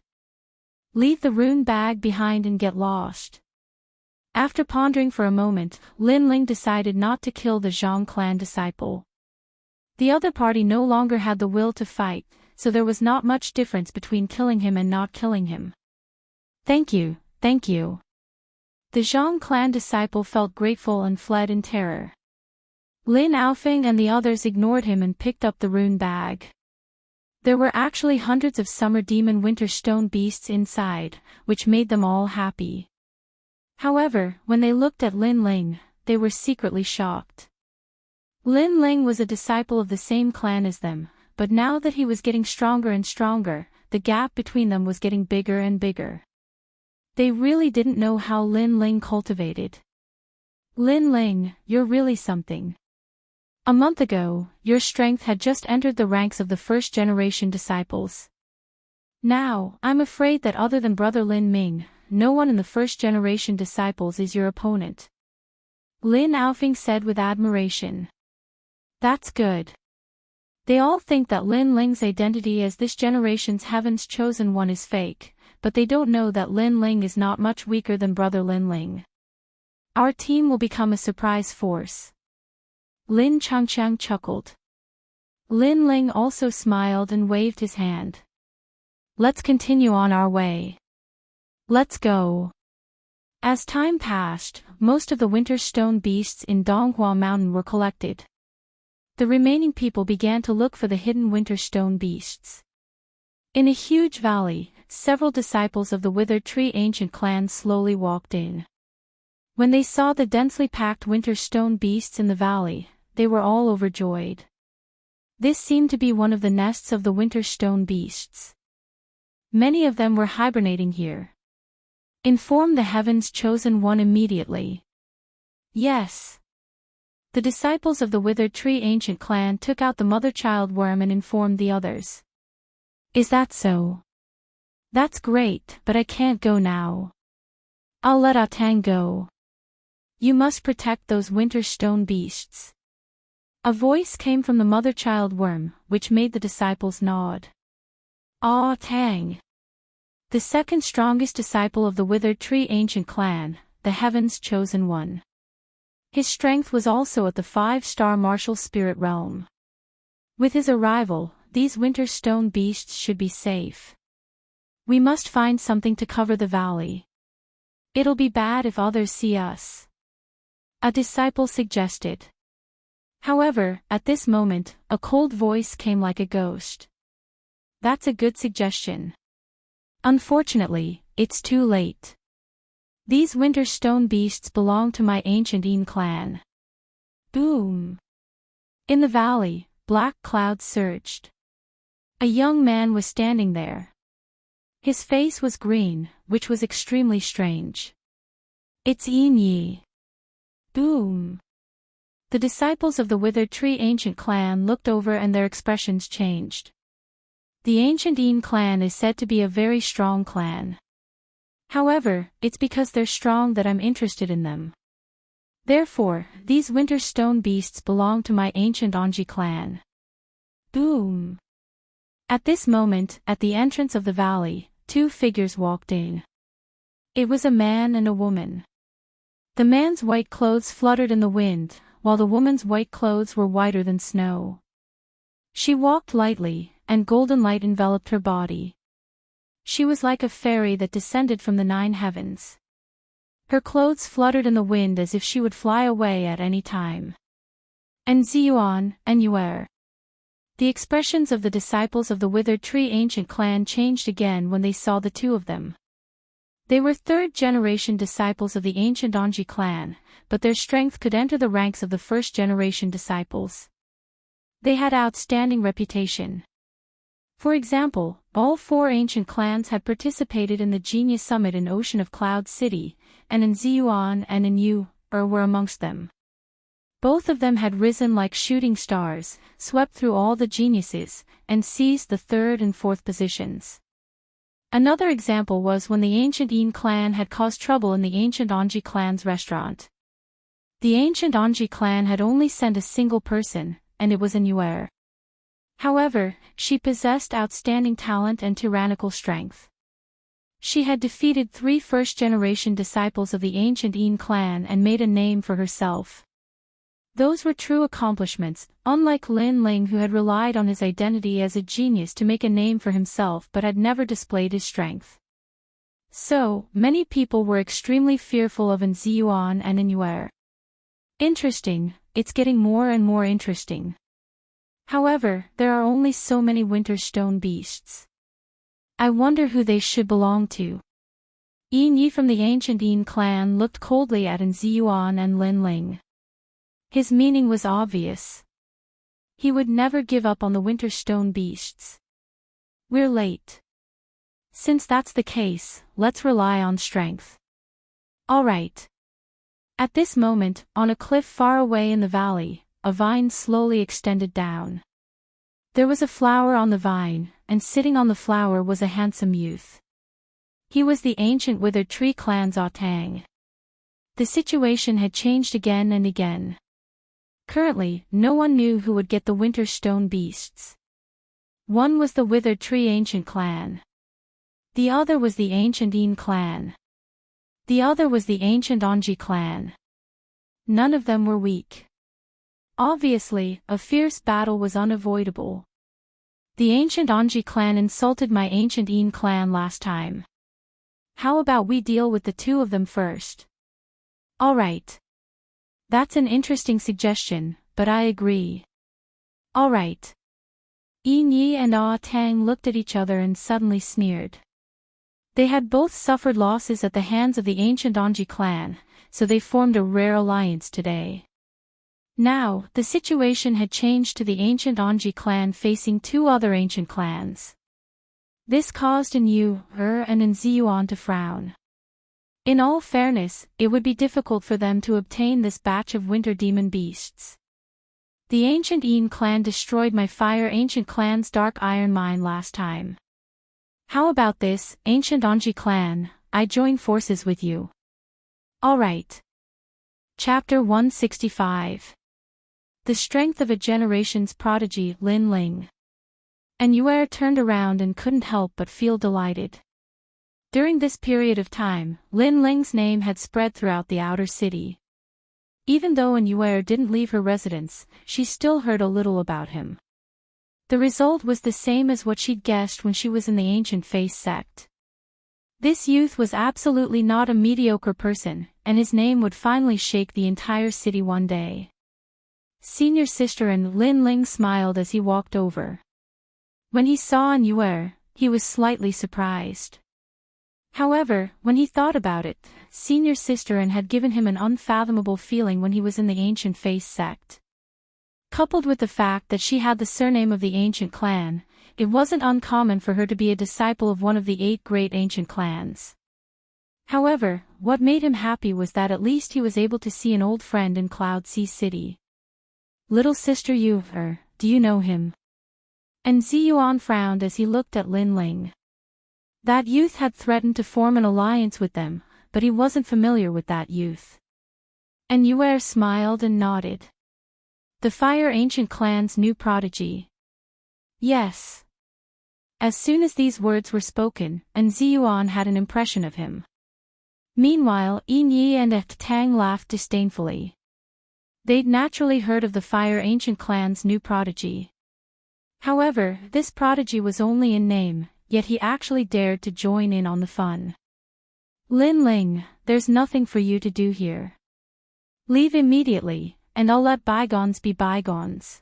Leave the rune bag behind and get lost. After pondering for a moment, Lin Ling decided not to kill the Zhang clan disciple. The other party no longer had the will to fight, so there was not much difference between killing him and not killing him. Thank you, thank you. The Zhang clan disciple felt grateful and fled in terror. Lin Aofeng and the others ignored him and picked up the rune bag. There were actually hundreds of summer demon winter stone beasts inside, which made them all happy. However, when they looked at Lin Ling, they were secretly shocked. Lin Ling was a disciple of the same clan as them, but now that he was getting stronger and stronger, the gap between them was getting bigger and bigger. They really didn't know how Lin Ling cultivated. Lin Ling, you're really something. A month ago, your strength had just entered the ranks of the first-generation disciples. Now, I'm afraid that other than Brother Lin Ming, no one in the first-generation disciples is your opponent. Lin Aofeng said with admiration. That's good. They all think that Lin Ling's identity as this generation's heaven's chosen one is fake, but they don't know that Lin Ling is not much weaker than Brother Lin Ling. Our team will become a surprise force. Lin Changqiang chuckled. Lin Ling also smiled and waved his hand. Let's continue on our way. Let's go. As time passed, most of the winter stone beasts in Donghua Mountain were collected. The remaining people began to look for the hidden winter stone beasts. In a huge valley, several disciples of the withered tree ancient clan slowly walked in. When they saw the densely packed winter stone beasts in the valley, they were all overjoyed. This seemed to be one of the nests of the winter stone beasts. Many of them were hibernating here. Inform the heaven's chosen one immediately. Yes. The disciples of the withered tree ancient clan took out the mother-child worm and informed the others. Is that so? That's great, but I can't go now. I'll let Atang go. You must protect those winter stone beasts. A voice came from the mother-child worm, which made the disciples nod. Ah Tang. The second strongest disciple of the withered tree ancient clan, the heaven's chosen one. His strength was also at the 5-star martial spirit realm. With his arrival, these winter stone beasts should be safe. We must find something to cover the valley. It'll be bad if others see us. A disciple suggested. However, at this moment, a cold voice came like a ghost. That's a good suggestion. Unfortunately, it's too late. These winter stone beasts belong to my ancient Yin clan. Boom! In the valley, black clouds surged. A young man was standing there. His face was green, which was extremely strange. It's Yin Yi. Boom! The disciples of the withered tree ancient clan looked over and their expressions changed. The ancient Yin clan is said to be a very strong clan. However, it's because they're strong that I'm interested in them. Therefore, these winter stone beasts belong to my ancient Anji clan. Boom! At this moment, at the entrance of the valley, two figures walked in. It was a man and a woman. The man's white clothes fluttered in the wind, while the woman's white clothes were whiter than snow. She walked lightly, and golden light enveloped her body. She was like a fairy that descended from the 9 heavens. Her clothes fluttered in the wind as if she would fly away at any time. And Ziyuan, and Yuer. The expressions of the disciples of the withered tree ancient clan changed again when they saw the two of them. They were third-generation disciples of the ancient Anji clan, but their strength could enter the ranks of the first-generation disciples. They had outstanding reputation. For example, all 4 ancient clans had participated in the Genius Summit in Ocean of Cloud City, and in Ziyuan and in Yu were amongst them. Both of them had risen like shooting stars, swept through all the geniuses, and seized the 3rd and 4th positions. Another example was when the ancient Yin clan had caused trouble in the ancient Anji clan's restaurant. The ancient Anji clan had only sent a single person, and it was an Yuer. However, she possessed outstanding talent and tyrannical strength. She had defeated 3 first-generation disciples of the ancient Yin clan and made a name for herself. Those were true accomplishments, unlike Lin Ling, who had relied on his identity as a genius to make a name for himself but had never displayed his strength. So, many people were extremely fearful of Ziyuan and Yuer. Interesting, it's getting more and more interesting. However, there are only so many winter stone beasts. I wonder who they should belong to. Yin Yi from the ancient Yin clan looked coldly at Ziyuan and Lin Ling. His meaning was obvious. He would never give up on the winter stone beasts. We're late. Since that's the case, let's rely on strength. Alright. At this moment, on a cliff far away in the valley, a vine slowly extended down. There was a flower on the vine, and sitting on the flower was a handsome youth. He was the ancient withered tree clan's Otang. The situation had changed again and again. Currently, no one knew who would get the winter stone beasts. One was the withered tree ancient clan. The other was the ancient Yin clan. The other was the ancient Anji clan. None of them were weak. Obviously, a fierce battle was unavoidable. The ancient Anji clan insulted my ancient Yin clan last time. How about we deal with the 2 of them first? Alright. That's an interesting suggestion, but I agree. Alright. Yin Yi and Ah Tang looked at each other and suddenly sneered. They had both suffered losses at the hands of the ancient Anji clan, so they formed a rare alliance today. Now, the situation had changed to the ancient Anji clan facing 2 other ancient clans. This caused Yu and Ziyuan to frown. In all fairness, it would be difficult for them to obtain this batch of winter demon beasts. The ancient Yin clan destroyed my fire ancient clan's dark iron mine last time. How about this, ancient Anji clan, I join forces with you. Alright. Chapter 165. The Strength of a Generation's Prodigy Lin Ling. And Yuer turned around and couldn't help but feel delighted. During this period of time, Lin Ling's name had spread throughout the outer city. Even though Yuer didn't leave her residence, she still heard a little about him. The result was the same as what she'd guessed when she was in the ancient Face sect. This youth was absolutely not a mediocre person, and his name would finally shake the entire city one day. Senior sister and Lin Ling smiled as he walked over. When he saw Yuer, he was slightly surprised. However, when he thought about it, Senior Sister An had given him an unfathomable feeling when he was in the ancient Face sect. Coupled with the fact that she had the surname of the ancient clan, it wasn't uncommon for her to be a disciple of one of the 8 great ancient clans. However, what made him happy was that at least he was able to see an old friend in Cloud Sea City. Little sister Yuer, do you know him? And Ziyuan frowned as he looked at Lin Ling. That youth had threatened to form an alliance with them, but he wasn't familiar with that youth. And Wielder smiled and nodded. The Fire Ancient Clan's new prodigy. Yes. As soon as these words were spoken, Yuan had an impression of him. Meanwhile, Yi and Tang laughed disdainfully. They'd naturally heard of the Fire Ancient Clan's new prodigy. However, this prodigy was only in name, yet he actually dared to join in on the fun. Lin Ling, there's nothing for you to do here. Leave immediately, and I'll let bygones be bygones.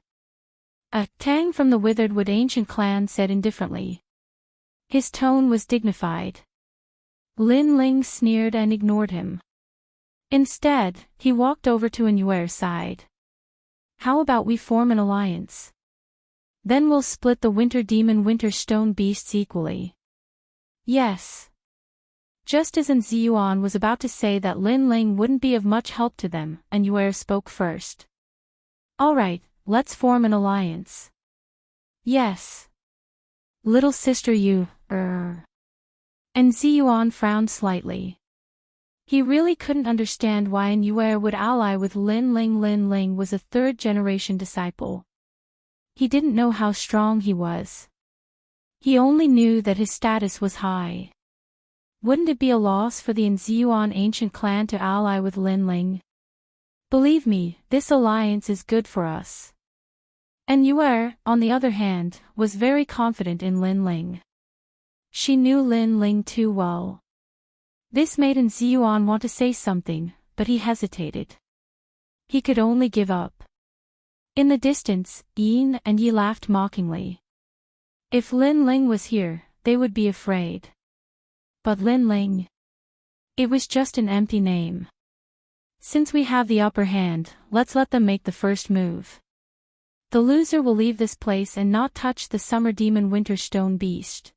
Tang from the Withered Ancient Clan said indifferently. His tone was dignified. Lin Ling sneered and ignored him. Instead, he walked over to Yuer's side. How about we form an alliance? Then we'll split the Winter Demon Winter Stone beasts equally. Yes. Just as Yuan was about to say that Lin Ling wouldn't be of much help to them, Yuer spoke first. Alright, let's form an alliance. Yes. Little sister And Yuan frowned slightly. He really couldn't understand why Yuer would ally with Lin Ling. Lin Ling was a third-generation disciple. He didn't know how strong he was. He only knew that his status was high. Wouldn't it be a loss for the Yuan ancient clan to ally with Lin Ling? Believe me, this alliance is good for us. And Yuer, on the other hand, was very confident in Lin Ling. She knew Lin Ling too well. This made Yuan want to say something, but he hesitated. He could only give up. In the distance, Yin and Yi laughed mockingly. If Lin Ling was here, they would be afraid. But Lin Ling? It was just an empty name. Since we have the upper hand, let's let them make the first move. The loser will leave this place and not touch the Summer Demon Winter Stone Beast.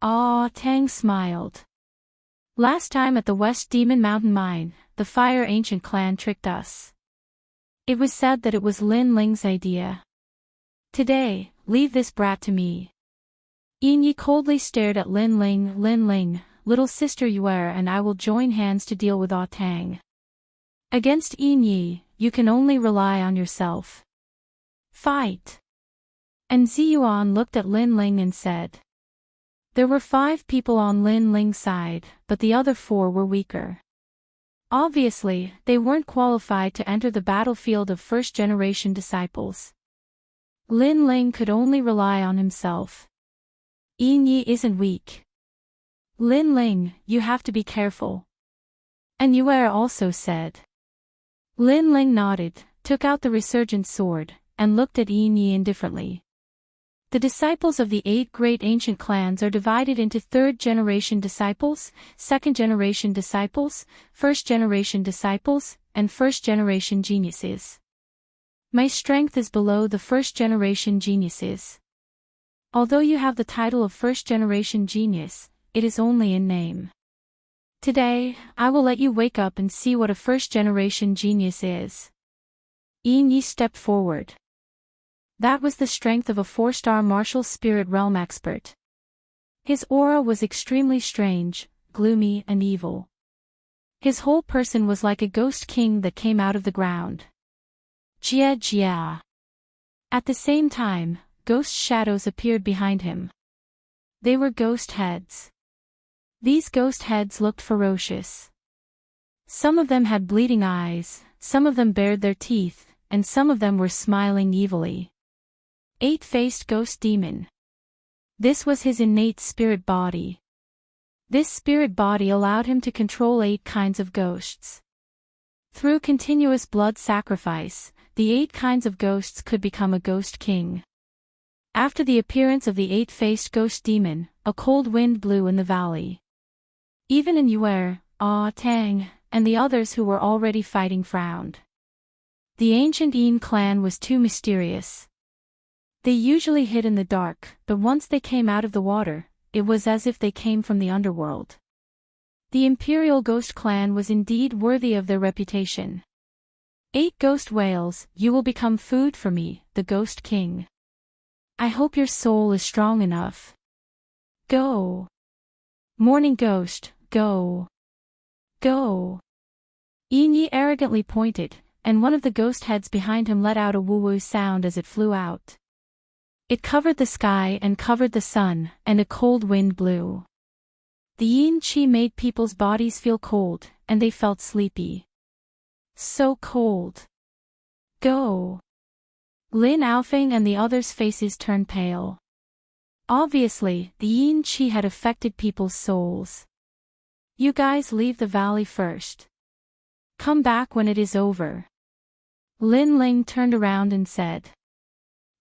Tang smiled. Last time at the West Demon Mountain Mine, the Fire Ancient Clan tricked us. It was said that it was Lin Ling's idea. Today, leave this brat to me. Yin Yi coldly stared at Lin Ling. Lin Ling, little sister Yuer and I will join hands to deal with Tang. Against Yin Yi, you can only rely on yourself. Fight! And Yuan looked at Lin Ling and said. There were 5 people on Lin Ling's side, but the other 4 were weaker. Obviously, they weren't qualified to enter the battlefield of first-generation disciples. Lin Ling could only rely on himself. Yin Yi isn't weak. Lin Ling, you have to be careful. And Yuer also said. Lin Ling nodded, took out the resurgent sword, and looked at Yin Yi indifferently. The disciples of the 8 great ancient clans are divided into third-generation disciples, second-generation disciples, first-generation disciples, and first-generation geniuses. My strength is below the first-generation geniuses. Although you have the title of first-generation genius, it is only in name. Today, I will let you wake up and see what a first-generation genius is. Yin Yi stepped forward. That was the strength of a 4-star martial spirit realm expert. His aura was extremely strange, gloomy and evil. His whole person was like a ghost king that came out of the ground. Jia Jia. At the same time, ghost shadows appeared behind him. They were ghost heads. These ghost heads looked ferocious. Some of them had bleeding eyes, some of them bared their teeth, and some of them were smiling evilly. 8-faced ghost demon. This was his innate spirit body. This spirit body allowed him to control 8 kinds of ghosts. Through continuous blood sacrifice, the 8 kinds of ghosts could become a ghost king. After the appearance of the 8-faced ghost demon, a cold wind blew in the valley. Even in Yuer, Tang, and the others who were already fighting frowned. The ancient Yin clan was too mysterious. They usually hid in the dark, but once they came out of the water, it was as if they came from the underworld. The Imperial Ghost Clan was indeed worthy of their reputation. 8 ghost whales, you will become food for me, the Ghost King. I hope your soul is strong enough. Go. Morning ghost, go. Go. Yi arrogantly pointed, and one of the ghost heads behind him let out a woo-woo sound as it flew out. It covered the sky and covered the sun, and a cold wind blew. The yin-chi made people's bodies feel cold, and they felt sleepy. So cold. Go. Lin Aofeng and the others' faces turned pale. Obviously, the yin-chi had affected people's souls. You guys leave the valley first. Come back when it is over. Lin Ling turned around and said.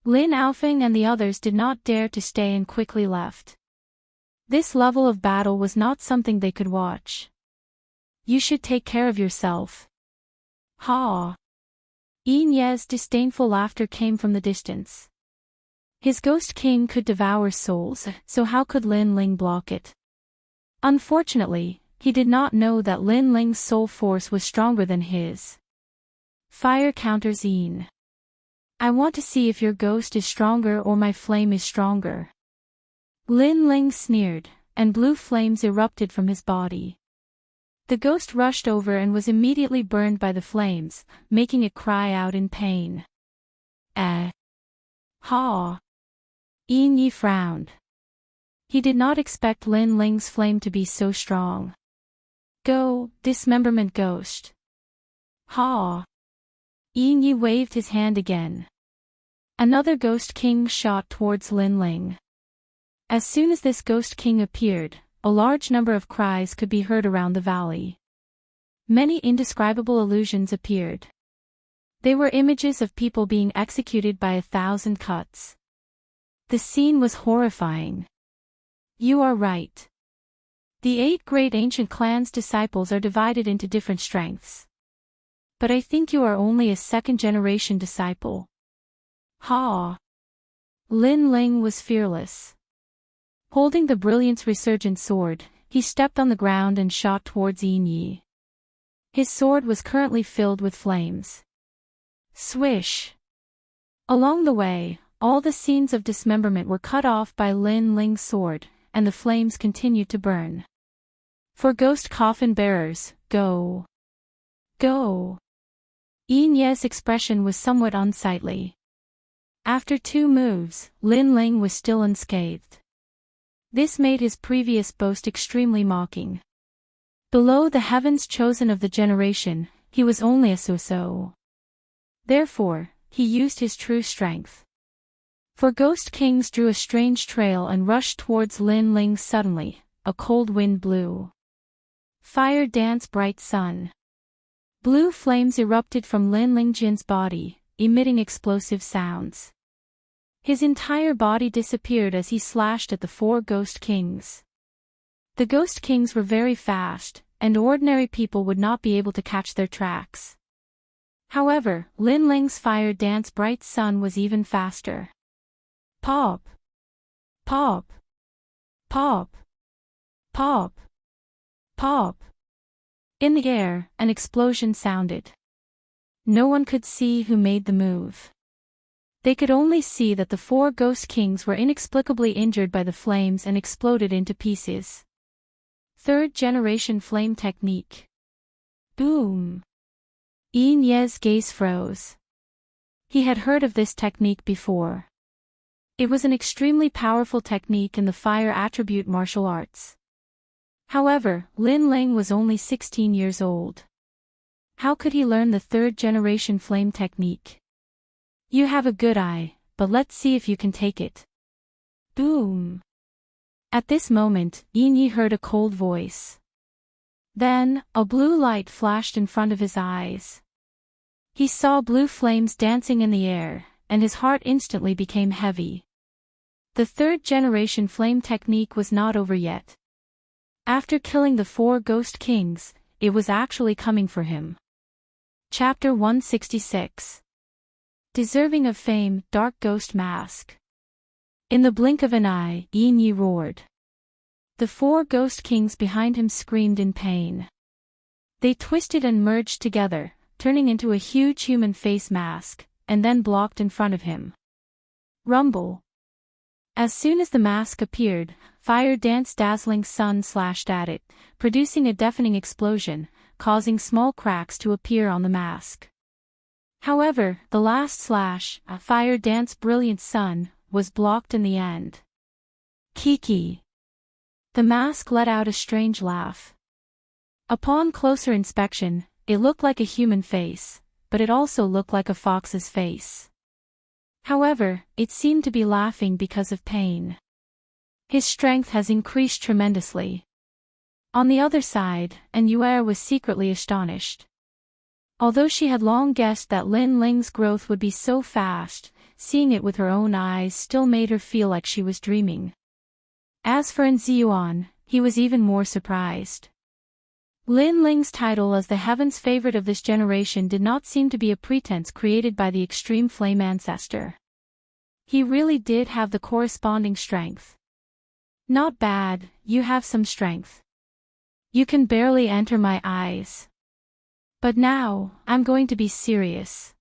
Lin Aofeng and the others did not dare to stay and quickly left. This level of battle was not something they could watch. You should take care of yourself. Ha! Yin Ye's disdainful laughter came from the distance. His ghost king could devour souls, so how could Lin Ling block it? Unfortunately, he did not know that Lin Ling's soul force was stronger than his. Fire counters Yin. I want to see if your ghost is stronger or my flame is stronger. Lin Ling sneered, and blue flames erupted from his body. The ghost rushed over and was immediately burned by the flames, making it cry out in pain. Ha! Yin Yi frowned. He did not expect Lin Ling's flame to be so strong. Go, dismemberment ghost. Ha! Yin Yi waved his hand again. Another ghost king shot towards Lin Ling. As soon as this ghost king appeared, a large number of cries could be heard around the valley. Many indescribable illusions appeared. They were images of people being executed by 1,000 cuts. The scene was horrifying. You are right. The 8 great ancient clans' disciples are divided into different strengths. But I think you are only a second-generation disciple. Ha! Lin Ling was fearless. Holding the brilliance resurgent sword, he stepped on the ground and shot towards Yin Yi. His sword was currently filled with flames. Swish! Along the way, all the scenes of dismemberment were cut off by Lin Ling's sword, and the flames continued to burn. For ghost coffin bearers, go. Go. Yin Ye's expression was somewhat unsightly. After 2 moves, Lin Ling was still unscathed. This made his previous boast extremely mocking. Below the heavens chosen of the generation, he was only a so-so. Therefore, he used his true strength. For ghost kings drew a strange trail and rushed towards Lin Ling suddenly, a cold wind blew. Fire dance bright sun. Blue flames erupted from Lin Lingjin's body, emitting explosive sounds. His entire body disappeared as he slashed at the 4 ghost kings. The ghost kings were very fast, and ordinary people would not be able to catch their tracks. However, Lin Ling's fire dance bright sun was even faster. Pop! Pop! Pop! Pop! Pop! In the air, an explosion sounded. No one could see who made the move. They could only see that the 4 ghost kings were inexplicably injured by the flames and exploded into pieces. 3rd generation flame technique. Boom! Yin Ye's gaze froze. He had heard of this technique before. It was an extremely powerful technique in the fire attribute martial arts. However, Lin Ling was only 16 years old. How could he learn the 3rd generation flame technique? You have a good eye, but let's see if you can take it. Boom! At this moment, Yin Yi heard a cold voice. Then, a blue light flashed in front of his eyes. He saw blue flames dancing in the air, and his heart instantly became heavy. The 3rd generation flame technique was not over yet. After killing the 4 ghost kings, it was actually coming for him. Chapter 166. Deserving of fame, dark ghost mask. In the blink of an eye, Yin Yi roared. The 4 ghost kings behind him screamed in pain. They twisted and merged together, turning into a huge human face mask, and then blocked in front of him. Rumble. As soon as the mask appeared, fire danced dazzling sun slashed at it, producing a deafening explosion, causing small cracks to appear on the mask. However, the last slash, a fire dance brilliant sun, was blocked in the end. Kiki. The mask let out a strange laugh. Upon closer inspection, it looked like a human face, but it also looked like a fox's face. However, it seemed to be laughing because of pain. His strength has increased tremendously. On the other side, Yuer was secretly astonished. Although she had long guessed that Lin Ling's growth would be so fast, seeing it with her own eyes still made her feel like she was dreaming. As for Ziyuan, he was even more surprised. Lin Ling's title as the heaven's favorite of this generation did not seem to be a pretense created by the extreme flame ancestor. He really did have the corresponding strength. Not bad, you have some strength. You can barely enter my eyes. But now, I'm going to be serious.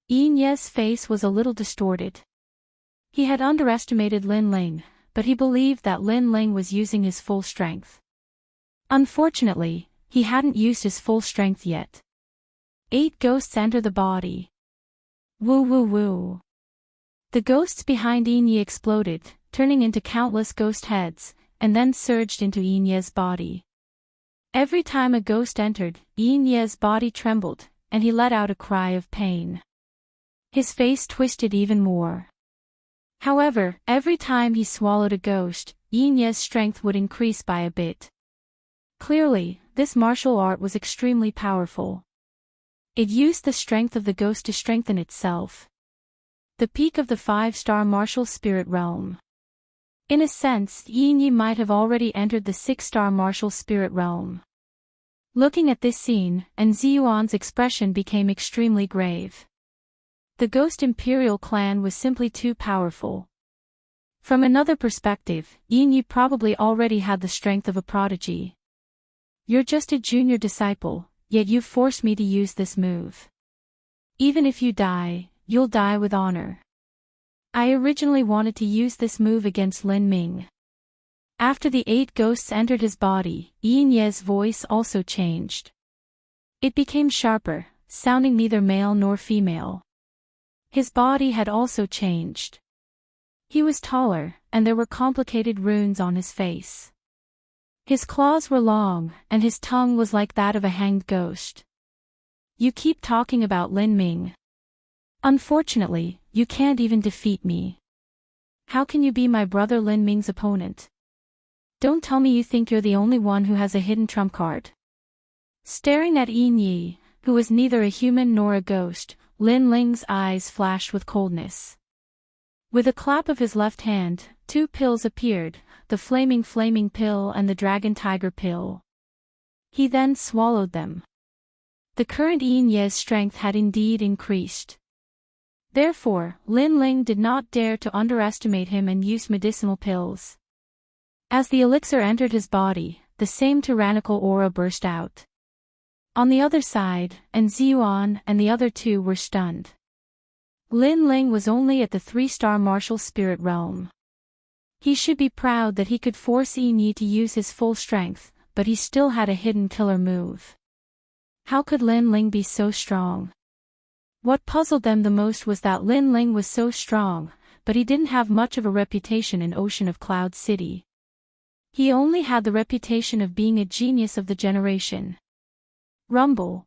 Yin Ye's face was a little distorted. He had underestimated Lin Ling, but he believed that Lin Ling was using his full strength. Unfortunately, he hadn't used his full strength yet. 8 ghosts enter the body. Woo woo woo. The ghosts behind Yin Ye exploded, turning into countless ghost heads, and then surged into Yin Ye's body. Every time a ghost entered, Yin Ye's body trembled, and he let out a cry of pain. His face twisted even more. However, every time he swallowed a ghost, Yin Ye's strength would increase by a bit. Clearly, this martial art was extremely powerful. It used the strength of the ghost to strengthen itself. The peak of the 5-star martial spirit realm. In a sense, Yin Ye might have already entered the 6-star martial spirit realm. Looking at this scene, Ziyuan's expression became extremely grave. The Ghost Imperial clan was simply too powerful. From another perspective, Yin Ye probably already had the strength of a prodigy. You're just a junior disciple, yet you've forced me to use this move. Even if you die, you'll die with honor. I originally wanted to use this move against Lin Ming. After the 8 ghosts entered his body, Yin Ye's voice also changed. It became sharper, sounding neither male nor female. His body had also changed. He was taller, and there were complicated runes on his face. His claws were long, and his tongue was like that of a hanged ghost. You keep talking about Lin Ming. Unfortunately, you can't even defeat me. How can you be my brother Lin Ming's opponent? Don't tell me you think you're the only one who has a hidden trump card. Staring at Yin Ye, who was neither a human nor a ghost, Lin Ling's eyes flashed with coldness. With a clap of his left hand, 2 pills appeared, the flaming pill and the dragon tiger pill. He then swallowed them. The current Yin Ye's strength had indeed increased. Therefore, Lin Ling did not dare to underestimate him and used medicinal pills. As the elixir entered his body, the same tyrannical aura burst out. On the other side, Ziyuan and the other 2 were stunned. Lin Ling was only at the 3-star martial spirit realm. He should be proud that he could force Yin Ye to use his full strength, but he still had a hidden killer move. How could Lin Ling be so strong? What puzzled them the most was that Lin Ling was so strong, but he didn't have much of a reputation in Ocean of Cloud City. He only had the reputation of being a genius of the generation. Rumble.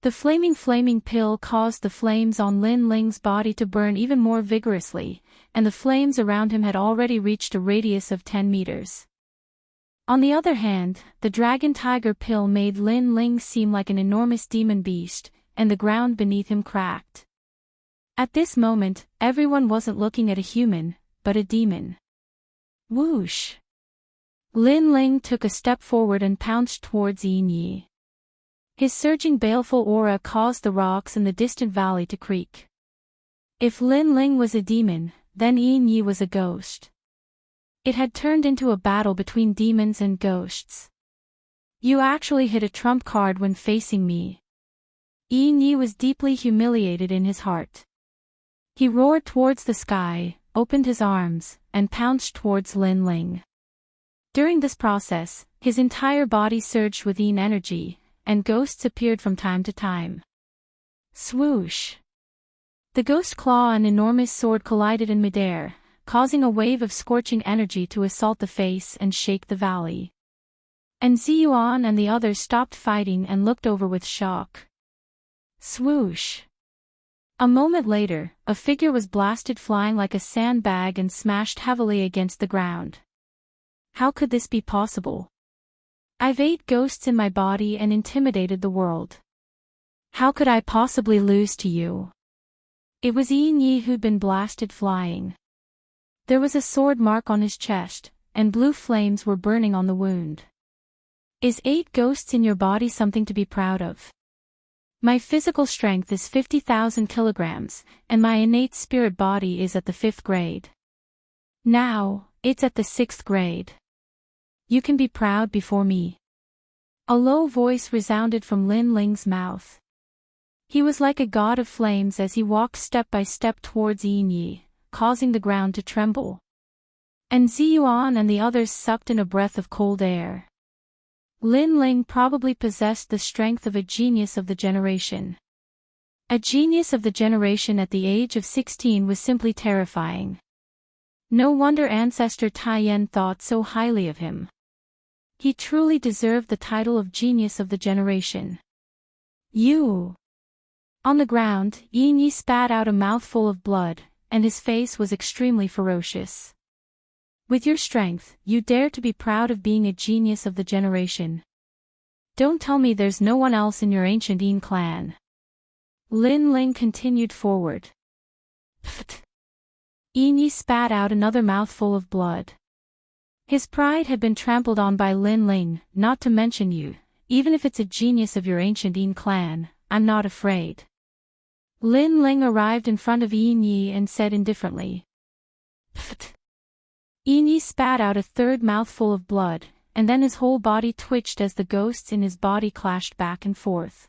The flaming pill caused the flames on Lin Ling's body to burn even more vigorously, and the flames around him had already reached a radius of 10 meters. On the other hand, the dragon tiger pill made Lin Ling seem like an enormous demon beast, and the ground beneath him cracked. At this moment, everyone wasn't looking at a human, but a demon. Whoosh! Lin Ling took a step forward and pounced towards Yin Ye. His surging baleful aura caused the rocks in the distant valley to creak. If Lin Ling was a demon, then Yin Ye was a ghost. It had turned into a battle between demons and ghosts. You actually hit a trump card when facing me. Yin Ye was deeply humiliated in his heart. He roared towards the sky, opened his arms, and pounced towards Lin Ling. During this process, his entire body surged with yin energy, and ghosts appeared from time to time. Swoosh! The ghost claw and enormous sword collided in midair, causing a wave of scorching energy to assault the face and shake the valley. And Ziyuan and the others stopped fighting and looked over with shock. Swoosh! A moment later, a figure was blasted flying like a sandbag and smashed heavily against the ground. How could this be possible? I've 8 ghosts in my body and intimidated the world. How could I possibly lose to you? It was Yin Yi who'd been blasted flying. There was a sword mark on his chest, and blue flames were burning on the wound. Is 8 ghosts in your body something to be proud of? My physical strength is 50,000 kilograms, and my innate spirit body is at the 5th grade. Now, it's at the 6th grade. You can be proud before me. A low voice resounded from Lin Ling's mouth. He was like a god of flames as he walked step by step towards Yin Yi, causing the ground to tremble. And Ziyuan and the others sucked in a breath of cold air. Lin Ling probably possessed the strength of a genius of the generation. A genius of the generation at the age of 16 was simply terrifying. No wonder Ancestor Taiyan thought so highly of him. He truly deserved the title of genius of the generation. You! On the ground, Yin Yi spat out a mouthful of blood, and his face was extremely ferocious. With your strength, you dare to be proud of being a genius of the generation. Don't tell me there's no one else in your ancient Yin clan. Lin Ling continued forward. Pfft! Yin Yi spat out another mouthful of blood. His pride had been trampled on by Lin Ling, not to mention you. Even if it's a genius of your ancient Yin clan, I'm not afraid. Lin Ling arrived in front of Yin Yi and said indifferently. Pfft! Yin Yi spat out a 3rd mouthful of blood, and then his whole body twitched as the ghosts in his body clashed back and forth.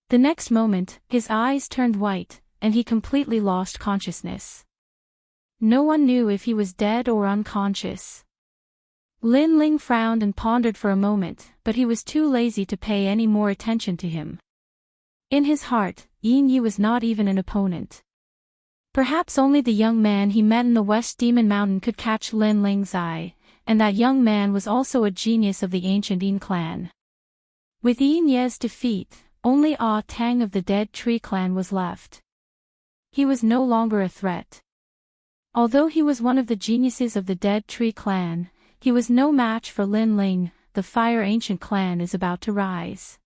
The next moment, his eyes turned white, and he completely lost consciousness. No one knew if he was dead or unconscious. Lin Ling frowned and pondered for a moment, but he was too lazy to pay any more attention to him. In his heart, Yin Yi was not even an opponent. Perhaps only the young man he met in the West Demon Mountain could catch Lin Ling's eye, and that young man was also a genius of the ancient Yin clan. With Yin Ye's defeat, only Ah Tang of the Dead Tree clan was left. He was no longer a threat. Although he was one of the geniuses of the Dead Tree clan, he was no match for Lin Ling. The Fire Ancient clan is about to rise.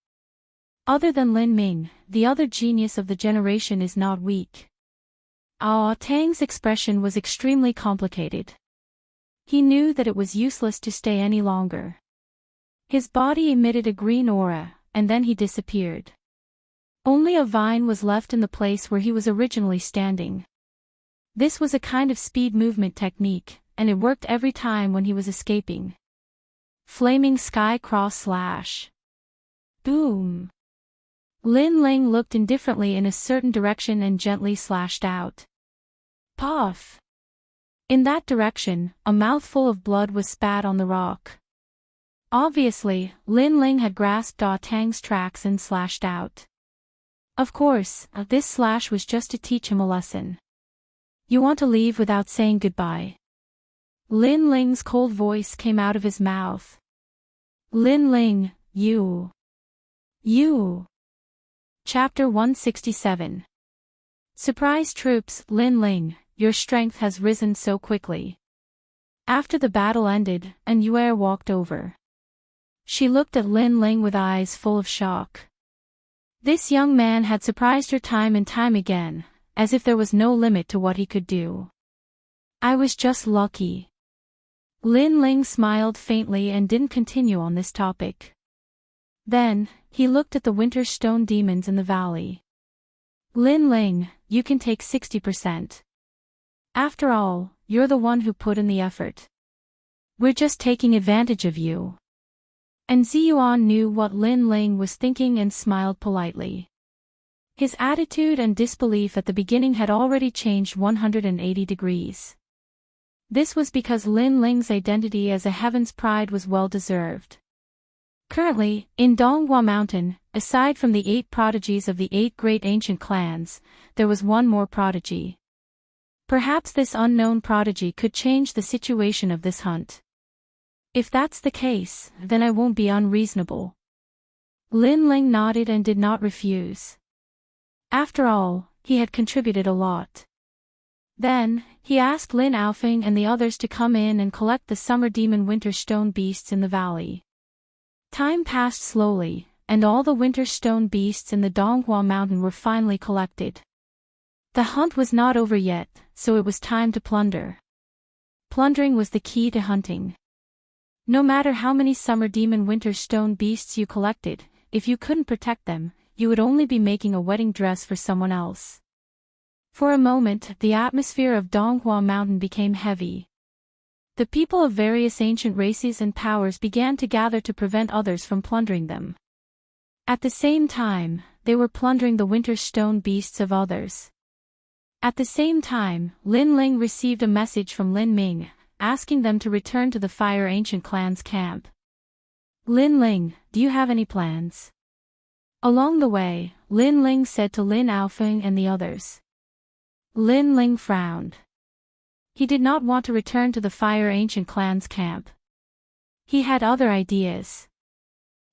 Other than Lin Ming, the other genius of the generation is not weak. Ah Tang's expression was extremely complicated. He knew that it was useless to stay any longer. His body emitted a green aura, and then he disappeared. Only a vine was left in the place where he was originally standing. This was a kind of speed movement technique, and it worked every time when he was escaping. Flaming sky cross slash. Boom! Lin Ling looked indifferently in a certain direction and gently slashed out. Puff! In that direction, a mouthful of blood was spat on the rock. Obviously, Lin Ling had grasped Ah Tang's tracks and slashed out. Of course, this slash was just to teach him a lesson. You want to leave without saying goodbye? Lin Ling's cold voice came out of his mouth. Lin Ling, you. Chapter 167. Surprise troops. Lin Ling, your strength has risen so quickly. After the battle ended, An Yue walked over. She looked at Lin Ling with eyes full of shock. This young man had surprised her time and time again, as if there was no limit to what he could do. I was just lucky. Lin Ling smiled faintly and didn't continue on this topic. Then, he looked at the winter stone demons in the valley. Lin Ling, you can take 60%. After all, you're the one who put in the effort. We're just taking advantage of you. And Ziyuan knew what Lin Ling was thinking and smiled politely. His attitude and disbelief at the beginning had already changed 180 degrees. This was because Lin Ling's identity as a heaven's pride was well deserved. Currently, in Donghua Mountain, aside from the 8 prodigies of the 8 great ancient clans, there was one more prodigy. Perhaps this unknown prodigy could change the situation of this hunt. If that's the case, then I won't be unreasonable. Lin Ling nodded and did not refuse. After all, he had contributed a lot. Then, he asked Lin Aofeng and the others to come in and collect the summer demon winter stone beasts in the valley. Time passed slowly, and all the winter stone beasts in the Donghua Mountain were finally collected. The hunt was not over yet, so it was time to plunder. Plundering was the key to hunting. No matter how many summer demon winter stone beasts you collected, if you couldn't protect them, you would only be making a wedding dress for someone else. For a moment, the atmosphere of Donghua Mountain became heavy. The people of various ancient races and powers began to gather to prevent others from plundering them. At the same time, they were plundering the winter stone beasts of others. At the same time, Lin Ling received a message from Lin Ming, asking them to return to the Fire Ancient Clan's camp. Lin Ling, do you have any plans? Along the way, Lin Ling said to Lin Aofeng and the others. Lin Ling frowned. He did not want to return to the Fire Ancient Clan's camp. He had other ideas.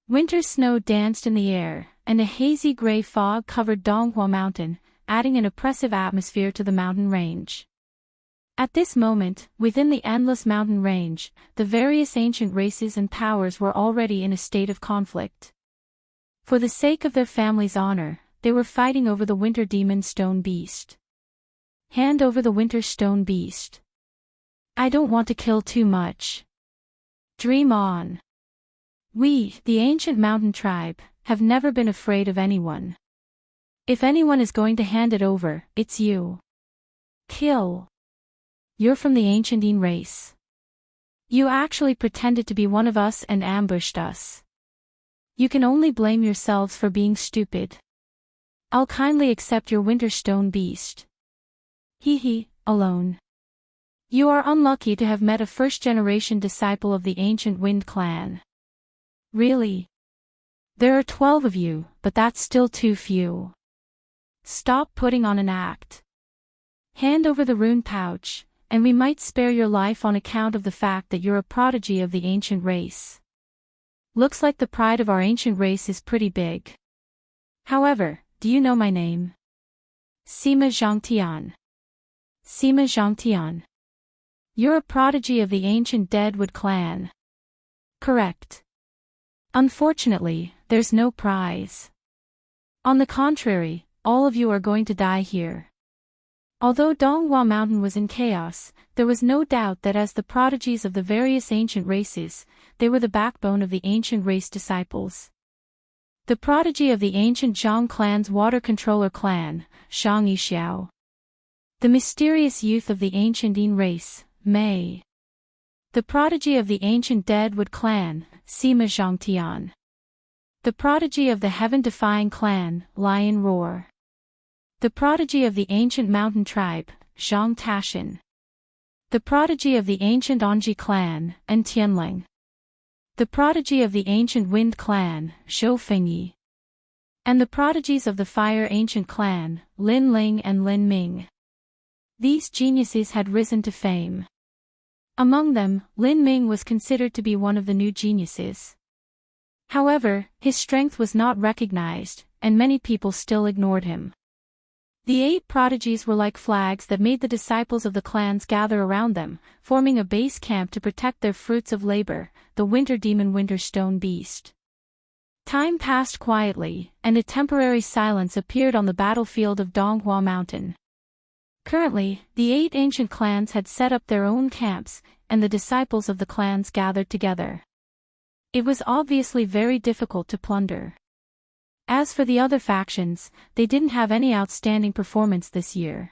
Winter snow danced in the air, and a hazy gray fog covered Donghua Mountain, adding an oppressive atmosphere to the mountain range. At this moment, within the endless mountain range, the various ancient races and powers were already in a state of conflict. For the sake of their family's honor, they were fighting over the winter demon stone beast. Hand over the winter stone beast. I don't want to kill too much. Dream on. We, the ancient mountain tribe, have never been afraid of anyone. If anyone is going to hand it over, it's you. Kill. You're from the ancient Yin race. You actually pretended to be one of us and ambushed us. You can only blame yourselves for being stupid. I'll kindly accept your winter stone beast. Hee, alone. You are unlucky to have met a first-generation disciple of the ancient Wind clan. Really? There are 12 of you, but that's still too few. Stop putting on an act. Hand over the rune pouch, and we might spare your life on account of the fact that you're a prodigy of the ancient race. Looks like the pride of our ancient race is pretty big. However, do you know my name? Sima Zhangtian. Sima Zhangtian. You're a prodigy of the ancient Deadwood clan. Correct. Unfortunately, there's no prize. On the contrary, all of you are going to die here. Although Donghua Mountain was in chaos, there was no doubt that as the prodigies of the various ancient races, they were the backbone of the ancient race disciples. The prodigy of the ancient Zhang clan's water controller clan, Shang Yixiao. The mysterious youth of the ancient Yin race, Mei. The prodigy of the ancient Deadwood clan, Sima Zhangtian. The prodigy of the heaven-defying clan, Lion Roar. The prodigy of the ancient mountain tribe, Zhang Tashin. The prodigy of the ancient Anji clan, An Tianling. The prodigy of the ancient Wind clan, Zhou Fengyi. And the prodigies of the Fire Ancient clan, Lin Ling and Lin Ming. These geniuses had risen to fame. Among them, Lin Ming was considered to be one of the new geniuses. However, his strength was not recognized, and many people still ignored him. The 8 prodigies were like flags that made the disciples of the clans gather around them, forming a base camp to protect their fruits of labor, the winter demon winter stone beast. Time passed quietly, and a temporary silence appeared on the battlefield of Donghua Mountain. Currently, the 8 ancient clans had set up their own camps, and the disciples of the clans gathered together. It was obviously very difficult to plunder. As for the other factions, they didn't have any outstanding performance this year.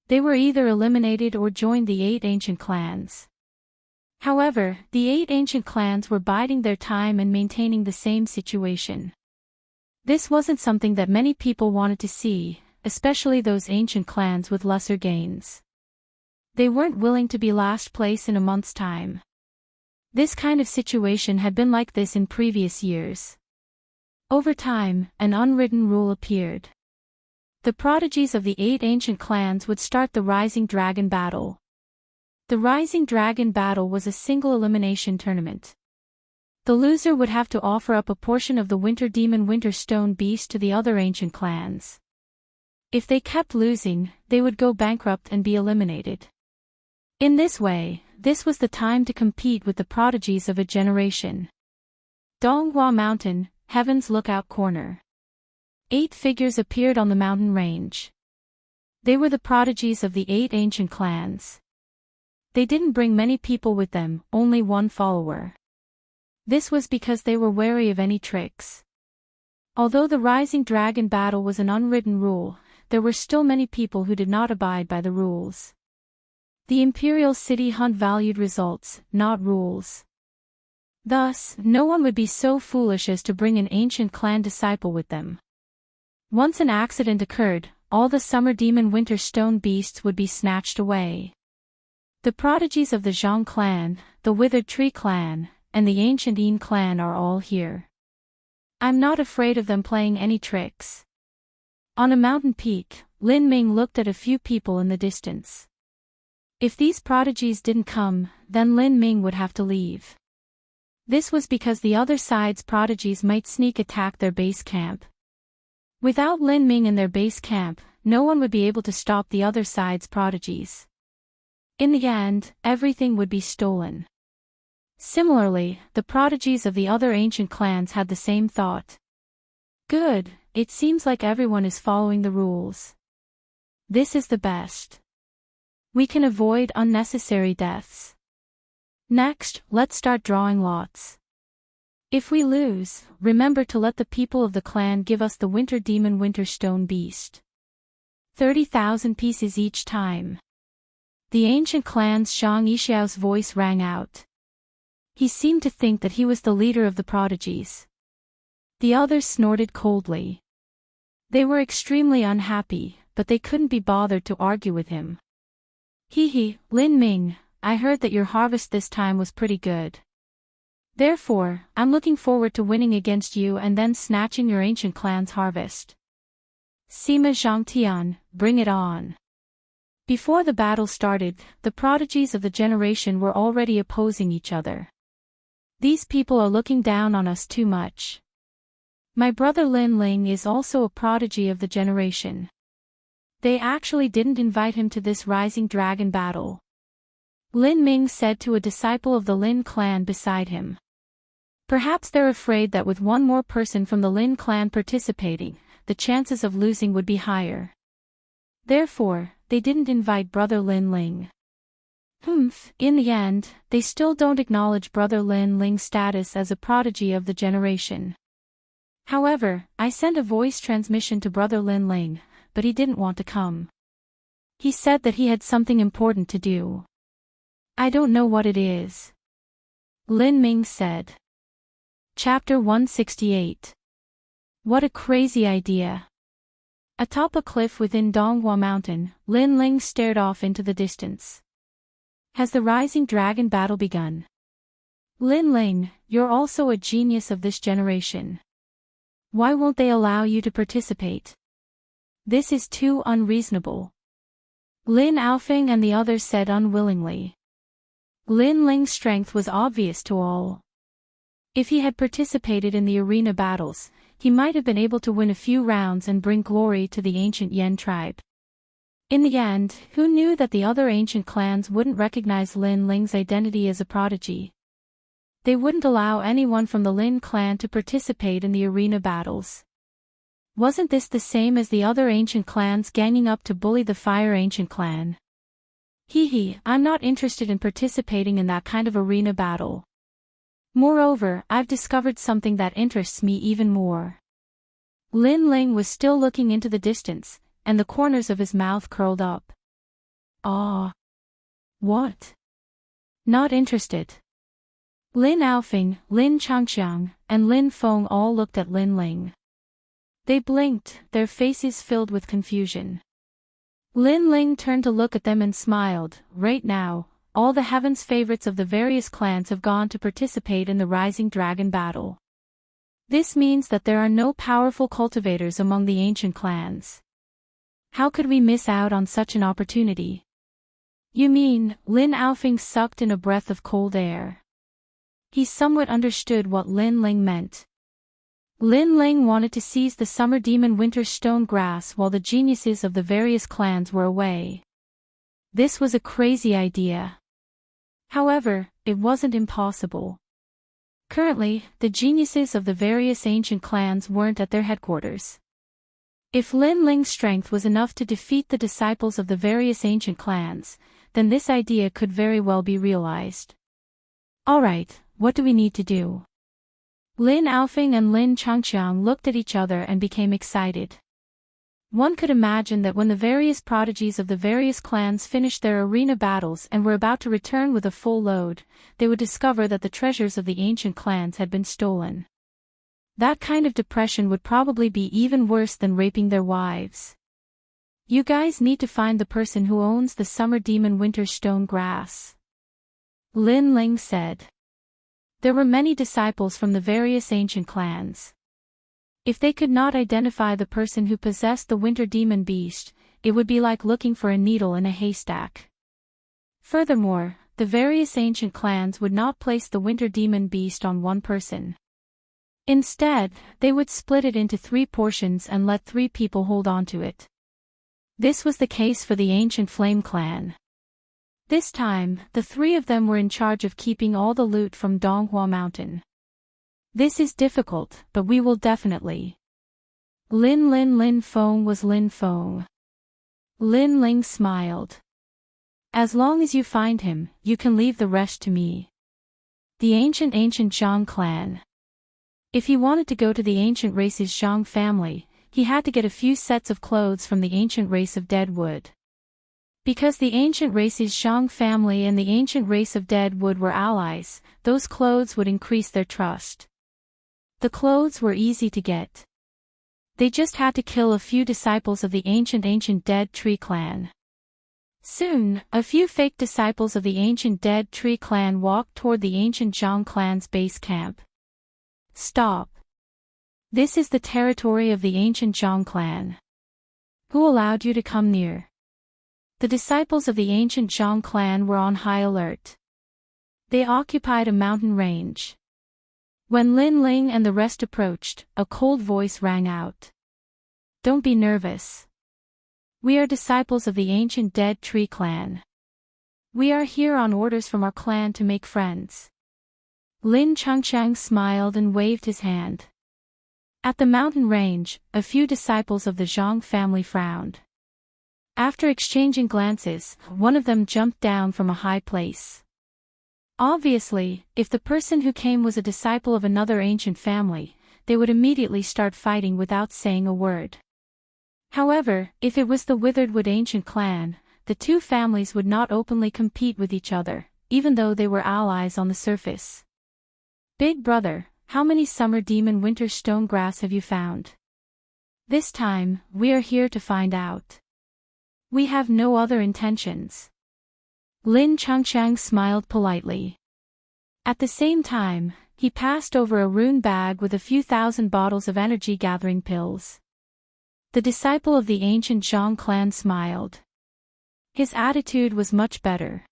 They were either eliminated or joined the 8 ancient clans. However, the 8 ancient clans were biding their time and maintaining the same situation. This wasn't something that many people wanted to see, especially those ancient clans with lesser gains. They weren't willing to be last place in a month's time. This kind of situation had been like this in previous years. Over time, an unwritten rule appeared. The prodigies of the 8 ancient clans would start the Rising Dragon Battle. The Rising Dragon Battle was a single elimination tournament. The loser would have to offer up a portion of the Winter Demon Winter Stone Beast to the other ancient clans. If they kept losing, they would go bankrupt and be eliminated. In this way, this was the time to compete with the prodigies of a generation. Donghua Mountain, Heaven's Lookout Corner. 8 figures appeared on the mountain range. They were the prodigies of the 8 ancient clans. They didn't bring many people with them, only 1 follower. This was because they were wary of any tricks. Although the Rising Dragon Battle was an unwritten rule, there were still many people who did not abide by the rules. The Imperial City Hunt valued results, not rules. Thus, no one would be so foolish as to bring an ancient clan disciple with them. Once an accident occurred, all the Summer Demon Winter Stone Beasts would be snatched away. The prodigies of the Zhang clan, the Withered Tree clan, and the Ancient Yin clan are all here. I'm not afraid of them playing any tricks. On a mountain peak, Lin Ming looked at a few people in the distance. If these prodigies didn't come, then Lin Ming would have to leave. This was because the other side's prodigies might sneak attack their base camp. Without Lin Ming in their base camp, no one would be able to stop the other side's prodigies. In the end, everything would be stolen. Similarly, the prodigies of the other ancient clans had the same thought. Good, it seems like everyone is following the rules. This is the best. We can avoid unnecessary deaths. Next, let's start drawing lots. If we lose, remember to let the people of the clan give us the Winter Demon Winter Stone Beast. 30,000 pieces each time. The ancient clan's Zhang Yixiao's voice rang out. He seemed to think that he was the leader of the prodigies. The others snorted coldly. They were extremely unhappy, but they couldn't be bothered to argue with him. Hee, Lin Ming, I heard that your harvest this time was pretty good. Therefore, I'm looking forward to winning against you and then snatching your ancient clan's harvest. Sima Zhangtian, bring it on. Before the battle started, the prodigies of the generation were already opposing each other. These people are looking down on us too much. My brother Lin Ling is also a prodigy of the generation. They actually didn't invite him to this Rising Dragon battle. Lin Ming said to a disciple of the Lin clan beside him. Perhaps they're afraid that with one more person from the Lin clan participating, the chances of losing would be higher. Therefore, they didn't invite brother Lin Ling. In the end, they still don't acknowledge brother Lin Ling's status as a prodigy of the generation. However, I sent a voice transmission to brother Lin Ling, but he didn't want to come. He said that he had something important to do. I don't know what it is. Lin Ming said. Chapter 168. What a crazy idea. Atop a cliff within Donghua Mountain, Lin Ling stared off into the distance. Has the Rising Dragon battle begun? Lin Ling, you're also a genius of this generation. Why won't they allow you to participate? This is too unreasonable. Lin Aofeng and the others said unwillingly. Lin Ling's strength was obvious to all. If he had participated in the arena battles, he might have been able to win a few rounds and bring glory to the ancient Yen tribe. In the end, who knew that the other ancient clans wouldn't recognize Lin Ling's identity as a prodigy? They wouldn't allow anyone from the Lin clan to participate in the arena battles. Wasn't this the same as the other ancient clans ganging up to bully the Fire Ancient clan? I'm not interested in participating in that kind of arena battle. Moreover, I've discovered something that interests me even more. Lin Ling was still looking into the distance, and the corners of his mouth curled up. Ah. What? Not interested. Lin Aofeng, Lin Changxiang, and Lin Feng all looked at Lin Ling. They blinked, their faces filled with confusion. Lin Ling turned to look at them and smiled. Right now, all the heaven's favorites of the various clans have gone to participate in the rising dragon battle. This means that there are no powerful cultivators among the ancient clans. How could we miss out on such an opportunity? You mean, Lin Aofing sucked in a breath of cold air. He somewhat understood what Lin Ling meant. Lin Ling wanted to seize the summer demon winter stone grass while the geniuses of the various clans were away. This was a crazy idea. However, it wasn't impossible. Currently, the geniuses of the various ancient clans weren't at their headquarters. If Lin Ling's strength was enough to defeat the disciples of the various ancient clans, then this idea could very well be realized. Alright, what do we need to do? Lin Aofing and Lin Changqiang looked at each other and became excited. One could imagine that when the various prodigies of the various clans finished their arena battles and were about to return with a full load, they would discover that the treasures of the ancient clans had been stolen. That kind of depression would probably be even worse than raping their wives. You guys need to find the person who owns the summer demon winter stone grass. Lin Ling said. There were many disciples from the various ancient clans. If they could not identify the person who possessed the winter demon beast, it would be like looking for a needle in a haystack. Furthermore, the various ancient clans would not place the winter demon beast on one person. Instead, they would split it into 3 portions and let 3 people hold on to it. This was the case for the ancient Flame clan. This time, the 3 of them were in charge of keeping all the loot from Donghua Mountain. This is difficult, but we will definitely. Lin Feng was Lin Feng. Lin Ling smiled. As long as you find him, you can leave the rest to me. The ancient Zhang clan. If he wanted to go to the ancient race's Zhang family, he had to get a few sets of clothes from the ancient race of Deadwood. Because the ancient race's Zhang family and the ancient race of Deadwood were allies, those clothes would increase their trust. The clothes were easy to get. They just had to kill a few disciples of the ancient Dead Tree clan. Soon, a few fake disciples of the ancient Dead Tree clan walked toward the ancient Zhang clan's base camp. Stop. This is the territory of the ancient Zhang clan. Who allowed you to come near? The disciples of the ancient Zhang clan were on high alert. They occupied a mountain range. When Lin Ling and the rest approached, a cold voice rang out. Don't be nervous. We are disciples of the ancient Dead Tree clan. We are here on orders from our clan to make friends. Lin Changqiang smiled and waved his hand. At the mountain range, a few disciples of the Zhang family frowned. After exchanging glances, one of them jumped down from a high place. Obviously, if the person who came was a disciple of another ancient family, they would immediately start fighting without saying a word. However, if it was the Witheredwood ancient clan, the 2 families would not openly compete with each other, even though they were allies on the surface. Big brother, how many summer demon winter stone grass have you found? This time, we are here to find out. We have no other intentions. Lin Changqiang smiled politely. At the same time, he passed over a rune bag with a few thousand bottles of energy-gathering pills. The disciple of the ancient Zhang clan smiled. His attitude was much better.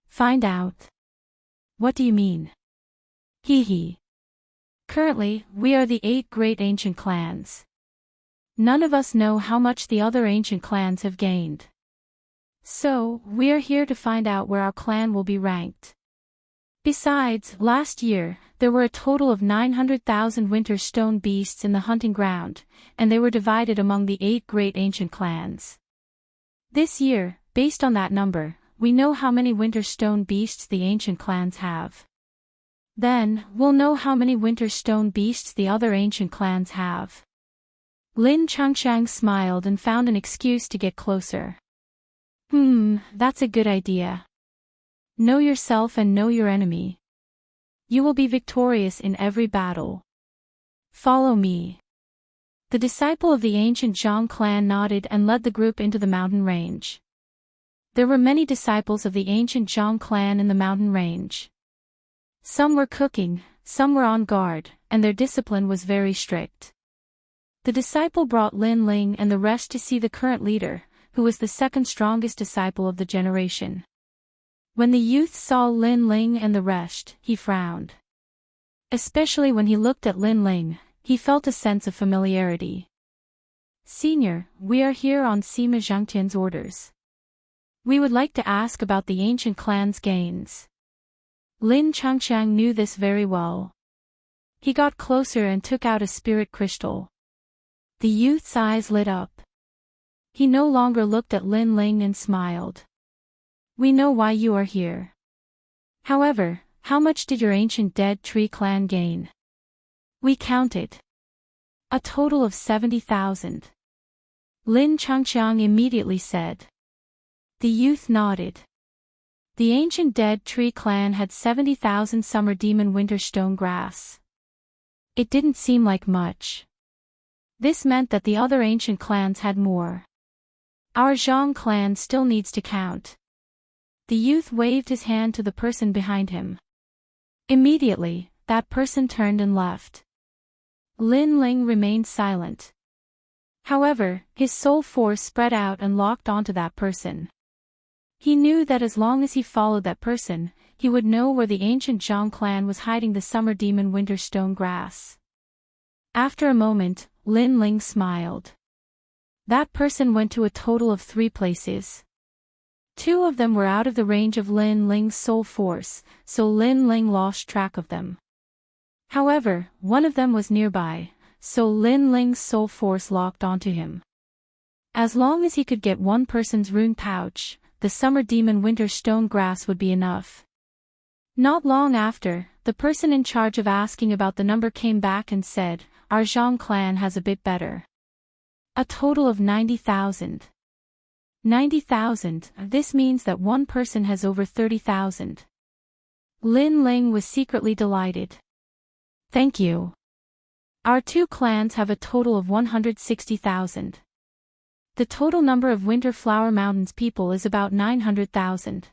Find out. What do you mean? Hee. Currently, we are the 8 great ancient clans. None of us know how much the other ancient clans have gained. So, we are here to find out where our clan will be ranked. Besides, last year, there were a total of 900,000 winter stone beasts in the hunting ground, and they were divided among the 8 great ancient clans. This year, based on that number, we know how many winter stone beasts the ancient clans have. Then, we'll know how many winter stone beasts the other ancient clans have. Lin Changqiang smiled and found an excuse to get closer. That's a good idea. Know yourself and know your enemy. You will be victorious in every battle. Follow me. The disciple of the ancient Zhang clan nodded and led the group into the mountain range. There were many disciples of the ancient Zhang clan in the mountain range. Some were cooking, some were on guard, and their discipline was very strict. The disciple brought Lin Ling and the rest to see the current leader, who was the second strongest disciple of the generation. When the youth saw Lin Ling and the rest, he frowned. Especially when he looked at Lin Ling, he felt a sense of familiarity. "Senior, we are here on Sima Zhangtian's orders. We would like to ask about the ancient clan's gains." Lin Changqiang knew this very well. He got closer and took out a spirit crystal. The youth's eyes lit up. He no longer looked at Lin Ling and smiled. "We know why you are here. However, how much did your ancient dead tree clan gain?" "We counted. A total of 70,000. Lin Changqiang immediately said. The youth nodded. The ancient dead tree clan had 70,000 summer demon winter stone grass. It didn't seem like much. This meant that the other ancient clans had more. Our Zhang clan still needs to count. The youth waved his hand to the person behind him. Immediately, that person turned and left. Lin Ling remained silent. However, his soul force spread out and locked onto that person. He knew that as long as he followed that person, he would know where the ancient Zhang clan was hiding the summer demon winter stone grass. After a moment, Lin Ling smiled. That person went to a total of 3 places. 2 of them were out of the range of Lin Ling's soul force, so Lin Ling lost track of them. However, 1 of them was nearby, so Lin Ling's soul force locked onto him. As long as he could get one person's rune pouch, the summer demon winter stone grass would be enough. Not long after, the person in charge of asking about the number came back and said, "Our Zhang clan has a bit better. A total of 90,000. 90,000, this means that one person has over 30,000. Lin Ling was secretly delighted. "Thank you. Our 2 clans have a total of 160,000. The total number of Winter Flower Mountains people is about 900,000.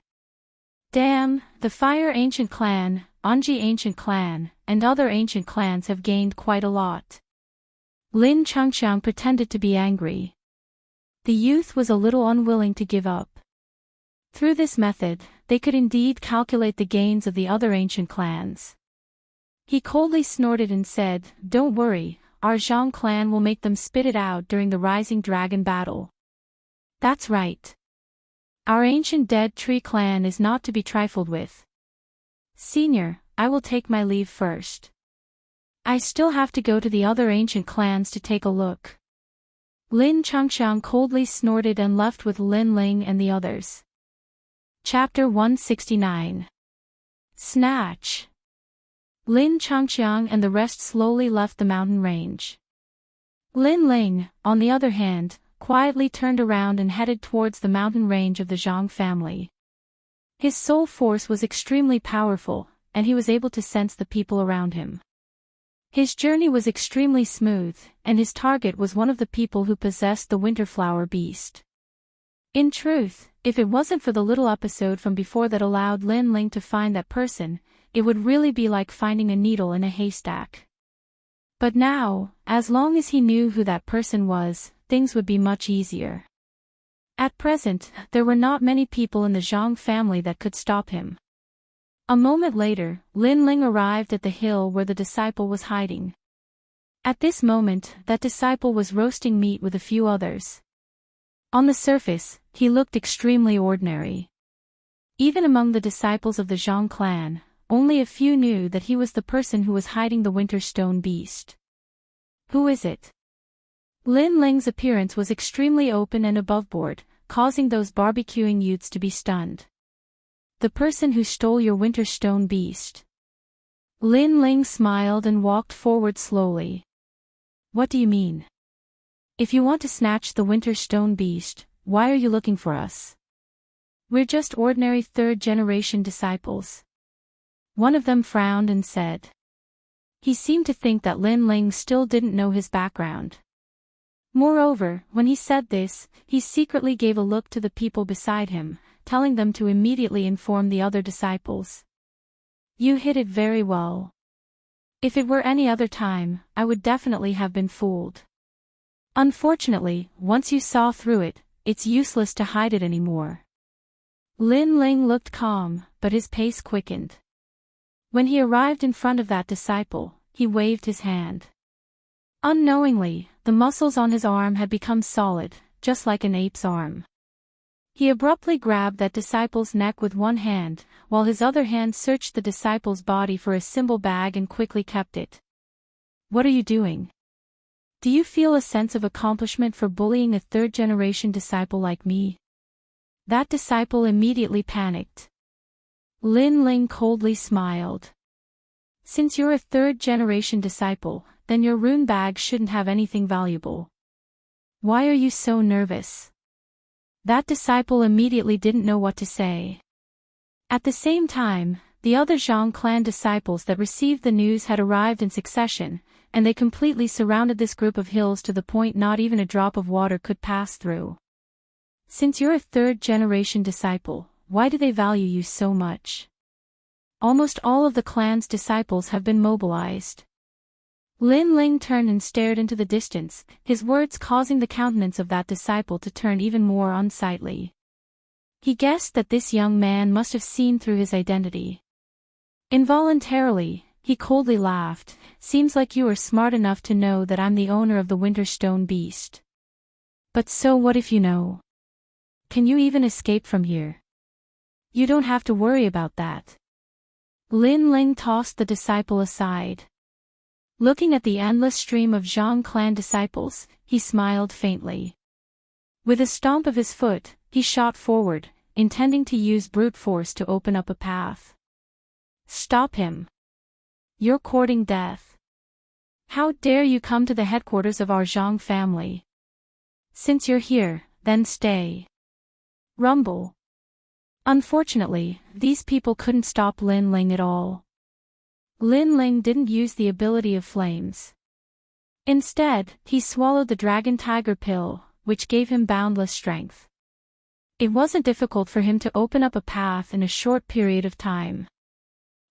Damn, the Fire Ancient Clan, Anji Ancient Clan, and other ancient clans have gained quite a lot." Lin Changqiang pretended to be angry. The youth was a little unwilling to give up. Through this method, they could indeed calculate the gains of the other ancient clans. He coldly snorted and said, "Don't worry. Our Zhang clan will make them spit it out during the Rising Dragon battle." That's right. Our ancient dead tree clan is not to be trifled with. Senior, I will take my leave first. I still have to go to the other ancient clans to take a look. Lin Changqiang coldly snorted and left with Lin Ling and the others. Chapter 169. Snatch. Lin Changqiang and the rest slowly left the mountain range. Lin Ling, on the other hand, quietly turned around and headed towards the mountain range of the Zhang family. His soul force was extremely powerful, and he was able to sense the people around him. His journey was extremely smooth, and his target was one of the people who possessed the winter flower beast. In truth, if it wasn't for the little episode from before that allowed Lin Ling to find that person, it would really be like finding a needle in a haystack. But now, as long as he knew who that person was, things would be much easier. At present, there were not many people in the Zhang family that could stop him. A moment later, Lin Ling arrived at the hill where the disciple was hiding. At this moment, that disciple was roasting meat with a few others. On the surface, he looked extremely ordinary. Even among the disciples of the Zhang clan, only a few knew that he was the person who was hiding the winter stone beast. Who is it? Lin Ling's appearance was extremely open and aboveboard, causing those barbecuing youths to be stunned. The person who stole your winter stone beast. Lin Ling smiled and walked forward slowly. What do you mean? If you want to snatch the winter stone beast, why are you looking for us? We're just ordinary 3rd-generation disciples. One of them frowned and said. He seemed to think that Lin Ling still didn't know his background. Moreover, when he said this, he secretly gave a look to the people beside him, telling them to immediately inform the other disciples. You hit it very well. If it were any other time, I would definitely have been fooled. Unfortunately, once you saw through it, it's useless to hide it anymore. Lin Ling looked calm, but his pace quickened. When he arrived in front of that disciple, he waved his hand. Unknowingly, the muscles on his arm had become solid, just like an ape's arm. He abruptly grabbed that disciple's neck with one hand, while his other hand searched the disciple's body for a symbol bag and quickly kept it. What are you doing? Do you feel a sense of accomplishment for bullying a third-generation disciple like me? That disciple immediately panicked. Lin Ling coldly smiled. Since you're a third-generation disciple, then your rune bag shouldn't have anything valuable. Why are you so nervous? That disciple immediately didn't know what to say. At the same time, the other Zhang clan disciples that received the news had arrived in succession, and they completely surrounded this group of hills to the point not even a drop of water could pass through. Since you're a third-generation disciple, why do they value you so much? Almost all of the clan's disciples have been mobilized. Lin Ling turned and stared into the distance, his words causing the countenance of that disciple to turn even more unsightly. He guessed that this young man must have seen through his identity. Involuntarily, he coldly laughed. Seems like you are smart enough to know that I'm the owner of the Winter Stone Beast. But so what if you know? Can you even escape from here? You don't have to worry about that. Lin Ling tossed the disciple aside. Looking at the endless stream of Zhang clan disciples, he smiled faintly. With a stomp of his foot, he shot forward, intending to use brute force to open up a path. Stop him. You're courting death. How dare you come to the headquarters of our Zhang family? Since you're here, then stay. Rumble. Unfortunately, these people couldn't stop Lin Ling at all. Lin Ling didn't use the ability of flames. Instead, he swallowed the dragon tiger pill, which gave him boundless strength. It wasn't difficult for him to open up a path in a short period of time.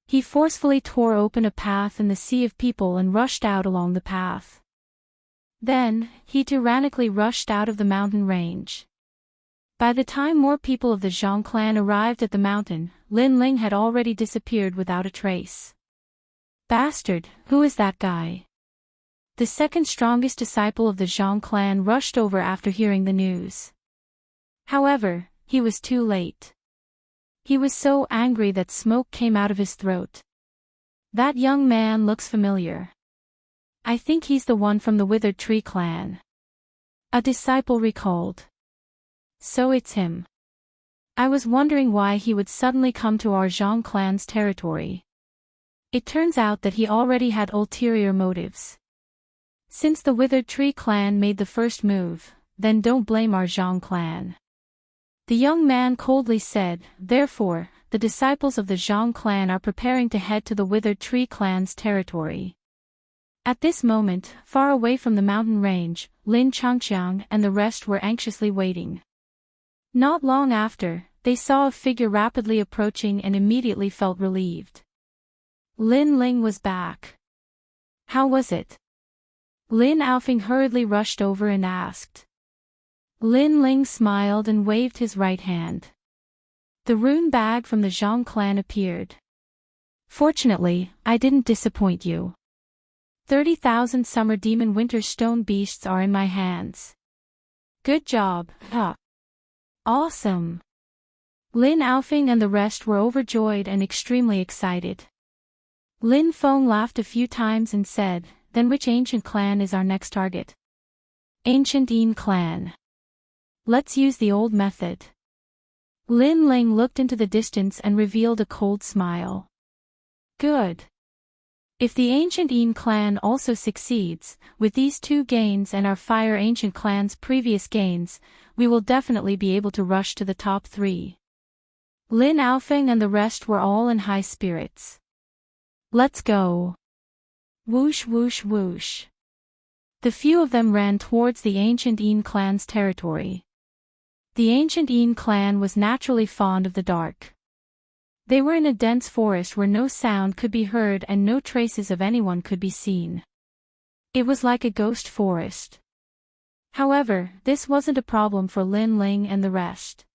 He forcefully tore open a path in the sea of people and rushed out along the path. Then, he tyrannically rushed out of the mountain range. By the time more people of the Zhang clan arrived at the mountain, Lin Ling had already disappeared without a trace. Bastard, who is that guy? The second strongest disciple of the Zhang clan rushed over after hearing the news. However, he was too late. He was so angry that smoke came out of his throat. That young man looks familiar. I think he's the one from the Withered Tree clan. A disciple recalled. So it's him. I was wondering why he would suddenly come to our Zhang clan's territory. It turns out that he already had ulterior motives. Since the Withered Tree clan made the first move, then don't blame our Zhang clan. The young man coldly said, therefore, the disciples of the Zhang clan are preparing to head to the Withered Tree clan's territory. At this moment, far away from the mountain range, Lin Changqiang and the rest were anxiously waiting. Not long after, they saw a figure rapidly approaching and immediately felt relieved. Lin Ling was back. How was it? Lin Aofing hurriedly rushed over and asked. Lin Ling smiled and waved his right hand. The rune bag from the Zhang clan appeared. Fortunately, I didn't disappoint you. 30,000 summer demon winter stone beasts are in my hands. Good job, huh? Awesome. Lin Aofing and the rest were overjoyed and extremely excited. Lin Feng laughed a few times and said, then which ancient clan is our next target? Ancient Yin clan. Let's use the old method. Lin Ling looked into the distance and revealed a cold smile. Good. If the ancient Yin clan also succeeds, with these two gains and our fire ancient clan's previous gains, we will definitely be able to rush to the top 3. Lin Aofing and the rest were all in high spirits. Let's go. Whoosh whoosh whoosh. The few of them ran towards the ancient Een clan's territory. The ancient Een clan was naturally fond of the dark. They were in a dense forest where no sound could be heard and no traces of anyone could be seen. It was like a ghost forest. However, this wasn't a problem for Lin Ling and the rest.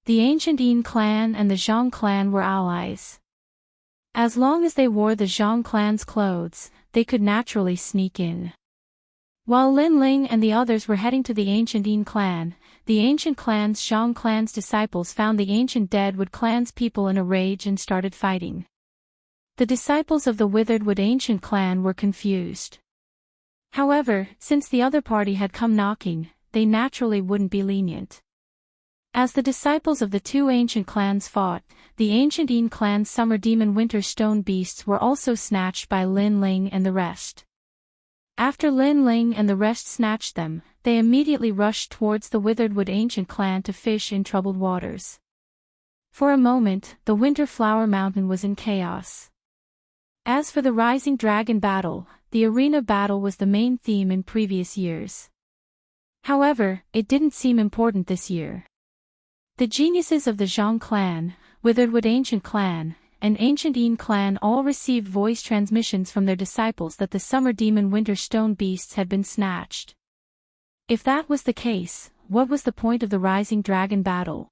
The ancient Een clan and the Zhang clan were allies. As long as they wore the Zhang clan's clothes, they could naturally sneak in. While Lin Ling and the others were heading to the ancient Een clan, the ancient clan's Zhang clan's disciples found the ancient Deadwood clan's people in a rage and started fighting. The disciples of the Witheredwood ancient clan were confused. However, since the other party had come knocking, they naturally wouldn't be lenient. As the disciples of the two ancient clans fought, the ancient Een clan's summer demon winter stone beasts were also snatched by Lin Ling and the rest. After Lin Ling and the rest snatched them, they immediately rushed towards the Witheredwood ancient clan to fish in troubled waters. For a moment, the Winter Flower Mountain was in chaos. As for the Rising Dragon battle, the arena battle was the main theme in previous years. However, it didn't seem important this year. The geniuses of the Zhang clan, Witheredwood ancient clan, and ancient Een clan all received voice transmissions from their disciples that the summer demon winter stone beasts had been snatched. If that was the case, what was the point of the Rising Dragon battle?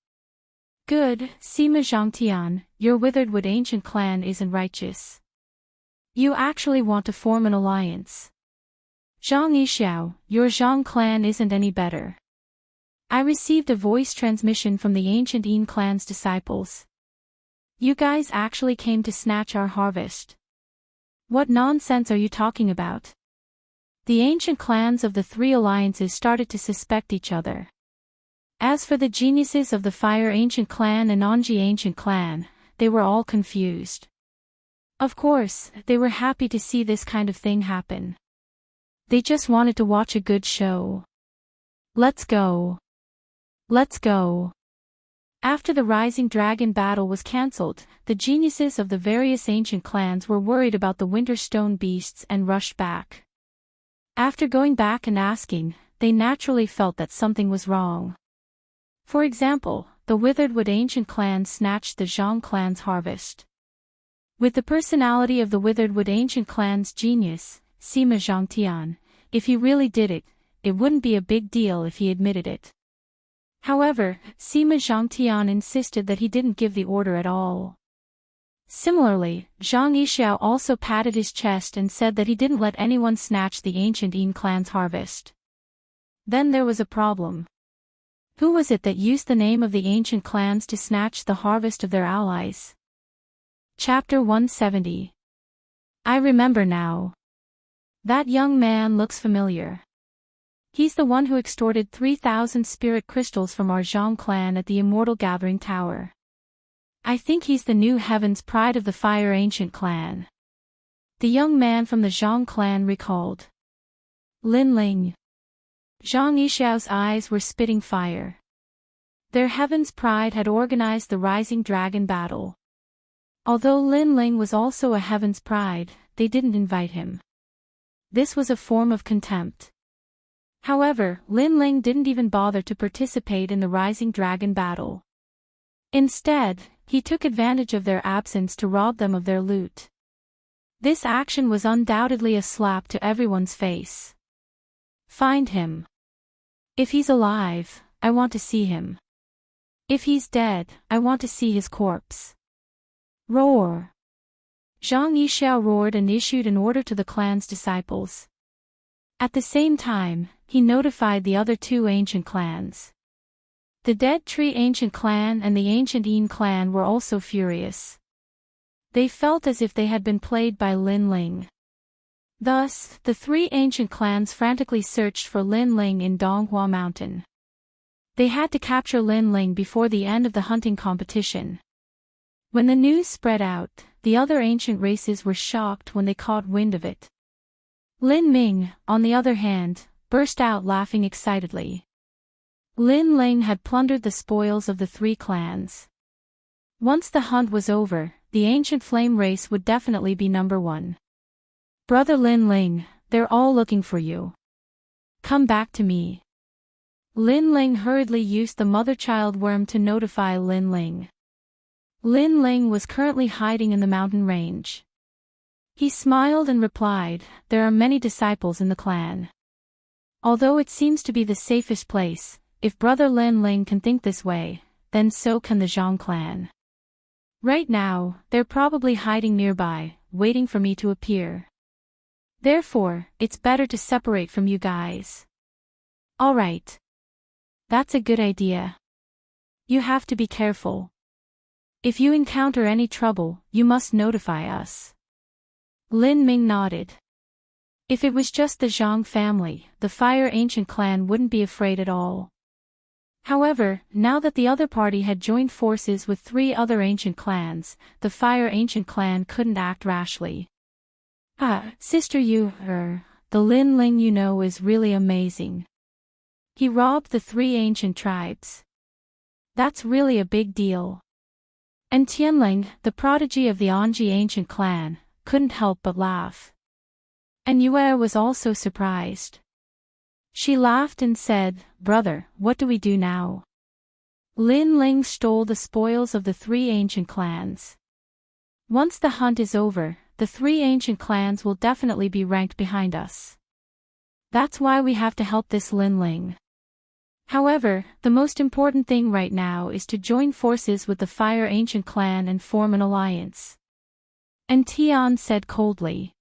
Good, Sima Zhangtian, your Witheredwood ancient clan isn't righteous. You actually want to form an alliance. Zhang Yixiao, your Zhang clan isn't any better. I received a voice transmission from the ancient Een clan's disciples. You guys actually came to snatch our harvest. What nonsense are you talking about? The ancient clans of the three alliances started to suspect each other. As for the geniuses of the Fire ancient clan and Anji ancient clan, they were all confused. Of course, they were happy to see this kind of thing happen. They just wanted to watch a good show. Let's go. Let's go. After the Rising Dragon battle was cancelled, the geniuses of the various ancient clans were worried about the winter stone beasts and rushed back. After going back and asking, they naturally felt that something was wrong. For example, the Witheredwood ancient clan snatched the Zhang clan's harvest. With the personality of the Witheredwood ancient clan's genius, Sima Zhangtian, if he really did it, it wouldn't be a big deal if he admitted it. However, Sima Zhangtian insisted that he didn't give the order at all. Similarly, Zhang Yixiao also patted his chest and said that he didn't let anyone snatch the ancient Een clan's harvest. Then there was a problem. Who was it that used the name of the ancient clans to snatch the harvest of their allies? Chapter 170. I remember now. That young man looks familiar. He's the one who extorted 3,000 spirit crystals from our Zhang clan at the Immortal Gathering Tower. I think he's the new Heaven's Pride of the Fire ancient clan. The young man from the Zhang clan recalled. Lin Ling. Zhang Yixiao's eyes were spitting fire. Their Heaven's Pride had organized the Rising Dragon battle. Although Lin Ling was also a Heaven's Pride, they didn't invite him. This was a form of contempt. However, Lin Ling didn't even bother to participate in the Rising Dragon battle. Instead, he took advantage of their absence to rob them of their loot. This action was undoubtedly a slap to everyone's face. Find him. If he's alive, I want to see him. If he's dead, I want to see his corpse. Roar. Zhang Yixiao roared and issued an order to the clan's disciples. At the same time, he notified the other two ancient clans. The Dead Tree ancient clan and the ancient Een clan were also furious. They felt as if they had been played by Lin Ling. Thus, the three ancient clans frantically searched for Lin Ling in Donghua Mountain. They had to capture Lin Ling before the end of the hunting competition. When the news spread out, the other ancient races were shocked when they caught wind of it. Lin Ming, on the other hand, burst out laughing excitedly. Lin Ling had plundered the spoils of the three clans. Once the hunt was over, the ancient flame race would definitely be number one. Brother Lin Ling, they're all looking for you. Come back to me. Lin Ling hurriedly used the mother-child worm to notify Lin Ling. Lin Ling was currently hiding in the mountain range. He smiled and replied, "There are many disciples in the clan. Although it seems to be the safest place, if Brother Lin Ling can think this way, then so can the Zhang clan. Right now, they're probably hiding nearby, waiting for me to appear. Therefore, it's better to separate from you guys." "Alright. That's a good idea. You have to be careful. If you encounter any trouble, you must notify us." Lin Ming nodded. If it was just the Zhang family, the Fire Ancient clan wouldn't be afraid at all. However, now that the other party had joined forces with 3 other ancient clans, the Fire Ancient clan couldn't act rashly. Sister the Lin Ling you know is really amazing. He robbed the 3 ancient tribes. That's really a big deal." And Tianling, the prodigy of the Anji ancient clan, couldn't help but laugh. And Yue was also surprised. She laughed and said, "Brother, what do we do now?" Lin Ling stole the spoils of the 3 ancient clans. Once the hunt is over, the 3 ancient clans will definitely be ranked behind us. That's why we have to help this Lin Ling. However, the most important thing right now is to join forces with the Fire Ancient clan and form an alliance. And Tian said coldly.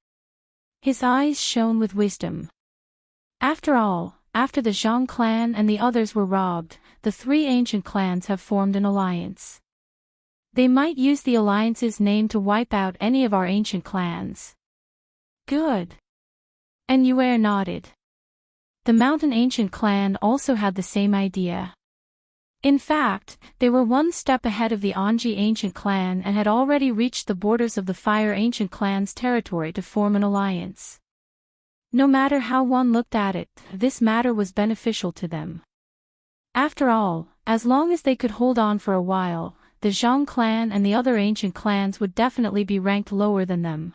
His eyes shone with wisdom. After all, after the Zhang clan and the others were robbed, the 3 ancient clans have formed an alliance. They might use the alliance's name to wipe out any of our ancient clans. Good. And Yue nodded. The Mountain Ancient clan also had the same idea. In fact, they were one step ahead of the Anji Ancient clan and had already reached the borders of the Fire Ancient clan's territory to form an alliance. No matter how one looked at it, this matter was beneficial to them. After all, as long as they could hold on for a while, the Zhang clan and the other ancient clans would definitely be ranked lower than them.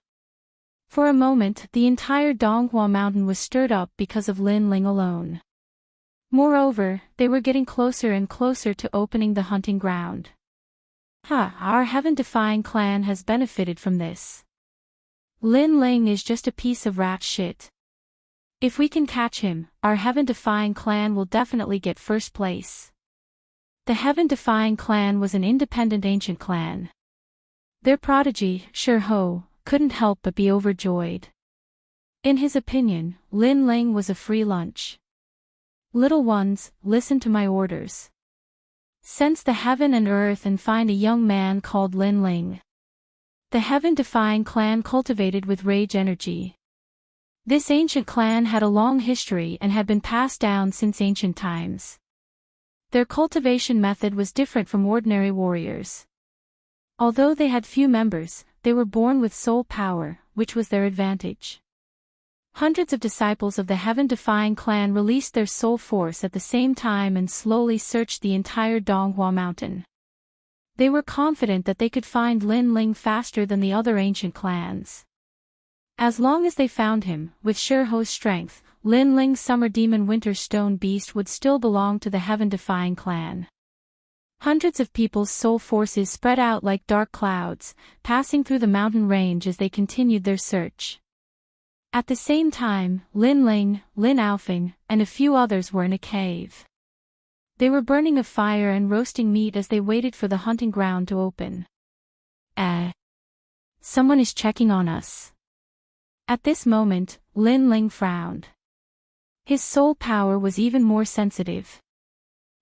For a moment, the entire Donghua mountain was stirred up because of Lin Ling alone. Moreover, they were getting closer and closer to opening the hunting ground. Our heaven-defying clan has benefited from this. Lin Ling is just a piece of rat shit. If we can catch him, our heaven-defying clan will definitely get first place. The heaven-defying clan was an independent ancient clan. Their prodigy, Shirho, couldn't help but be overjoyed. In his opinion, Lin Ling was a free lunch. Little ones, listen to my orders. Sense the heaven and earth and find a young man called Lin Ling. The heaven-defying clan cultivated with rage energy. This ancient clan had a long history and had been passed down since ancient times. Their cultivation method was different from ordinary warriors. Although they had few members, they were born with soul power, which was their advantage. Hundreds of disciples of the heaven-defying clan released their soul force at the same time and slowly searched the entire Donghua mountain. They were confident that they could find Lin Ling faster than the other ancient clans. As long as they found him, with Shirho's strength, Lin Ling's summer demon winter stone beast would still belong to the heaven-defying clan. Hundreds of people's soul forces spread out like dark clouds, passing through the mountain range as they continued their search. At the same time, Lin Ling, Lin Aofing, and a few others were in a cave. They were burning a fire and roasting meat as they waited for the hunting ground to open. Someone is checking on us. At this moment, Lin Ling frowned. His soul power was even more sensitive.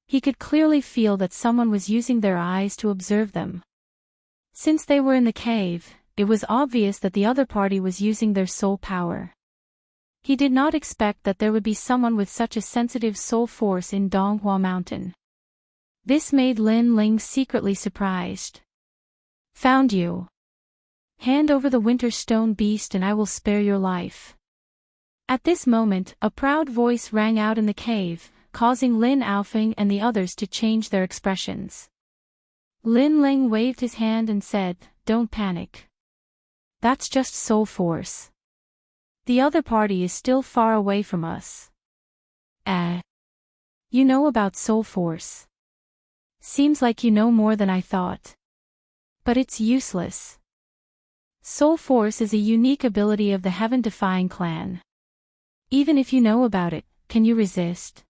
He could clearly feel that someone was using their eyes to observe them. Since they were in the cave, it was obvious that the other party was using their soul power. He did not expect that there would be someone with such a sensitive soul force in Donghua Mountain. This made Lin Ling secretly surprised. Found you. Hand over the winter stone beast and I will spare your life. At this moment, a proud voice rang out in the cave, causing Lin Aofing and the others to change their expressions. Lin Ling waved his hand and said, "Don't panic. That's just soul force. The other party is still far away from us. You know about soul force. Seems like you know more than I thought. But it's useless. Soul force is a unique ability of the heaven-defying clan. Even if you know about it, can you resist?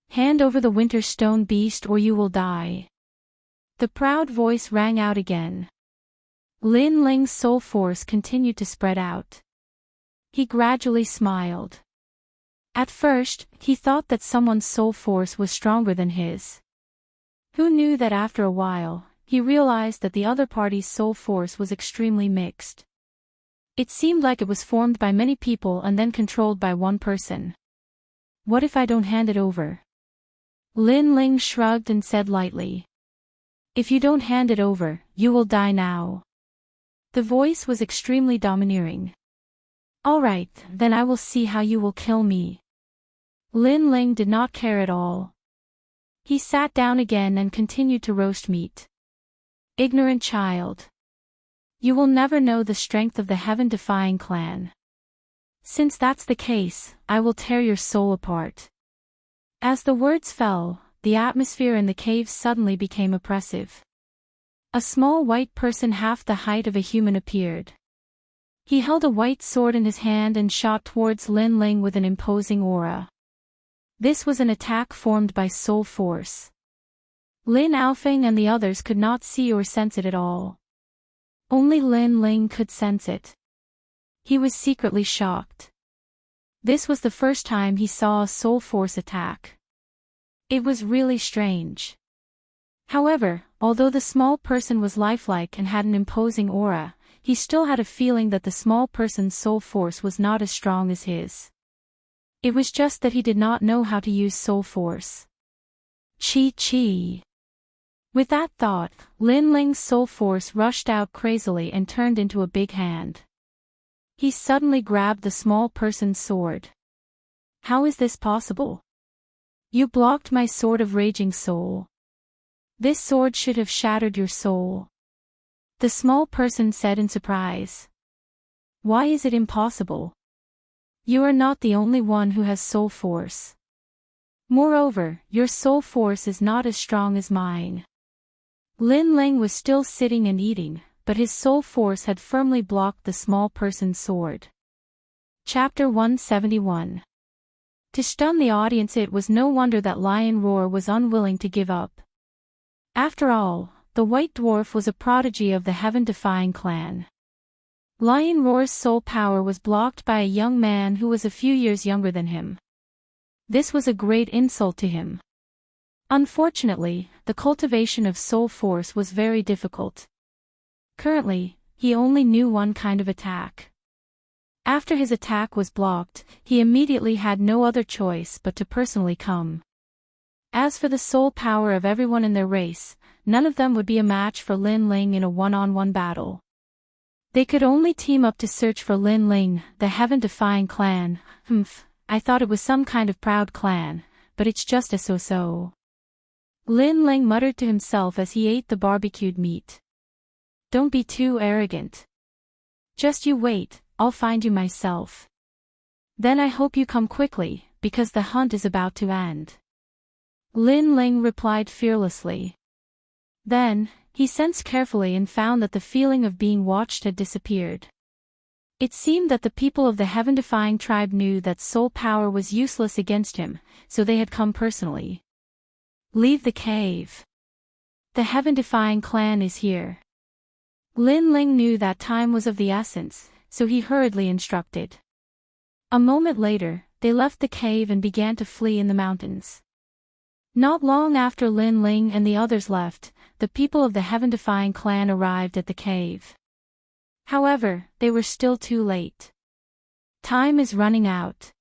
Hand over the winter stone beast or you will die. The proud voice rang out again. Lin Ling's soul force continued to spread out. He gradually smiled. At first, he thought that someone's soul force was stronger than his. Who knew that after a while, he realized that the other party's soul force was extremely mixed. It seemed like it was formed by many people and then controlled by one person. What if I don't hand it over? Lin Ling shrugged and said lightly. If you don't hand it over, you will die now. The voice was extremely domineering. All right, then I will see how you will kill me. Lin Ling did not care at all. He sat down again and continued to roast meat. Ignorant child. You will never know the strength of the heaven-defying clan. Since that's the case, I will tear your soul apart. As the words fell, the atmosphere in the cave suddenly became oppressive. A small white person half the height of a human appeared. He held a white sword in his hand and shot towards Lin Ling with an imposing aura. This was an attack formed by soul force. Lin Aofeng and the others could not see or sense it at all. Only Lin Ling could sense it. He was secretly shocked. This was the first time he saw a soul force attack. It was really strange. However, although the small person was lifelike and had an imposing aura, he still had a feeling that the small person's soul force was not as strong as his. It was just that he did not know how to use soul force. Chi. With that thought, Lin Ling's soul force rushed out crazily and turned into a big hand. He suddenly grabbed the small person's sword. How is this possible? You blocked my sword of raging soul. This sword should have shattered your soul. The small person said in surprise. Why is it impossible? You are not the only one who has soul force. Moreover, your soul force is not as strong as mine. Lin Ling was still sitting and eating, but his soul force had firmly blocked the small person's sword. Chapter 171. To stun the audience, it was no wonder that Lion Roar was unwilling to give up. After all, the White Dwarf was a prodigy of the heaven-defying clan. Lion Roar's soul power was blocked by a young man who was a few years younger than him. This was a great insult to him. Unfortunately, the cultivation of soul force was very difficult. Currently, he only knew one kind of attack. After his attack was blocked, he immediately had no other choice but to personally come. As for the soul power of everyone in their race, none of them would be a match for Lin Ling in a one-on-one battle. They could only team up to search for Lin Ling, the heaven-defying clan. I thought it was some kind of proud clan, but it's just a so-so. Lin Ling muttered to himself as he ate the barbecued meat. Don't be too arrogant. Just you wait, I'll find you myself. Then I hope you come quickly, because the hunt is about to end. Lin Ling replied fearlessly. Then, he sensed carefully and found that the feeling of being watched had disappeared. It seemed that the people of the heaven-defying tribe knew that soul power was useless against him, so they had come personally. Leave the cave. The heaven-defying clan is here. Lin Ling knew that time was of the essence, so he hurriedly instructed. A moment later, they left the cave and began to flee in the mountains. Not long after Lin Ling and the others left, the people of the heaven-defying clan arrived at the cave. However, they were still too late. Time is running out.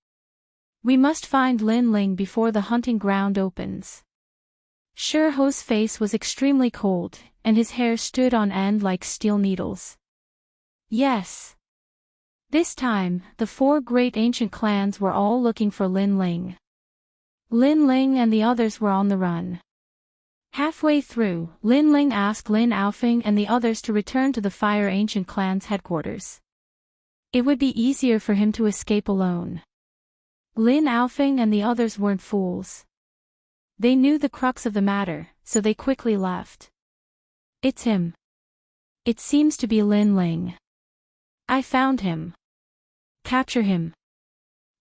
We must find Lin Ling before the hunting ground opens. Shi Ho's face was extremely cold, and his hair stood on end like steel needles. Yes. This time, the four great ancient clans were all looking for Lin Ling. Lin Ling and the others were on the run. Halfway through, Lin Ling asked Lin Aofeng and the others to return to the Fire Ancient Clan's headquarters. It would be easier for him to escape alone. Lin Alfing and the others weren't fools. They knew the crux of the matter, so they quickly left. It's him. It seems to be Lin Ling. I found him. Capture him.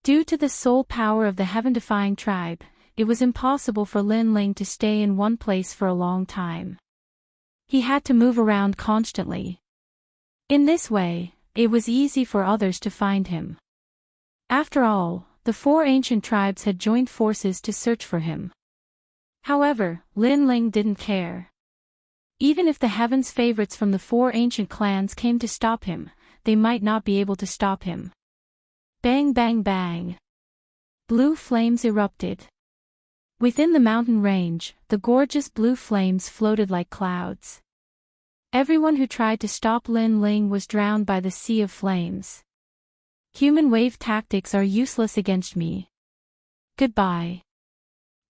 Due to the soul power of the heaven-defying tribe, it was impossible for Lin Ling to stay in one place for a long time. He had to move around constantly. In this way, it was easy for others to find him. After all, the 4 ancient tribes had joined forces to search for him. However, Lin Ling didn't care. Even if the heaven's favorites from the 4 ancient clans came to stop him, they might not be able to stop him. Bang bang bang. Blue flames erupted. Within the mountain range, the gorgeous blue flames floated like clouds. Everyone who tried to stop Lin Ling was drowned by the sea of flames. Human wave tactics are useless against me. Goodbye.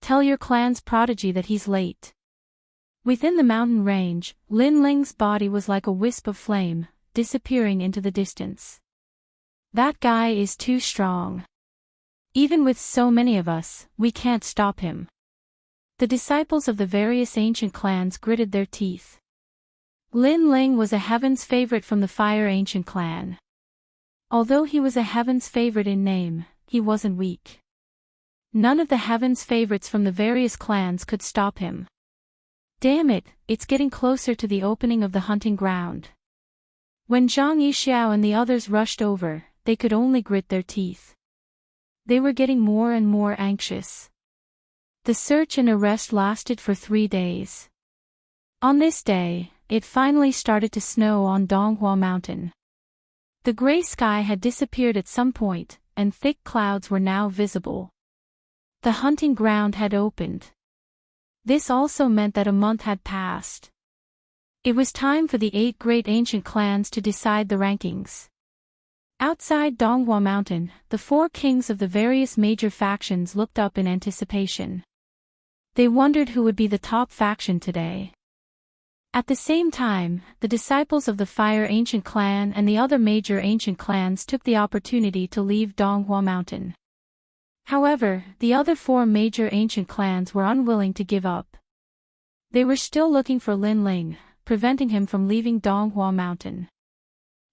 Tell your clan's prodigy that he's late. Within the mountain range, Lin Ling's body was like a wisp of flame, disappearing into the distance. That guy is too strong. Even with so many of us, we can't stop him. The disciples of the various ancient clans gritted their teeth. Lin Ling was a heaven's favorite from the Fire Ancient clan. Although he was a heaven's favorite in name, he wasn't weak. None of the heaven's favorites from the various clans could stop him. Damn it, it's getting closer to the opening of the hunting ground. When Zhang Yixiao and the others rushed over, they could only grit their teeth. They were getting more and more anxious. The search and arrest lasted for 3 days. On this day, it finally started to snow on Donghua Mountain. The gray sky had disappeared at some point, and thick clouds were now visible. The hunting ground had opened. This also meant that a month had passed. It was time for the 8 great ancient clans to decide the rankings. Outside Donghua Mountain, the 4 kings of the various major factions looked up in anticipation. They wondered who would be the top faction today. At the same time, the disciples of the Fire Ancient clan and the other major ancient clans took the opportunity to leave Donghua Mountain. However, the other 4 major ancient clans were unwilling to give up. They were still looking for Lin Ling, preventing him from leaving Donghua Mountain.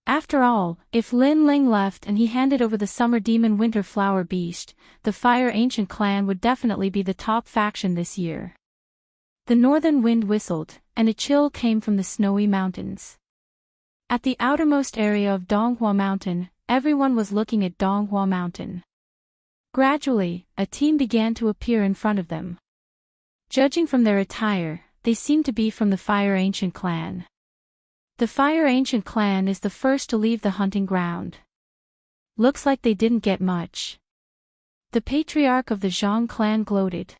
After all, if Lin Ling left and he handed over the Summer Demon Winter Flower Beast, the Fire Ancient clan would definitely be the top faction this year. The northern wind whistled, and a chill came from the snowy mountains. At the outermost area of Donghua Mountain, everyone was looking at Donghua Mountain. Gradually, a team began to appear in front of them. Judging from their attire, they seemed to be from the Fire Ancient clan. The Fire Ancient clan is the first to leave the hunting ground. Looks like they didn't get much. The patriarch of the Zhang clan gloated.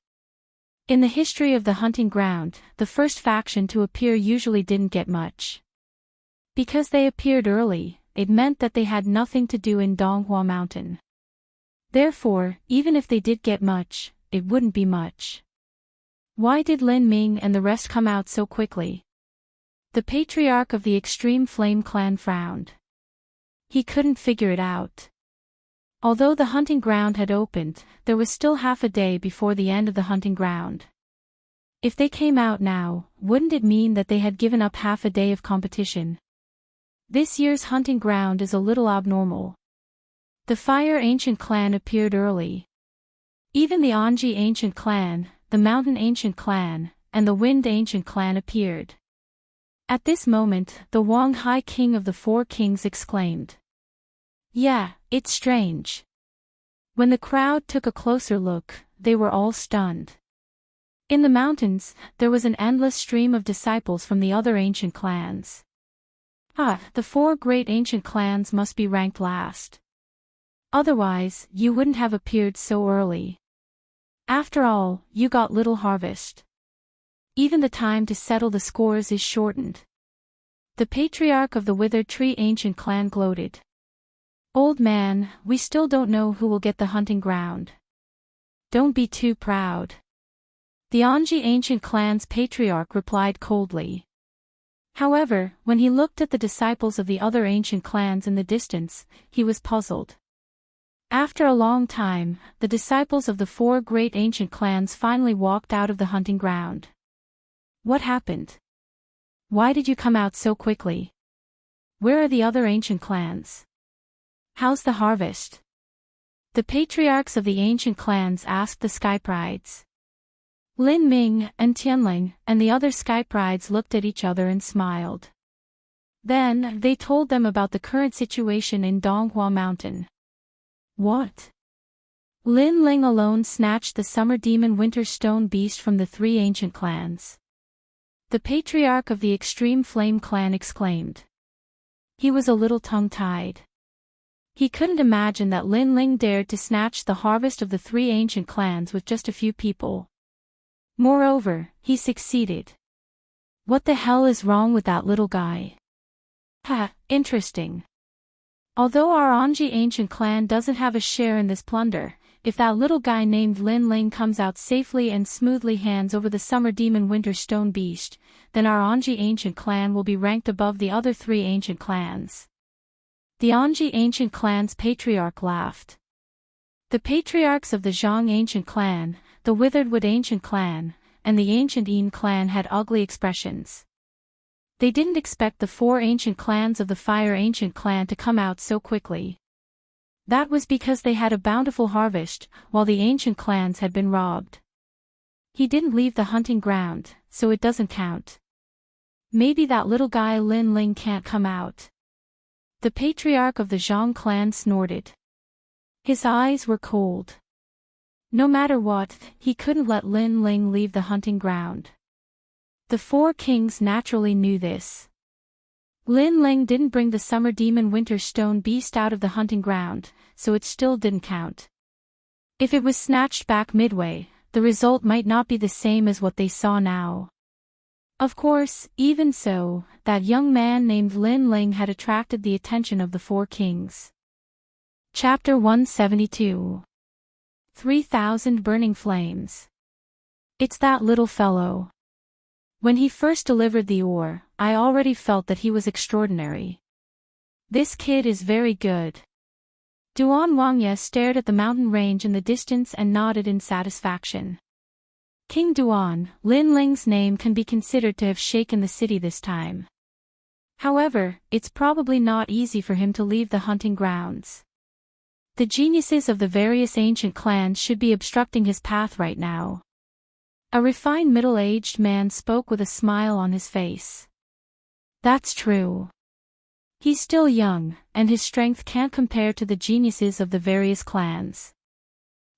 In the history of the hunting ground, the first faction to appear usually didn't get much. Because they appeared early, it meant that they had nothing to do in Donghua Mountain. Therefore, even if they did get much, it wouldn't be much. Why did Lin Ming and the rest come out so quickly? The patriarch of the Extreme Flame clan frowned. He couldn't figure it out. Although the hunting ground had opened, there was still half a day before the end of the hunting ground. If they came out now, wouldn't it mean that they had given up half a day of competition? This year's hunting ground is a little abnormal. The Fire Ancient clan appeared early. Even the Anji Ancient clan, the Mountain Ancient clan, and the Wind Ancient clan appeared. At this moment, the Wang Hai King of the 4 kings exclaimed. Yeah, it's strange. When the crowd took a closer look, they were all stunned. In the mountains, there was an endless stream of disciples from the other ancient clans. The 4 great ancient clans must be ranked last. Otherwise, you wouldn't have appeared so early. After all, you got little harvest. Even the time to settle the scores is shortened. The patriarch of the Withered Tree Ancient clan gloated. Old man, we still don't know who will get the hunting ground. Don't be too proud. The Anji Ancient clan's patriarch replied coldly. However, when he looked at the disciples of the other ancient clans in the distance, he was puzzled. After a long time, the disciples of the four great ancient clans finally walked out of the hunting ground. What happened? Why did you come out so quickly? Where are the other ancient clans? How's the harvest? The patriarchs of the ancient clans asked the sky brides. Lin Ming and Tianling and the other sky brides looked at each other and smiled. Then, they told them about the current situation in Donghua Mountain. What? Lin Ling alone snatched the summer demon winter stone beast from the three ancient clans. The patriarch of the extreme flame clan exclaimed. He was a little tongue-tied. He couldn't imagine that Lin Ling dared to snatch the harvest of the three ancient clans with just a few people. Moreover, he succeeded. What the hell is wrong with that little guy? Ha, interesting. Although our Anji ancient clan doesn't have a share in this plunder, if that little guy named Lin Ling comes out safely and smoothly hands over the summer demon winter stone beast, then our Anji ancient clan will be ranked above the other three ancient clans. The Anji ancient clan's patriarch laughed. The patriarchs of the Zhang ancient clan, the Witheredwood ancient clan, and the ancient Yin clan had ugly expressions. They didn't expect the four ancient clans of the Fire ancient clan to come out so quickly. That was because they had a bountiful harvest, while the ancient clans had been robbed. He didn't leave the hunting ground, so it doesn't count. Maybe that little guy Lin Ling can't come out. The patriarch of the Zhang clan snorted. His eyes were cold. No matter what, he couldn't let Lin Ling leave the hunting ground. The four kings naturally knew this. Lin Ling didn't bring the summer demon winter stone beast out of the hunting ground, so it still didn't count. If it was snatched back midway, the result might not be the same as what they saw now. Of course, even so, that young man named Lin Ling had attracted the attention of the four kings. Chapter 172. 3,000 Burning Flames. It's that little fellow. When he first delivered the ore, I already felt that he was extraordinary. This kid is very good. Duan Wangye stared at the mountain range in the distance and nodded in satisfaction. King Duan, Lin Ling's name can be considered to have shaken the city this time. However, it's probably not easy for him to leave the hunting grounds. The geniuses of the various ancient clans should be obstructing his path right now. A refined middle-aged man spoke with a smile on his face. That's true. He's still young, and his strength can't compare to the geniuses of the various clans.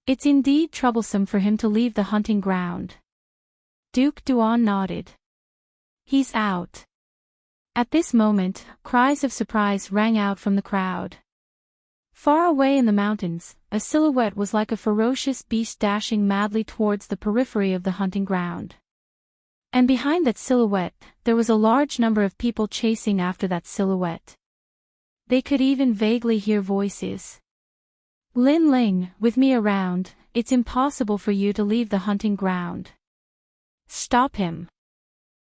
It's indeed troublesome for him to leave the hunting ground. Duke Duan nodded. He's out. At this moment, cries of surprise rang out from the crowd. Far away in the mountains, a silhouette was like a ferocious beast dashing madly towards the periphery of the hunting ground. And behind that silhouette, there was a large number of people chasing after that silhouette. They could even vaguely hear voices. Lin Ling, with me around, it's impossible for you to leave the hunting ground. Stop him.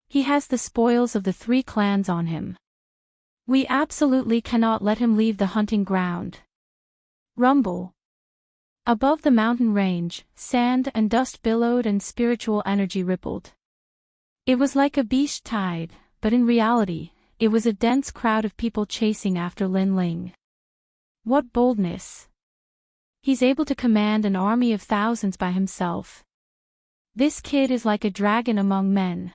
He has the spoils of the three clans on him. We absolutely cannot let him leave the hunting ground. Rumble. Above the mountain range, sand and dust billowed and spiritual energy rippled. It was like a beast tide, but in reality, it was a dense crowd of people chasing after Lin Ling. What boldness! He's able to command an army of thousands by himself. This kid is like a dragon among men.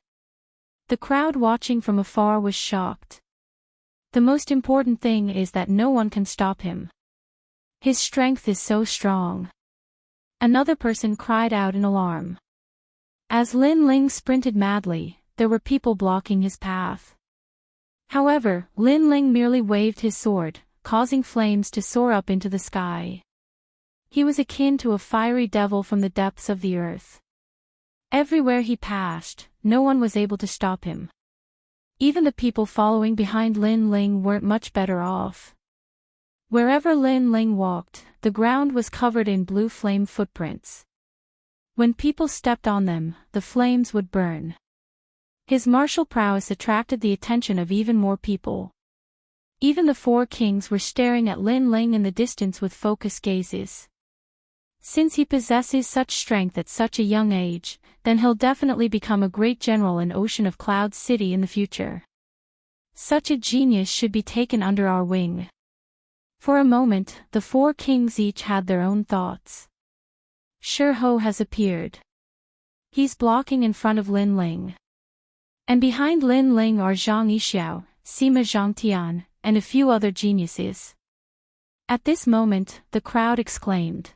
The crowd watching from afar was shocked. The most important thing is that no one can stop him. His strength is so strong. Another person cried out in alarm. As Lin Ling sprinted madly, there were people blocking his path. However, Lin Ling merely waved his sword, causing flames to soar up into the sky. He was akin to a fiery devil from the depths of the earth. Everywhere he passed, no one was able to stop him. Even the people following behind Lin Ling weren't much better off. Wherever Lin Ling walked, the ground was covered in blue flame footprints. When people stepped on them, the flames would burn. His martial prowess attracted the attention of even more people. Even the four kings were staring at Lin Ling in the distance with focused gazes. Since he possesses such strength at such a young age, then he'll definitely become a great general in Ocean of Cloud City in the future. Such a genius should be taken under our wing. For a moment, the four kings each had their own thoughts. Shiho has appeared. He's blocking in front of Lin Ling. And behind Lin Ling are Zhang Yixiao, Sima Zhangtian, and a few other geniuses. At this moment, the crowd exclaimed.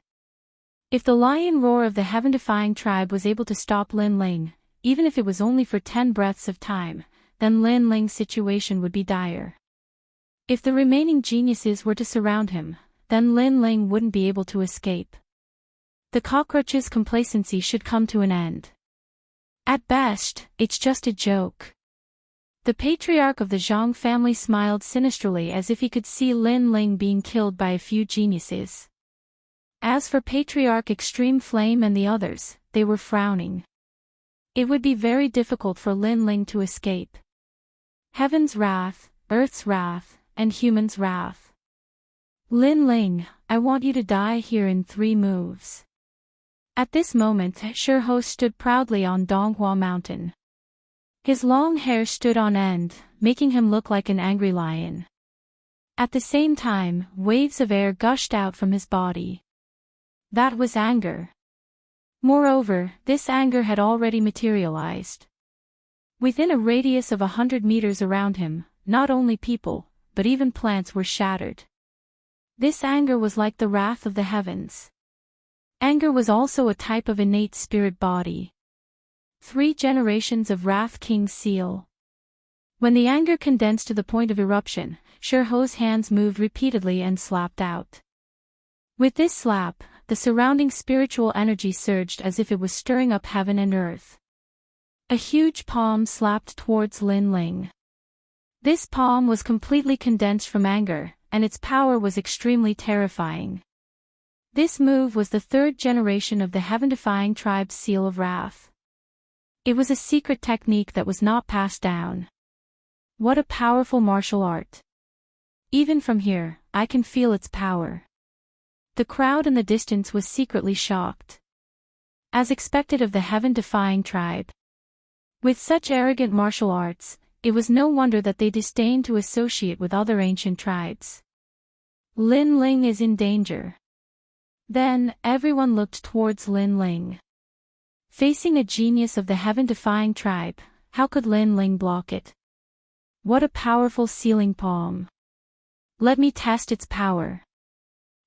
If the lion roar of the heaven-defying tribe was able to stop Lin Ling, even if it was only for 10 breaths of time, then Lin Ling's situation would be dire. If the remaining geniuses were to surround him, then Lin Ling wouldn't be able to escape. The cockroach's complacency should come to an end. At best, it's just a joke. The patriarch of the Zhang family smiled sinisterly as if he could see Lin Ling being killed by a few geniuses. As for Patriarch Extreme Flame and the others, they were frowning. It would be very difficult for Lin Ling to escape. Heaven's wrath, Earth's wrath, and human's wrath. Lin Ling, I want you to die here in 3 moves. At this moment, Shiho stood proudly on Donghua Mountain. His long hair stood on end, making him look like an angry lion. At the same time, waves of air gushed out from his body. That was anger. Moreover, this anger had already materialized. Within a radius of 100 meters around him, not only people, but even plants were shattered. This anger was like the wrath of the heavens. Anger was also a type of innate spirit body. 3 generations of Wrath King seal. When the anger condensed to the point of eruption, Shiho's hands moved repeatedly and slapped out. With this slap, the surrounding spiritual energy surged as if it was stirring up heaven and earth. A huge palm slapped towards Lin Ling. This palm was completely condensed from anger, and its power was extremely terrifying. This move was the 3rd generation of the heaven-defying tribe's seal of wrath. It was a secret technique that was not passed down. What a powerful martial art. Even from here, I can feel its power. The crowd in the distance was secretly shocked. As expected of the heaven-defying tribe. With such arrogant martial arts, it was no wonder that they disdained to associate with other ancient tribes. Lin Ling is in danger. Then, everyone looked towards Lin Ling. Facing a genius of the heaven-defying tribe, how could Lin Ling block it? What a powerful sealing palm. Let me test its power.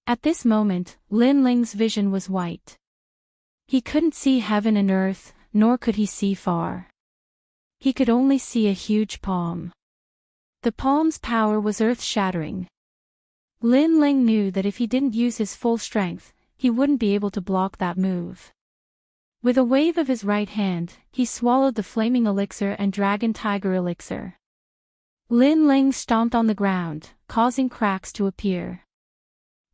At this moment, Lin Ling's vision was white. He couldn't see heaven and earth, nor could he see far. He could only see a huge palm. The palm's power was earth-shattering. Lin Ling knew that if he didn't use his full strength, he wouldn't be able to block that move. With a wave of his right hand, he swallowed the flaming elixir and dragon tiger elixir. Lin Ling stomped on the ground, causing cracks to appear.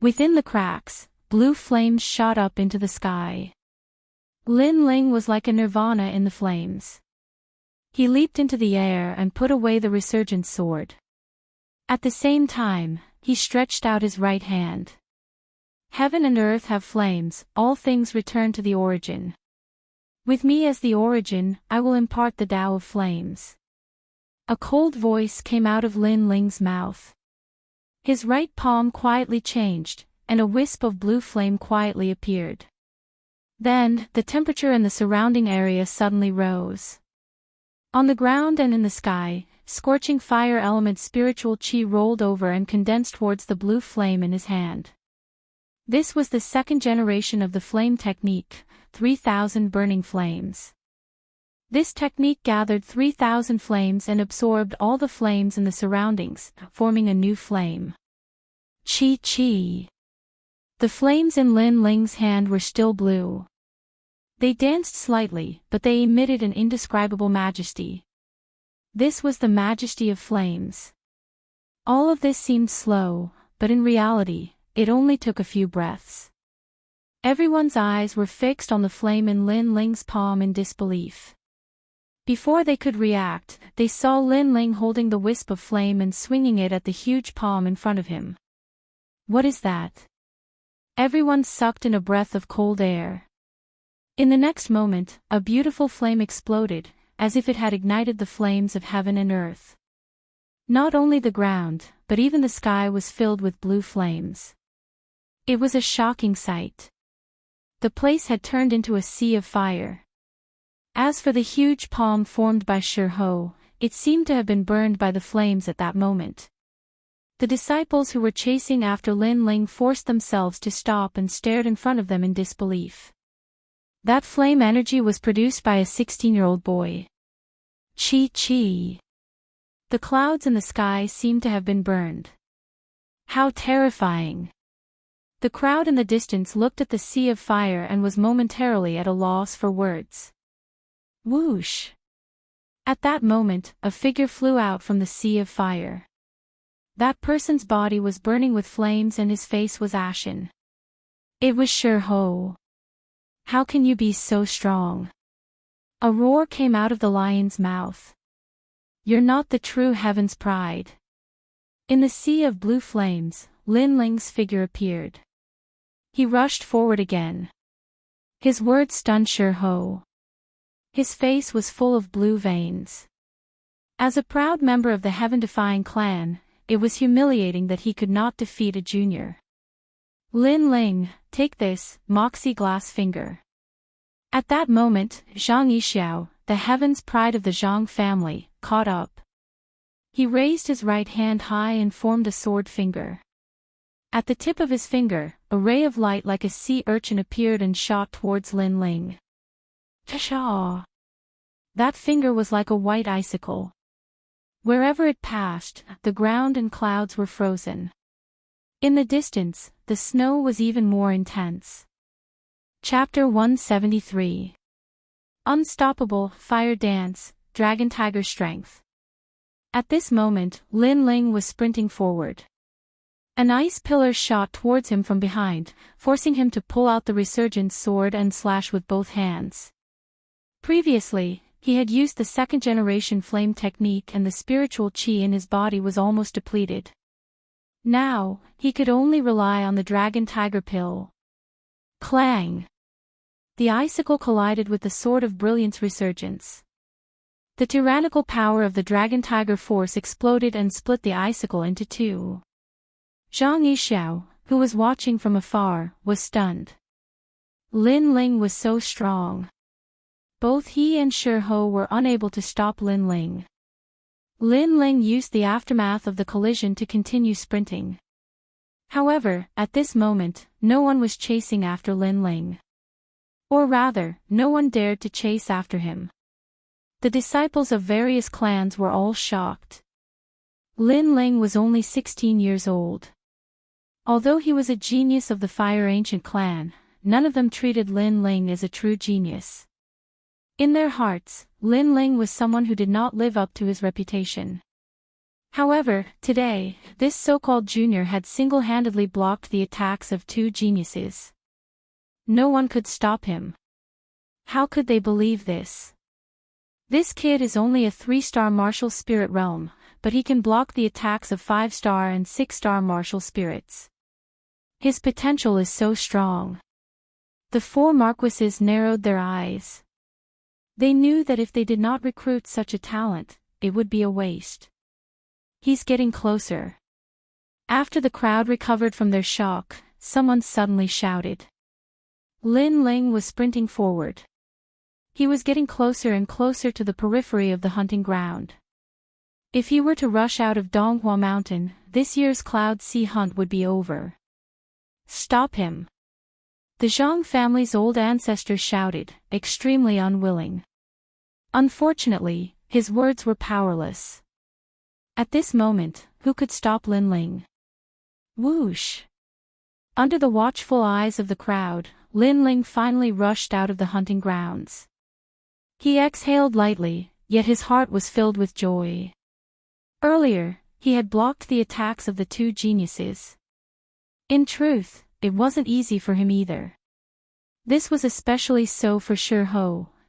Within the cracks, blue flames shot up into the sky. Lin Ling was like a nirvana in the flames. He leaped into the air and put away the resurgent sword. At the same time, he stretched out his right hand. Heaven and earth have flames, all things return to the origin. With me as the origin, I will impart the Tao of flames. A cold voice came out of Lin Ling's mouth. His right palm quietly changed, and a wisp of blue flame quietly appeared. Then, the temperature in the surrounding area suddenly rose. On the ground and in the sky, scorching fire element spiritual chi rolled over and condensed towards the blue flame in his hand. This was the 2nd generation of the flame technique, 3,000 burning flames. This technique gathered 3,000 flames and absorbed all the flames in the surroundings, forming a new flame. Chi. The flames in Lin Ling's hand were still blue. They danced slightly, but they emitted an indescribable majesty. This was the majesty of flames. All of this seemed slow, but in reality, it only took a few breaths. Everyone's eyes were fixed on the flame in Lin Ling's palm in disbelief. Before they could react, they saw Lin Ling holding the wisp of flame and swinging it at the huge palm in front of him. What is that? Everyone sucked in a breath of cold air. In the next moment, a beautiful flame exploded, as if it had ignited the flames of heaven and earth. Not only the ground, but even the sky was filled with blue flames. It was a shocking sight. The place had turned into a sea of fire. As for the huge palm formed by Shi, it seemed to have been burned by the flames at that moment. The disciples who were chasing after Lin Ling forced themselves to stop and stared in front of them in disbelief. That flame energy was produced by a 16-year-old boy. Chi. The clouds in the sky seemed to have been burned. How terrifying! The crowd in the distance looked at the sea of fire and was momentarily at a loss for words. Whoosh! At that moment, a figure flew out from the sea of fire. That person's body was burning with flames and his face was ashen. It was Shi. How can you be so strong? A roar came out of the lion's mouth. You're not the true heaven's pride. In the sea of blue flames, Lin Ling's figure appeared. He rushed forward again. His words stunned Shi. His face was full of blue veins. As a proud member of the heaven-defying clan, it was humiliating that he could not defeat a junior. Lin Ling, take this, moxie glass finger. At that moment, Zhang Yixiao, the heaven's pride of the Zhang family, caught up. He raised his right hand high and formed a sword finger. At the tip of his finger, a ray of light like a sea urchin appeared and shot towards Lin Ling. Tasha! That finger was like a white icicle. Wherever it passed, the ground and clouds were frozen. In the distance, the snow was even more intense. Chapter 173. Unstoppable, Fire Dance, Dragon Tiger Strength. At this moment, Lin Ling was sprinting forward. An ice pillar shot towards him from behind, forcing him to pull out the resurgent sword and slash with both hands. Previously, he had used the second-generation flame technique and the spiritual qi in his body was almost depleted. Now, he could only rely on the Dragon Tiger Pill. Clang! The icicle collided with the Sword of Brilliance Resurgence. The tyrannical power of the Dragon Tiger Force exploded and split the icicle into two. Zhang Yixiao, who was watching from afar, was stunned. Lin Ling was so strong. Both he and Shi were unable to stop Lin Ling. Lin Ling used the aftermath of the collision to continue sprinting. However, at this moment, no one was chasing after Lin Ling. Or rather, no one dared to chase after him. The disciples of various clans were all shocked. Lin Ling was only 16 years old. Although he was a genius of the Fire Ancient clan, none of them treated Lin Ling as a true genius. In their hearts, Lin Ling was someone who did not live up to his reputation. However, today, this so-called junior had single-handedly blocked the attacks of two geniuses. No one could stop him. How could they believe this? This kid is only a 3-star martial spirit realm, but he can block the attacks of 5-star and 6-star martial spirits. His potential is so strong. The 4 marquises narrowed their eyes. They knew that if they did not recruit such a talent, it would be a waste. He's getting closer. After the crowd recovered from their shock, someone suddenly shouted. Lin Ling was sprinting forward. He was getting closer and closer to the periphery of the hunting ground. If he were to rush out of Donghua Mountain, this year's Cloud Sea hunt would be over. Stop him! The Zhang family's old ancestor shouted, extremely unwilling. Unfortunately, his words were powerless. At this moment, who could stop Lin Ling? Whoosh! Under the watchful eyes of the crowd, Lin Ling finally rushed out of the hunting grounds. He exhaled lightly, yet his heart was filled with joy. Earlier, he had blocked the attacks of the two geniuses. In truth, it wasn't easy for him either. This was especially so for Shi,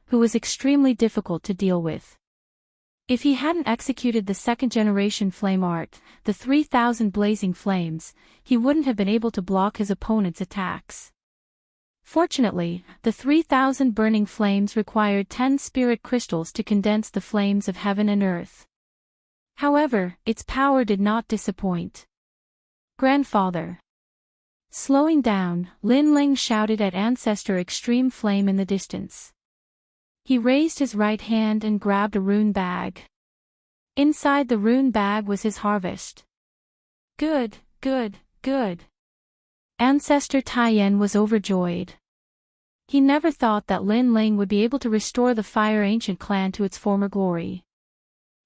who was extremely difficult to deal with. If he hadn't executed the second-generation flame art, the 3,000 blazing flames, he wouldn't have been able to block his opponent's attacks. Fortunately, the 3,000 burning flames required 10 spirit crystals to condense the flames of heaven and earth. However, its power did not disappoint. Grandfather. Slowing down, Lin Ling shouted at Ancestor Extreme Flame in the distance. He raised his right hand and grabbed a rune bag. Inside the rune bag was his harvest. Good, good, good. Ancestor Taiyan was overjoyed. He never thought that Lin Ling would be able to restore the Fire Ancient clan to its former glory.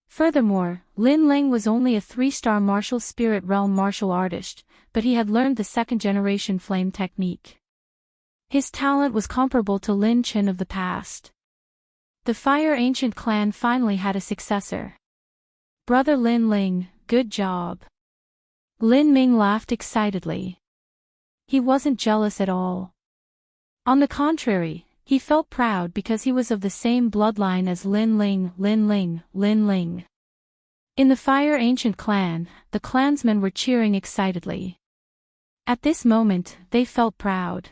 Furthermore, Lin Ling was only a 3-star martial spirit realm martial artist, but he had learned the second-generation flame technique. His talent was comparable to Lin Chen of the past. The Fire Ancient clan finally had a successor. Brother Lin Ling, good job. Lin Ming laughed excitedly. He wasn't jealous at all. On the contrary, he felt proud because he was of the same bloodline as Lin Ling, Lin Ling, Lin Ling. In the Fire Ancient clan, the clansmen were cheering excitedly. At this moment, they felt proud.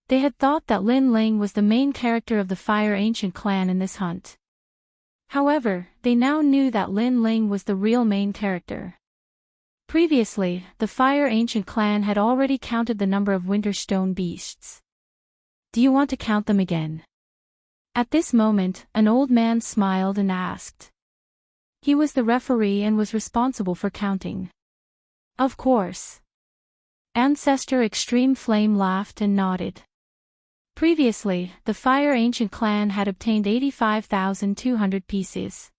They had thought that Lin Ling was the main character of the Fire Ancient clan in this hunt. However, they now knew that Lin Ling was the real main character. Previously, the Fire Ancient clan had already counted the number of winter stone beasts. Do you want to count them again? At this moment, an old man smiled and asked. He was the referee and was responsible for counting. Of course. Ancestor Extreme Flame laughed and nodded. Previously, the Fire Ancient clan had obtained 85,200 pieces.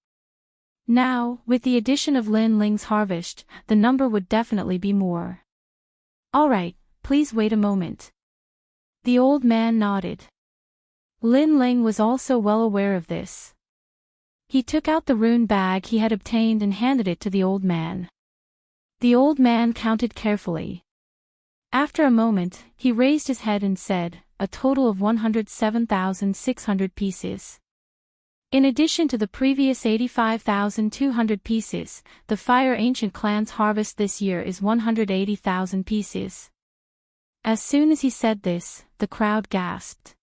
Now, with the addition of Lin Ling's harvest, the number would definitely be more. Alright, please wait a moment. The old man nodded. Lin Ling was also well aware of this. He took out the rune bag he had obtained and handed it to the old man. The old man counted carefully. After a moment, he raised his head and said, a total of 107,600 pieces. In addition to the previous 85,200 pieces, the Fire Ancient clan's harvest this year is 180,000 pieces. As soon as he said this, the crowd gasped.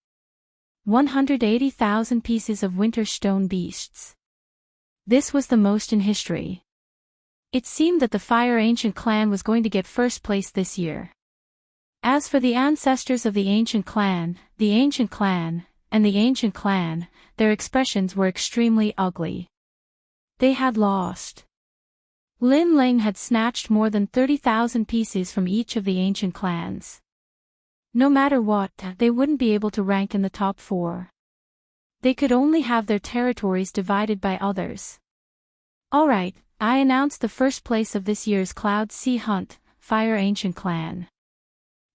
180,000 pieces of winter stone beasts. This was the most in history. It seemed that the Fire Ancient clan was going to get first place this year. As for the ancestors of the Ancient clan, and the Ancient clan, their expressions were extremely ugly. They had lost. Lin Ling had snatched more than 30,000 pieces from each of the Ancient clans. No matter what, they wouldn't be able to rank in the top 4. They could only have their territories divided by others. Alright, I announce the first place of this year's Cloud Sea Hunt, Fire Ancient clan.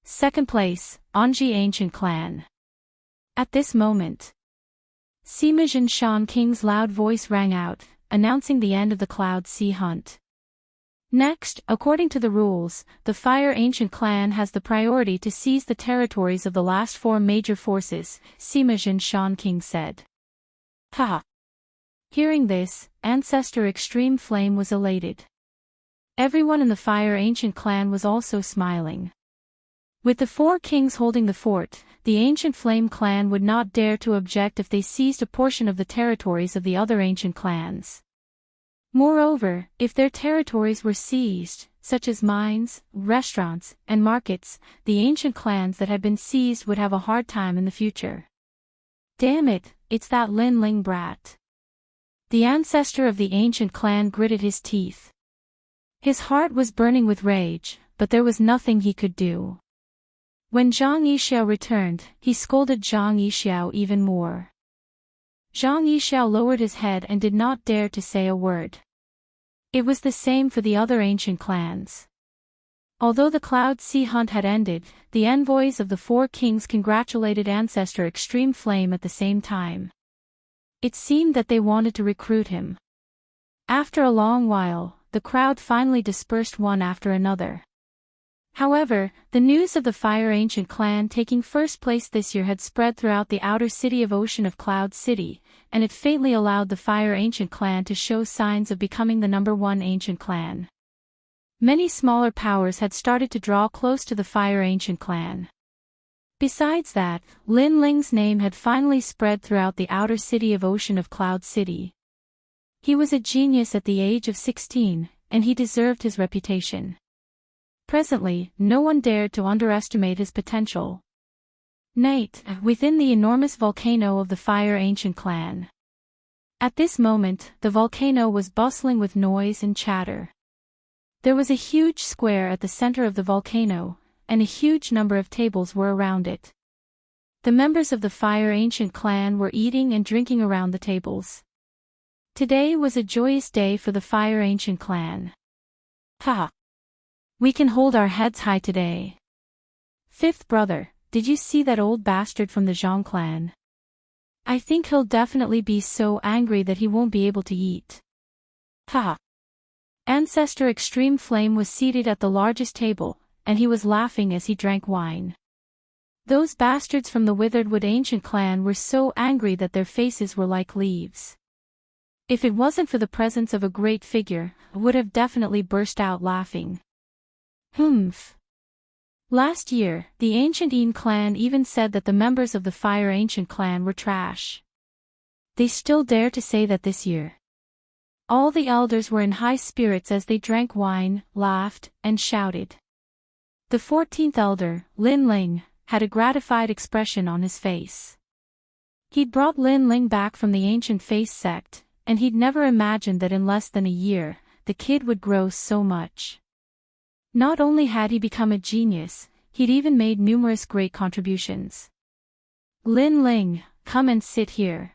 Second place, Anji Ancient clan. At this moment, Simajin Shan King's loud voice rang out, announcing the end of the Cloud Sea Hunt. Next, according to the rules, the Fire Ancient clan has the priority to seize the territories of the last 4 major forces, Simajin Shan King said. Haha. Hearing this, Ancestor Extreme Flame was elated. Everyone in the Fire Ancient clan was also smiling. With the 4 kings holding the fort, the Ancient Flame clan would not dare to object if they seized a portion of the territories of the other ancient clans. Moreover, if their territories were seized, such as mines, restaurants, and markets, the ancient clans that had been seized would have a hard time in the future. Damn it, it's that Lin Ling brat. The ancestor of the ancient clan gritted his teeth. His heart was burning with rage, but there was nothing he could do. When Zhang Yixiao returned, he scolded Zhang Yixiao even more. Zhang Yixiao lowered his head and did not dare to say a word. It was the same for the other ancient clans. Although the Cloud Sea Hunt had ended, the envoys of the 4 kings congratulated Ancestor Extreme Flame at the same time. It seemed that they wanted to recruit him. After a long while, the crowd finally dispersed one after another. However, the news of the Fire Ancient clan taking first place this year had spread throughout the outer city of Ocean of Cloud City, and it faintly allowed the Fire Ancient clan to show signs of becoming the #1 ancient clan. Many smaller powers had started to draw close to the Fire Ancient clan. Besides that, Lin Ling's name had finally spread throughout the outer city of Ocean of Cloud City. He was a genius at the age of 16, and he deserved his reputation. Presently, no one dared to underestimate his potential. Night, within the enormous volcano of the Fire Ancient clan. At this moment, the volcano was bustling with noise and chatter. There was a huge square at the center of the volcano, and a huge number of tables were around it. The members of the Fire Ancient clan were eating and drinking around the tables. Today was a joyous day for the Fire Ancient clan. Ha! We can hold our heads high today. Fifth brother, did you see that old bastard from the Zhang clan? I think he'll definitely be so angry that he won't be able to eat. Ha! Ancestor Extreme Flame was seated at the largest table, and he was laughing as he drank wine. Those bastards from the Withered Wood Ancient clan were so angry that their faces were like leaves. If it wasn't for the presence of a great figure, I would have definitely burst out laughing. Humph. Last year, the Ancient Yin clan even said that the members of the Fire Ancient clan were trash. They still dare to say that this year. All the elders were in high spirits as they drank wine, laughed, and shouted. The 14th elder, Lin Ling, had a gratified expression on his face. He'd brought Lin Ling back from the Ancient Face sect, and he'd never imagined that in less than a year, the kid would grow so much. Not only had he become a genius, he'd even made numerous great contributions. Lin Ling, come and sit here.